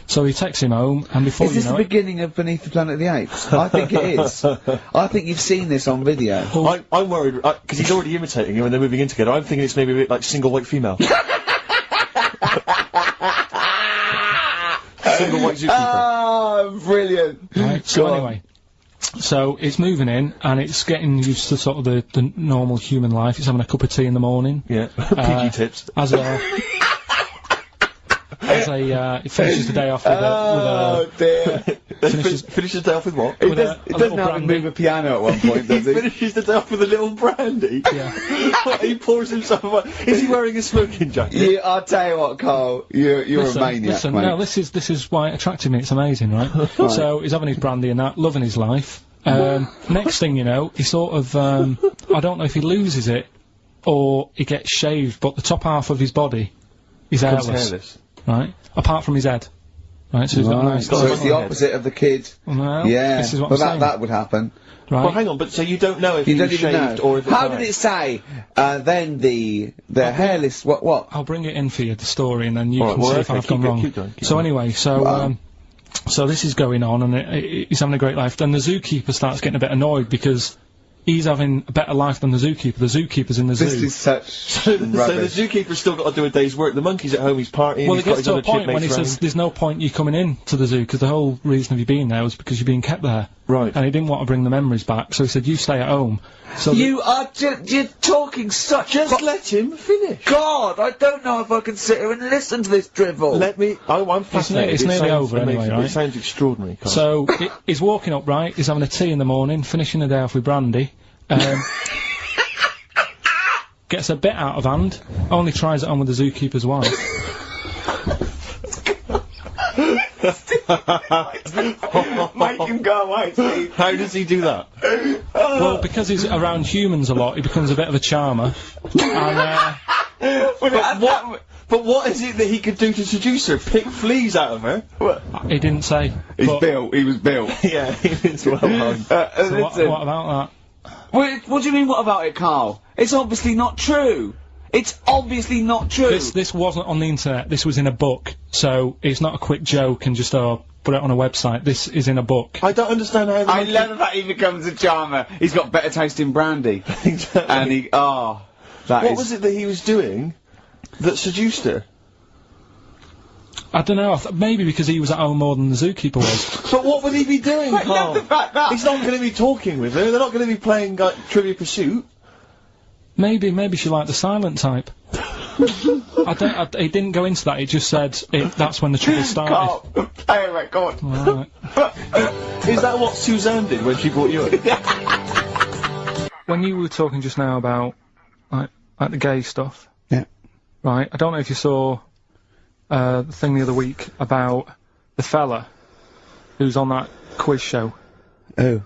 So he takes him home, and before Is this you the know it, beginning of Beneath the Planet of the Apes? I think it is. I think you've seen this on video. I'm worried, because he's already imitating him and they're moving in together. I'm thinking it's maybe a bit like single white female. Single white zookeeper. Oh, brilliant. right? So Go on. anyway, so it's moving in, and it's getting used to sort of the normal human life. It's having a cup of tea in the morning. Yeah. PG tips. As it finishes the day off with Oh, dear. Finishes the day off with what? It with does, a it doesn't little have him brandy. move a piano at one point, does He he? finishes the day off with a little brandy. Yeah. He pours himself a... Is he wearing a smoking jacket? I'll tell you what, Carl. You're Listen, a maniac, listen, mate. no, this is why it attracted me. It's amazing, right? So he's having his brandy and that, loving his life. Next thing you know, he sort of, I don't know if he loses it or he gets shaved, but the top half of his body is Becomes hairless, hairless. right? Apart from his head, right? So he's got a nice. So it's the opposite of the kid. Well, Yeah. this is what Well, I'm saying, that would happen. right? Well, hang on, but so you don't know if You he don't was even shaved know. or if How did it say? Then the hairless. What? I'll bring it in for you, the story, and then you All right, can well, see if okay, I've gone keep wrong. going, keep So going. anyway, so this is going on, and he's having a great life. Then the zookeeper starts getting a bit annoyed because he's having a better life than the zookeeper. The zookeeper's in the This zoo. is such So the rubbish. zookeeper's still got to do a day's work. The monkey's at home, he's partying, Well, he's it got gets his to a other point when he chipmates says, around. there's no point you coming in to the zoo, because the whole reason of you being there was because you're being kept there. Right. And he didn't want to bring the memories back, so he said, you stay at home. So You are you're talking such. Just let him finish. God, I don't know if I can sit here and listen to this drivel. Let me... I'm fascinated. it's It nearly sounds over anyway, amazing. right? It sounds extraordinary, Carl. So he's walking up right, he's having a tea in the morning, finishing the day off with brandy. Gets a bit out of hand, only tries it on with the zookeeper's wife. Make him go away, Steve. How does he do that? Well, because he's around humans a lot, he becomes a bit of a charmer. And, But what is it that he could do to seduce her? Pick fleas out of her? he didn't say. He's but- built. He was built. Yeah, it's well hung. So what about that? What do you mean, what about it, Karl? It's obviously not true. It's obviously not true. This wasn't on the internet. This was in a book. So it's not a quick joke and just put it on a website. This is in a book. I don't understand how. I love that he becomes a charmer. He's got better taste in brandy. Exactly. And he, What was it that he was doing that seduced her? I don't know. Maybe because he was at home more than the zookeeper was. But what would he be doing, I love Karl? the fact that- He's not going to be talking with her. They're not going to be playing Trivia Pursuit. Maybe she liked the silent type. He didn't go into that. He just said that's when the trouble started. Karl, play a record. Right. Is that what Suzanne did when she brought you in? When you were talking just now about like the gay stuff, Yeah. right? I don't know if you saw the thing the other week about the fella who's on that quiz show. Oh.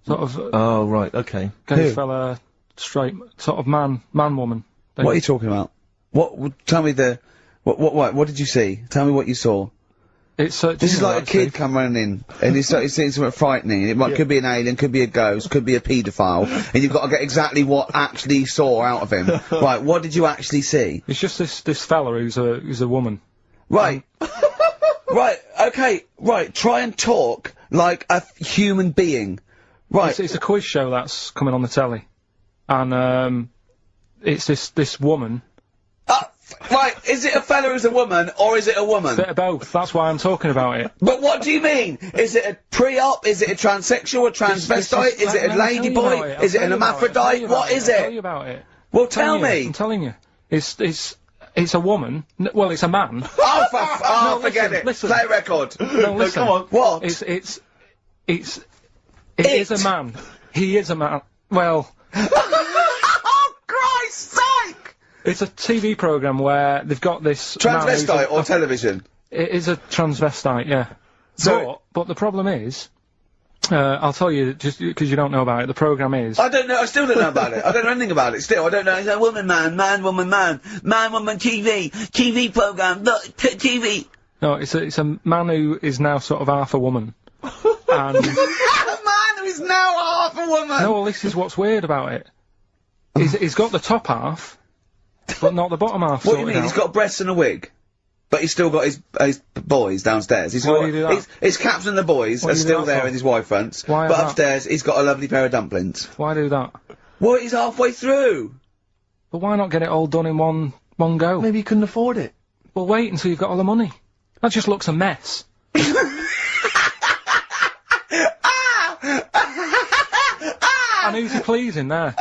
Sort of Oh, right, okay. gay Who? fella, straight, sort of man, woman. thing. What are you talking about? Tell me what did you see? Tell me what you saw. It's This is like a kid come running in, and he's seeing something frightening. Could be an alien, could be a ghost, could be a paedophile, and you've got to get exactly what actually you saw out of him. Right, what did you actually see? It's just this fella who's a woman. Right. Right, okay, right, try and talk like a human being. Right. It's a quiz show that's coming on the telly, and it's this woman. Right, is it a fella who's a woman, or is it a woman? Bit of both. That's why I'm talking about it. But what do you mean? Is it a pre-op? Is it a transsexual, a transvestite? Is it a ladyboy? Is it an hermaphrodite? What is I'll tell it? you about it. Well, tell me. I'm telling you. It's a woman. Well, it's a man. Oh, No, forget it. listen. Play a record. No, listen. Come on. What? It is a man. He is a man. Well, Oh, Christ's sake! it's a TV program where they've got this man who's Transvestite or television? It is a transvestite, yeah. So- But the problem is, I'll tell you, just because you don't know about it, the program is... I don't know, I still don't know about it. I don't know anything about it still. I don't know. It's a woman, man, woman, TV program, look, TV. No, it's a man who is now sort of half a woman. And... A man who is now half a woman! No, well, this is what's weird about it. He's got the top half, but not the bottom half. What do you mean? sorted He's out. got breasts and a wig? But he's still got his boys downstairs. Why do you do that? His caps and the boys What are do you do still that there for? in his Y fronts. Why But that? upstairs, he's got a lovely pair of dumplings. Why do that? Well, he's halfway through. But why not get it all done in one go? Maybe he couldn't afford it. Well, wait until you've got all the money. That just looks a mess. And who's he pleasing there?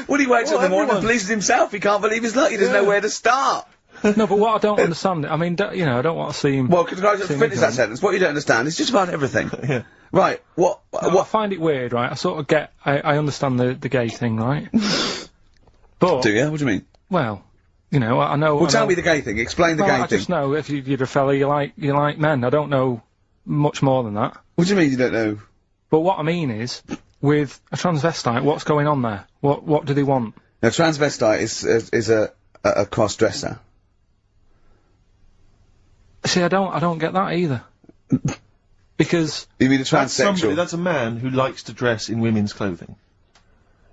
Well, he wakes up in the morning and everyone. pleases himself. He can't believe his luck. He doesn't know where to start. No, but what I don't understand, I mean, you know, I don't want to seem... Well, can I just seem finish that ignorant. sentence? What you don't understand is just about everything. Yeah. Right, No, I find it weird, right? I sort of get... I understand the gay thing, right? But... do you? What do you mean? Well, you know, I know... Well, I tell know- me the gay thing. Explain the Well, gay I thing. just know if you're a fella, you like men. I don't know much more than that. What do you mean you don't know? But what I mean is, with a transvestite, what's going on there? What do they want? Now, transvestite is a cross-dresser. See, I don't get that either. Because You mean a That's somebody, transsexual? that's a man who likes to dress in women's clothing.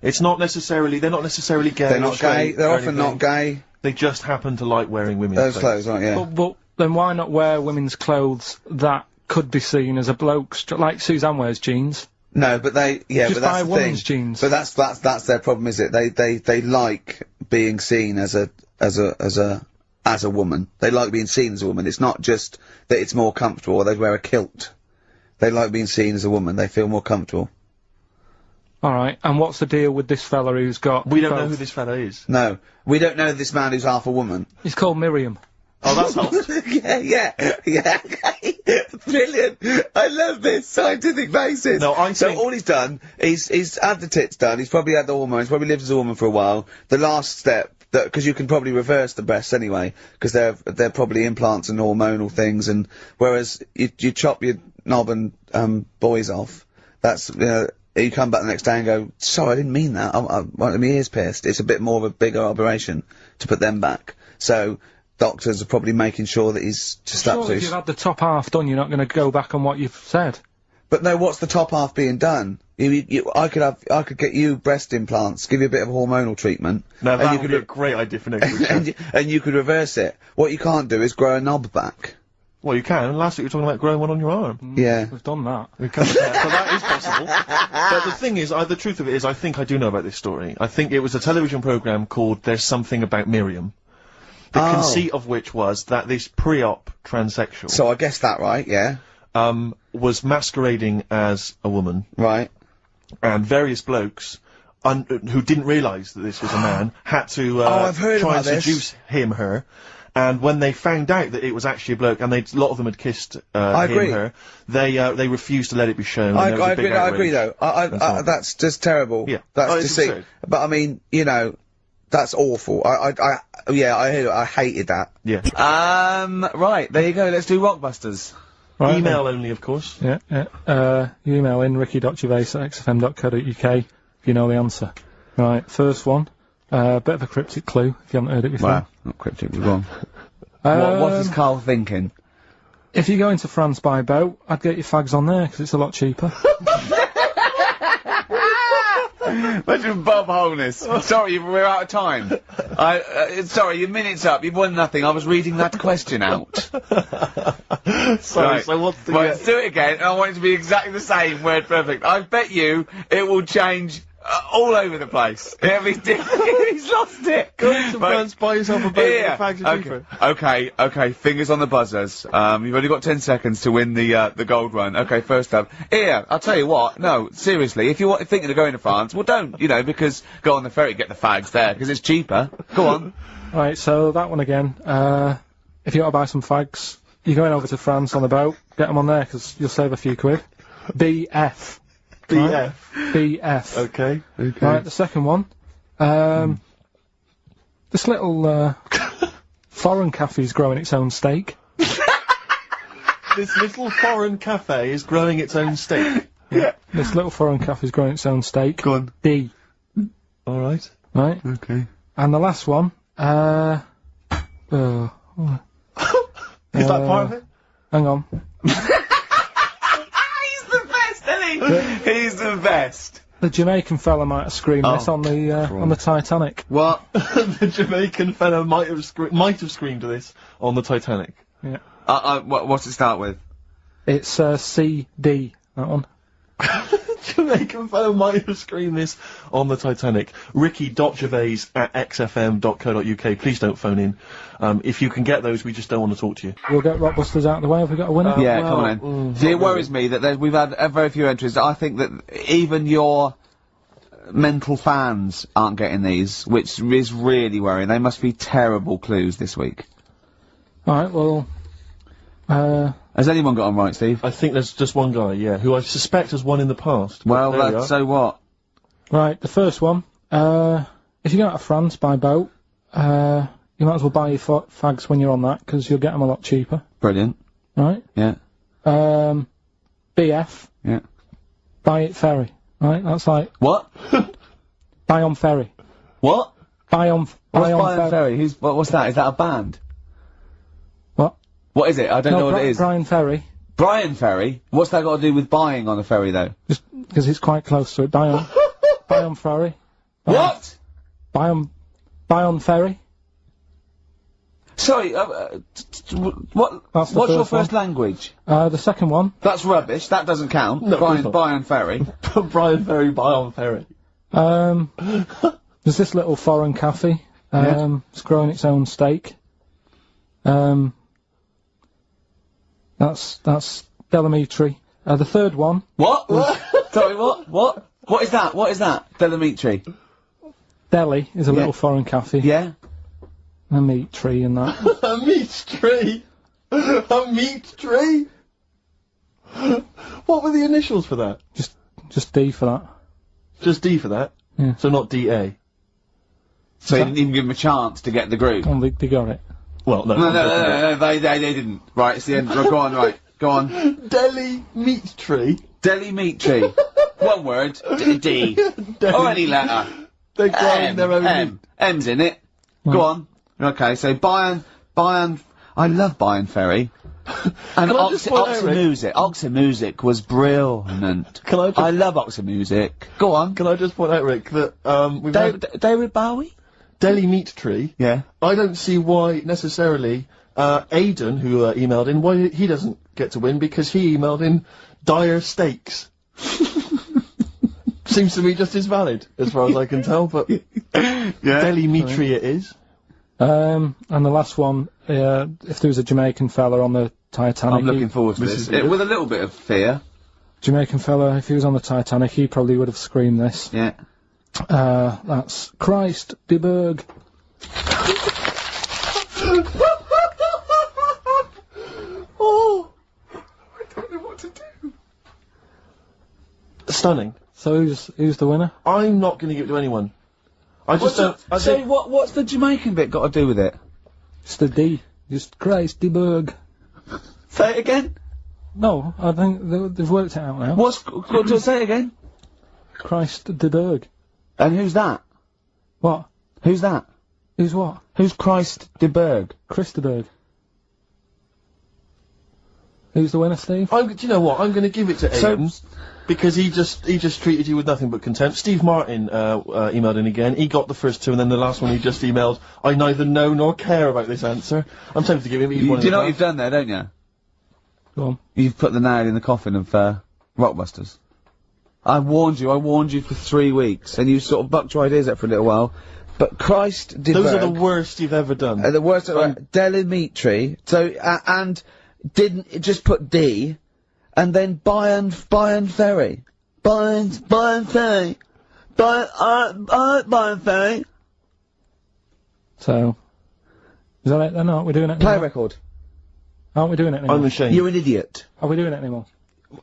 It's not necessarily, they're not necessarily gay. They're or not gay. straight They're or often anything. not gay. They just happen to like wearing women's Those clothes, aren't yeah. but then why not wear women's clothes that could be seen as a bloke's, like Suzanne wears jeans? No, but they, yeah, Just but that's buy the women's thing. jeans. But that's their problem, is it? They like being seen as a woman. They like being seen as a woman. It's not just that it's more comfortable, or they wear a kilt. They like being seen as a woman. They feel more comfortable. Alright, and what's the deal with this fella who's got... We don't know both? who this fella is. No, we don't know this man who's half a woman. He's called Miriam. Oh, that's hot. yeah. Brilliant. I love this scientific basis. No, I so think- all he's done, he's had the tits done. He's probably had the hormones. Probably lived as a woman for a while. The last step because you can probably reverse the breasts anyway, because they're probably implants and hormonal things, and whereas you chop your knob and boys off, that's you come back the next day and go, sorry, I didn't mean that. I wanted my ears pierced. It's a bit more of a bigger operation to put them back. So doctors are probably making sure that he's just up to. If you've had the top half done, you're not going to go back on what you've said. But no, what's the top half being done? I could get you breast implants, give you a bit of hormonal treatment. Now that would be a great idea for next week. and you could reverse it. What you can't do is grow a knob back. Well, you can. Last week you were talking about growing one on your arm. Yeah. We've done that. We can, so that is possible. But the thing is, the truth of it is, I think I do know about this story. I think it was a television programme called There's Something About Miriam. The conceit of which was that this pre-op transsexual... So I guessed that right, yeah. Was masquerading as a woman. Right. And various blokes, who didn't realise that this was a man, had to I've heard try about and this. seduce her. And when they found out that it was actually a bloke, and a lot of them had kissed her, they refused to let it be shown. I agree though. That's just terrible. Yeah. That's deceit. But I mean, that's awful. I hated that. Yeah. Right, there you go, let's do Rockbusters. Right, Email only, of course. Yeah. You email in ricky.gervais@xfm.co.uk if you know the answer. Right, first one. Bit of a cryptic clue if you haven't heard it before. Wow, not cryptic, we're wrong. What is Karl thinking? If you go into France by boat, I'd get your fags on there because it's a lot cheaper. Imagine Bob Holness. Sorry, we're out of time. Sorry, your minute's up. You've won nothing. I was reading that question out. Sorry, right. so what's the... Right, let's do it again, and I want it to be exactly the same, word perfect. I bet you it will change all over the place. It'll be different. He's lost it. Go to France, buy yourself a boat Yeah. with fags are cheaper. Okay, fingers on the buzzers. You've only got 10 seconds to win the gold run. Okay, first up. Here, I'll tell you what, no, seriously, if you're thinking of going to France, well don't, because go on the ferry, get the fags there, because it's cheaper. Go on. Right, so that one again. If you want to buy some fags, you're going over to France on the boat, get them on there, because you'll save a few quid. BF. BF. Right? BF. Okay. Right, the second one. This little foreign cafe's growing its own steak. This little foreign cafe is growing its own steak. Yeah. This little foreign cafe's growing its own steak. Go on. D. Alright. Right? Okay. And the last one, Is that part of it? hang on. He's the best. The Jamaican fella might have screamed this on the Titanic. What? The Jamaican fella might have screamed this on the Titanic. Yeah. What's it start with? It's CD, that one. Jamaican fellow might have screamed this on the Titanic. Ricky.gervais@xfm.co.uk. Please don't phone in. If you can get those, we just don't want to talk to you. We'll get Rockbusters out of the way. Have we got a winner? Yeah, come on in. See, it worries me that we've had very few entries. I think that even your mental fans aren't getting these, which is really worrying. They must be terrible clues this week. Alright, well... Has anyone got on right, Steve? I think there's just one guy, yeah, who I suspect has won in the past. Well, so what? Right, the first one. If you go out of France by boat, you might as well buy your fags when you're on that, because you'll get them a lot cheaper. Brilliant. Right? Yeah. BF. Yeah. Buy it ferry. Right? That's like... What? Buy on ferry. What? Buy on ferry. What's that? Is that a band? What? What is it? I don't know what it is. Brian Ferry. Brian Ferry? What's that got to do with buying on a ferry, though? Just because it's quite close to it. Buy on ferry. What? Buy on ferry. Sorry, what's your first language? The second one. That's rubbish. That doesn't count. No, Brian Ferry. Brian Ferry, buy on ferry. There's this little foreign cafe. It's growing its own steak. That's Delamitri. The third one. What? Sorry, what? What is that? What is that? Delamitri. Delhi is a little foreign cafe. Yeah. A meat tree and that. A meat tree? A meat tree? What were the initials for that? Just D for that. Just D for that? Yeah. So not DA? So he didn't even give him a chance to get the group. Oh, they got it. Well, no. No, they didn't. Right, it's the end. Go on, right. Go on. Deli meat tree. Deli meat tree. One word. D. Or any letter. They're growing their own meat. M's in it. Go on. Okay, so Bayern, I love Bayern Ferry. And Oxymusic was brilliant. I love Oxymusic. Go on. Can I just point out, Rick, that, we've David Bowie? Deli meat tree. Yeah. I don't see why, necessarily, Aidan, who, emailed in, why he doesn't get to win, because he emailed in dire steaks. Seems to be just as valid, as far as I can tell, but Deli meat tree it is. And the last one, if there was a Jamaican fella on the Titanic... I'm looking forward to this. With a little bit of fear. Jamaican fella, if he was on the Titanic, he probably would have screamed this. Yeah. That's Christ de Burgh. Oh! I don't know what to do. Stunning. So who's the winner? I'm not going to give it to anyone. I just don't... what's the Jamaican bit got to do with it? It's the D. Just Christ de Burgh. Say it again? No, I think they've worked it out now. Say it again? Christ de Burgh. And who's that? What? Who's that? Who's what? Who's Christ de Burgh? Chris de Burgh. Who's the winner, Steve? Do you know what? I'm going to give it to Aidan. Because he just treated you with nothing but contempt. Steve Martin emailed in again. He got the first two, and then the last one he just emailed, I neither know nor care about this answer. I'm tempted to give him... Do you know what you've done there, don't you? Go on. You've put the nail in the coffin of Rockbusters. I warned you for 3 weeks, and you sort of bucked your ideas up for a little while. But Christ de Burgh... Those are the worst you've ever done. The worst... Delimitri. So, and didn't just put D... And then Bayern Ferry. Bayern Ferry. Bayern Ferry. So, is that it then? Aren't we doing it Play anymore? a record. Aren't we doing it anymore? I'm ashamed. You're an idiot. Are we doing it anymore?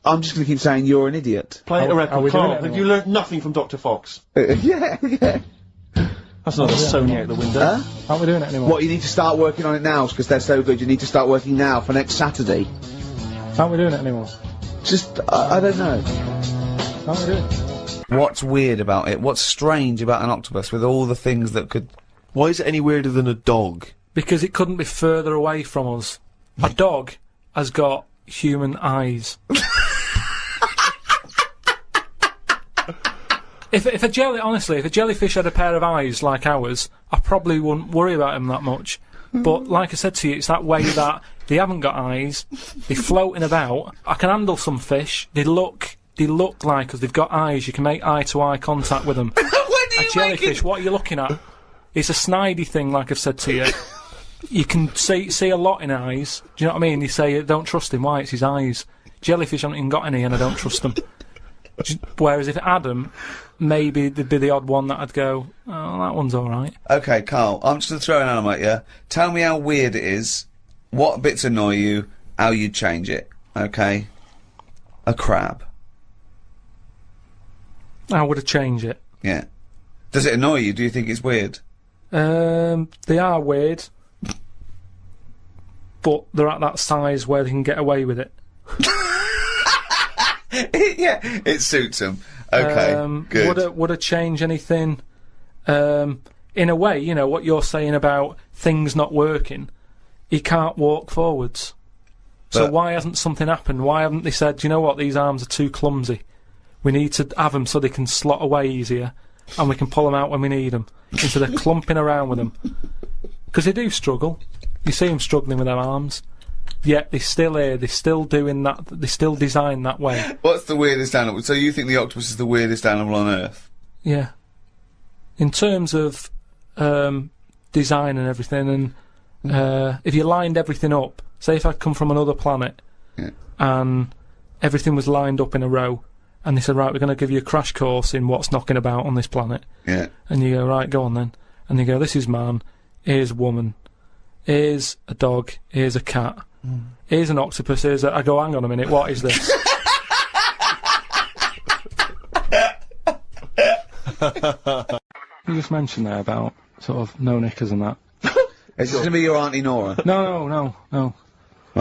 I'm just going to keep saying you're an idiot. Play a record. Are we doing it Have you learnt nothing from Dr. Fox? Yeah. That's another Sony out the window. Aren't we doing it anymore? What, you need to start working on it now, because they're so good. You need to start working now for next Saturday. Aren't we doing it anymore? Just, I don't know. Aren't we doing it? What's weird about it? What's strange about an octopus with all the things that could... Why is it any weirder than a dog? Because it couldn't be further away from us. A dog has got human eyes. If a jellyfish had a pair of eyes like ours, I probably wouldn't worry about him that much. But like I said to you, it's that way that they haven't got eyes, they're floating about. I can handle some fish, they look like us, they've got eyes, you can make eye-to-eye contact with them. A jellyfish, what are you looking at? It's a snidey thing, like I've said to you. You can see a lot in eyes, do you know what I mean? You say, don't trust him, why? It's his eyes. Jellyfish haven't even got any and I don't trust them. Whereas if Adam, maybe there'd be the odd one that I'd go, oh, that one's alright. Okay, Carl, I'm just going to throw an animal at you. Tell me how weird it is, what bits annoy you, how you'd change it, okay? A crab. How would I change it? Yeah. Does it annoy you? Do you think it's weird? They are weird. But they're at that size where they can get away with it. Yeah, it suits them. Okay, good. Would it change anything? In a way, you know, what you're saying about things not working, he can't walk forwards. So why hasn't something happened? Why haven't they said, you know what, these arms are too clumsy. We need to have them so they can slot away easier, and we can pull them out when we need them, instead of clumping around with them. Because they do struggle. You see them struggling with their arms. Yet they're still here, they're still doing that, they're still designed that way. What's the weirdest animal? So you think the octopus is the weirdest animal on Earth? Yeah. In terms of design and everything, and if you lined everything up, say if I'd come from another planet, and everything was lined up in a row, and they said, right, we're going to give you a crash course in what's knocking about on this planet. Yeah. And you go, right, go on then. And you go, this is man, here's woman, here's a dog, here's a cat. Here's an octopus, here's a... I go, hang on a minute, what is this? You just mentioned there about sort of no knickers and that. Is this going to be your Auntie Nora? No. Right.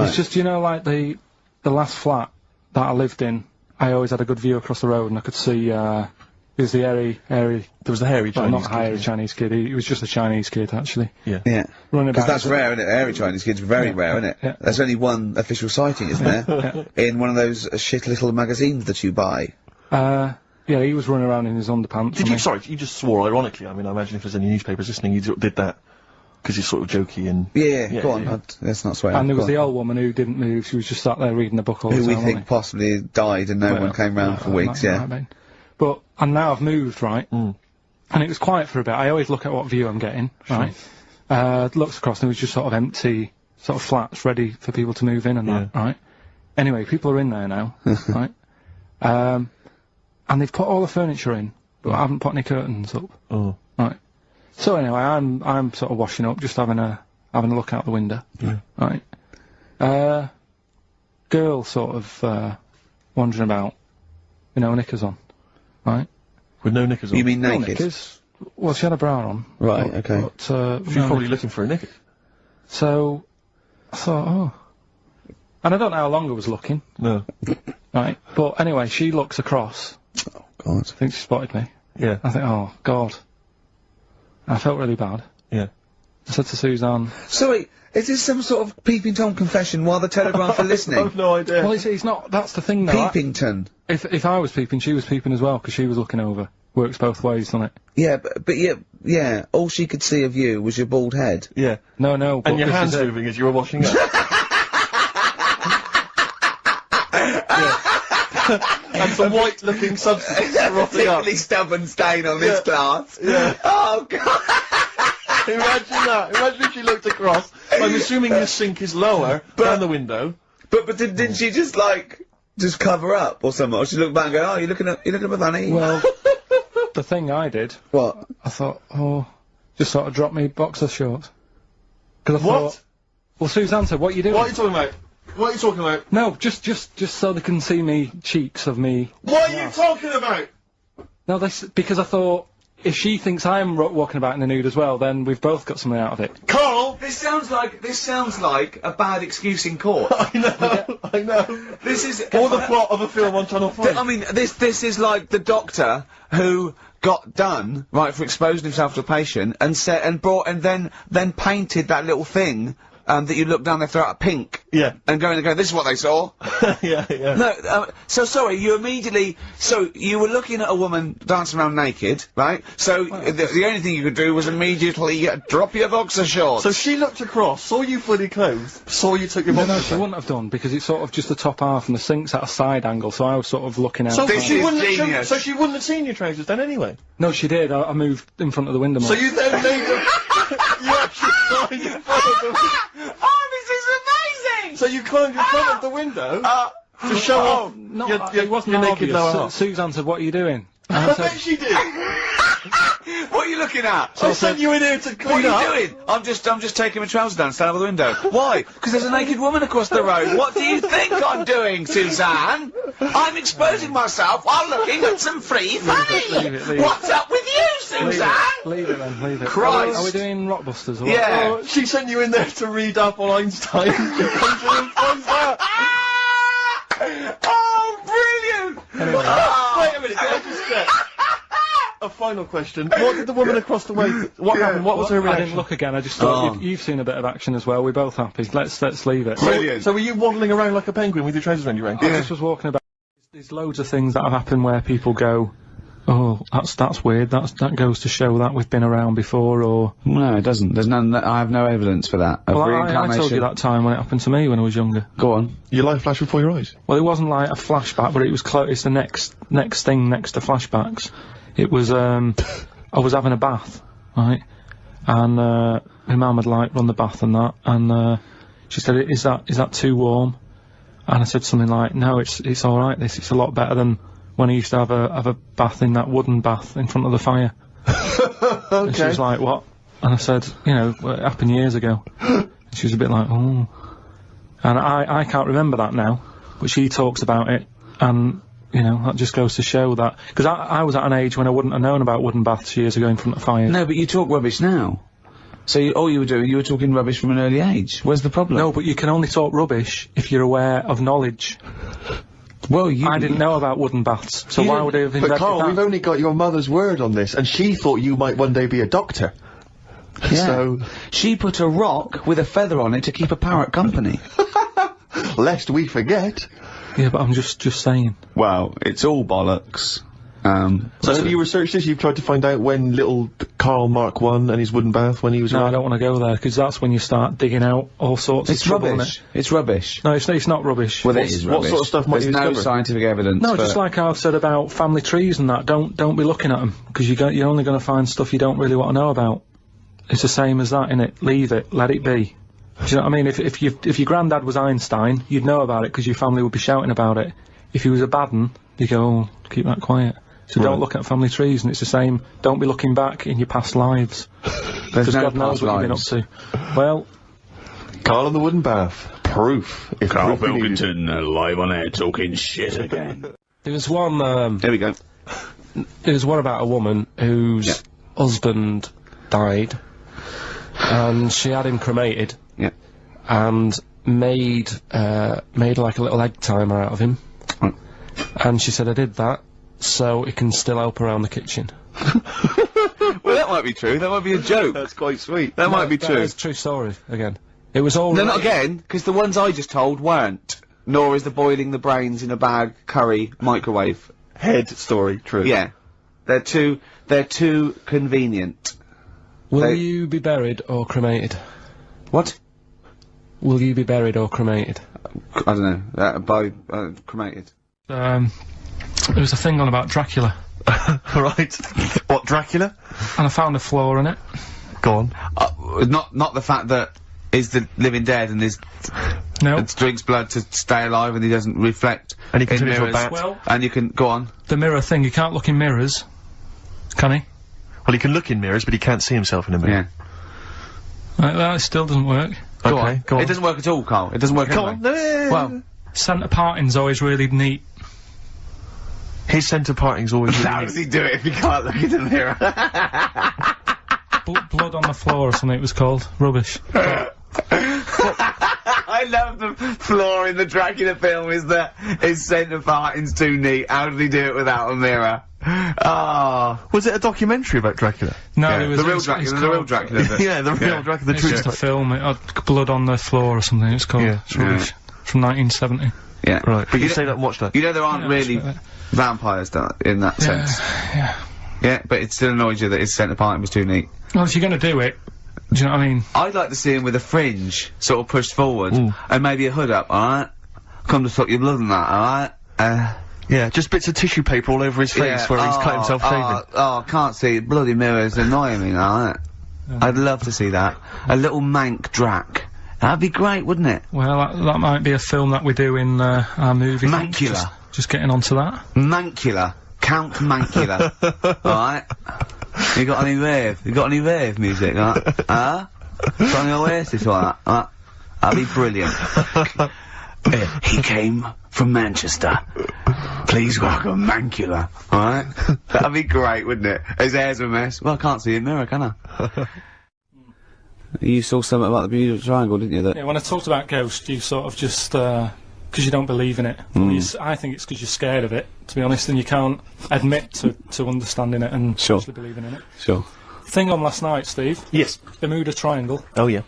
It's just, you know, like the last flat that I lived in, I always had a good view across the road and I could see, it was the hairy... There was the hairy Chinese not kid, hairy Chinese kid, he was just a Chinese kid, actually. Yeah. Running Because about. that's rare, isn't it? Hairy Chinese kids, very rare, isn't it? Yeah. There's only one official sighting, isn't there? In one of those shit little magazines that you buy. Yeah, he was running around in his underpants. Sorry, you just swore ironically. I mean, I imagine if there's any newspapers listening, you did that because he's sort of jokey and... Yeah, go on, let's not swear. And there was Go the on. old woman who didn't move, she was just sat there reading the book all the Who time. we think possibly died and no one came round for weeks, But, and now I've moved, right? And it was quiet for a bit. I always look at what view I'm getting, right? Looks across and it was just sort of empty, sort of flats ready for people to move in and that, right? Anyway, people are in there now, right? And they've put all the furniture in, but I haven't put any curtains up. Oh. Right. So anyway, I'm sort of washing up, just having a look out the window. Right. Girl sort of wandering about, you know, knickers on. Right. With no knickers on? You mean No naked? knickers. Well, she had a bra on. Right, okay. But, She was probably looking for a knickers. So, I thought, oh. And I don't know how long I was looking. No. Right. But anyway, she looks across. Oh, God. I think she spotted me. Yeah. I think, oh, God. I felt really bad. Yeah. I said to Suzanne... Sorry, is this some sort of Peeping Tom confession while the Telegraph are listening? I've no idea. Well, it's not, that's the thing though. Peepington. If I was peeping, she was peeping as well, because she was looking over. Works both ways, doesn't it? Yeah, but yeah, all she could see of you was your bald head. Yeah. No, but and your this hands is it. moving as you were washing up. And some white-looking substance rotting up. Particularly stubborn stain on this glass. Yeah. Oh, God. Imagine that. Imagine if she looked across. I'm assuming the sink is lower down the window. But didn't she just, like, just cover up or something? Or she looked back and go, oh, you looking at my honey? Well, the thing I did... What? I thought, oh... Just sort of drop me boxer shorts. Because I thought... Well, Suzanne said, what are you doing? What are you talking about? What are you talking about? No, just so they can see me cheeks of me. What are you talking about? No, because I thought, if she thinks I'm walking about in the nude as well, then we've both got something out of it. Karl! This sounds like a bad excuse in court. I know. This is... Or the plot of a film on Channel 5. I mean, this is like the doctor who got done, right, for exposing himself to a patient, and then painted that little thing, that you look down their throat at pink. Yeah. And go, this is what they saw. yeah. No, so sorry, you were looking at a woman dancing around naked, right? So, the only thing you could do was immediately drop your boxer shorts. So she looked across, saw you fully clothed, saw you took your boxer No, she wouldn't have done, because it's sort of just the top half and the sink's at a side angle, so I was sort of looking out. So she wouldn't genius. so she wouldn't have seen your trousers then anyway? No, she did. I moved in front of the window more. So you then made them... You actually climbed in front of the window. Oh, this is amazing! So you climbed in front of the window to show off No, your it wasn't your naked obvious. lower half. Suzanne said, what are you doing? And I I bet said, she did. What are you looking at? I sent you in here to clean What up. are you doing? I'm just taking my trousers down, standing by the window. Why? Because there's a naked woman across the road. What do you think I'm doing, Suzanne? I'm exposing myself while looking at some free funny. leave it. What's up with you, Suzanne? leave it then, leave it. Christ. Are we doing Rockbusters or what? Yeah. Oh, she sent you in there to read up on Einstein. Oh, brilliant! Anyway. Wait a minute, can I just get a final question? What did the woman across the way... What happened? What was her I reaction? didn't look again, I just thought, you've seen a bit of action as well, we're both happy. Let's leave it. Brilliant. So were you waddling around like a penguin with your trousers around your ankles? I just was walking about. There's loads of things that have happened where people go, oh, that's weird, that goes to show that we've been around before, or... No, it doesn't. There's none. I have no evidence for that. Well, I told you that time when it happened to me when I was younger. Go on. Your life flashed before your eyes? Well, it wasn't like a flashback, but it was it's the next thing next to flashbacks. It was, I was having a bath, right? And, my mum had, like, run the bath and that, and, she said, is that too warm? And I said something like, no, it's alright, it's a lot better than when I used to have a bath in that wooden bath in front of the fire. Okay. And she was like, what? And I said, you know, it happened years ago. And she was a bit like, oh. And I can't remember that now, but she talks about it, and You know, that just goes to show that. Because I was at an age when I wouldn't have known about wooden baths years ago in front of fire. No, but you talk rubbish now. So all you were doing, you were talking rubbish from an early age. Where's the problem? No, but you can only talk rubbish if you're aware of knowledge. Well, I didn't know about wooden baths, so why would I have invented But Karl, that? we've only got your mother's word on this, and she thought you might one day be a doctor. Yeah. So, she put a rock with a feather on it to keep a parrot company. lest we forget. Yeah, but I'm just saying. Well, it's all bollocks. So have you researched this? You've tried to find out when little Karl Mark I and his wooden bath, when he was No, around? I don't want to go there, because that's when you start digging out all sorts of trouble, rubbish. innit? It's rubbish. No, it's not rubbish. Well, it is rubbish. What sort of stuff might There's you no discover? scientific evidence. No, but just like I've said about family trees and that, don't be looking at them, because you're only going to find stuff you don't really want to know about. It's the same as that, innit? Leave it, let it be. Do you know what I mean? If your granddad was Einstein, you'd know about it because your family would be shouting about it. If he was a bad un, you go, oh, keep that quiet. So don't look at family trees, and it's the same. Don't be looking back in your past lives. There's Because no God knows past what you've been up lives. to. Well, Karl and the wooden bath. Proof. If Karl proof we needed. Pilkington, live on air, talking shit again. There was one, There we go. there was one about a woman whose husband died, and she had him cremated. Yeah. And made like a little egg timer out of him. Right. And she said, I did that so it can still help around the kitchen. Well, that might be true. That might be a joke. That's quite sweet. That might be true. That is a true story, again. It was all No, right. not again, because the ones I just told weren't. Nor is the boiling the brains in a bag curry microwave. Head story, true. Yeah. They're too convenient. Will you be buried or cremated? What? Will you be buried or cremated? I don't know. Cremated. there was a thing on about Dracula. Right. What, Dracula? And I found a flaw in it. Go on. Not the fact that he's the living dead and drinks blood to stay alive and he doesn't reflect. And he can in turn into a mirrors. bat. Well, And you can go on. the mirror thing, you can't look in mirrors, can he? Well, he can look in mirrors, but he can't see himself in a mirror. Right, that still doesn't work. Go Okay, on. go on. It doesn't work at all, Carl. It doesn't work. Go anyway. on. Well, Centre parting's always really neat. His centre parting's always how does he do it if he can't look in the mirror? Blood on the floor or something it was called. Rubbish. I love the flaw in the Dracula film is that his centre parting's too neat. How did he do it without a mirror? Ah. Was it a documentary about Dracula? No, Yeah, it was the real it's Dracula. The real called- Dracula. Yeah, the real Dracula, the It's true just a story. film. It had blood on the floor or something. It's called. Yeah. It's rubbish. From 1970. Yeah. Right, but you You say that and watch that. You know there aren't Yeah, really that's right. vampires in that sense. Yeah. Yeah, but it still annoys you that his centre parting was too neat. Well, if you're going to do it, do you know what I mean? I'd like to see him with a fringe sort of pushed forward and maybe a hood up, alright? Come to suck your blood and that, alright? Yeah, just bits of tissue paper all over his face where he's cut himself shaving. Oh, can't see. Bloody mirrors annoying me, alright? I'd love to see that. A little mank Drac. That'd be great, wouldn't it? Well, that might be a film that we do in our movie. Mancula. Just getting onto that. Mancula. Count Mancula. Alright? You got any rave? You got any rave music, huh? Huh? Got any Oasis or that? That'd be brilliant. He came from Manchester. Please welcome Mancula. Alright? That'd be great, wouldn't it? His hair's a mess. Well, I can't see a mirror, can I? You saw something about the Bermuda Triangle, didn't you? That Yeah, when I talked about ghosts, you sort of just, because you don't believe in it. I think it's because you're scared of it, to be honest, and you can't admit to understanding it and Sure. actually believing in it. Sure. Thing on last night, Steve. Yes. Bermuda Triangle. Oh, yeah.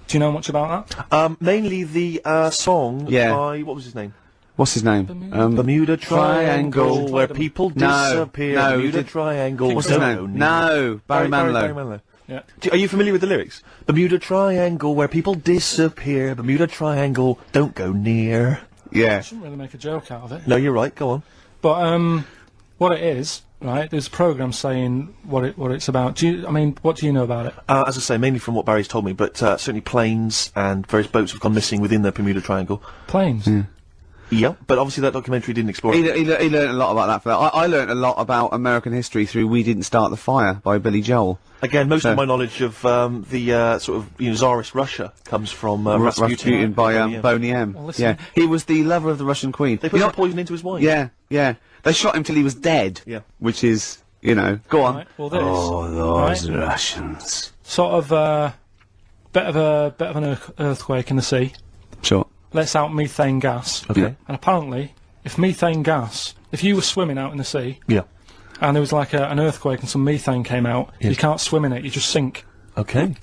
Do you know much about that? Mainly the, song Yeah. by, what was his name? What's his name? Bermuda Triangle, where people No, disappear. no, Bermuda the- Triangle. What's his name? No, Barry Manilow. Yeah. Are you familiar with the lyrics? Bermuda Triangle, where people disappear. Bermuda Triangle, don't go near. Yeah. I shouldn't really make a joke out of it. No, you're right. Go on. But, what it is, right, there's a programme saying what it's about. What do you know about it? As I say, mainly from what Barry's told me, but certainly planes and various boats have gone missing within the Bermuda Triangle. Planes? Yep, but obviously that documentary didn't explore He it. learned a lot about that. I learned a lot about American history through "We Didn't Start the Fire" by Billy Joel. Again, most of my knowledge of the sort of Tsarist Russia comes from Rasputin by Boney M. Well, listen. Yeah, he was the lover of the Russian queen. They put some poison into his wine. Yeah, yeah. They shot him till he was dead. Yeah. Which is, go on. Right, well, this. Oh, those Russians. Sort of, bit of an earthquake in the sea. Sure. Lets out methane gas. Okay. And apparently, if you were swimming out in the sea, Yeah. and there was like an earthquake and some methane came out, Yeah. you can't swim in it, you just sink. Okay.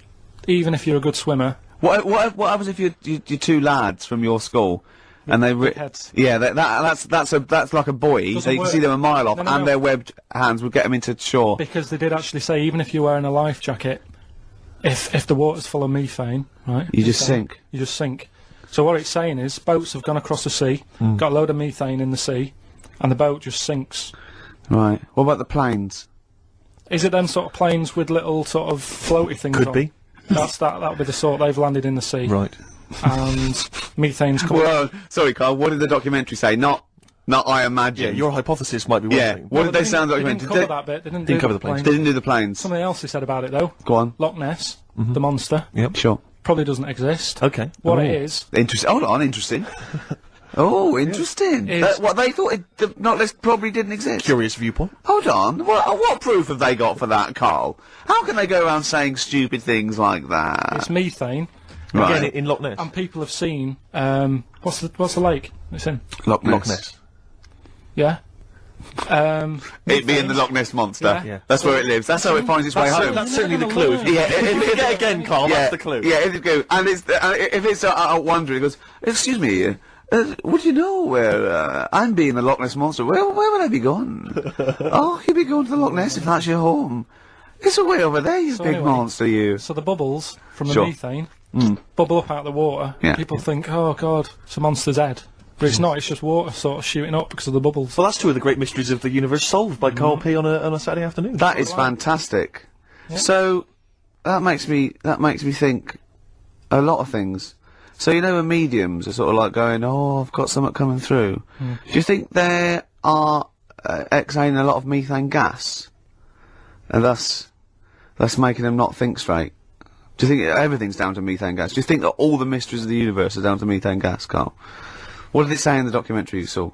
Even if you're a good swimmer. What happens if you're two lads from your school, and they big heads. yeah, that's like a buoy. Doesn't So you can work. see them a mile off, No, no, and no. their webbed hands would get them into shore. Because they did actually say, even if you're wearing a life jacket, if the water's full of methane, right? You just sink. You just sink. So what it's saying is, boats have gone across the sea, got a load of methane in the sea, and the boat just sinks. Right. What about the planes? Is it them sort of planes with little sort of floaty things on? Could be. That'll be the sort they've landed in the sea. Right. And methane's coming. Well, sorry, Carl. What did the documentary say? Not I imagine. Yeah, your hypothesis might be one Yeah. thing. What did they say on the They didn't documentary? cover that bit. They didn't Didn't do cover the planes. They didn't do the planes. Something else they said about it though. Go on. Loch Ness, the monster, Yep. Sure. probably doesn't exist. Okay. What it is, Interesting. Hold on. Interesting. Oh, interesting. Is- What they thought the Not List probably didn't exist. Curious viewpoint. Hold on. What proof have they got for that, Carl? How can they go around saying stupid things like that? it's methane, Right. Again, in Loch Ness. and people have seen. What's the lake it's in? Loch Ness. Loch Ness. Yeah. It being the Loch Ness monster. Yeah. Yeah. That's where it lives. That's how it finds its way home. That's certainly the clue. Yeah, if Get again, Carl. yeah, That's the clue. Yeah, if it go, and it's if it's wondering, it goes, excuse me, would you know where I'm being the Loch Ness monster? Where would I be going? Oh, you'd be going to the Loch Ness if that's your home. It's way over there, you So big anyway, monster, you. So the bubbles from the Sure. methane bubble up out of the water. Yeah. People think, oh god, it's a monster's head. But it's not, it's just water sort of shooting up because of the bubbles. Well, that's two of the great mysteries of the universe solved by Carl P on a Saturday afternoon. That is fantastic. So that makes me think a lot of things. So when mediums are sort of like going, oh, I've got something coming through. Do you think they are exhaling a lot of methane gas, and thus making them not think straight? Do you think everything's down to methane gas? Do you think that all the mysteries of the universe are down to methane gas, Carl? What did it say in the documentary you saw?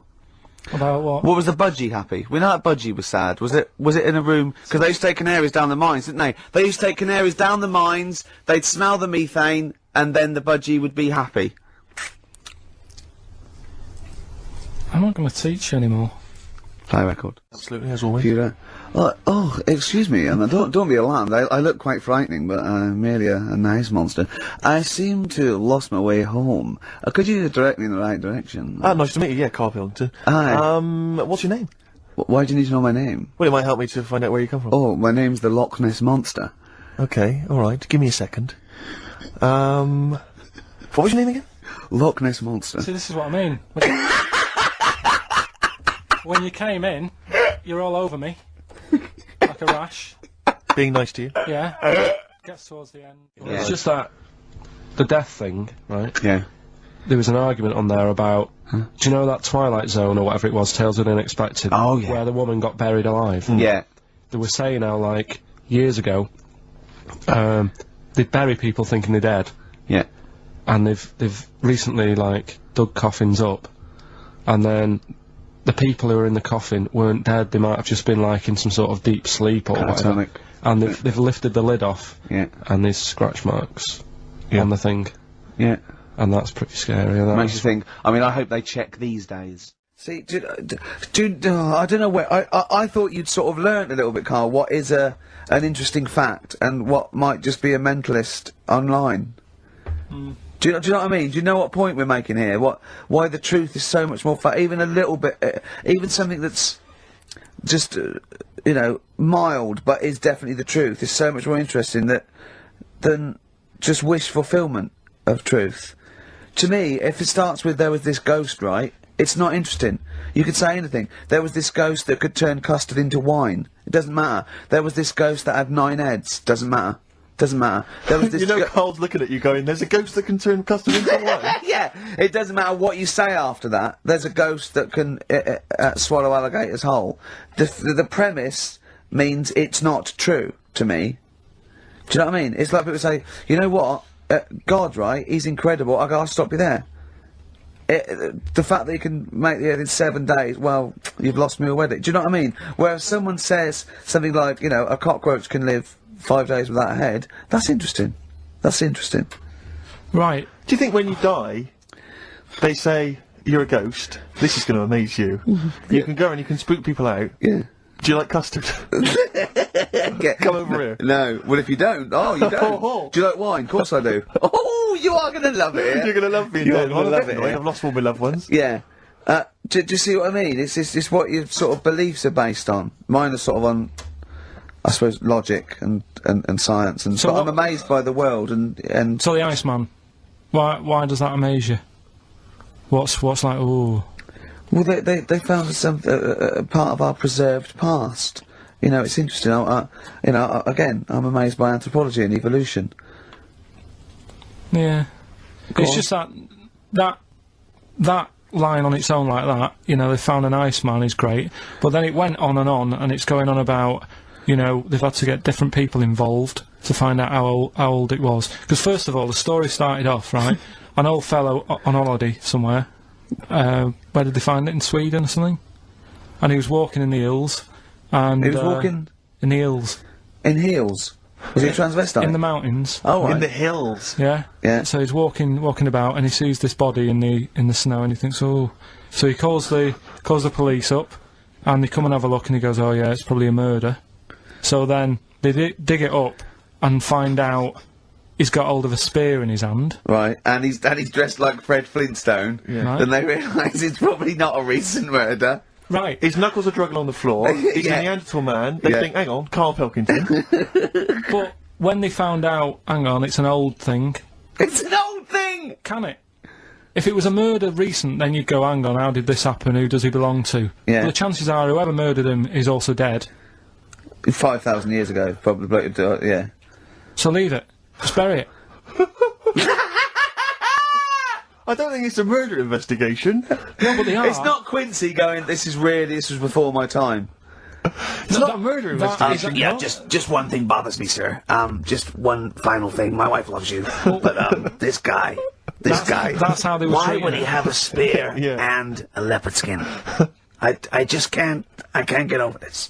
About what? What was the budgie happy? We know that budgie was sad. Was it in a room? Because they used to take canaries down the mines, didn't they? They used to take canaries down the mines, they'd smell the methane, and then the budgie would be happy. I'm not going to teach you anymore. Play record. Absolutely, as always. Computer. Oh, excuse me, and don't be alarmed. I look quite frightening, but I'm merely a nice monster. I seem to have lost my way home. Could you direct me in the right direction? Nice to meet you. Yeah, Carl Pilkington. Hi. What's your name? Why do you need to know my name? Well, it might help me to find out where you come from. Oh, my name's the Loch Ness Monster. Okay, all right. Give me a second. What was your name again? Loch Ness Monster. See, this is what I mean. When you came in, you're all over me. Like a rash. Being nice to you. Yeah. Gets towards the end. It's just that the death thing, right? Yeah. There was an argument on there about, do you know that Twilight Zone or whatever it was, Tales of the Unexpected? Oh, yeah. Where the woman got buried alive. Yeah. They were saying how, like, years ago, they'd bury people thinking they're dead. Yeah. And they've recently, like, dug coffins up, and then the people who were in the coffin weren't dead, they might have just been, like, in some sort of deep sleep or whatever. Catatonic. And they've lifted the lid off, Yeah. and there's scratch marks on the thing. Yeah. And that's pretty scary. And Makes you think. I mean, I hope they check these days. See, I don't know where. I thought you'd sort of learnt a little bit, Carl, what is an interesting fact and what might just be a mentalist online. Do you know what I mean? Do you know what point we're making here? Why the truth is so much more even a little bit, even something that's just, mild, but is definitely the truth, is so much more interesting than just wish fulfillment of truth. To me, if it starts with there was this ghost, right, it's not interesting. You could say anything. There was this ghost that could turn custard into wine. It doesn't matter. There was this ghost that had 9 heads. Doesn't matter. Doesn't matter. There was this You know, Carl's looking at you going, there's a ghost that can turn custom into wine. Yeah, it doesn't matter what you say after that. There's a ghost that can swallow alligators whole. The premise means it's not true to me. Do you know what I mean? It's like people say, you know what? God, right? He's incredible. I'll stop you there. The fact that you can make the earth in 7 days, well, you've lost me already. Do you know what I mean? Whereas someone says something like, you know, a cockroach can live 5 days without a head, that's interesting. That's interesting. Right. Do you think when you die, they say, you're a ghost, this is going to amaze you. You can go and you can spook people out. Yeah. Do you like custard? Come over here. No. Well, if you don't, you don't. Do you like wine? Of course I do. Oh, you are going to love it. You're going to love being dead. You're going to love it. I've lost all my loved ones. Yeah. Do you see what I mean? It's what your sort of beliefs are based on. Mine are sort of on, I suppose, logic and science. And So but I'm amazed by the world and. So the Iceman, why does that amaze you? What's like? Ooh. Well, they found some part of our preserved past. You know, it's interesting. Again, I'm amazed by anthropology and evolution. Yeah, it's just that line on its own like that. You know, they found an Iceman is great, but then it went on, and it's going on about, you know, they've had to get different people involved to find out how old it was. Because first of all, the story started off right, an old fellow on holiday somewhere. Where did they find it? In Sweden or something? And he was walking in the hills. And he was walking in the hills. In heels? Was he a transvestite? In the mountains. Oh, right. In the hills. Yeah. Yeah. So he's walking about, and he sees this body in the snow, and he thinks, oh. So he calls the police up, and they come and have a look, and he goes, oh yeah, it's probably a murder. So then they dig it up and find out he's got hold of a spear in his hand. Right, and he's dressed like Fred Flintstone. Yeah. Right. And they realise it's probably not a recent murder. Right. His knuckles are dragging on the floor. He's a Neanderthal man. They think, hang on, Karl Pilkington. But when they found out, hang on, it's an old thing. It's an old thing! Can it? If it was a murder recent, then you'd go, hang on, how did this happen? Who does he belong to? Yeah. But the chances are whoever murdered him is also dead. 5,000 years ago, probably, yeah. So leave it. Just bury it. I don't think it's a murder investigation. No, but they are. It's not Quincy going, this was before my time. It's not a murder investigation. Yeah, just one thing bothers me, sir. Just one final thing. My wife loves you, but this guy. That's how they were Why treating would he it. have a spear and a leopard skin? I just can't. I can't get over this.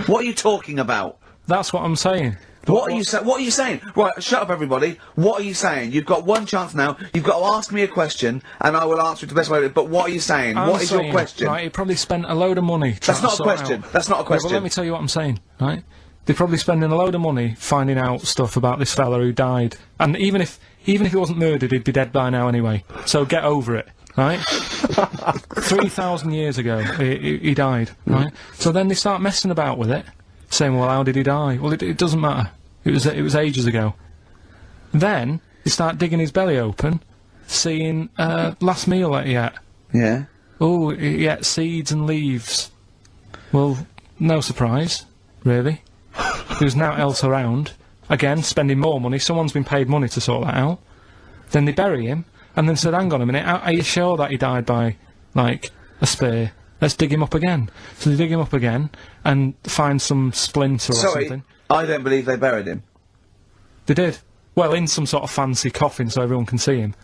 What are you talking about? That's what I'm saying. What are you saying? Right, shut up, everybody. What are you saying? You've got one chance now. You've got to ask me a question, and I will answer it the best way. But what are you saying? What is your question? Right, he probably spent a load of money. That's not a question. That's not a question. Well, let me tell you what I'm saying. Right, they're probably spending a load of money finding out stuff about this fella who died, and even if he wasn't murdered, he'd be dead by now anyway. So get over it. Right, 3,000 years ago he died. Right, so then they start messing about with it, saying, "Well, how did he die?" Well, it doesn't matter. It was ages ago. Then they start digging his belly open, seeing last meal that he ate. Yeah. Oh, he ate seeds and leaves. Well, no surprise, really. There's now else around. Again, spending more money. Someone's been paid money to sort that out. Then they bury him, and then said, hang on a minute, are you sure that he died by, like, a spear? Let's dig him up again. So they dig him up again, and find some splinter or something. I don't believe they buried him. They did. Well, in some sort of fancy coffin so everyone can see him.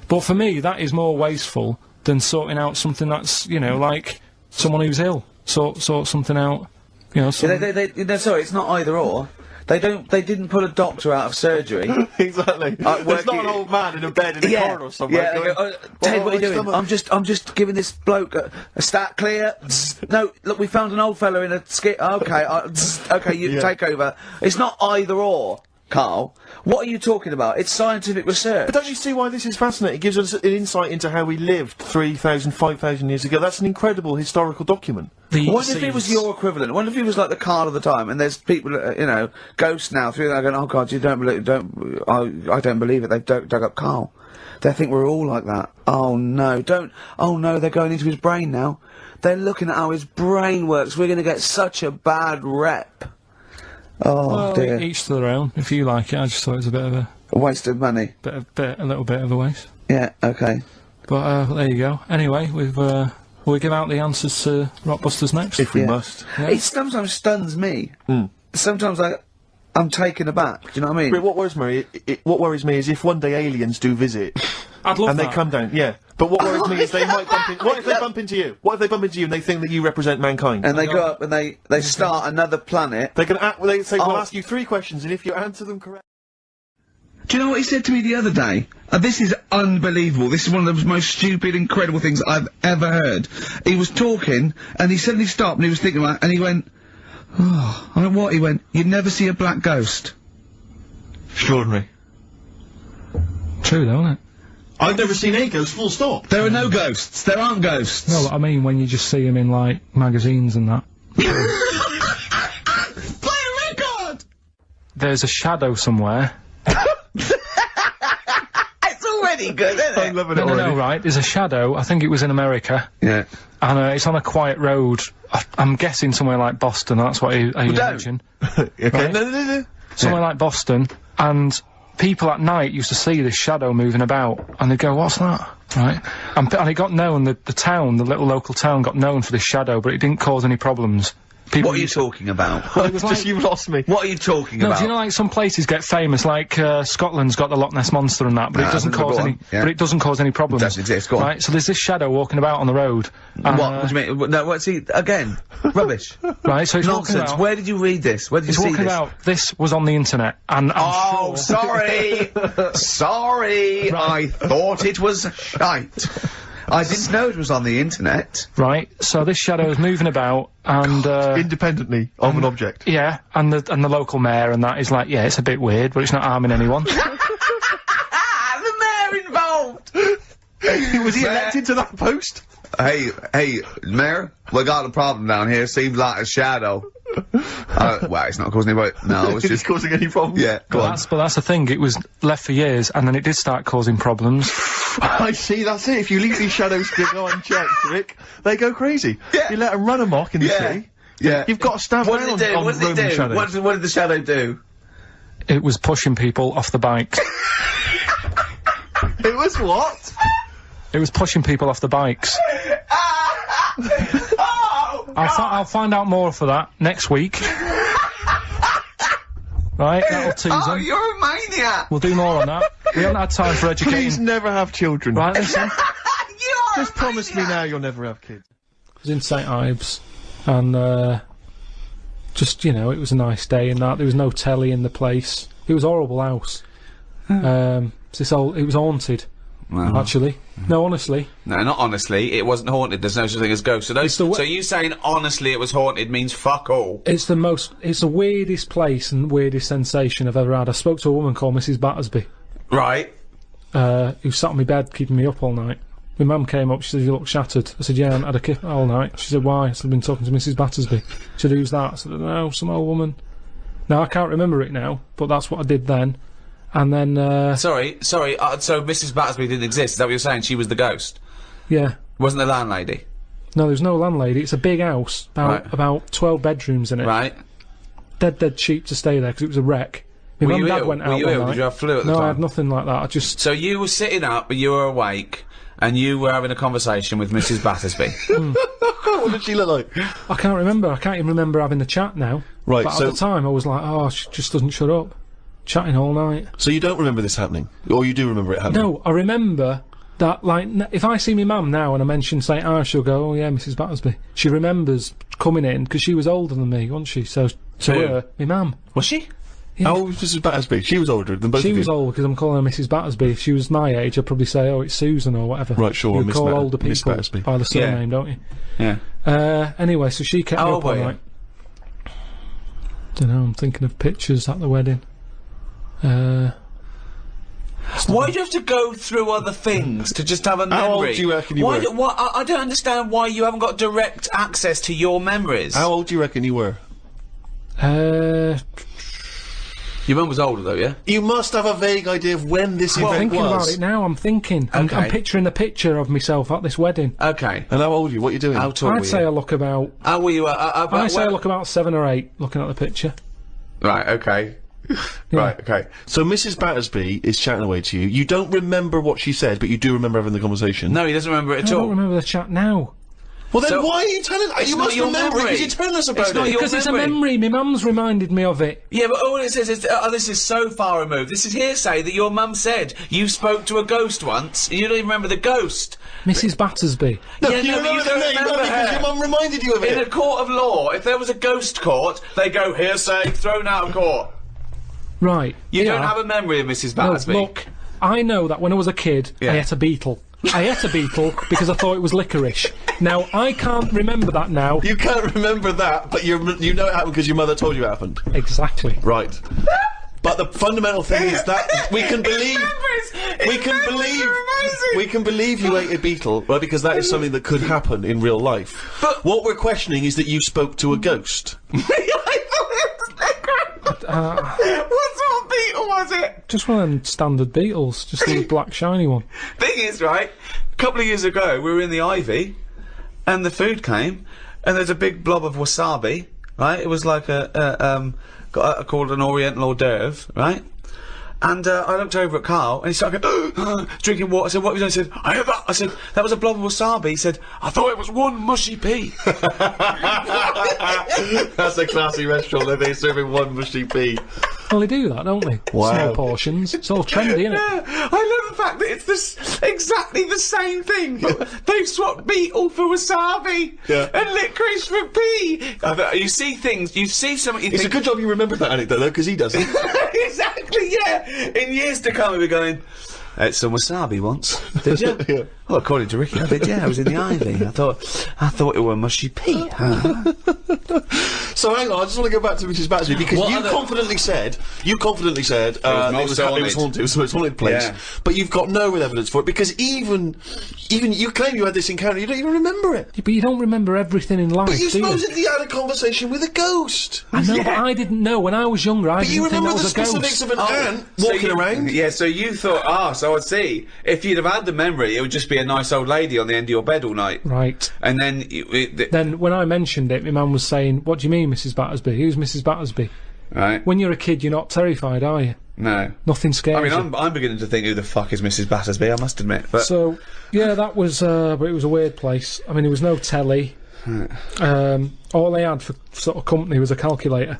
But for me, that is more wasteful than sorting out something that's, you know, like someone who's ill. Sort something out, you know. Sorry, it's not either or. They didn't put a doctor out of surgery. Exactly. It's not an old man in a bed in the corridor somewhere. Yeah, going, Ted, what are you doing? I'm just giving this bloke a stat clear. No, look, we found an old fella in a skit. Okay, okay, you take over. It's not either or, Karl. What are you talking about? It's scientific research. But don't you see why this is fascinating? It gives us an insight into how we lived 3,000, 5,000 years ago. That's an incredible historical document. What if it was your equivalent? What if he was like the Karl of the time, and there's people, you know, ghosts now through there going, oh God, I don't believe it. They've dug up Karl. They think we're all like that. Oh no, oh no, they're going into his brain now. They're looking at how his brain works. We're going to get such a bad rep. Oh, well, dear. each to their own. If you like it, I just thought it was a bit of a waste of money. A little bit of a waste. Yeah, okay. But there you go. Anyway, will we give out the answers to Rockbusters next? If we must. Yeah. It sometimes stuns me. Sometimes I'm taken aback. Do you know what I mean? But what worries me is if one day aliens do visit, I'd love and that. they come down. Yeah. But what worries me is they might bump in. What if they bump into you? What if they bump into you and they think that you represent mankind? And they go up and they start another planet. They say, we'll ask you 3 questions, and if you answer them correctly. Do you know what he said to me the other day? This is unbelievable. This is one of the most stupid, incredible things I've ever heard. He was talking, and he suddenly stopped, and he was thinking about it, and he went, oh, I went, what? He went, you'd never see a black ghost. Extraordinary. True, though, isn't it? I've never seen a ghost, full stop. There are no ghosts. There aren't ghosts. No, I mean when you just see them in, like, magazines and that. Play a record! There's a shadow somewhere. It's already good, isn't it? I'm loving it already. No, right. There's a shadow. I think it was in America. Yeah. And it's on a quiet road. I'm guessing somewhere like Boston. That's what I imagine. Okay. Right? No. Somewhere like Boston. And people at night used to see this shadow moving about. And they'd go, what's that? Right? And it got known, the town, the little local town got known for this shadow, but it didn't cause any problems. What are you talking about? Well, it was like, you've lost me. What are you talking about? No, do you know, like, some places get famous, like, Scotland's got the Loch Ness Monster and that, but it doesn't cause any, but it doesn't cause any problems. It doesn't exist, go on. Right, so there's this shadow walking about on the road. And, what do you mean? No, what's he, again? Rubbish. Right, so it's walking Nonsense. about. Where did you read this? Where did you see this? It's walking about, this was on the internet, and I'm sure. Sorry! Sorry! Right. I thought it was shite. I didn't know it was on the internet. Right, so this shadow is moving about, and, independently of an object. Yeah, and the local mayor and that is like, yeah, it's a bit weird, but it's not harming anyone. The mayor involved! Was he elected to that post? Hey, mayor, we got a problem down here. Seems like a shadow. Well, it's not causing any. No, it's just causing any problems. Yeah, go on. But that's the thing. It was left for years, and then it did start causing problems. I see. That's it. If you leave these shadows to go unchecked, Rick, they go crazy. Yeah. You let them run amok in the city. Yeah. You've got to stand What down did it do? on What did it Roman do? shadows. What did the shadow do? It was pushing people off the bikes. It was what? It was pushing people off the bikes. I'll find out more for that next week. Right, that'll tease Oh, them. you're a maniac! We'll do more on that. We haven't had time for educating. Please never have children. Right, listen. Just promise me now you'll never have kids. I was in St Ives, and just, you know, it was a nice day and that. There was no telly in the place. It was a horrible house. It was haunted. Wow. Actually. No, honestly. No, not honestly. It wasn't haunted. There's no such thing as ghosts. So you saying honestly it was haunted means fuck all. It's the weirdest place and weirdest sensation I've ever had. I spoke to a woman called Mrs Battersby. Right. Who sat on my bed keeping me up all night. My mum came up, she said, you look shattered. I said, yeah, I haven't had a kiss all night. She said, why? I said, I've been talking to Mrs Battersby. She said, who's that? I said, no, some old woman. Now, I can't remember it now, but that's what I did then. And then, Sorry, so Mrs Battersby didn't exist, is that what you're saying? She was the ghost? Yeah. Wasn't the landlady? No, there's no landlady. It's a big house, about 12 bedrooms in it. Right. Dead cheap to stay there, because it was a wreck. My mum and dad went out Were you one ill? night. Did you have flu at the No, time? I had nothing like that. I just... So you were sitting up, but you were awake, and you were having a conversation with Mrs Battersby. What did she look like? I can't remember. I can't even remember having the chat now. Right, But so- at the time, I was like, oh, she just doesn't shut up. Chatting all night. So you don't remember this happening? Or you do remember it happening? No, I remember that, like, if I see my mum now and I mention St Ives, she'll go, oh yeah, Mrs Battersby. She remembers coming in, because she was older than me, wasn't she? So, to Who? her, my mum. Was she? Yeah. How old was Mrs Battersby? She was older than both She of you. was old, because I'm calling her Mrs Battersby. If she was my age, I'd probably say, oh, it's Susan or whatever. Right, sure, You Miss call Bat- older Miss people Battersby. by the surname, don't you? Yeah. Anyway, so she kept me How up old all were you? night. Dunno, I'm thinking of pictures at the wedding. Why do you have to go through other things to just have a memory? How old do you reckon you were? I don't understand why you haven't got direct access to your memories. How old do you reckon you were? Your mum was older though, yeah? You must have a vague idea of when this I'm event thinking was. about it now, I'm thinking. I'm Okay. picturing the picture of myself at this wedding. Okay. And how old are you? What are you doing? How tall were I'd say you? I look about... How were you? I'd say I look about 7 or 8, looking at the picture. Right, okay. Right, okay. So Mrs. Battersby is chatting away to you. You don't remember what she said, but you do remember having the conversation. No, he doesn't remember it I at all. don't remember the chat now. Well, then why are you telling us? You must remember it, because you're telling us about it. Because it's a memory. My mum's reminded me of it. Yeah, but all it says is, this is so far removed. This is hearsay that your mum said you spoke to a ghost once, and you don't even remember the ghost. Mrs. Battersby. No, Yeah, you no, but remember you the don't name, remember because her. your mum reminded you of it. In a court of law, if there was a ghost court, they go hearsay, thrown out of court. Right. You don't have a memory of Mrs. Battersby. No, look, I know that when I was a kid, I ate a beetle. I ate a beetle because I thought it was licorice. Now, I can't remember that now. You can't remember that, but you know it happened because your mother told you it happened. Exactly. Right. But the fundamental thing is that we can believe you ate a beetle, well, because that is something that could happen in real life. But what we're questioning is that you spoke to a ghost. What sort of beetle was it? Just one of them standard beetles, just a little black shiny one. Thing is, right, a couple of years ago, we were in the Ivy, and the food came, and there's a big blob of wasabi, right? It was like called an Oriental hors d'oeuvre, right? And I looked over at Karl, and he started going, drinking water. I said, what was that? He said, I heard that. I said, that was a blob of wasabi. He said, I thought it was one mushy pea. That's a classy restaurant, they're serving one mushy pea. Well, they do that, don't they? Wow. Small portions. It's all trendy, isn't it? Yeah, I love the fact that it's exactly the same thing, but they've swapped beetle for wasabi and licorice for pea. You see things, you see something. It's a good job you remember that anecdote, though, because he doesn't. Exactly, yeah. In years to come, we'll be going, I ate some wasabi once. Did you? Yeah. Well, according to Ricky, I did, yeah. I was in the Ivy. I thought it were mushy pea. So hang on, I just want to go back to Mrs. Battersby, because you confidently said it was haunted, it was a haunted place, but you've got no evidence for it, because even you claim you had this encounter, you don't even remember it. But you don't remember everything in life, But you do you? supposedly had a conversation with a ghost. I know, but I didn't know. When I was younger, I But you didn't think remember that the was a specifics ghost. of an ant walking around? Yeah, so you thought, so I see. If you'd have had the memory, it would just be a nice old lady on the end of your bed all night. Right. And then... Then, when I mentioned it, my mum was saying, what do you mean, Mrs. Battersby? Who's Mrs. Battersby? Right. When you're a kid, you're not terrified, are you? No. Nothing scares I mean, you. I'm beginning to think, who the fuck is Mrs. Battersby, I must admit. But So, yeah, that was, but it was a weird place. I mean, there was no telly. All they had for sort of company was a calculator.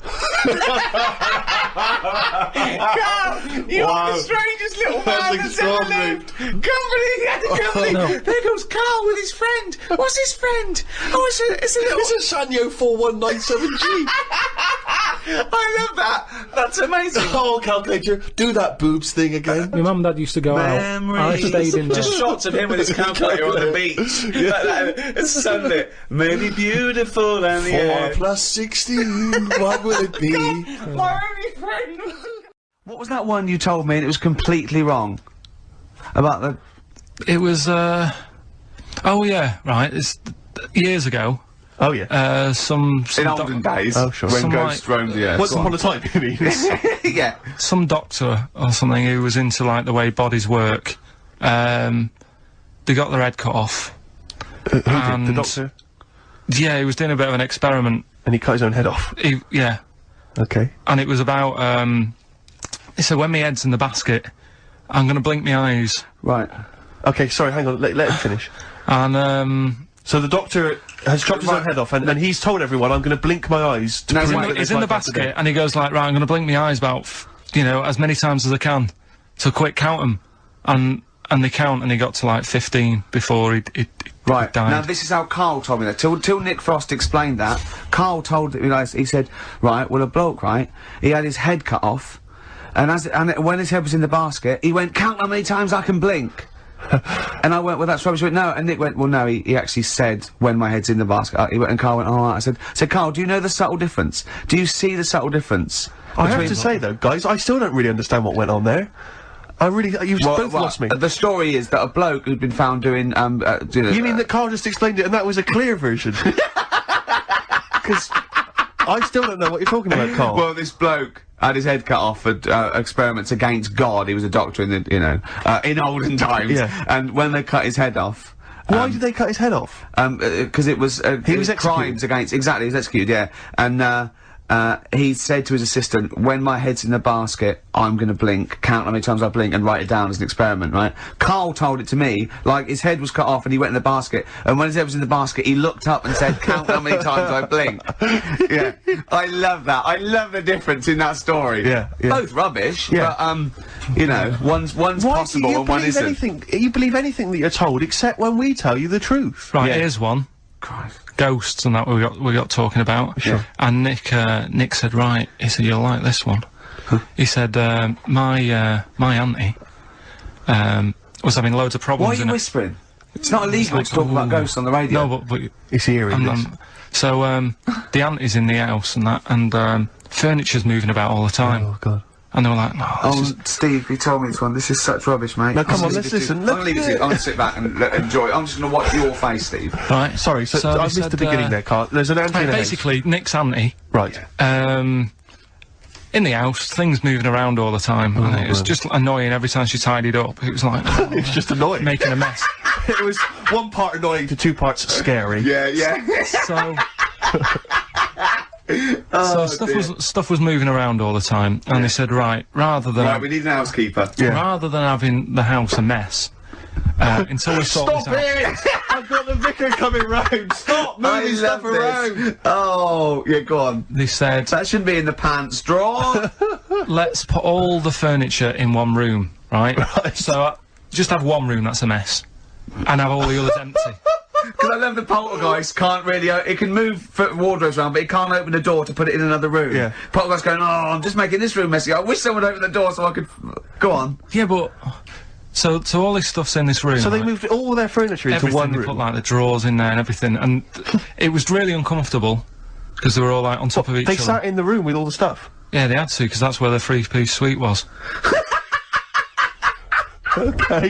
Carl, you are the strangest little man that's ever lived. Company. No. There goes Karl with his friend. What's his friend? Oh, it's a little... It's a Sanyo 4197G. I love that. That's amazing. Oh, calculator, do that boobs thing again. My mum and dad used to go out. I stayed in there. Just shots of him with his calculator on the beach. It's sunlit. Maybe beautiful and the 4 air. plus 16, what will it be? My only friend. What was that one you told me and it was completely wrong? About the... It was, oh yeah, right, it's years ago. Oh yeah. Some in olden days. Oh sure. When Some, ghosts roamed the earth. Once upon a time, you mean? Yeah. Some doctor or something who was into, like, the way bodies work. They got their head cut off. Who did? The doctor? Yeah, he was doing a bit of an experiment. And he cut his own head off? Yeah. Okay. And it was about, he said, when my head's in the basket, I'm gonna blink my eyes. Right. Okay, sorry, hang on, let him finish. And, so the doctor has chopped his own head off, and he's told everyone, I'm gonna blink my eyes to prove that he's in the basket, and he goes like, right, I'm gonna blink my eyes about, as many times as I can. So quick, count them. And they count, and he got to like 15 before he died. Now this is how Karl told me that. Till Nick Frost explained that, Karl told me, he said, right, well a bloke, right, he had his head cut off, and when his head was in the basket, he went, count how many times I can blink. And I went, well that's rubbish. He went, no, and Nick went, well no, he actually said when my head's in the basket. He went, and Karl went, all right. I said, Karl, do you know the subtle difference? Do you see the subtle difference? I have to say though, guys, I still don't really understand what went on there. You've both lost me. The story is that a bloke who'd been found doing, You mean that Karl just explained it and that was a clear version? Because I still don't know what you're talking about, Karl. Well, this bloke had his head cut off for experiments against God. He was a doctor in the, in olden times. Yeah. And when they cut his head off... Why did they cut his head off? Because it was... he was crimes against... Exactly, he was executed, yeah. And he said to his assistant, when my head's in the basket, I'm going to blink, count how many times I blink and write it down as an experiment, right? Karl told it to me, like, his head was cut off and he went in the basket, and when his head was in the basket, he looked up and said, count how many times I blink. Yeah. I love that. I love the difference in that story. Yeah. Both rubbish, but, you know, one's possible and one isn't. You believe anything that you're told, except when we tell you the truth. Right, here's one. Christ. Ghosts and that we got talking about. Sure. And Nick said, right, he said, you'll like this one. He said, my auntie, was having loads of problems. Why are you whispering? It's not illegal to talk about ghosts on the radio. No, but it's hearing this. So, the auntie's in the house and that, and, furniture's moving about all the time. Oh, God. And they were like, no, Steve, you told me this one. This is such rubbish, mate. No, come on, let's listen. I'm gonna leave it to you. I'm gonna sit back and enjoy it. I'm just gonna watch your face, Steve. Right. Sorry, so I missed the beginning there, Karl. There's an auntie in the house. Basically, Nick's auntie. Right. In the house, things moving around all the time, and it was just annoying every time she tidied up. It was like, it's just annoying. Making a mess. It was one part annoying to two parts scary. Yeah. So... stuff was moving around all the time, and they said, right, rather than we need an housekeeper. Rather than having the house a mess, until we sort this out. Stop it! I've got the vicar coming round. Stop moving stuff around. Oh, yeah, go on. They said that shouldn't be in the pants drawer. Let's put all the furniture in one room, right? So just have one room that's a mess, and have all the others empty. Because I love the poltergeist can't really, it can move wardrobes around, but it can't open the door to put it in another room. Yeah. Poltergeist going, oh, I'm just making this room messy. I wish someone would open the door so I could, go on. Yeah, but, so all this stuff's in this room. So they moved all their furniture into one room? They put, like, the drawers in there and everything, and it was really uncomfortable, because they were all, like, on top of each other. They sat in the room with all the stuff? Yeah, they had to, because that's where the three-piece suite was. Okay.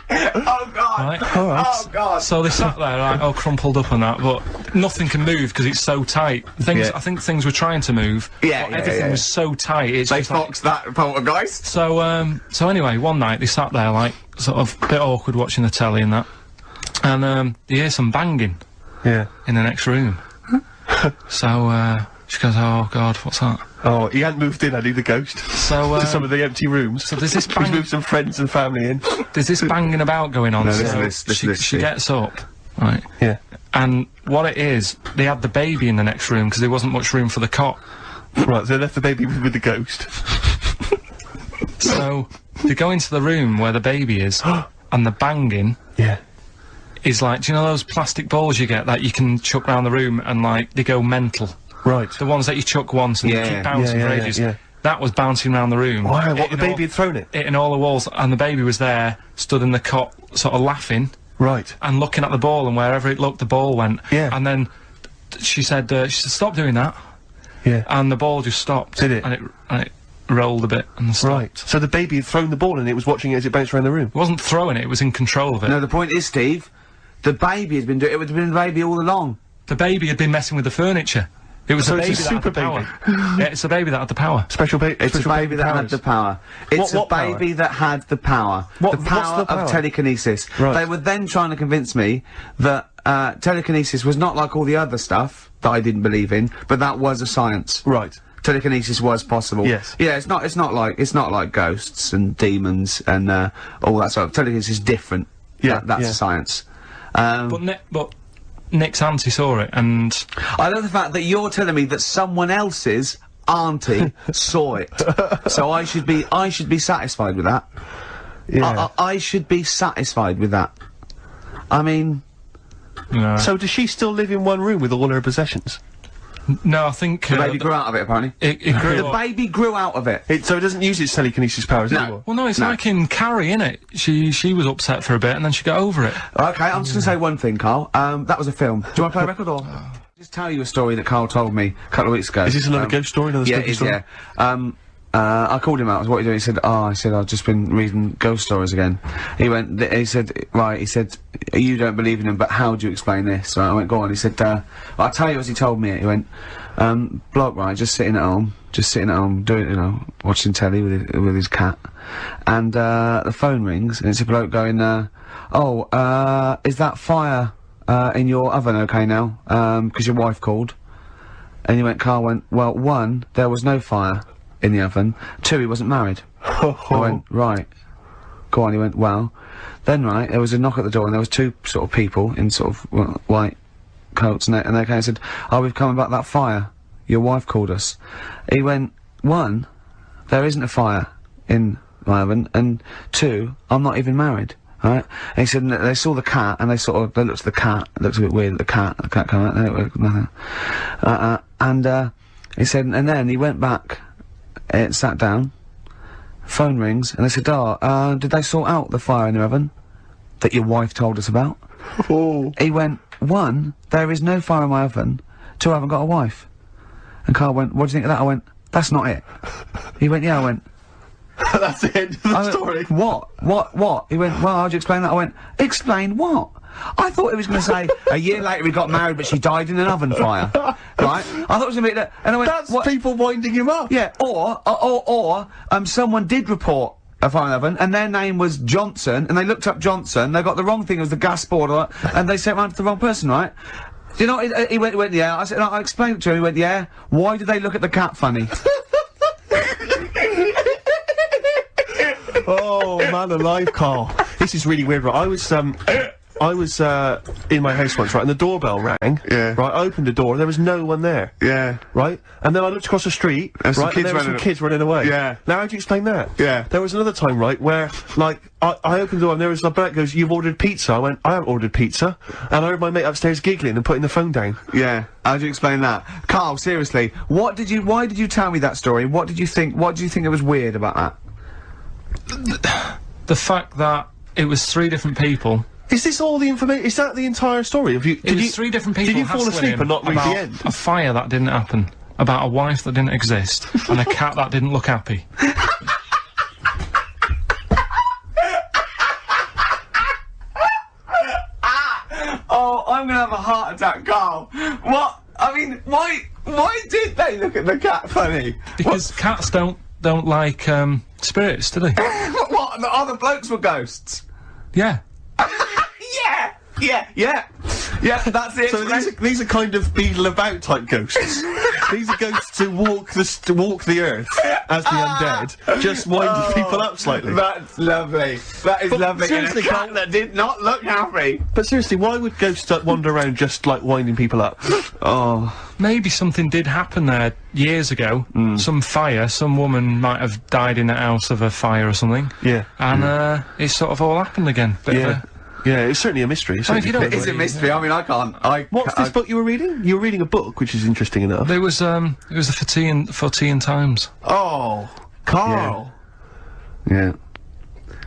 Oh God! Right. All right. Oh God! So they sat there like all crumpled up and that, but nothing can move because it's so tight. I think things were trying to move. Yeah, but everything was so tight. It's they just foxed that poltergeist. So anyway, one night they sat there like sort of a bit awkward watching the telly and that, and they hear some banging. Yeah. In the next room. So she goes, "Oh God, what's that?" Oh, he hadn't moved in, had he, the ghost? So, to some of the empty rooms. So there's this He's moved some friends and family in. There's this banging about going on. No, so she gets up, right? Yeah. And what it is, they had the baby in the next room because there wasn't much room for the cot. Right, so they left the baby with the ghost. So they go into the room where the baby is, and the banging. Yeah. Is like, do you know those plastic balls you get that you can chuck around the room and like they go mental? Right. The ones that you chuck once and they keep bouncing for ages. Yeah. That was bouncing around the room. Why? What, the baby had thrown it? Hitting all the walls, and the baby was there, stood in the cot, sort of laughing. Right. And looking at the ball, and wherever it looked, the ball went. Yeah. And then she said, stop doing that. Yeah. And the ball just stopped. Did it? And it rolled a bit and stopped. Right. So the baby had thrown the ball and it was watching it as it bounced around the room? It wasn't throwing it, it was in control of it. No, the point is, Steve, the baby has been doing it. It would have been the baby all along. The baby had been messing with the furniture. It was so a baby it's a that had super the power. Yeah, it's a baby that had the power. Special baby. It's a baby that had the power. It's a baby that had the power. What, the power of telekinesis. Right. They were then trying to convince me that telekinesis was not like all the other stuff that I didn't believe in, but that was a science. Right. Telekinesis was possible. Yes. Yeah, it's not like ghosts and demons and all that sort of. Telekinesis is different. Yeah. That's a science. But Nick's auntie saw it, and I love the fact that you're telling me that someone else's auntie saw it. So I should be satisfied with that. Yeah. I should be satisfied with that. I mean, no. So does she still live in one room with all her possessions? No, I think the baby grew out of it. Apparently, it grew. The baby grew out of it. So it doesn't use its telekinesis powers anymore. Well, no, it's like in Carrie, innit? She was upset for a bit, and then she got over it. Okay, I'm just gonna say one thing, Karl. That was a film. Do you want to play a record or? Just tell you a story that Karl told me a couple of weeks ago. Is this another ghost story? Another spooky story? Yeah. I called him out. I was, what are you doing? He said, I've just been reading ghost stories again. He went, he said, you don't believe in them, but how do you explain this? Right, I went, go on. He said, I'll tell you as he told me it. He went, bloke, right, just sitting at home, doing, watching telly with his cat. And, the phone rings, and it's a bloke going, is that fire, in your oven okay now? 'Cause your wife called. And Karl went, well, 1, there was no fire in the oven. 2, he wasn't married. I went, right. Go on, he went, well. Then, right, there was a knock at the door and there was 2 sort of people in sort of white coats and they came and said, oh, we've come about that fire. Your wife called us. He went, 1, there isn't a fire in my oven, and 2, I'm not even married. Right? And he said, and they saw the cat, and they looked at the cat, it looks a bit weird at the cat came out, nothing. He said, and then he went back, sat down, phone rings, and they said, did they sort out the fire in the oven that your wife told us about? Oh. He went, 1, there is no fire in my oven, 2, I haven't got a wife. And Karl went, what do you think of that? I went, that's not it. He went, yeah, I went, that's the end of the story. What? He went, well, how'd you explain that? I went, explain what? I thought he was going to say, a year later he got married, but she died in an oven fire. Right? I thought it was going to be that. And I went, that's people winding him up. Yeah, or someone did report a fire in the oven, and their name was Johnson, and they looked up Johnson, they got the wrong thing, it was the gas board, and they sent it round to the wrong person, right? Do you know, he went, yeah. I said, I explained it to him, he went, yeah. Why did they look at the cat funny? Oh, man alive, Karl. This is really weird, right? I was in my house once, right, and the doorbell rang. Yeah. Right, I opened the door, there was no one there. Yeah. Right? And then I looked across the street, right, and there were some kids running away. Yeah. Now, how do you explain that? Yeah. There was another time, right, where, like, I opened the door and there was a bloke goes, you've ordered pizza. I went, I haven't ordered pizza. And I heard my mate upstairs giggling and putting the phone down. Yeah. How do you explain that? Karl, seriously, why did you tell me that story? What did you think it was weird about that? The fact that it was 3 different people. Is this all the information? Is that the entire story? It was 3 different people. Did you fall asleep and not read the end? A fire that didn't happen, about a wife that didn't exist, and a cat that didn't look happy. Oh, I'm gonna have a heart attack, Karl. What? I mean, why did they look at the cat funny? Because cats don't like spirits, do they? What? The other blokes were ghosts? Yeah. Yeah, that's it. So these are kind of beetle about type ghosts. These are ghosts who walk the earth as the undead, just winding people up slightly. That's lovely. That is lovely. Seriously, and a cat that did not look happy. But seriously, why would ghosts wander around just like winding people up? Oh. Maybe something did happen there years ago. Some fire, some woman might have died in the house of a fire or something. Yeah. And it sort of all happened again. Yeah, it's certainly a mystery. It's a mystery. I mean, I can't. What's this book you were reading? You were reading a book, which is interesting enough. It was the 14 Times. Oh, Karl. Yeah.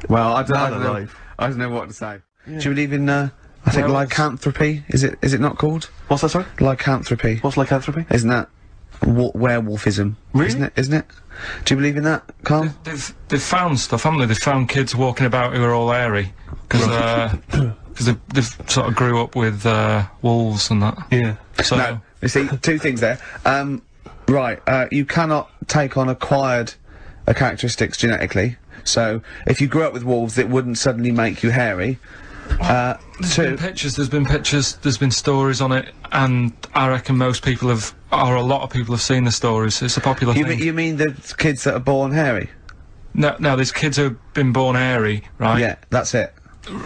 Well, I don't know what to say. Yeah. Do you believe in? I think lycanthropy. Is it not called? What's that? Sorry. Lycanthropy. What's lycanthropy? Isn't that werewolfism? Really? Isn't it? Do you believe in that, Karl? They've found stuff, haven't they? They've found kids walking about who are all hairy. Because they've sort of grew up with wolves and that. Yeah. So no, you see, 2 things there. You cannot take on acquired characteristics genetically. So if you grew up with wolves, it wouldn't suddenly make you hairy. There's been pictures, there's been stories on it, and I reckon a lot of people have seen the stories. It's a popular thing. You mean the kids that are born hairy? No, there's kids who've been born hairy, right? Yeah, that's it.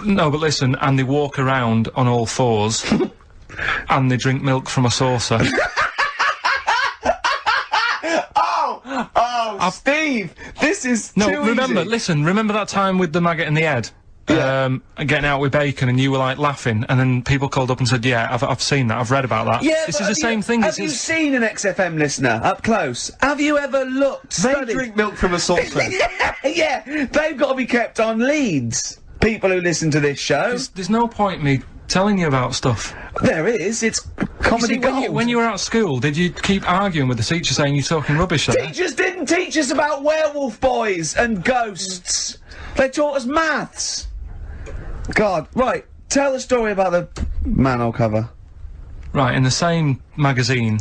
No, but listen, and they walk around on all 4s, and they drink milk from a saucer. Steve, this is remember that time with the maggot in the head? Yeah. Getting out with bacon, and you were like laughing, and then people called up and said, yeah, I've seen that, I've read about that. Yeah, this is the same thing. Have you seen an XFM listener up close? Have you ever looked? They drink milk from a saucer. Yeah, they've got to be kept on leads. People who listen to this show. There's no point me telling you about stuff. There is. It's comedy gold. When you were at school, did you keep arguing with the teacher saying you're talking rubbish there? Teachers didn't teach us about werewolf boys and ghosts. They taught us maths. God, right, tell the story about the manhole cover. Right, in the same magazine,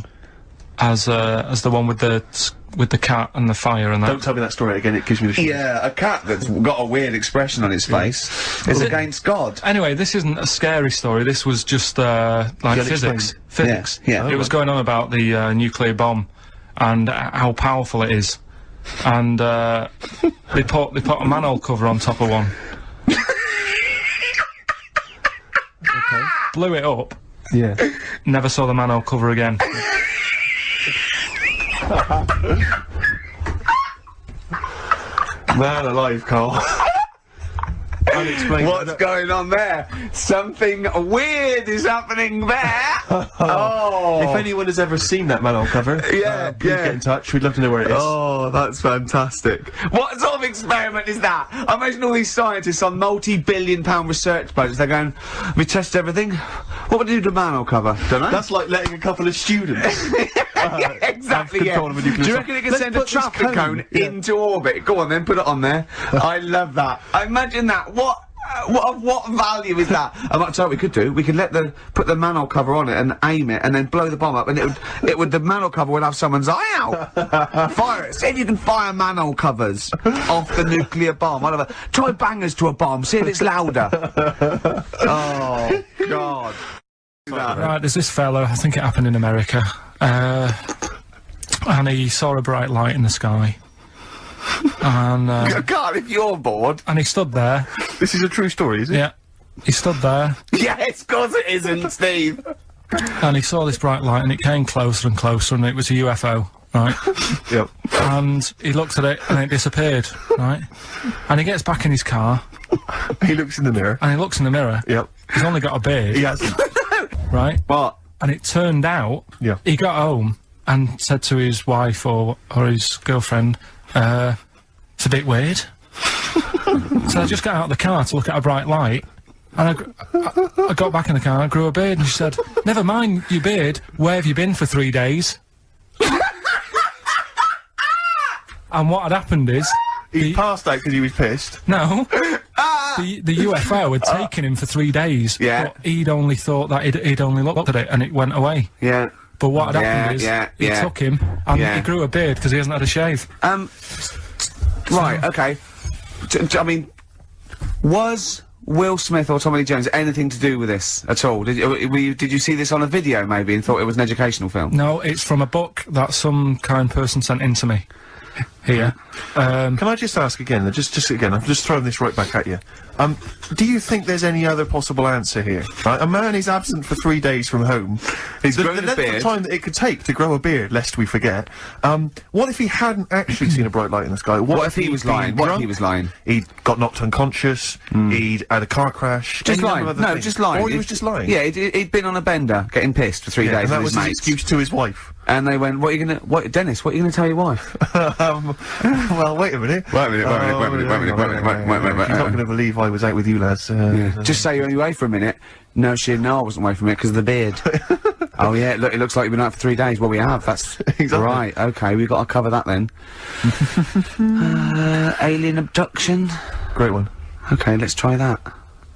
as the one with the cat and the fire and that. Don't tell me that story again, it gives me the shit. Yeah, a cat that's got a weird expression on its face is against God. Anyway, this isn't a scary story, this was just, like physics. Physics. Yeah. It was going on about the, nuclear bomb and how powerful it is. And, they put a manhole cover on top of one. Okay. Blew it up. Yeah. Never saw the manhole cover again. Man alive, Carl. Unexplained. What's going on there? Something weird is happening there. Oh. If anyone has ever seen that manhole cover, please get in touch. We'd love to know where it is. Oh, that's fantastic. What sort of experiment is that? I imagine all these scientists on multi-billion-pound research boats, they're going, we test everything. What would you do to manhole cover? Don't know. That's like letting a couple of students yeah, exactly, yeah. Do you reckon it can send a traffic cone into orbit? Go on then, put it on there. I love that. Imagine that. What value is that? I might tell you what we could do. We could put the manhole cover on it and aim it, and then blow the bomb up, and the manhole cover would have someone's eye out. Fire it. See if you can fire manhole covers off the nuclear bomb. Whatever. Try bangers to a bomb. See if it's louder. Oh God. Right, there's this fellow, I think it happened in America, and he saw a bright light in the sky. And, God, if you're bored. And he stood there. This is a true story, is it? Yeah. He stood there. Yes, of course it isn't, Steve. And he saw this bright light, and it came closer and closer, and it was a UFO, right? Yep. And he looked at it, and it disappeared, right? And he gets back in his car. He looks in the mirror. And he looks in the mirror. Yep. He's only got a beard. He has. Right? What? And it turned out, he got home and said to his wife or his girlfriend, it's a bit weird. So I just got out of the car to look at a bright light, and I got back in the car and I grew a beard, and she said, never mind your beard, where have you been for 3 days? And what had happened is... He passed out because he was pissed. No. The UFO had taken him for 3 days. Yeah. But he'd only thought that he'd only looked at it and it went away. Yeah. But what had happened is, he took him, and he grew a beard because he hasn't had a shave. Right, okay. I mean, was Will Smith or Tommy Lee Jones anything to do with this at all? Did you see this on a video, maybe, and thought it was an educational film? No, it's from a book that some kind person sent in to me. Here. Can I just ask again, just again, I'm just throwing this right back at you. Do you think there's any other possible answer here? Right? A man is absent for 3 days from home. He's the grown a length beard. of time that it could take to grow a beard, lest we forget. What if he hadn't actually seen a bright light in the sky? What if he was lying? What if he was lying? He'd got knocked unconscious, he'd had a car crash. Just lying. No, just lying. Or he was just lying. Yeah, he'd been on a bender, getting pissed for 3 days and that with was his his mates. excuse to his wife. And they went, Dennis, what are you gonna tell your wife? Well, wait a minute. Wait a minute. She's not going to believe I was out with you, lads. Just say you're only away for a minute. No, she didn't know I wasn't away from it because of the beard. Oh yeah, look, it looks like you've been out for 3 days. Well, we have. That's exactly right. Okay, we've got to cover that then. Alien abduction. Great one. Okay, let's try that. Do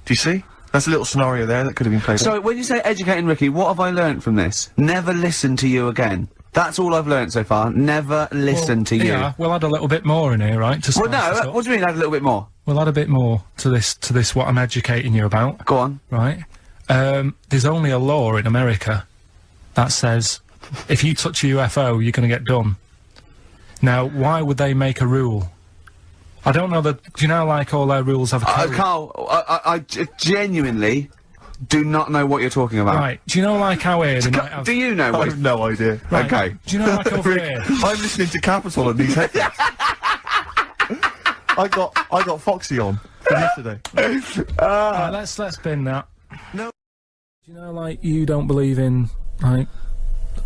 you see? That's a little scenario there that could have been played. So, when you say educating Ricky, what have I learnt from this? Never listen to you again. That's all I've learnt so far. Never listen to you. Yeah, we'll add a little bit more in here, right? Well, no, what do you mean add a little bit more? We'll add a bit more to this, what I'm educating you about. Go on. Right? There's only a law in America that says if you touch a UFO, you're gonna get done. Now, why would they make a rule? I don't know that... Do you know, like, all their rules have a code? Carl, I genuinely do not know what you're talking about. Right. Do you know, like, how here they might have... Do you know what... I have no idea. Right. Okay. Do you know, like, over here... I'm listening to Capital on these headphones. I got Foxy on from yesterday. Right, let's bin that. No. Do you know, like, you don't believe in, like,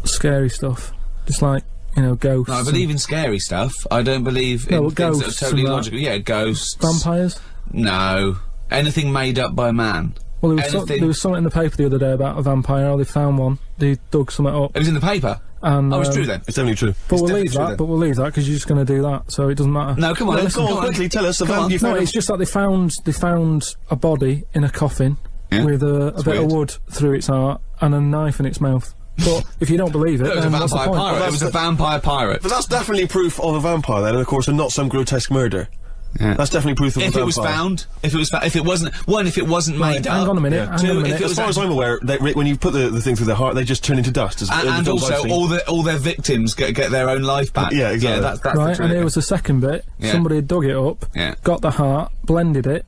scary stuff? Just like... You know, ghosts. No, I believe in scary stuff. I don't believe in things that are totally logical. Yeah, ghosts. Vampires? No. Anything made up by man. Well, there was something in the paper the other day about a vampire. How they found one. They dug something up. It was in the paper? And, it's true then. It's definitely true. But we'll leave that, because you're just going to do that, so it doesn't matter. No, come on, go on, quickly tell us about you. No, it's just that they found a body in a coffin with a bit of wood through its heart and a knife in its mouth. But if you don't believe it, It was a then what's the vampire point? pirate. It was a vampire pirate. But that's definitely proof of a vampire then, and of course, and not some grotesque murder. Yeah. That's definitely proof of a If vampire. it was found, if it wasn't made up. Hang on a minute. Yeah. Hang on a minute. As far as I'm aware, when you put the thing through their heart, they just turn into dust. And also, all their victims get their own life back. Yeah, exactly. Yeah, that's Right, the truth. and here was the second bit. Yeah. Somebody had dug it up, got the heart, blended it,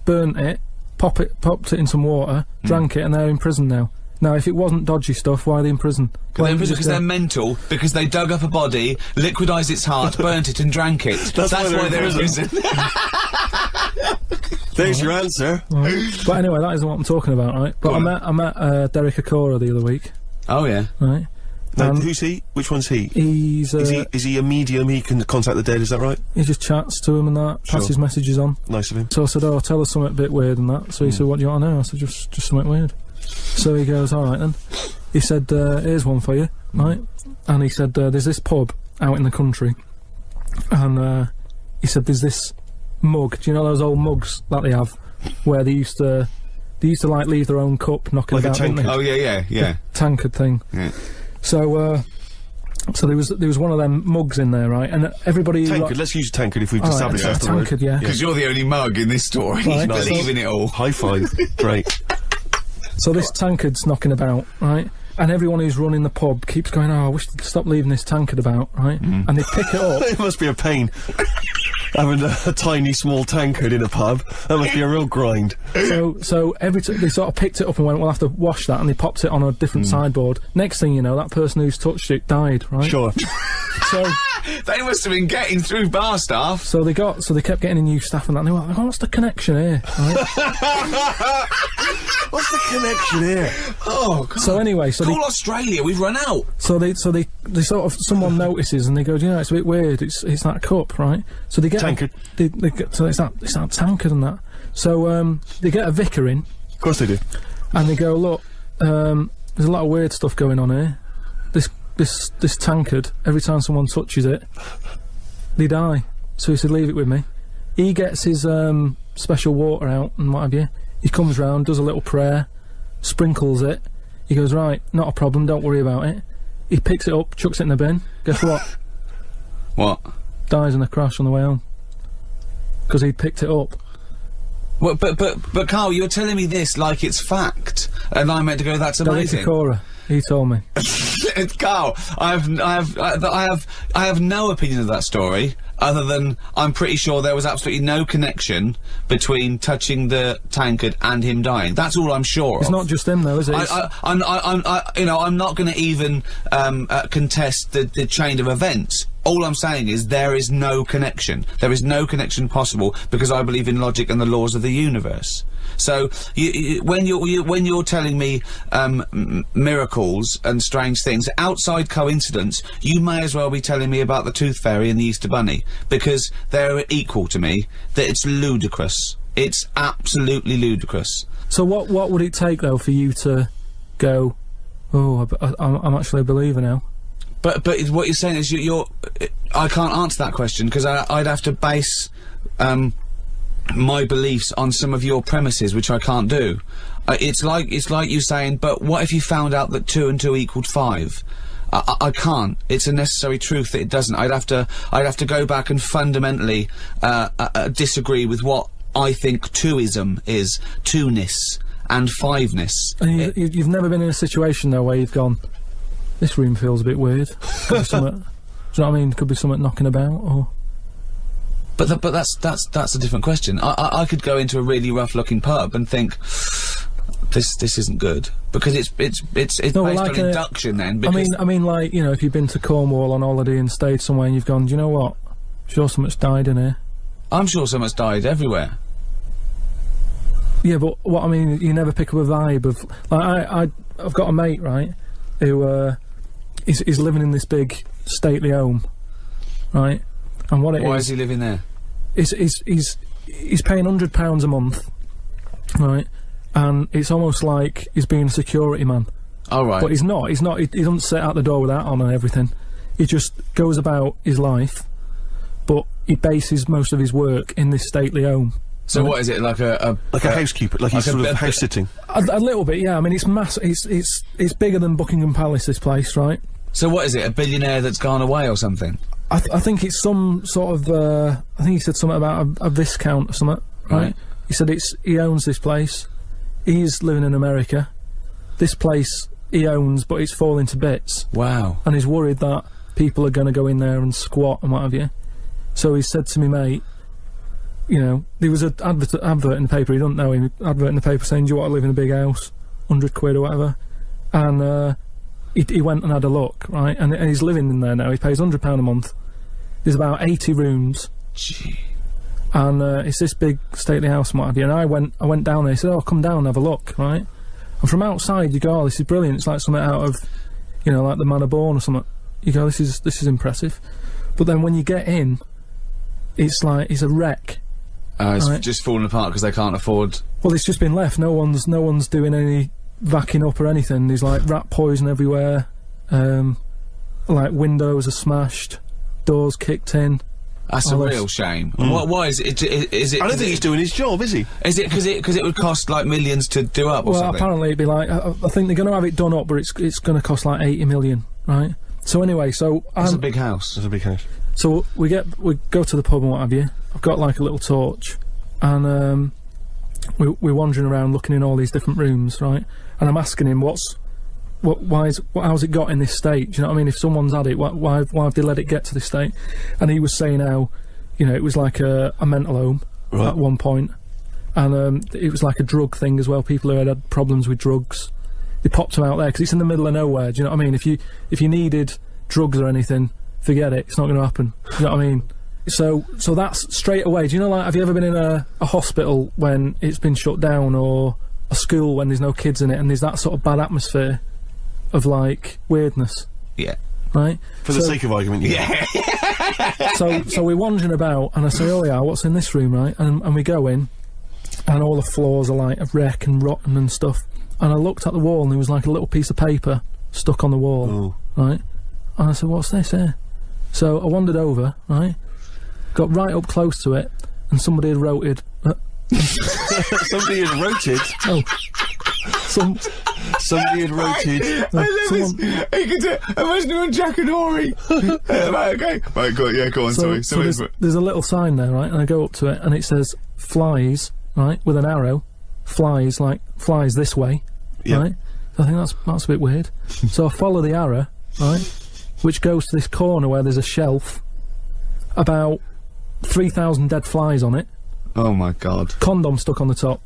burnt it, popped it in some water, drank it, and they're in prison now. Now, if it wasn't dodgy stuff, why are they in prison? They're in prison because they're mental, because they dug up a body, liquidised its heart, burnt it and drank it. That's why they're in prison. There's your answer. Right. But anyway, that isn't what I'm talking about, right? But I met Derek Akora the other week. Oh, yeah. Right. Now, who's he? Which one's he? He's is he a medium? He can contact the dead, is that right? He just chats to him and that, passes messages on. Nice of him. So I said, oh, tell us something a bit weird and that. So he said, what do you want to know? I said, just something weird. So he goes, alright then. He said, here's one for you, right? And he said, there's this pub out in the country. And he said, there's this mug. Do you know those old mugs that they have? Where they used to like leave their own cup knocking like about, didn't they? Oh, yeah. The tankard thing. Yeah. So there was one of them mugs in there, right? And everybody... Tankard, let's use tankard if we've established that's the word. Tankard, yeah. Because you're the only mug in this story. Right. You believe in it all. High five. Great. So this tankard's knocking about, right? And everyone who's running the pub keeps going, oh, I wish they'd stop leaving this tankard about, right? And they pick it up. It must be a pain. Having a tiny, small tankard in a pub. That must be a real grind. So every they sort of picked it up and went, we'll have to wash that, and they popped it on a different sideboard. Next thing you know, that person who's touched it died, right? Sure. So they must have been getting through bar staff. So they kept getting new staff and that, and they were like, oh, what's the connection here? Right? What's the connection here? Oh, God. So anyway, call Australia, we've run out. So they sort of, someone notices and they go, you know, it's a bit weird, it's that cup, right? So they get tankard. So it's that tankard and that. So they get a vicar in. Of course they do. And they go, look, there's a lot of weird stuff going on here. This tankard, every time someone touches it, they die. So he said, leave it with me. He gets his special water out and what have you. He comes round, does a little prayer, sprinkles it. He goes, right, not a problem, don't worry about it. He picks it up, chucks it in the bin. Guess what? What? Dies in a crash on the way home. Because he picked it up. Well, but Karl, you're telling me this like it's fact, and I'm meant to go, that's amazing. Cora, he told me. Karl, I have no opinion of that story, other than I'm pretty sure there was absolutely no connection between touching the tankard and him dying. That's all I'm sure It's of. not just him though, is it? I'm not going to even contest the chain of events. All I'm saying is there is no connection. There is no connection possible because I believe in logic and the laws of the universe. So when you're telling me miracles and strange things outside coincidence, you may as well be telling me about the Tooth Fairy and the Easter Bunny, because they're equal to me. That it's ludicrous. It's absolutely ludicrous. So what would it take though for you to go, oh, I'm actually a believer now? But what you're saying is I can't answer that question because I'd have to base my beliefs on some of your premises, which I can't do. It's like you saying, but what if you found out that 2 and 2 equaled 5? I can't. It's a necessary truth that it doesn't. I'd have to go back and fundamentally disagree with what I think twoism is, two-ness and fiveness. And you've never been in a situation though where you've gone, this room feels a bit weird. Could be something, do you know what I mean? Could be something knocking about, or. But that's a different question. I could go into a really rough-looking pub and think, this isn't good, because it's based on induction then. Because I mean, like, you know, if you've been to Cornwall on holiday and stayed somewhere and you've gone, do you know what? Sure, so much died in here. I'm sure so much died everywhere. Yeah, but what I mean, you never pick up a vibe of like I've got a mate, right, who is living in this big stately home, right? And what Why is he living there? He's paying £100 a month, right? And it's almost like he's being a security man. Oh, right. But he's not. He doesn't sit out the door with that on and everything. He just goes about his life, but he bases most of his work in this stately home. So what is it, like a housekeeper, like he's sort of house sitting? A little bit, yeah. I mean, it's it's bigger than Buckingham Palace, this place, right? So what is it, a billionaire that's gone away or something? I think it's some sort of, I think he said something about a viscount or something, right? He said he owns this place. He's living in America. This place he owns, but it's falling to bits. Wow. And he's worried that people are going to go in there and squat and what have you. So he said to me, mate, you know, there was an advert in the paper, he doesn't know him, advert in the paper saying, do you want to live in a big house? 100 quid or whatever. And he went and had a look, right? And he's living in there now, he pays £100 a month. There's about 80 rooms. Gee. And it's this big stately house and what have you. And I went down there, he said, oh, come down and have a look, right? And from outside you go, oh, this is brilliant, it's like something out of, you know, like the Man of Born or something. You go, this is impressive. But then when you get in, it's like, it's a wreck. It's just falling apart because they can't afford... Well, it's just been left. No one's doing any vacuuming up or anything. There's like rat poison everywhere. Like windows are smashed, doors kicked in. That's a real shame. Why is it? Is it? I don't think he's doing his job, is he? Is it because it would cost like millions to do up? Or well, something? Apparently it'd be like I think they're going to have it done up, but it's going to cost like 80 million, right? So anyway, that's a big house. That's a big house. So we go to the pub and what have you. I've got like a little torch, and we're wandering around looking in all these different rooms, right? And I'm asking him how's it got in this state? Do you know what I mean? If someone's had it, why have they let it get to this state? And he was saying how, you know, it was like a mental home at one point, and it was like a drug thing as well. People who had problems with drugs, they popped them out there because it's in the middle of nowhere. Do you know what I mean? If you needed drugs or anything, forget it. It's not going to happen. Do you know what I mean? So that's straight away. Do you know, like, have you ever been in a hospital when it's been shut down, or a school when there's no kids in it and there's that sort of bad atmosphere of like weirdness? Yeah. Right? For the sake of argument, yeah. So we're wandering about and I say, oh yeah, what's in this room, right? And we go in and all the floors are like a wreck and rotten and stuff. And I looked at the wall and there was like a little piece of paper stuck on the wall, right? And I said, what's this here? So I wandered over, right? Got right up close to it and somebody had wrote Somebody had wrote Oh. Somebody had wrote I love this. He could do, imagine doing Jack and Ori. Right, okay. Right, go on, sorry. There's a little sign there, right? And I go up to it and it says flies, right? With an arrow. Flies, like, flies this way, right? So I think that's a bit weird. So I follow the arrow, right? Which goes to this corner where there's a shelf. About 3,000 dead flies on it. Oh my god. Condom stuck on the top.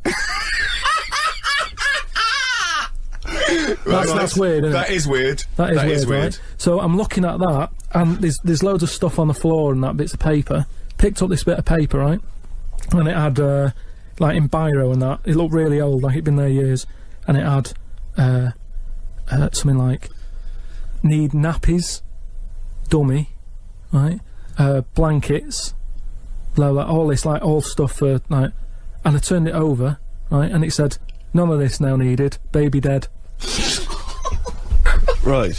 That's weird, isn't it? That is weird. That is weird, right? So I'm looking at that, and there's loads of stuff on the floor and that, bits of paper. Picked up this bit of paper, right? And it had, like, in biro and that, it looked really old, like it'd been there years. And it had, something like, need nappies, dummy, right? Blankets, blah, blah, all this, like, all stuff for, like, and I turned it over, right? And it said, none of this now needed, baby dead. Right.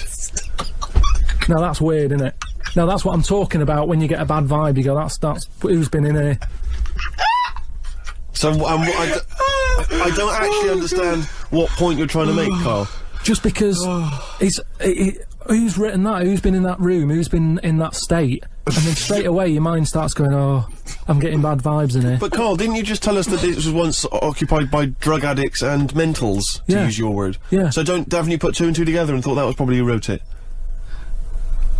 Now that's weird, isn't it? Now that's what I'm talking about when you get a bad vibe, you go, that's who's been in here. So I don't actually understand what point you're trying to make, Carl. Just because who's written that? Who's been in that room? Who's been in that state? And then straight away your mind starts going, oh, I'm getting bad vibes in here. But Carl, didn't you just tell us that this was once occupied by drug addicts and mentals, to use your word? Yeah. So haven't you put two and two together and thought that was probably who wrote it?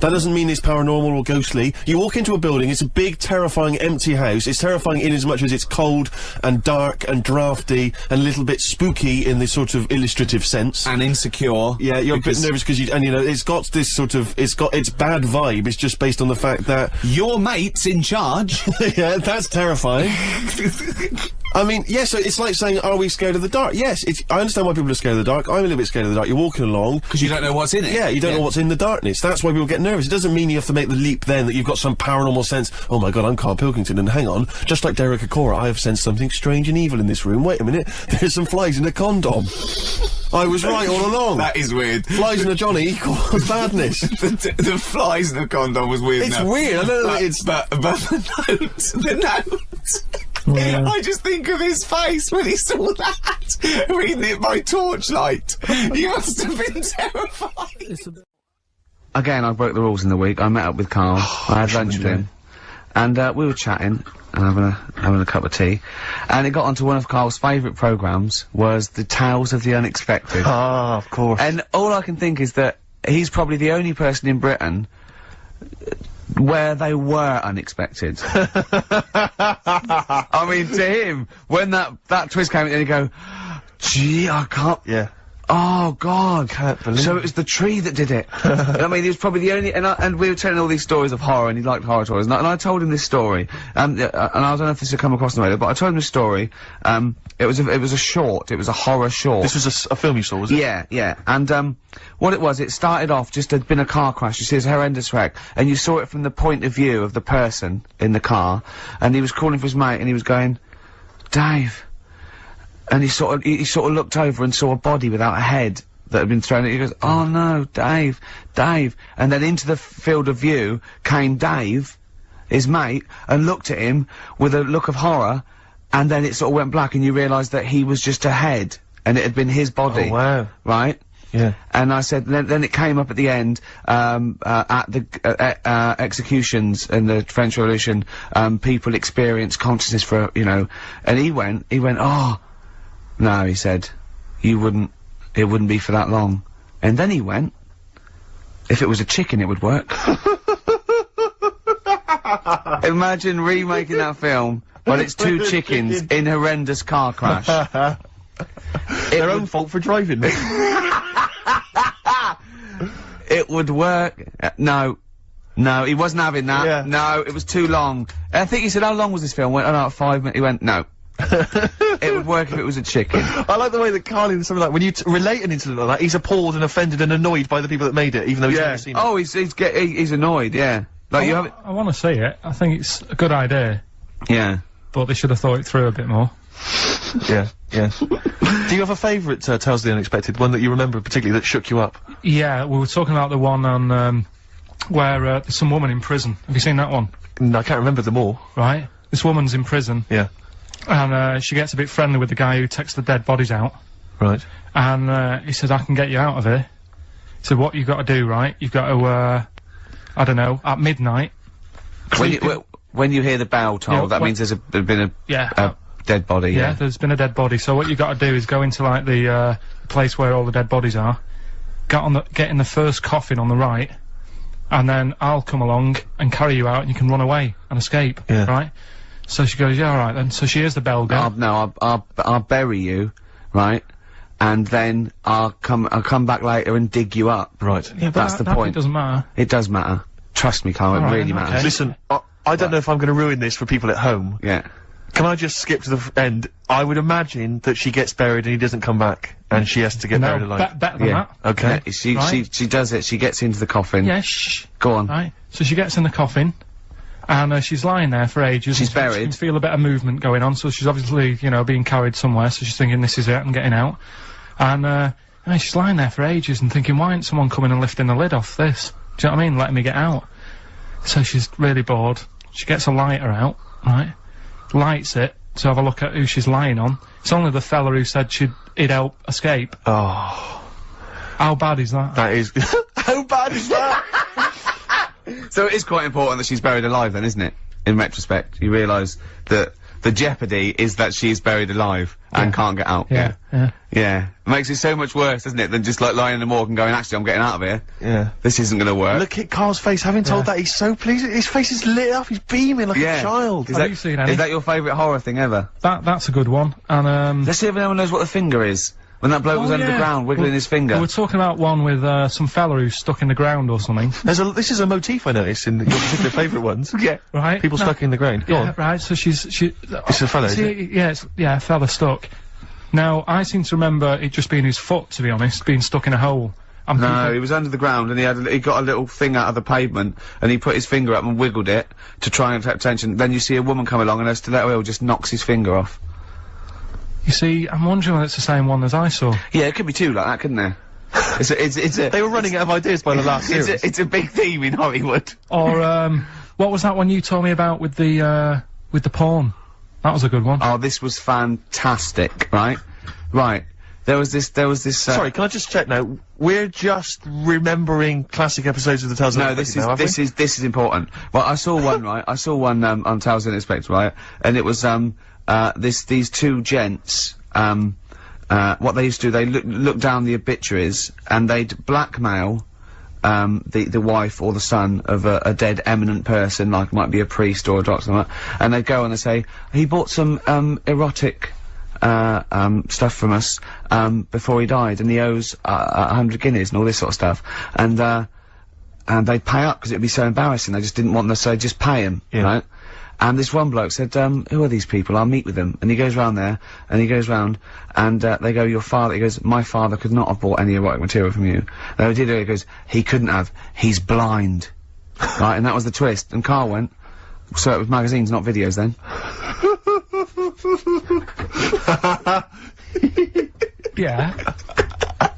That doesn't mean it's paranormal or ghostly. You walk into a building, it's a big, terrifying, empty house. It's terrifying in as much as it's cold and dark and drafty and a little bit spooky in this sort of illustrative sense. And insecure. Yeah, you're a bit nervous because you know, it's got this sort of, it's got its bad vibe. It's just based on the fact that your mate's in charge. Yeah, that's terrifying. I mean, yes, so it's like saying, are we scared of the dark? Yes, I understand why people are scared of the dark. I'm a little bit scared of the dark. You're walking along. Because you don't know what's in it. Yeah, you don't know what's in the darkness. That's why people get nervous. It doesn't mean you have to make the leap then that you've got some paranormal sense. Oh my god, I'm Karl Pilkington, and hang on, just like Derek Acora, I have sensed something strange and evil in this room. Wait a minute, there's some flies in a condom. I was right all along. That is weird. Flies in a Johnny equals badness. the flies in a condom was weird. It's weird. I know it's but the note. I just think of his face when he saw that, reading it by torchlight. He must have been terrified. Again, I broke the rules in the week. I met up with Karl. I had lunch with him. And, we were chatting and having a cup of tea. And it got onto one of Karl's favourite programmes, was the Tales of the Unexpected. Ah, of course. And all I can think is that he's probably the only person in Britain where they were unexpected. I mean, to him, when that twist came in, he'd go, gee, I can't... Yeah. Oh, God. Can't believe So it was the tree that did it. I mean, he was probably the only... And we were telling all these stories of horror, and he liked horror stories. And I told him this story, and I don't know if this had come across the radio, but I told him this story. It was a short. It was a horror short. This was a film you saw, was it? Yeah, yeah. And, what it was, it started off, just had been a car crash. You see, it's a horrendous wreck. And you saw it from the point of view of the person in the car. And he was calling for his mate, and he was going, Dave. And he sort of looked over and saw a body without a head that had been thrown at. He goes, oh no, Dave, Dave. And then into the field of view came Dave, his mate, and looked at him with a look of horror, and then it sort of went black, and you realised that he was just a head, and it had been his body. Oh, wow. Right? Yeah. And I said, then it came up at the end, at the, executions in the French Revolution, people experience consciousness for, you know, and he went, oh, no, he said, it wouldn't be for that long. And then he went, if it was a chicken, it would work. Imagine remaking that film, but it's two chickens in horrendous car crash. Their own fault for driving. It would work. No, he wasn't having that. Yeah. No, it was too long. I think he said, how long was this film? I went, oh no, 5 minutes. He went, no. It would work if it was a chicken. I like the way that Karl in something like, when you relate an incident like that, he's appalled and offended and annoyed by the people that made it, even though he's never seen it. Oh, he's annoyed, yeah. Like, you have I want to see it. I think it's a good idea. Yeah. But they should have thought it through a bit more. Yeah, yeah. Do you have a favourite, Tales of the Unexpected, one that you remember particularly that shook you up? Yeah, we were talking about the one on, where, there's some woman in prison. Have you seen that one? No, I can't remember them all. Right. This woman's in prison. Yeah. And, she gets a bit friendly with the guy who takes the dead bodies out. Right. And, he says, I can get you out of here. He said, what you've got to do, right? You've got to, I don't know, at midnight. When you hear the bell toll, that means there's been a dead body. Yeah, there's been a dead body. So what you got to do is go into like the place where all the dead bodies are, get in the first coffin on the right, and then I'll come along and carry you out, and you can run away and escape. Yeah. Right. So she goes, yeah, all right then. So she hears the bell go. I'll bury you, right, and then I'll come back later and dig you up. Right. Yeah, but that's the point. It doesn't matter. It does matter. Trust me, Karl. It really matters. Okay. Listen, I don't know if I'm going to ruin this for people at home. Yeah. Can I just skip to the end? I would imagine that she gets buried and he doesn't come back, and she has to get buried alive. Better than that. Okay. Yeah, she does it. She gets into the coffin. Yeah, shh. Go on. Right. So she gets in the coffin, and she's lying there for ages. She's buried. She can feel a bit of movement going on, so she's obviously, you know, being carried somewhere, so she's thinking, this is it, I'm getting out. And she's lying there for ages and thinking, why ain't someone coming and lifting the lid off this? Do you know what I mean? Letting me get out. So she's really bored. She gets a lighter out, right? Lights it to have a look at who she's lying on. It's only the fella who said he'd help escape. Oh. How bad is that? That is... How bad is that? So it is quite important that she's buried alive then, isn't it? In retrospect, you realise that the jeopardy is that she's buried alive and can't get out. Yeah. Yeah. It makes it so much worse, doesn't it, than just like lying in the morgue and going, actually, I'm getting out of here. Yeah. This isn't gonna work. Look at Karl's face, having told that, he's so pleased. His face is lit up, he's beaming like a child. Have you seen any? Is that your favourite horror thing ever? That's a good one. And let's see if anyone knows what the finger is. When that bloke was under the ground, wiggling his finger. We were talking about one with some fella who's stuck in the ground or something. This is a motif I noticed in your particular favourite ones. Yeah. Right. People stuck in the ground. Go on. Right. So it's a fella, is it? Yeah, a fella stuck. Now, I seem to remember it just being his foot, to be honest, being stuck in a hole. No, he was under the ground and he got a little thing out of the pavement and he put his finger up and wiggled it to try and attract attention. Then you see a woman come along and her stiletto heel just knocks his finger off. You see, I'm wondering whether it's the same one as I saw. Yeah, it could be two like that, couldn't there? They were running out of ideas by the last series. It's a big theme in Hollywood. Or, what was that one you told me about with the porn? That was a good one. Oh, this was fantastic, right? Right. There was this, Sorry, can I just check now? We're just remembering classic episodes of the Tales No, this is important. Well, I saw one, right? I saw one, on Tales of the Unexpected, right? And it was, these two gents, what they used to do, they look down the obituaries, and they'd blackmail, the wife or the son of a dead eminent person, like might be a priest or a doctor, something like that, and they'd go and they'd say, he bought some, erotic, stuff from us, before he died, and he owes, 100 guineas and all this sort of stuff, and they'd pay up because it'd be so embarrassing, they just didn't want them, so they'd just pay him, right? And this one bloke said, who are these people? I'll meet with them. And he goes round there, and he goes round, and, they go, your father, he goes, my father could not have bought any erotic material from you. They did it, he goes, he couldn't have, he's blind. Right, and that was the twist. And Karl went, so it was magazines, not videos then. Yeah.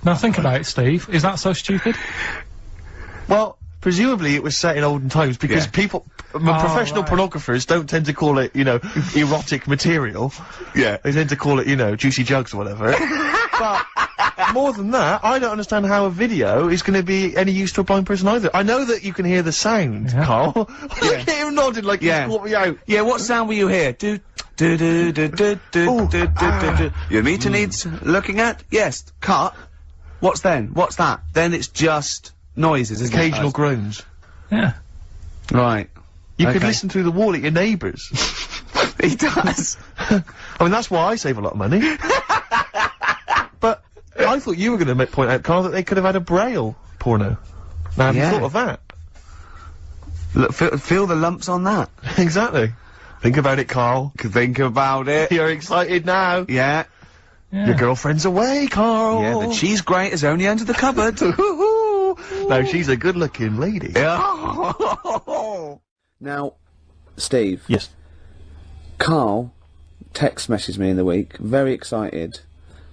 Now think about it, Steve. Is that so stupid? Well, presumably it was set in olden times because people, professional pornographers don't tend to call it, you know, erotic material. Yeah. They tend to call it, you know, juicy jugs or whatever. But more than that, I don't understand how a video is going to be any use to a blind person either. I know that you can hear the sound, Karl. Look at him nodding like he's caught me out. Yeah, what sound will you hear? Your meter needs looking at? Yes. Cut. What's then? What's that? Then it's just noises, isn't it? Occasional groans. Yeah. Right. You could listen through the wall at your neighbours. He does. I mean, that's why I save a lot of money. But I thought you were going to point out, Karl, that they could have had a Braille porno. Now, have you thought of that? Look, feel the lumps on that. Exactly. Think about it, Karl. Think about it. You're excited now. Yeah. Your girlfriend's away, Karl. Yeah, the cheese grate has only entered the cupboard. No, she's a good-looking lady. Yeah. Now, Steve. Yes. Karl text messaged me in the week, very excited,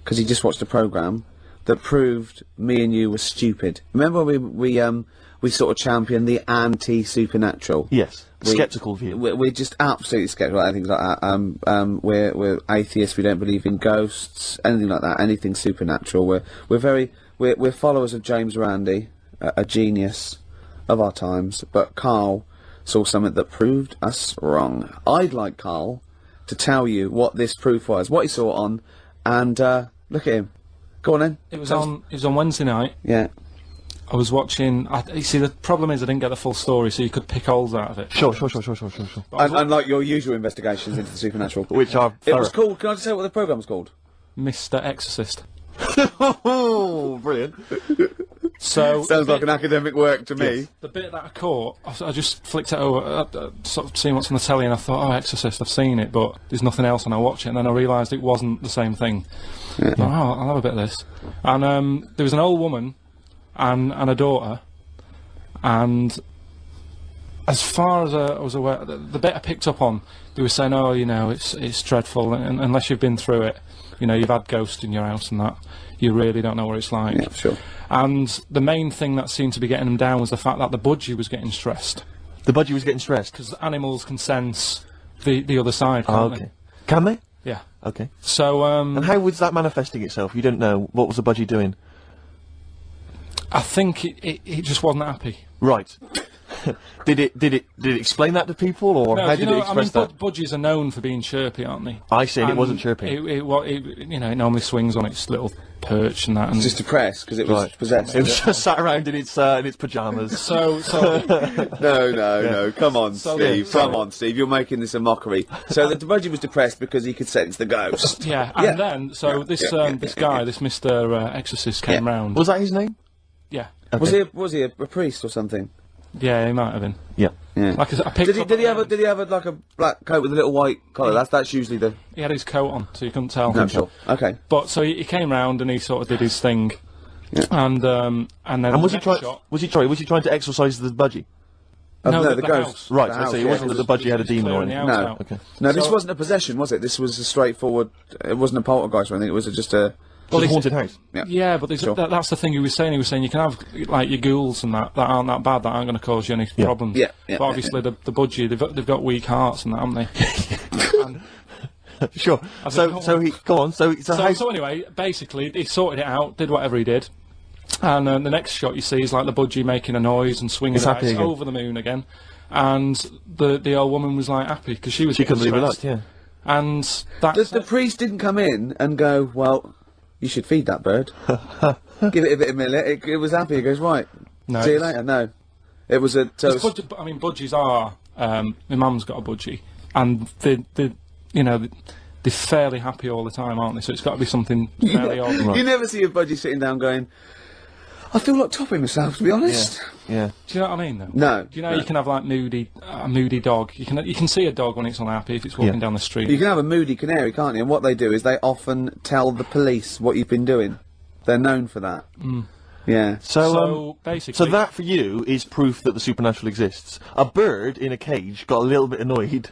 because he just watched a programme that proved me and you were stupid. Remember we sort of championed the anti-supernatural? Yes. Sceptical view. We're just absolutely sceptical about things like that. We're atheists. We don't believe in ghosts, anything like that. Anything supernatural. We're followers of James Randi, a genius of our times. But Karl saw something that proved us wrong. I'd like Karl to tell you what this proof was, what he saw it on, and look at him. Go on then. It was on Wednesday night. Yeah. I was watching. You see, the problem is I didn't get the full story, so you could pick holes out of it. Sure. Unlike your usual investigations into the supernatural, which are it was called. Can I just say what the programme was called? Mr. Exorcist. Oh, brilliant. So sounds like an academic work to me. The bit that I caught, I just flicked it over, sort of seeing what's on the telly, and I thought, oh, Exorcist, I've seen it, but there's nothing else, and I watch it, and then I realised it wasn't the same thing. Yeah. Oh, I'll have a bit of this. And there was an old woman and a daughter, and as far as I was aware, the bit I picked up on, they were saying, oh, you know, it's dreadful, and unless you've been through it, you know, you've had ghosts in your house and that, you really don't know what it's like. Yeah, sure. And the main thing that seemed to be getting them down was the fact that the budgie was getting stressed. The budgie was getting stressed? Because animals can sense the other side, can't they? Can they? Yeah. Okay. So, and how was that manifesting itself? You don't know. What was the budgie doing? I think it just wasn't happy. Right. Did it explain that to people, or no, how did it express that? Budgies are known for being chirpy, aren't they? I see, and it wasn't chirpy. It normally swings on its little perch and that. And it's just depressed because it was possessed. It was just sat around in its pyjamas. So no, come on, Steve. Come on, Steve. You're making this a mockery. So the budgie was depressed because he could sense the ghost. Yeah, and then this guy, this Mr. Exorcist, came round. Was that his name? Yeah. Okay. Was he a priest or something? Yeah, he might have been. Yeah. Like I picked did he have like a black coat with a little white collar? That's usually the. He had his coat on, so you couldn't tell. No, sure. Okay. But so he came round and he sort of did his thing, and then. And was he trying to exorcise the budgie? No, the ghost. Right. So it wasn't that the budgie had a demon or anything. No. Okay. No, this wasn't a possession, was it? This was a straightforward. It wasn't a poltergeist or anything. It was just a. Well, it's a haunted house. Yeah, but that's the thing he was saying. He was saying you can have like your ghouls and that aren't that bad, that aren't going to cause you any problems. Yeah. But obviously the budgie, they've got weak hearts and that, haven't they? Sure. So he go on. So anyway, basically, he sorted it out, did whatever he did, and the next shot you see is like the budgie making a noise and swinging her eyes over the moon again, and the old woman was like happy because she couldn't believe it. Yeah. And that the priest didn't come in and go, well, you should feed that bird. Give it a bit of millet. It was happy. He goes, right. No, see you later. No, it was a toast. Budgies are. My mum's got a budgie, and they're fairly happy all the time, aren't they? So it's got to be something fairly odd. You never see a budgie sitting down going, I feel like topping myself, to be honest. Yeah. Do you know what I mean, though? No. Do you know you can have like a moody dog? You can see a dog when it's unhappy if it's walking down the street. You can have a moody canary, can't you? And what they do is they often tell the police what you've been doing. They're known for that. Mm. Yeah. So basically, so that for you is proof that the supernatural exists. A bird in a cage got a little bit annoyed,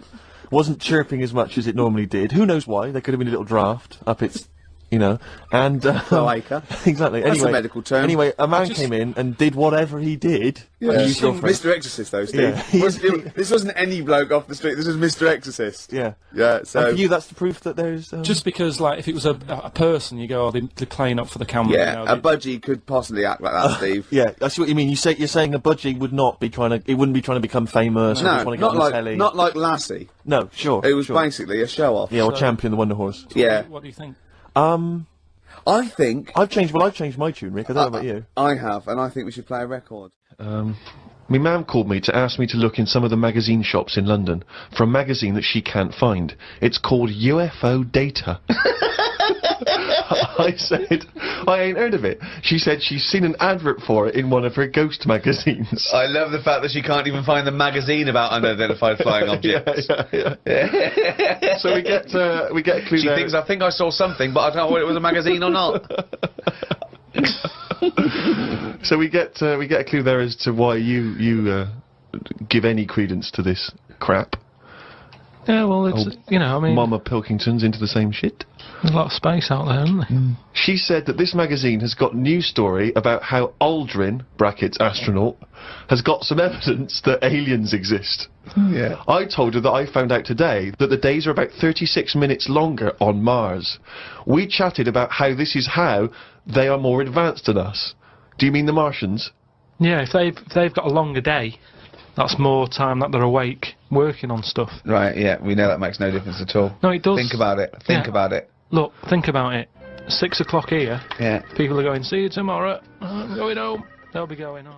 wasn't chirping as much as it normally did. Who knows why? There could have been a little draft up its. And cloaca. Exactly. That's anyway, a medical term. Anyway, a man came in and did whatever he did. Yeah, Mr. Exorcist, though, Steve. Yeah. This wasn't any bloke off the street. This was Mr. Exorcist. Yeah. Yeah. So and for you, that's the proof that there's. Just because, like, if it was a person, you go, they're playing up for the camera. Yeah, a budgie could possibly act like that, Steve. Yeah, I see what you mean. You're saying a budgie would not be trying to. It wouldn't be trying to become famous. No, or trying to get on the telly. not like Lassie. No, sure. It was basically a show off. Yeah, or Champion the Wonder Horse. Yeah. What do you think? I think I've changed my tune, Rick. I don't know about you. I have, and I think we should play a record. My mum called me to ask me to look in some of the magazine shops in London for a magazine that she can't find. It's called UFO Data. I said, I ain't heard of it. She said she's seen an advert for it in one of her ghost magazines. I love the fact that she can't even find the magazine about unidentified flying objects. Yeah. So we get a clue. She thinks, I think I saw something, but I don't know whether it was a magazine or not. So we get a clue there as to why you give any credence to this crap. Yeah, well, it's Mama Pilkington's into the same shit. There's a lot of space out there, isn't there? She said that this magazine has got a news story about how Aldrin (astronaut) has got some evidence that aliens exist. Yeah. I told her that I found out today that the days are about 36 minutes longer on Mars. We chatted about how this is how they are more advanced than us. Do you mean the Martians? Yeah, if they've got a longer day, that's more time that they're awake working on stuff. Right, yeah, we know that makes no difference at all. No, it does. Think about it. Think about it. Look, think about it. 6 o'clock here. Yeah. People are going, see you tomorrow. I'm going home. They'll be going home.